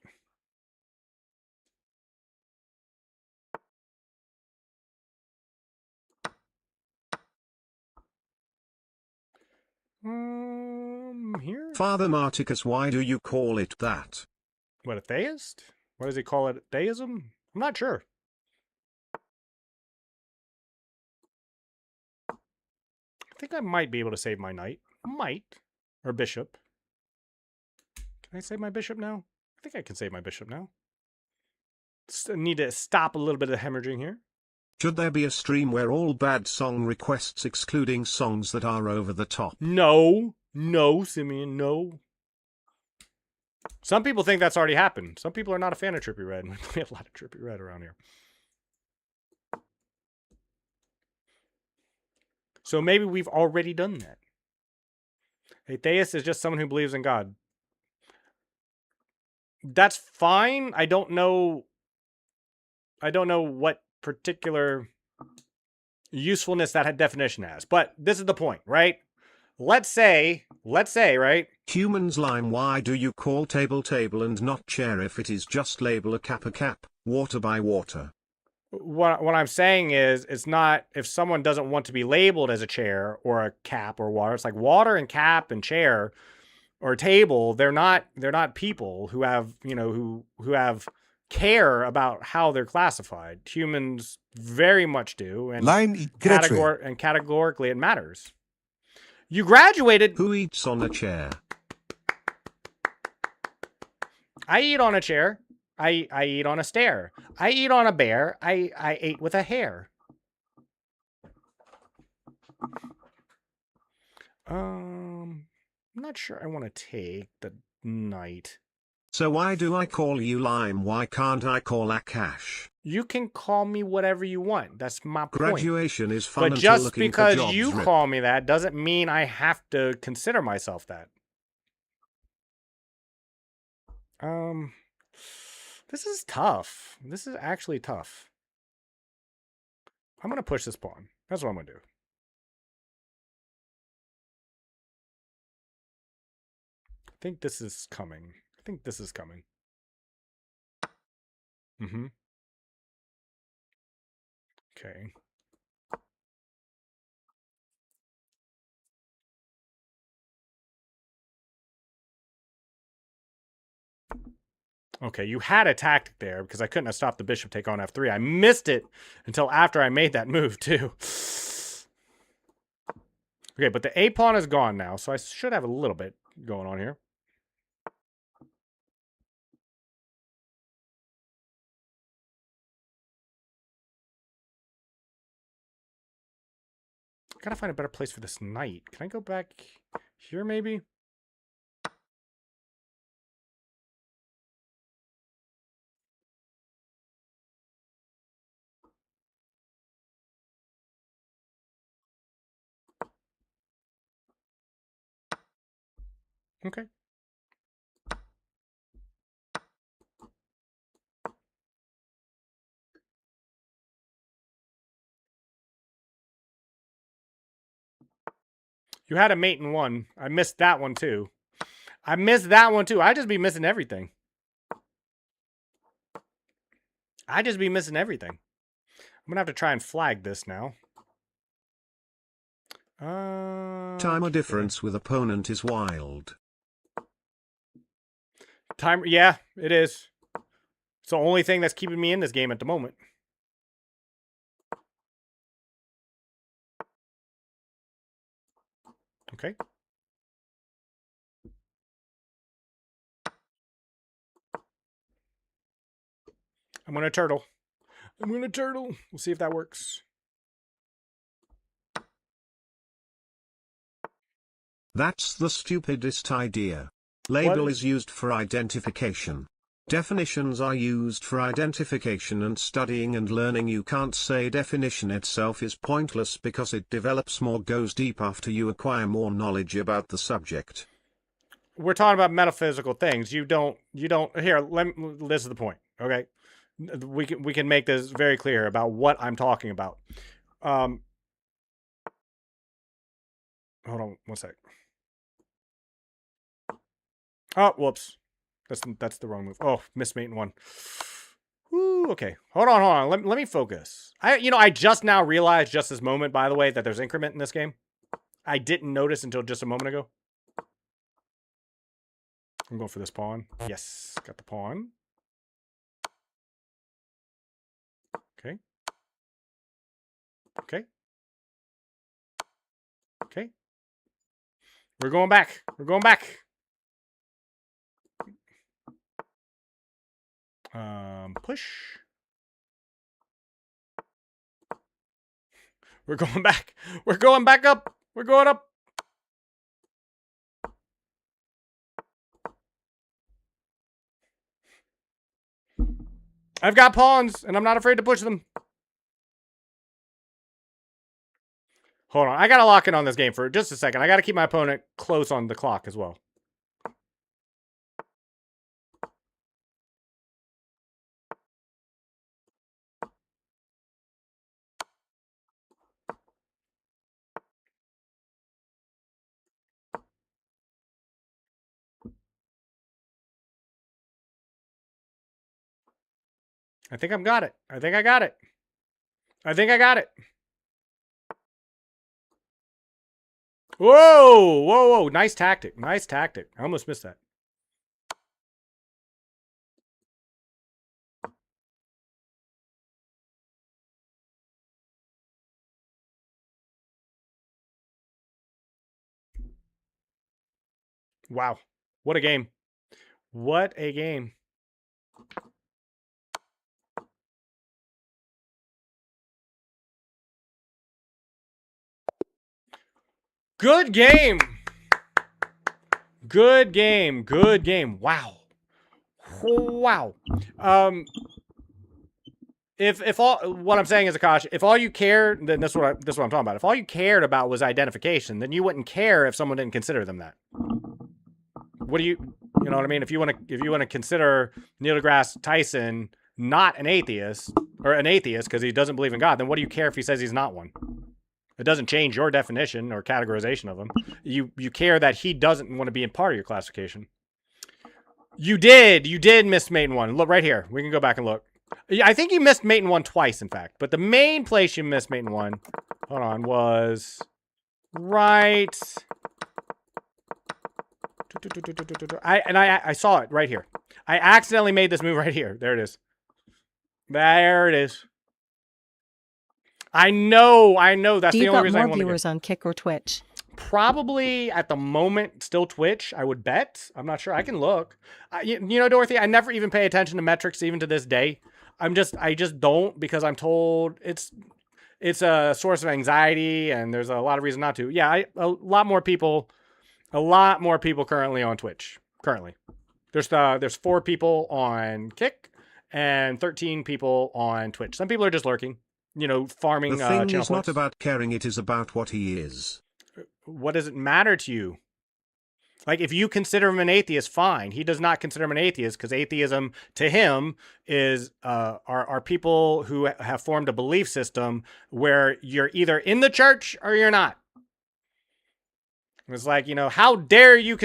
Here? Father Marticus, why do you call it that? What, a theist? What does he call it? Theism? I'm not sure. I think I might be able to save my knight. Might. Or bishop. Can I save my bishop now? I think I can save my bishop now. Need to stop a little bit of hemorrhaging here. Should there be a stream where all bad song requests excluding songs that are over the top? No. No, Simeon, no. Some people think that's already happened. Some people are not a fan of Trippy Red. We play a lot of Trippy Red around here. So maybe we've already done that. A theist is just someone who believes in God. That's fine. I don't know what particular usefulness that definition has. But this is the point, right? Let's say, right? Humans lime, why do you call table and not chair if it is just label a cap, water by water? What I'm saying is, it's not, if someone doesn't want to be labeled as a chair or a cap or water, it's like water and cap and chair or table, they're not people who have, who have care about how they're classified. Humans very much do, and categorically it matters. You graduated. Who eats on a chair? I eat on a chair. I eat on a stair. I eat on a bear. I ate with a hare. I'm not sure I want to take the knight. So why do I call you Lime? Why can't I call Akash? You can call me whatever you want. That's my point. Graduation is fun, but until just looking because for jobs, you rip. call me that doesn't mean I have to consider myself that. This is tough. This is actually tough. I'm gonna push this pawn. That's what I'm gonna do. I think this is coming. Mm-hmm. Okay. Okay, you had a tactic there because I couldn't have stopped the bishop take on f3. I missed it until after I made that move too. Okay, but the a pawn is gone now, so I should have a little bit going on here. Gotta find a better place for this knight. Can I go back here maybe? Okay. You had a mate in one. I missed that one too. I missed that one too. I just be missing everything. I just be missing everything. I'm gonna have to try and flag this now. Timer difference with opponent is wild. Timer, yeah, it is. It's the only thing that's keeping me in this game at the moment. Okay. I'm gonna turtle. I'm gonna turtle. We'll see if that works. That's the stupidest idea. Label is used for identification. Definitions are used for identification and studying and learning. You can't say definition itself is pointless because it develops more, goes deep after you acquire more knowledge about the subject. We're talking about metaphysical things. You don't, here, this is the point, okay? We can make this very clear about what I'm talking about. Hold on one sec. Oh, whoops. That's the wrong move. Oh, missed mate in one. Woo, okay. Hold on. Let me focus. I just now realized just this moment, by the way, that there's increment in this game. I didn't notice until just a moment ago. I'm going for this pawn. Yes, got the pawn. Okay. Okay. Okay. We're going back. We're going back. Push. We're going back. We're going back up. We're going up. I've got pawns, and I'm not afraid to push them. Hold on. I got to lock in on this game for just a second. I got to keep my opponent close on the clock as well. I think I've got it. I think I got it. I think I got it. Whoa, whoa, whoa. Nice tactic. Nice tactic. I almost missed that. Wow. What a game. What a game. Good game. Good game. Good game. Wow. Wow. If all what I'm saying is, Akash, if all you cared, then this is what I'm talking about. If all you cared about was identification, then you wouldn't care if someone didn't consider them that. What do you know what I mean? If you want to consider Neil deGrasse Tyson not an atheist, or an atheist because he doesn't believe in God, then what do you care if he says he's not one? It doesn't change your definition or categorization of him. You care that he doesn't want to be in part of your classification. You did miss mate in one. Look right here. We can go back and look. I think you missed mate in one twice, in fact. But the main place you missed mate in one, hold on, was right. I saw it right here. I accidentally made this move right here. There it is. There it is. I know. That's the only reason I want to. Do you got more viewers on Kick or Twitch? Probably at the moment still Twitch. I would bet. I'm not sure. I can look. You know, Dorothy, I never even pay attention to metrics even to this day. I just don't, because I'm told it's a source of anxiety and there's a lot of reason not to. Yeah, a lot more people currently on Twitch. Currently, there's 4 people on Kick and 13 people on Twitch. Some people are just lurking. You know, farming. The thing channel is not points. about caring, it is about what he is. What does it matter to you? Like, if you consider him an atheist, fine. He does not consider him an atheist, because atheism to him is are people who have formed a belief system where you're either in the church or you're not. It's like, you know, how dare you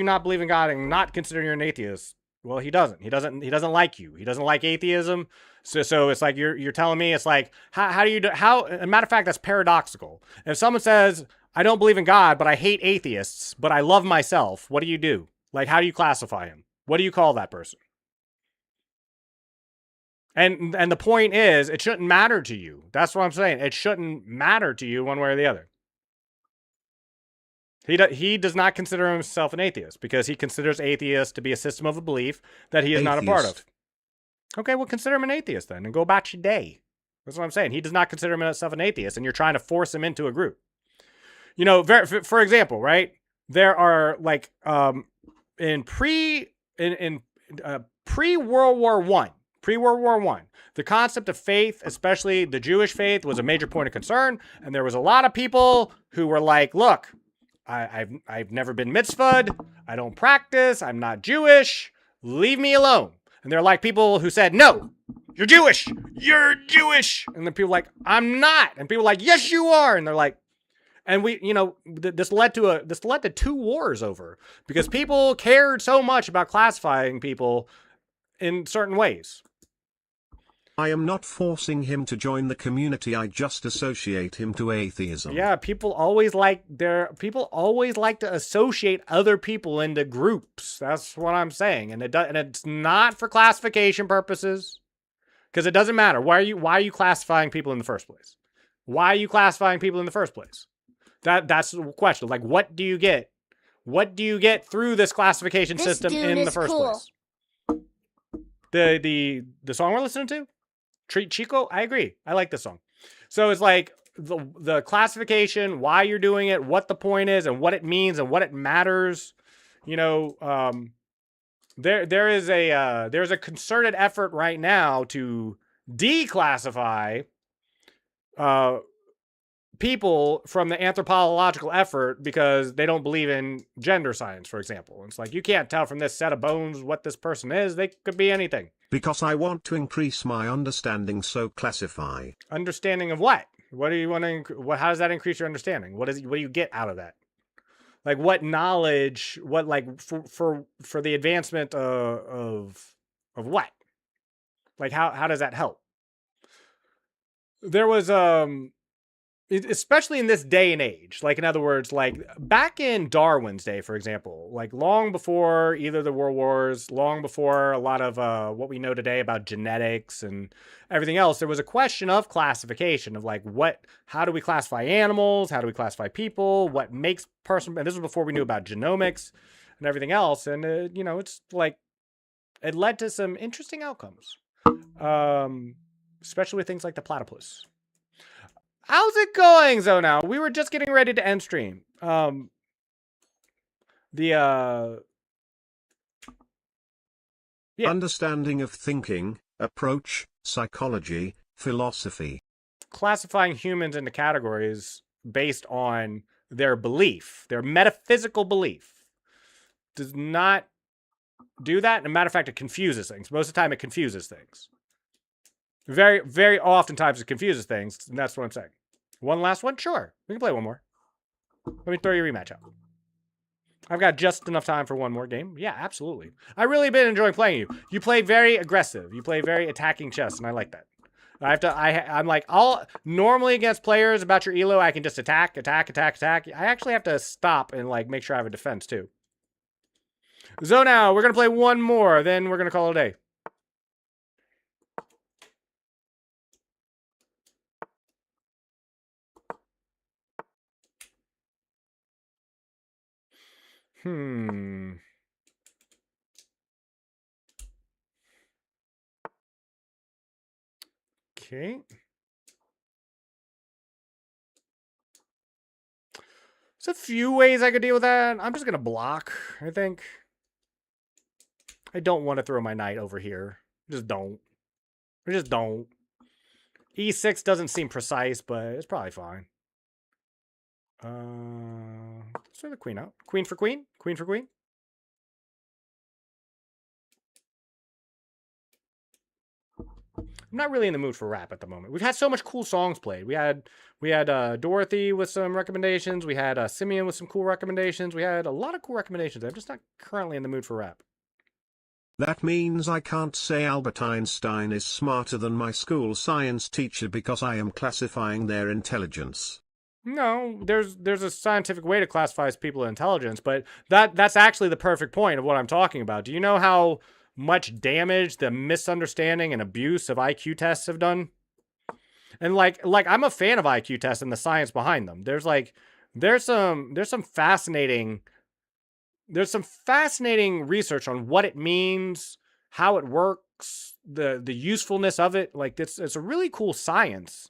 not believe in God and not consider you're an atheist? Well, he doesn't. He doesn't like you. He doesn't like atheism. So it's like you're telling me it's like how do you as a matter of fact, that's paradoxical. If someone says, I don't believe in God, but I hate atheists, but I love myself, what do you do? Like, how do you classify him? What do you call that person? And the point is, it shouldn't matter to you. That's what I'm saying. It shouldn't matter to you one way or the other. He does not consider himself an atheist because he considers atheist to be a system of a belief that he is not a part of. Okay, well, consider him an atheist then and go about your day. That's what I'm saying. He does not consider himself an atheist, and you're trying to force him into a group. You know, for example, right? There are like in pre-World War I, the concept of faith, especially the Jewish faith, was a major point of concern, and there was a lot of people who were like, "Look, I've never been mitzvahed. I don't practice. I'm not Jewish. Leave me alone." And they're like people who said, "No, you're Jewish. You're Jewish." And then people are like, "I'm not." And people are like, "Yes, you are." And they're like, and we, you know, this led to 2 wars over because people cared so much about classifying people in certain ways. I am not forcing him to join the community. I just associate him to atheism. Yeah, people always like to associate other people into groups. That's what I'm saying, and it's not for classification purposes, because it doesn't matter. Why are you classifying people in the first place? Why are you classifying people in the first place? That's the question. Like, what do you get? What do you get through this classification system in the first place? The song we're listening to? Treat Chico? I agree. I like this song. So it's like the classification, why you're doing it, what the point is, and what it means, and what it matters. You know, there's a concerted effort right now to declassify people from the anthropological effort because they don't believe in gender science, for example. It's like, you can't tell from this set of bones what this person is. They could be anything. Because I want to increase my understanding, so classify. Understanding of what? What do you want to? How does that increase your understanding? What do you get out of that? Like, what knowledge? What, like, for the advancement of what? Like, how does that help? There was especially in this day and age, like, in other words, like back in Darwin's day, for example, like long before either the world wars, long before a lot of what we know today about genetics and everything else, there was a question of classification of like, how do we classify animals? How do we classify people? What makes person? And this was before we knew about genomics and everything else. And, you know, it's like, it led to some interesting outcomes, especially with things like the platypus. How's it going, Zonal? We were just getting ready to end stream. Yeah. Understanding of thinking, approach, psychology, philosophy. Classifying humans into categories based on their belief, their metaphysical belief, does not do that. As a matter of fact, it confuses things. Most of the time, it confuses things. Very, very oftentimes it confuses things, and that's what I'm saying. One last one? Sure. We can play one more. Let me throw your rematch out. I've got just enough time for one more game. Yeah, absolutely. I really been enjoying playing you. You play very aggressive. You play very attacking chess, and I like that. I'm like, normally against players about your elo, I can just attack. I actually have to stop and like make sure I have a defense too. So now we're going to play one more, then we're going to call it a day. Okay. There's a few ways I could deal with that. I'm just going to block, I think. I don't want to throw my knight over here. Just don't. I just don't. E6 doesn't seem precise, but it's probably fine. Let's throw the queen out. Queen for queen? Queen for queen? I'm not really in the mood for rap at the moment. We've had so much cool songs played. We had Dorothy with some recommendations. We had Simeon with some cool recommendations. We had a lot of cool recommendations. I'm just not currently in the mood for rap. That means I can't say Albert Einstein is smarter than my school science teacher because I am classifying their intelligence. No, there's a scientific way to classify people intelligence, but that's actually the perfect point of what I'm talking about. Do you know how much damage the misunderstanding and abuse of IQ tests have done? And like I'm a fan of IQ tests and the science behind them. There's some fascinating research on what it means, how it works, the usefulness of it. Like it's a really cool science.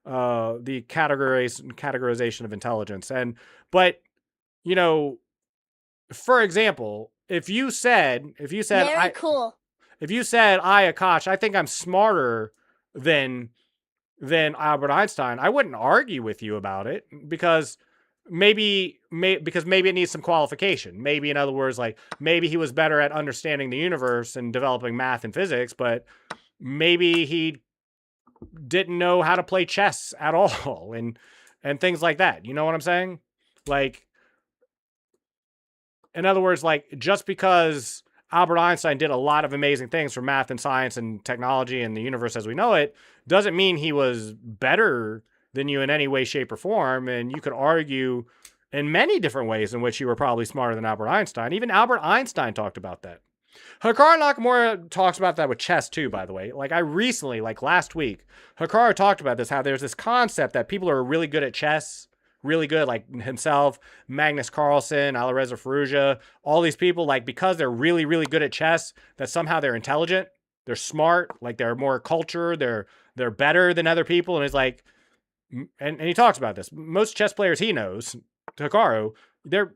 The categorization of intelligence. But you know, for example, if you said Very cool. If you said, Akash, I think I'm smarter than Albert Einstein, I wouldn't argue with you about it because maybe it needs some qualification. Maybe, in other words, like maybe he was better at understanding the universe and developing math and physics, but maybe he didn't know how to play chess at all and things like that. You know what I'm saying? Like, in other words, like just because Albert Einstein did a lot of amazing things for math and science and technology and the universe as we know it, doesn't mean he was better than you in any way, shape, or form. And you could argue in many different ways in which you were probably smarter than Albert Einstein. Even Albert Einstein talked about that. Hikaru Nakamura talks about that with chess too, by the way. Like I recently, like last week, Hikaru talked about this, how there's this concept that people are really good at chess, really good, like himself, Magnus Carlsen, Alireza Firouzja, all these people, like because they're really, really good at chess, that somehow they're intelligent, they're smart, like they're more cultured, they're better than other people. And it's like, and he talks about this. Most chess players he knows, Hikaru, they're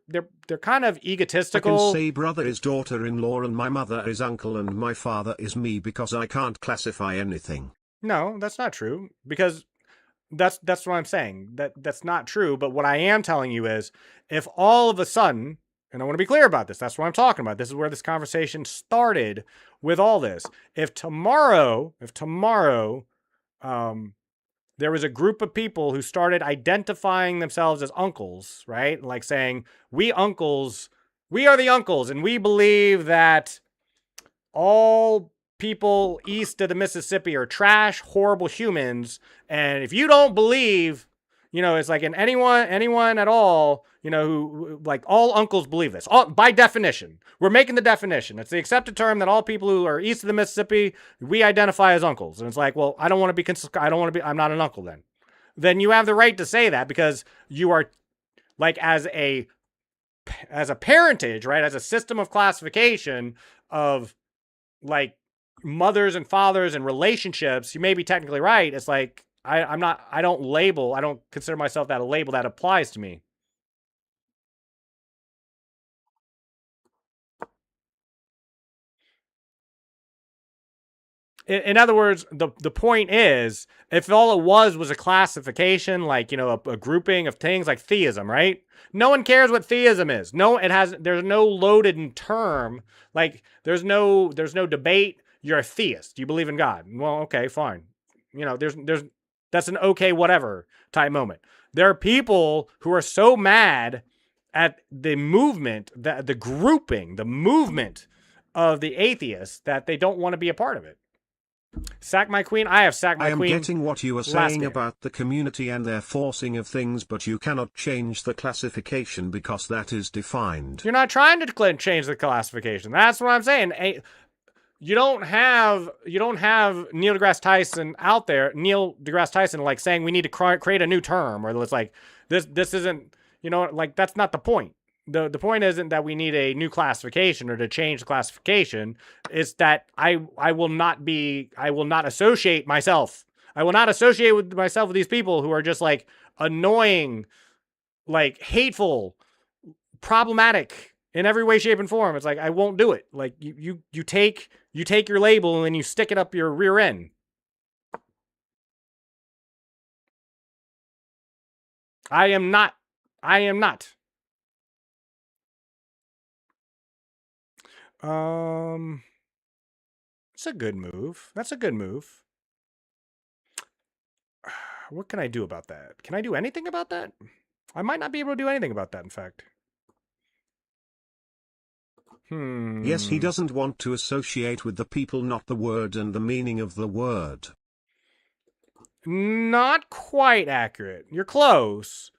kind of egotistical. I can say brother is daughter-in-law and my mother is uncle and my father is me because I can't classify anything. No, that's not true. Because that's what I'm saying. That's not true. But what I am telling you is, if all of a sudden, and I want to be clear about this, that's what I'm talking about. This is where this conversation started with all this. If tomorrow, there was a group of people who started identifying themselves as uncles, right? Like saying, we are the uncles, and we believe that all people east of the Mississippi are trash, horrible humans. And if you don't believe, it's like, and anyone at all, who like all uncles believe this. All, by definition, we're making the definition. It's the accepted term that all people who are east of the Mississippi, we identify as uncles. And it's like, well, I'm not an uncle then. Then you have the right to say that because you are like as a parentage, right? As a system of classification of like mothers and fathers and relationships, you may be technically right. It's like, I don't consider myself that a label that applies to me. In other words, the point is, if all it was a classification, like, a grouping of things like theism, right? No one cares what theism is. There's no loaded term. Like, there's no debate. You're a theist. You believe in God. Well, okay, fine. That's an okay, whatever type moment. There are people who are so mad at the movement, the grouping, the movement of the atheists that they don't want to be a part of it. Sack my queen. I have sacked my queen. I am getting what you are saying about the community and their forcing of things, but you cannot change the classification because that is defined. You're not trying to change the classification. That's what I'm saying. You don't have Neil deGrasse Tyson out there. Neil deGrasse Tyson like saying we need to create a new term, or it's like this isn't, like that's not the point. The point isn't that we need a new classification or to change the classification. It's that I will not associate myself. I will not associate with myself with these people who are just like annoying, like hateful, problematic in every way, shape, and form. It's like, I won't do it. Like you take your label and then you stick it up your rear end. I am not. It's a good move. That's a good move. What can I do about that? Can I do anything about that? I might not be able to do anything about that, in fact. Yes, he doesn't want to associate with the people, not the word and the meaning of the word. Not quite accurate. You're close.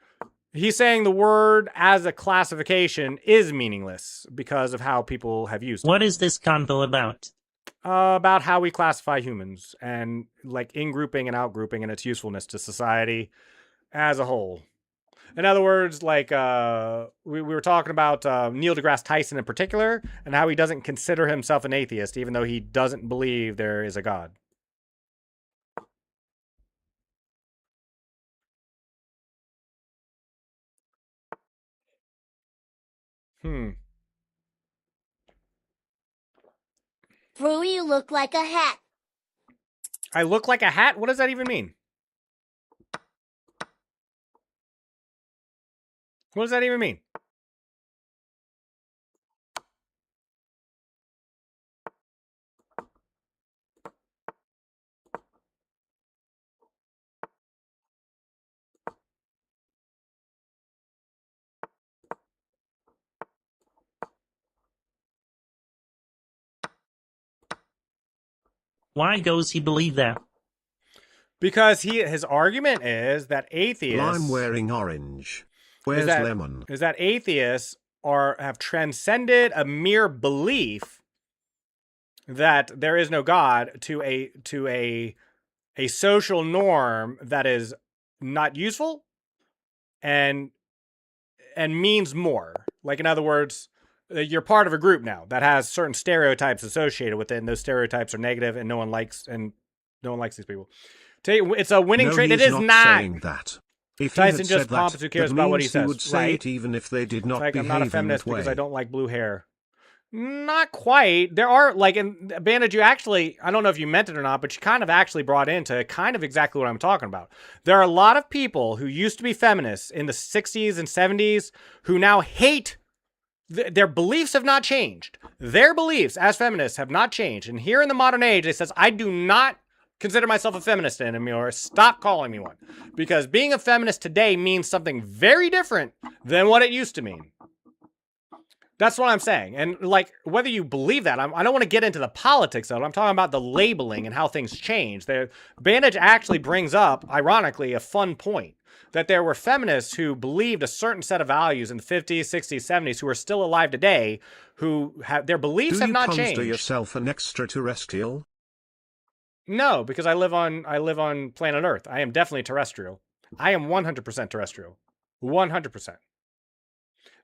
He's saying the word as a classification is meaningless because of how people have used it. What is this convo about? About how we classify humans and like in-grouping and out-grouping and its usefulness to society as a whole. In other words, like we were talking about Neil deGrasse Tyson in particular and how he doesn't consider himself an atheist even though he doesn't believe there is a God. Brew, you look like a hat. I look like a hat? What does that even mean? What does that even mean? Why does he believe that? Because his argument is that atheists... I'm wearing orange. Where's lemon? Is that atheists have transcended a mere belief that there is no God to a social norm that is not useful and means more. Like, in other words, you're part of a group now that has certain stereotypes associated with it, and those stereotypes are negative, and no one likes these people. It's a winning trade. It is not saying that. If Tyson just pompous. Who cares about what he says? He would say it even if they did not behave I'm not a feminist in that way. because I don't like blue hair. Not quite. There are, like, in Bandage, you actually, I don't know if you meant it or not, but you kind of actually brought into kind of exactly what I'm talking about. There are a lot of people who used to be feminists in the 60s and 70s who now hate, their beliefs have not changed. Their beliefs as feminists have not changed. And here in the modern age, it says, I do not consider myself a feminist anymore. Stop calling me one. Because being a feminist today means something very different than what it used to mean. That's what I'm saying. And, like, whether you believe that, I don't want to get into the politics of it. I'm talking about the labeling and how things change. Bandage actually brings up, ironically, a fun point. That there were feminists who believed a certain set of values in the 50s, 60s, 70s who are still alive today, who have their beliefs have not changed. Do you consider yourself an extraterrestrial? No, because I live on planet Earth. I am definitely terrestrial. I am 100% terrestrial. 100%.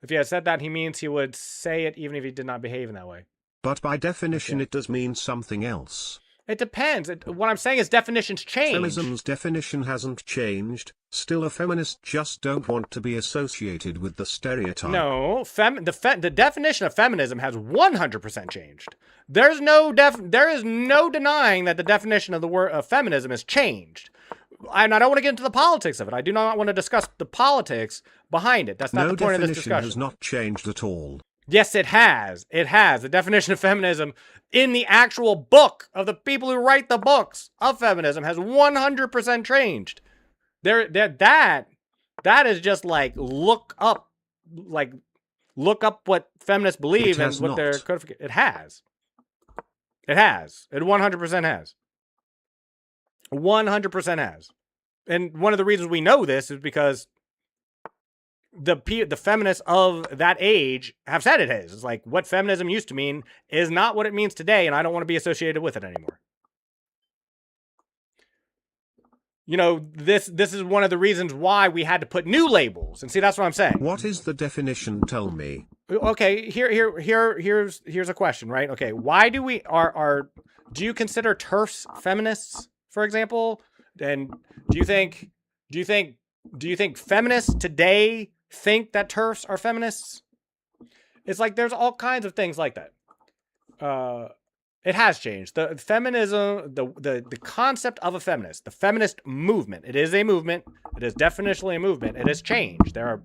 If he had said that, he means he would say it even if he did not behave in that way. But by definition, it does mean something else. It depends. What I'm saying is definitions change. Feminism's definition hasn't changed. Still, a feminist just don't want to be associated with the stereotype. No, the definition of feminism has 100% changed. There is no denying that the definition of the word of feminism has changed. And I don't want to get into the politics of it. I do not want to discuss the politics behind it. That's not the point of this discussion. No definition has not changed at all. Yes, it has. It has. The definition of feminism in the actual book of the people who write the books of feminism has 100% changed. That is just like look up what feminists believe and what their codification. It has. It has. It 100% has. 100% has. And one of the reasons we know this is because the feminists of that age have said it is. It's like what feminism used to mean is not what it means today, and I don't want to be associated with it anymore. You know, this is one of the reasons why we had to put new labels. And see, that's what I'm saying. What is the definition? Tell me. Okay, here's a question, right? Okay, why do do you consider TERFs feminists, for example? And do you think feminists today think that TERFs are feminists? It's like there's all kinds of things like that. It has changed. The feminism, the concept of a feminist, the feminist movement. It is a movement. It is definitionally a movement. It has changed. There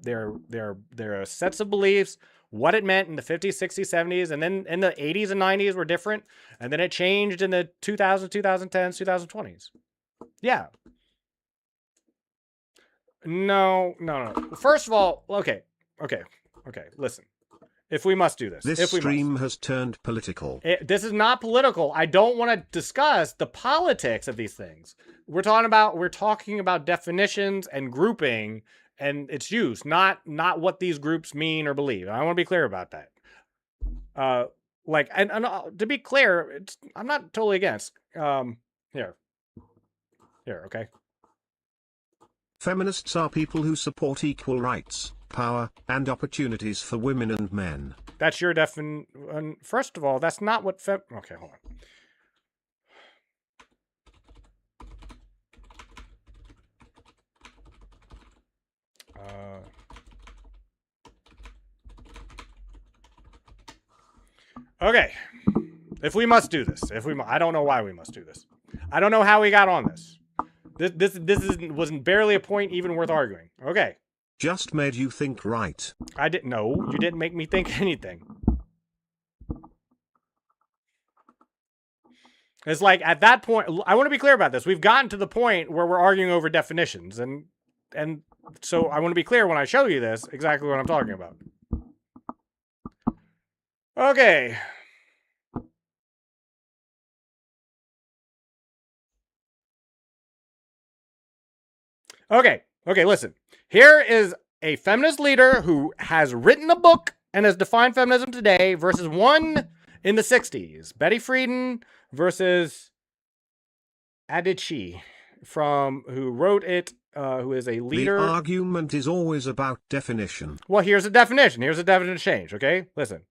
are sets of beliefs, what it meant in the 50s, 60s, 70s, and then in the 80s and 90s were different, and then it changed in the 2000s, 2010s, 2020s. Yeah. No. First of all, okay. Listen. If we must do this. This stream has turned political. This is not political. I don't want to discuss the politics of these things. We're talking about definitions and grouping and its use, not what these groups mean or believe. I want to be clear about that. To be clear, I'm not totally against. Here, okay. Feminists are people who support equal rights, power, and opportunities for women and men. That's your first of all, that's not what okay, hold on. Okay. If we must do this, I don't know why we must do this. I don't know how we got on this. This wasn't barely a point even worth arguing. Okay. Just made you think, right? I didn't know. You didn't make me think anything. It's like at that point, I want to be clear about this. We've gotten to the point where we're arguing over definitions, and so I want to be clear when I show you this exactly what I'm talking about. Okay. Okay, listen. Here is a feminist leader who has written a book and has defined feminism today versus one in the 60s. Betty Friedan versus Adichie, who wrote it, who is a leader. The argument is always about definition. Well, here's a definition. Here's a definition change, okay? Listen.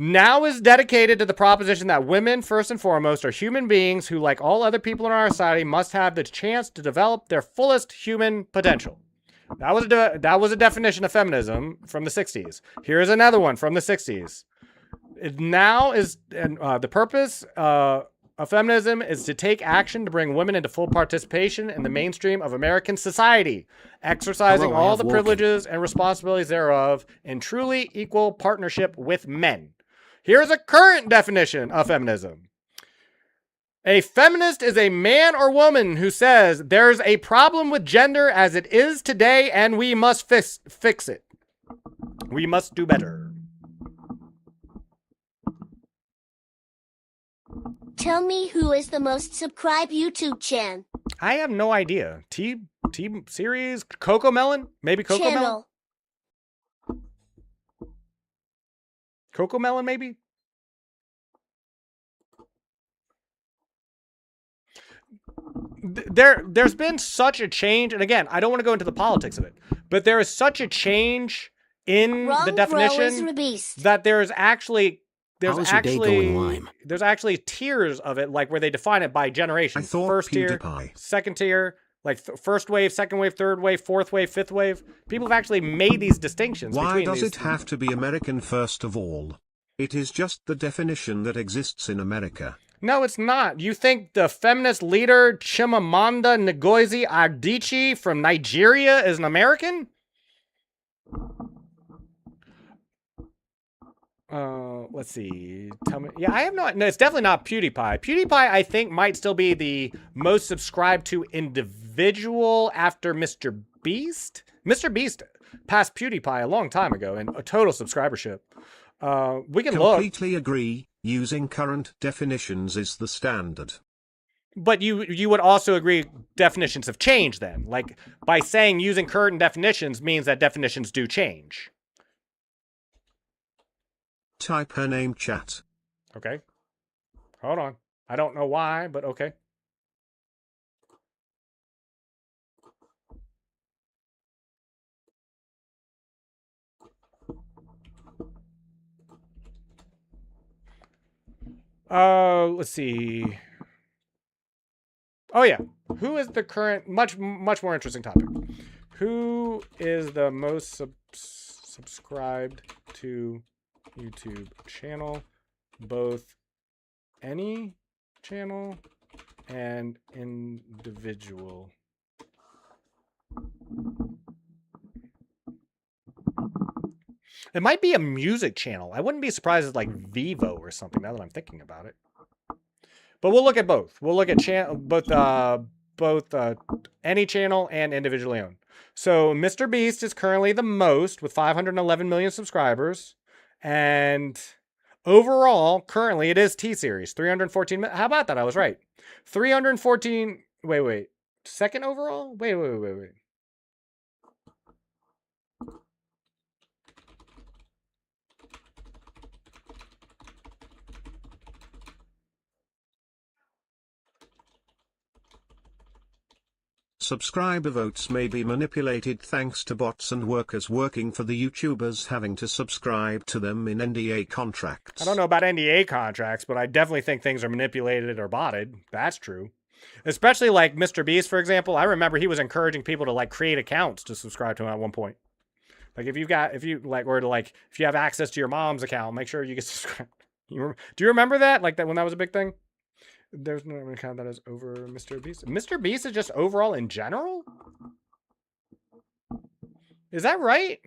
Now is dedicated to the proposition that women, first and foremost, are human beings who, like all other people in our society, must have the chance to develop their fullest human potential. That was a definition of feminism from the 60s. Here's another one from the 60s. The purpose of feminism is to take action to bring women into full participation in the mainstream of American society, exercising all the privileges and responsibilities thereof in truly equal partnership with men. Here's a current definition of feminism. A feminist is a man or woman who says there's a problem with gender as it is today and we must fix it. We must do better. Tell me who is the most subscribed YouTube channel. I have no idea. T series? Coco Melon? Maybe Coco Melon? Coco Melon, maybe? There's been such a change, and again, I don't want to go into the politics of it, but there is such a change in the definition that there's actually tiers of it, like where they define it by generation. First tier, second tier, like first wave, second wave, third wave, fourth wave, fifth wave. People have actually made these distinctions. Why does it have to be American first of all? It is just the definition that exists in America. No, it's not. You think the feminist leader Chimamanda Ngozi Adichie from Nigeria is an American? Let's see. Tell me. Yeah, I have no. It's definitely not PewDiePie. PewDiePie, I think, might still be the most subscribed to individual after Mr. Beast. Mr. Beast passed PewDiePie a long time ago in a total subscribership. We can completely agree. Using current definitions is the standard. But you would also agree definitions have changed then. Like, by saying using current definitions means that definitions do change. Type her name, chat. Okay. Hold on. I don't know why, but okay. Let's see. Oh yeah, who is the current much more interesting topic? Who is the most subscribed to YouTube channel, both any channel and individual? It might be a music channel. I wouldn't be surprised if it's like Vivo or something now that I'm thinking about it. But we'll look at both. We'll look at both both any channel and individually owned. So Mr. Beast is currently the most with 511 million subscribers. And overall, currently it is T-Series, 314. How about that? I was right. 314. Wait. Second overall? Wait. Subscriber votes may be manipulated thanks to bots and workers working for the YouTubers having to subscribe to them in NDA contracts. I don't know about NDA contracts, but I definitely think things are manipulated or botted. That's true. Especially like Mr. Beast, for example. I remember he was encouraging people to like create accounts to subscribe to him at one point. Like if you have access to your mom's account, make sure you get subscribed. Do you remember that? Like that when that was a big thing? There's no account that is over Mr. Beast. Mr. Beast is just overall in general? Is that right?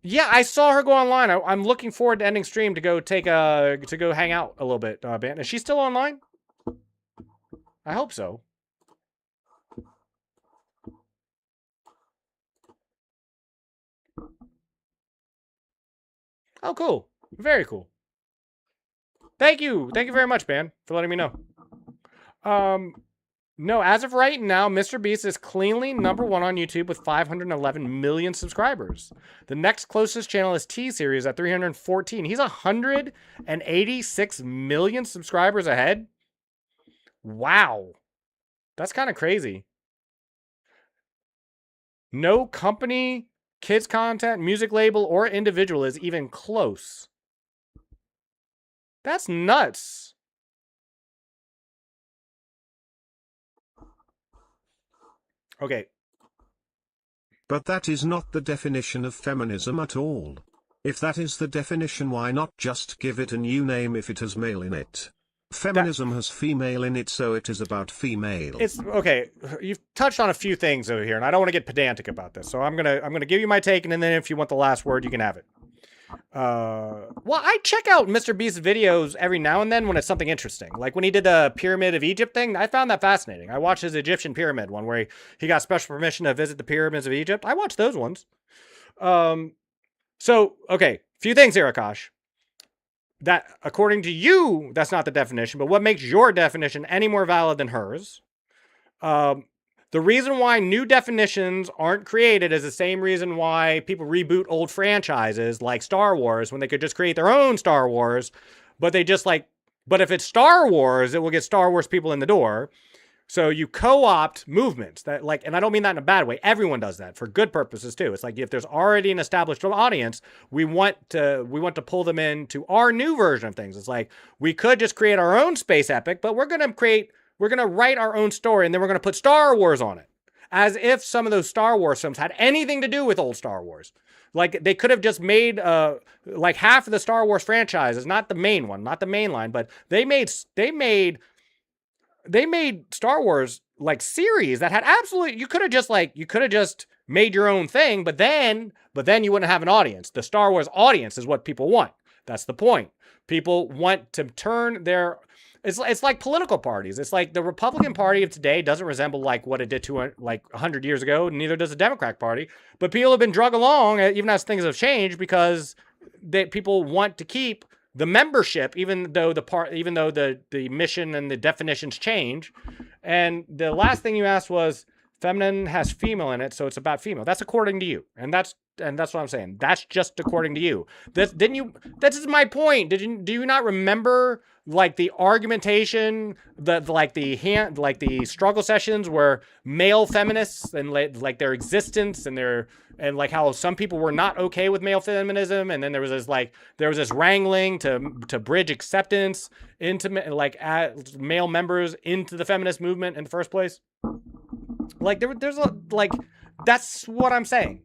Yeah, I saw her go online. I'm looking forward to ending stream to go hang out a little bit. Ben, is she still online? I hope so. Oh, cool. Very cool. Thank you. Thank you very much, man, for letting me know. No, as of right now, Mr. Beast is cleanly #1 on YouTube with 511 million subscribers. The next closest channel is T-Series at 314. He's 186 million subscribers ahead. Wow. That's kind of crazy. No company, kids content, music label, or individual is even close. That's nuts. Okay. But that is not the definition of feminism at all. If that is the definition, why not just give it a new name if it has male in it? Feminism has female in it, so it is about female. It's okay. You've touched on a few things over here, and I don't want to get pedantic about this. So I'm gonna give you my take, and then if you want the last word, you can have it. Well, I check out Mr. Beast's videos every now and then when it's something interesting. Like when he did the Pyramid of Egypt thing, I found that fascinating. I watched his Egyptian pyramid one where he got special permission to visit the pyramids of Egypt. I watched those ones. So, okay, few things here, Akash. That, according to you, that's not the definition, but what makes your definition any more valid than hers? The reason why new definitions aren't created is the same reason why people reboot old franchises like Star Wars when they could just create their own Star Wars, but they just but if it's Star Wars, it will get Star Wars people in the door. So you co-opt movements that and I don't mean that in a bad way. Everyone does that for good purposes too. It's like if there's already an established audience, we want to pull them into our new version of things. It's like we could just create our own space epic, but we're going to write our own story and then we're going to put Star Wars on it. As if some of those Star Wars films had anything to do with old Star Wars. Like they could have just made half of the Star Wars franchises, not the main one, not the main line, but they made Star Wars like series that had absolutely, you could have just made your own thing, but then you wouldn't have an audience. The Star Wars audience is what people want. That's the point. People want to turn their, it's like political parties. It's like the Republican Party of today doesn't resemble like what it did 100 years ago. Neither does the Democratic Party. But people have been drug along even as things have changed because people want to keep the membership, even though the mission and the definitions change. And the last thing you asked was feminine has female in it, so it's about female. That's according to you, and that's what I'm saying. That's just according to you. This is my point. Do you not remember like the argumentation, the struggle sessions where male feminists and like their existence and like how some people were not okay with male feminism, and then there was this wrangling to bridge acceptance into male members into the feminist movement in the first place. Like that's what I'm saying.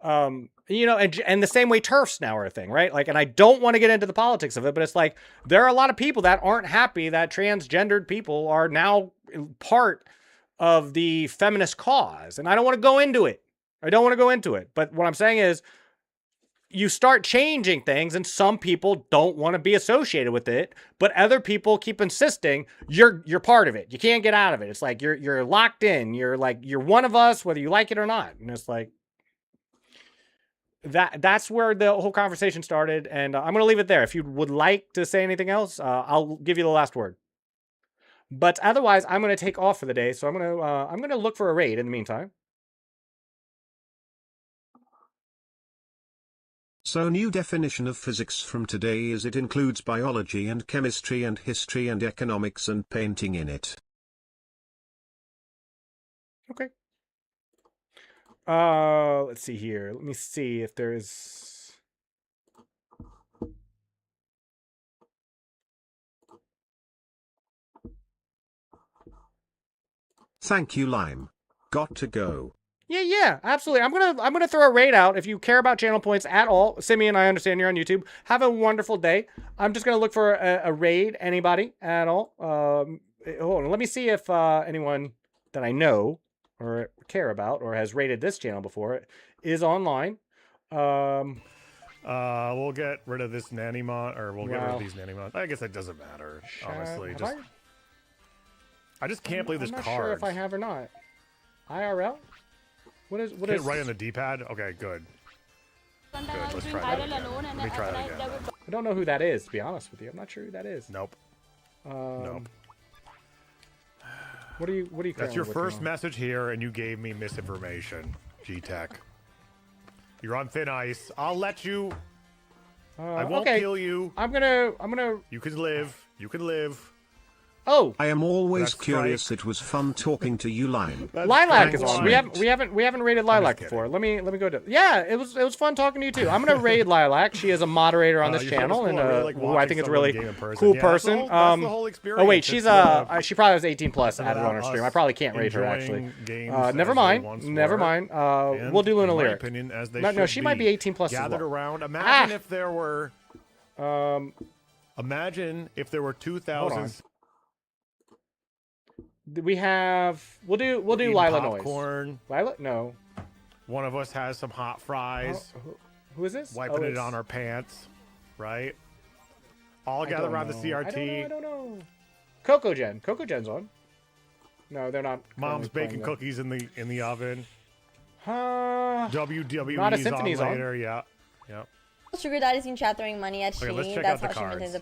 And the same way TERFs now are a thing, right? Like, and I don't want to get into the politics of it, but it's like, there are a lot of people that aren't happy that transgendered people are now part of the feminist cause. And I don't want to go into it. But what I'm saying is, you start changing things, and some people don't want to be associated with it, but other people keep insisting you're part of it. You can't get out of it. It's like you're locked in. You're one of us, whether you like it or not. And it's like that's where the whole conversation started. And I'm gonna leave it there. If you would like to say anything else, I'll give you the last word. But otherwise, I'm gonna take off for the day. So I'm gonna look for a raid in the meantime. So new definition of physics from today is it includes biology and chemistry and history and economics and painting in it. Okay. Let's see here. Let me see if there's... Thank you, Lime. Got to go. Yeah, absolutely. I'm gonna throw a raid out. If you care about channel points at all, Simeon, I understand you're on YouTube. Have a wonderful day. I'm just gonna look for a raid. Anybody at all? Hold on. Let me see if anyone that I know or care about or has raided this channel before is online. We'll get rid of this nanny mod, or we'll get rid of these nanny mods. I guess it doesn't matter, honestly. I just can't believe this card. I'm not sure if I have or not. IRL? What is right on the D-pad? Okay, good. Good, let's try that again. Let me try that again. I don't know who that is, to be honest with you. I'm not sure who that is. Nope. Nope. What are you That's your first message here, and you gave me misinformation, G-Tech. You're on thin ice. I'll let you. I won't kill you. I'm gonna. You can live. You can live. Oh, I am always curious. It was fun talking to you, Lime. Lilac is on. We haven't raided Lilac before. Let me go to. Yeah, it was fun talking to you too. I'm gonna raid Lilac. She is a moderator on this channel, and who I think is a really cool person. That's the whole experience. Oh wait, she's she probably has 18 plus added on her stream. I probably can't raid her actually. Never mind. Never mind. We'll do Luna Lyric. No, she might be 18 plus. Gathered around. Imagine if there were. Imagine if there were 2,000. We have. We'll do Lila popcorn. Noise. Lila? No. One of us has some hot fries. Who is this? Wiping it on our pants, right? All gather around the CRT. I don't know. Coco Gen's on. No, they're not. Mom's baking cookies in the oven. WWE's Not a Symphony's on later. Yeah. Sugar Daddy's in chat throwing money at Sheen. Let's check That's out the how she cards. maintains a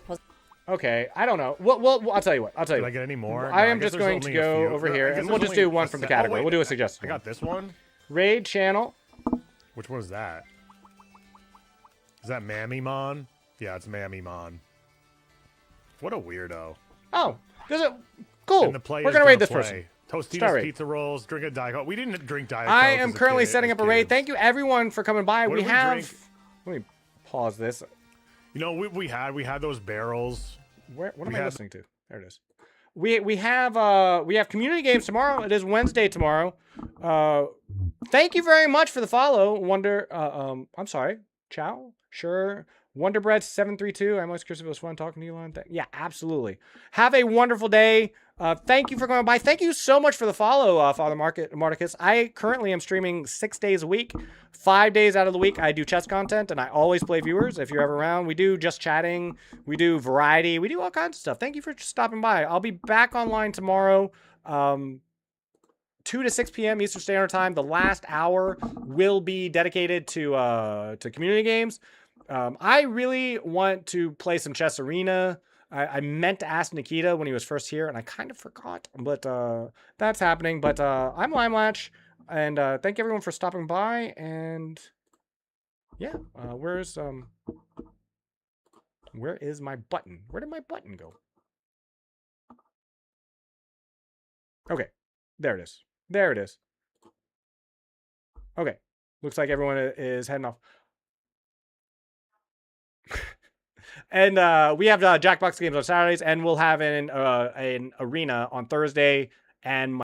Okay, I don't know. Well, I'll tell you what. Did I get any more? I am just going to go over here, and we'll just do one from the category. We'll do a suggestion. I got this one. Raid channel. Which one is that? Is that Mammy Mon? Yeah, it's Mammy Mon. What a weirdo. Oh, cool. And the We're gonna raid this person. Tostitos, pizza rolls, drink a Diet Coke. We didn't drink Diet Coke. I am currently setting up a raid. Thank you everyone for coming by. We have. Let me pause this. You know, we had those barrels. What am I listening to? There it is. We have community games tomorrow. It is Wednesday tomorrow. Thank you very much for the follow, Wonder. I'm sorry, Chow. Sure. Wonderbread732. I'm always curious if it was fun talking to you, Lon. Yeah, absolutely. Have a wonderful day. Thank you for coming by. Thank you so much for the follow, Father Marticus. I currently am streaming 6 days a week. 5 days out of the week, I do chess content, and I always play viewers. If you're ever around, we do just chatting. We do variety. We do all kinds of stuff. Thank you for stopping by. I'll be back online tomorrow, 2 to 6 p.m. Eastern Standard Time. The last hour will be dedicated to community games. I really want to play some Chess Arena. I meant to ask Nikita when he was first here, and I kind of forgot, but that's happening. But I'm Limelatch, and thank everyone for stopping by. And yeah, where is my button? Where did my button go? Okay, there it is. There it is. Okay, looks like everyone is heading off. And we have Jackbox games on Saturdays, and we'll have an arena on Thursday and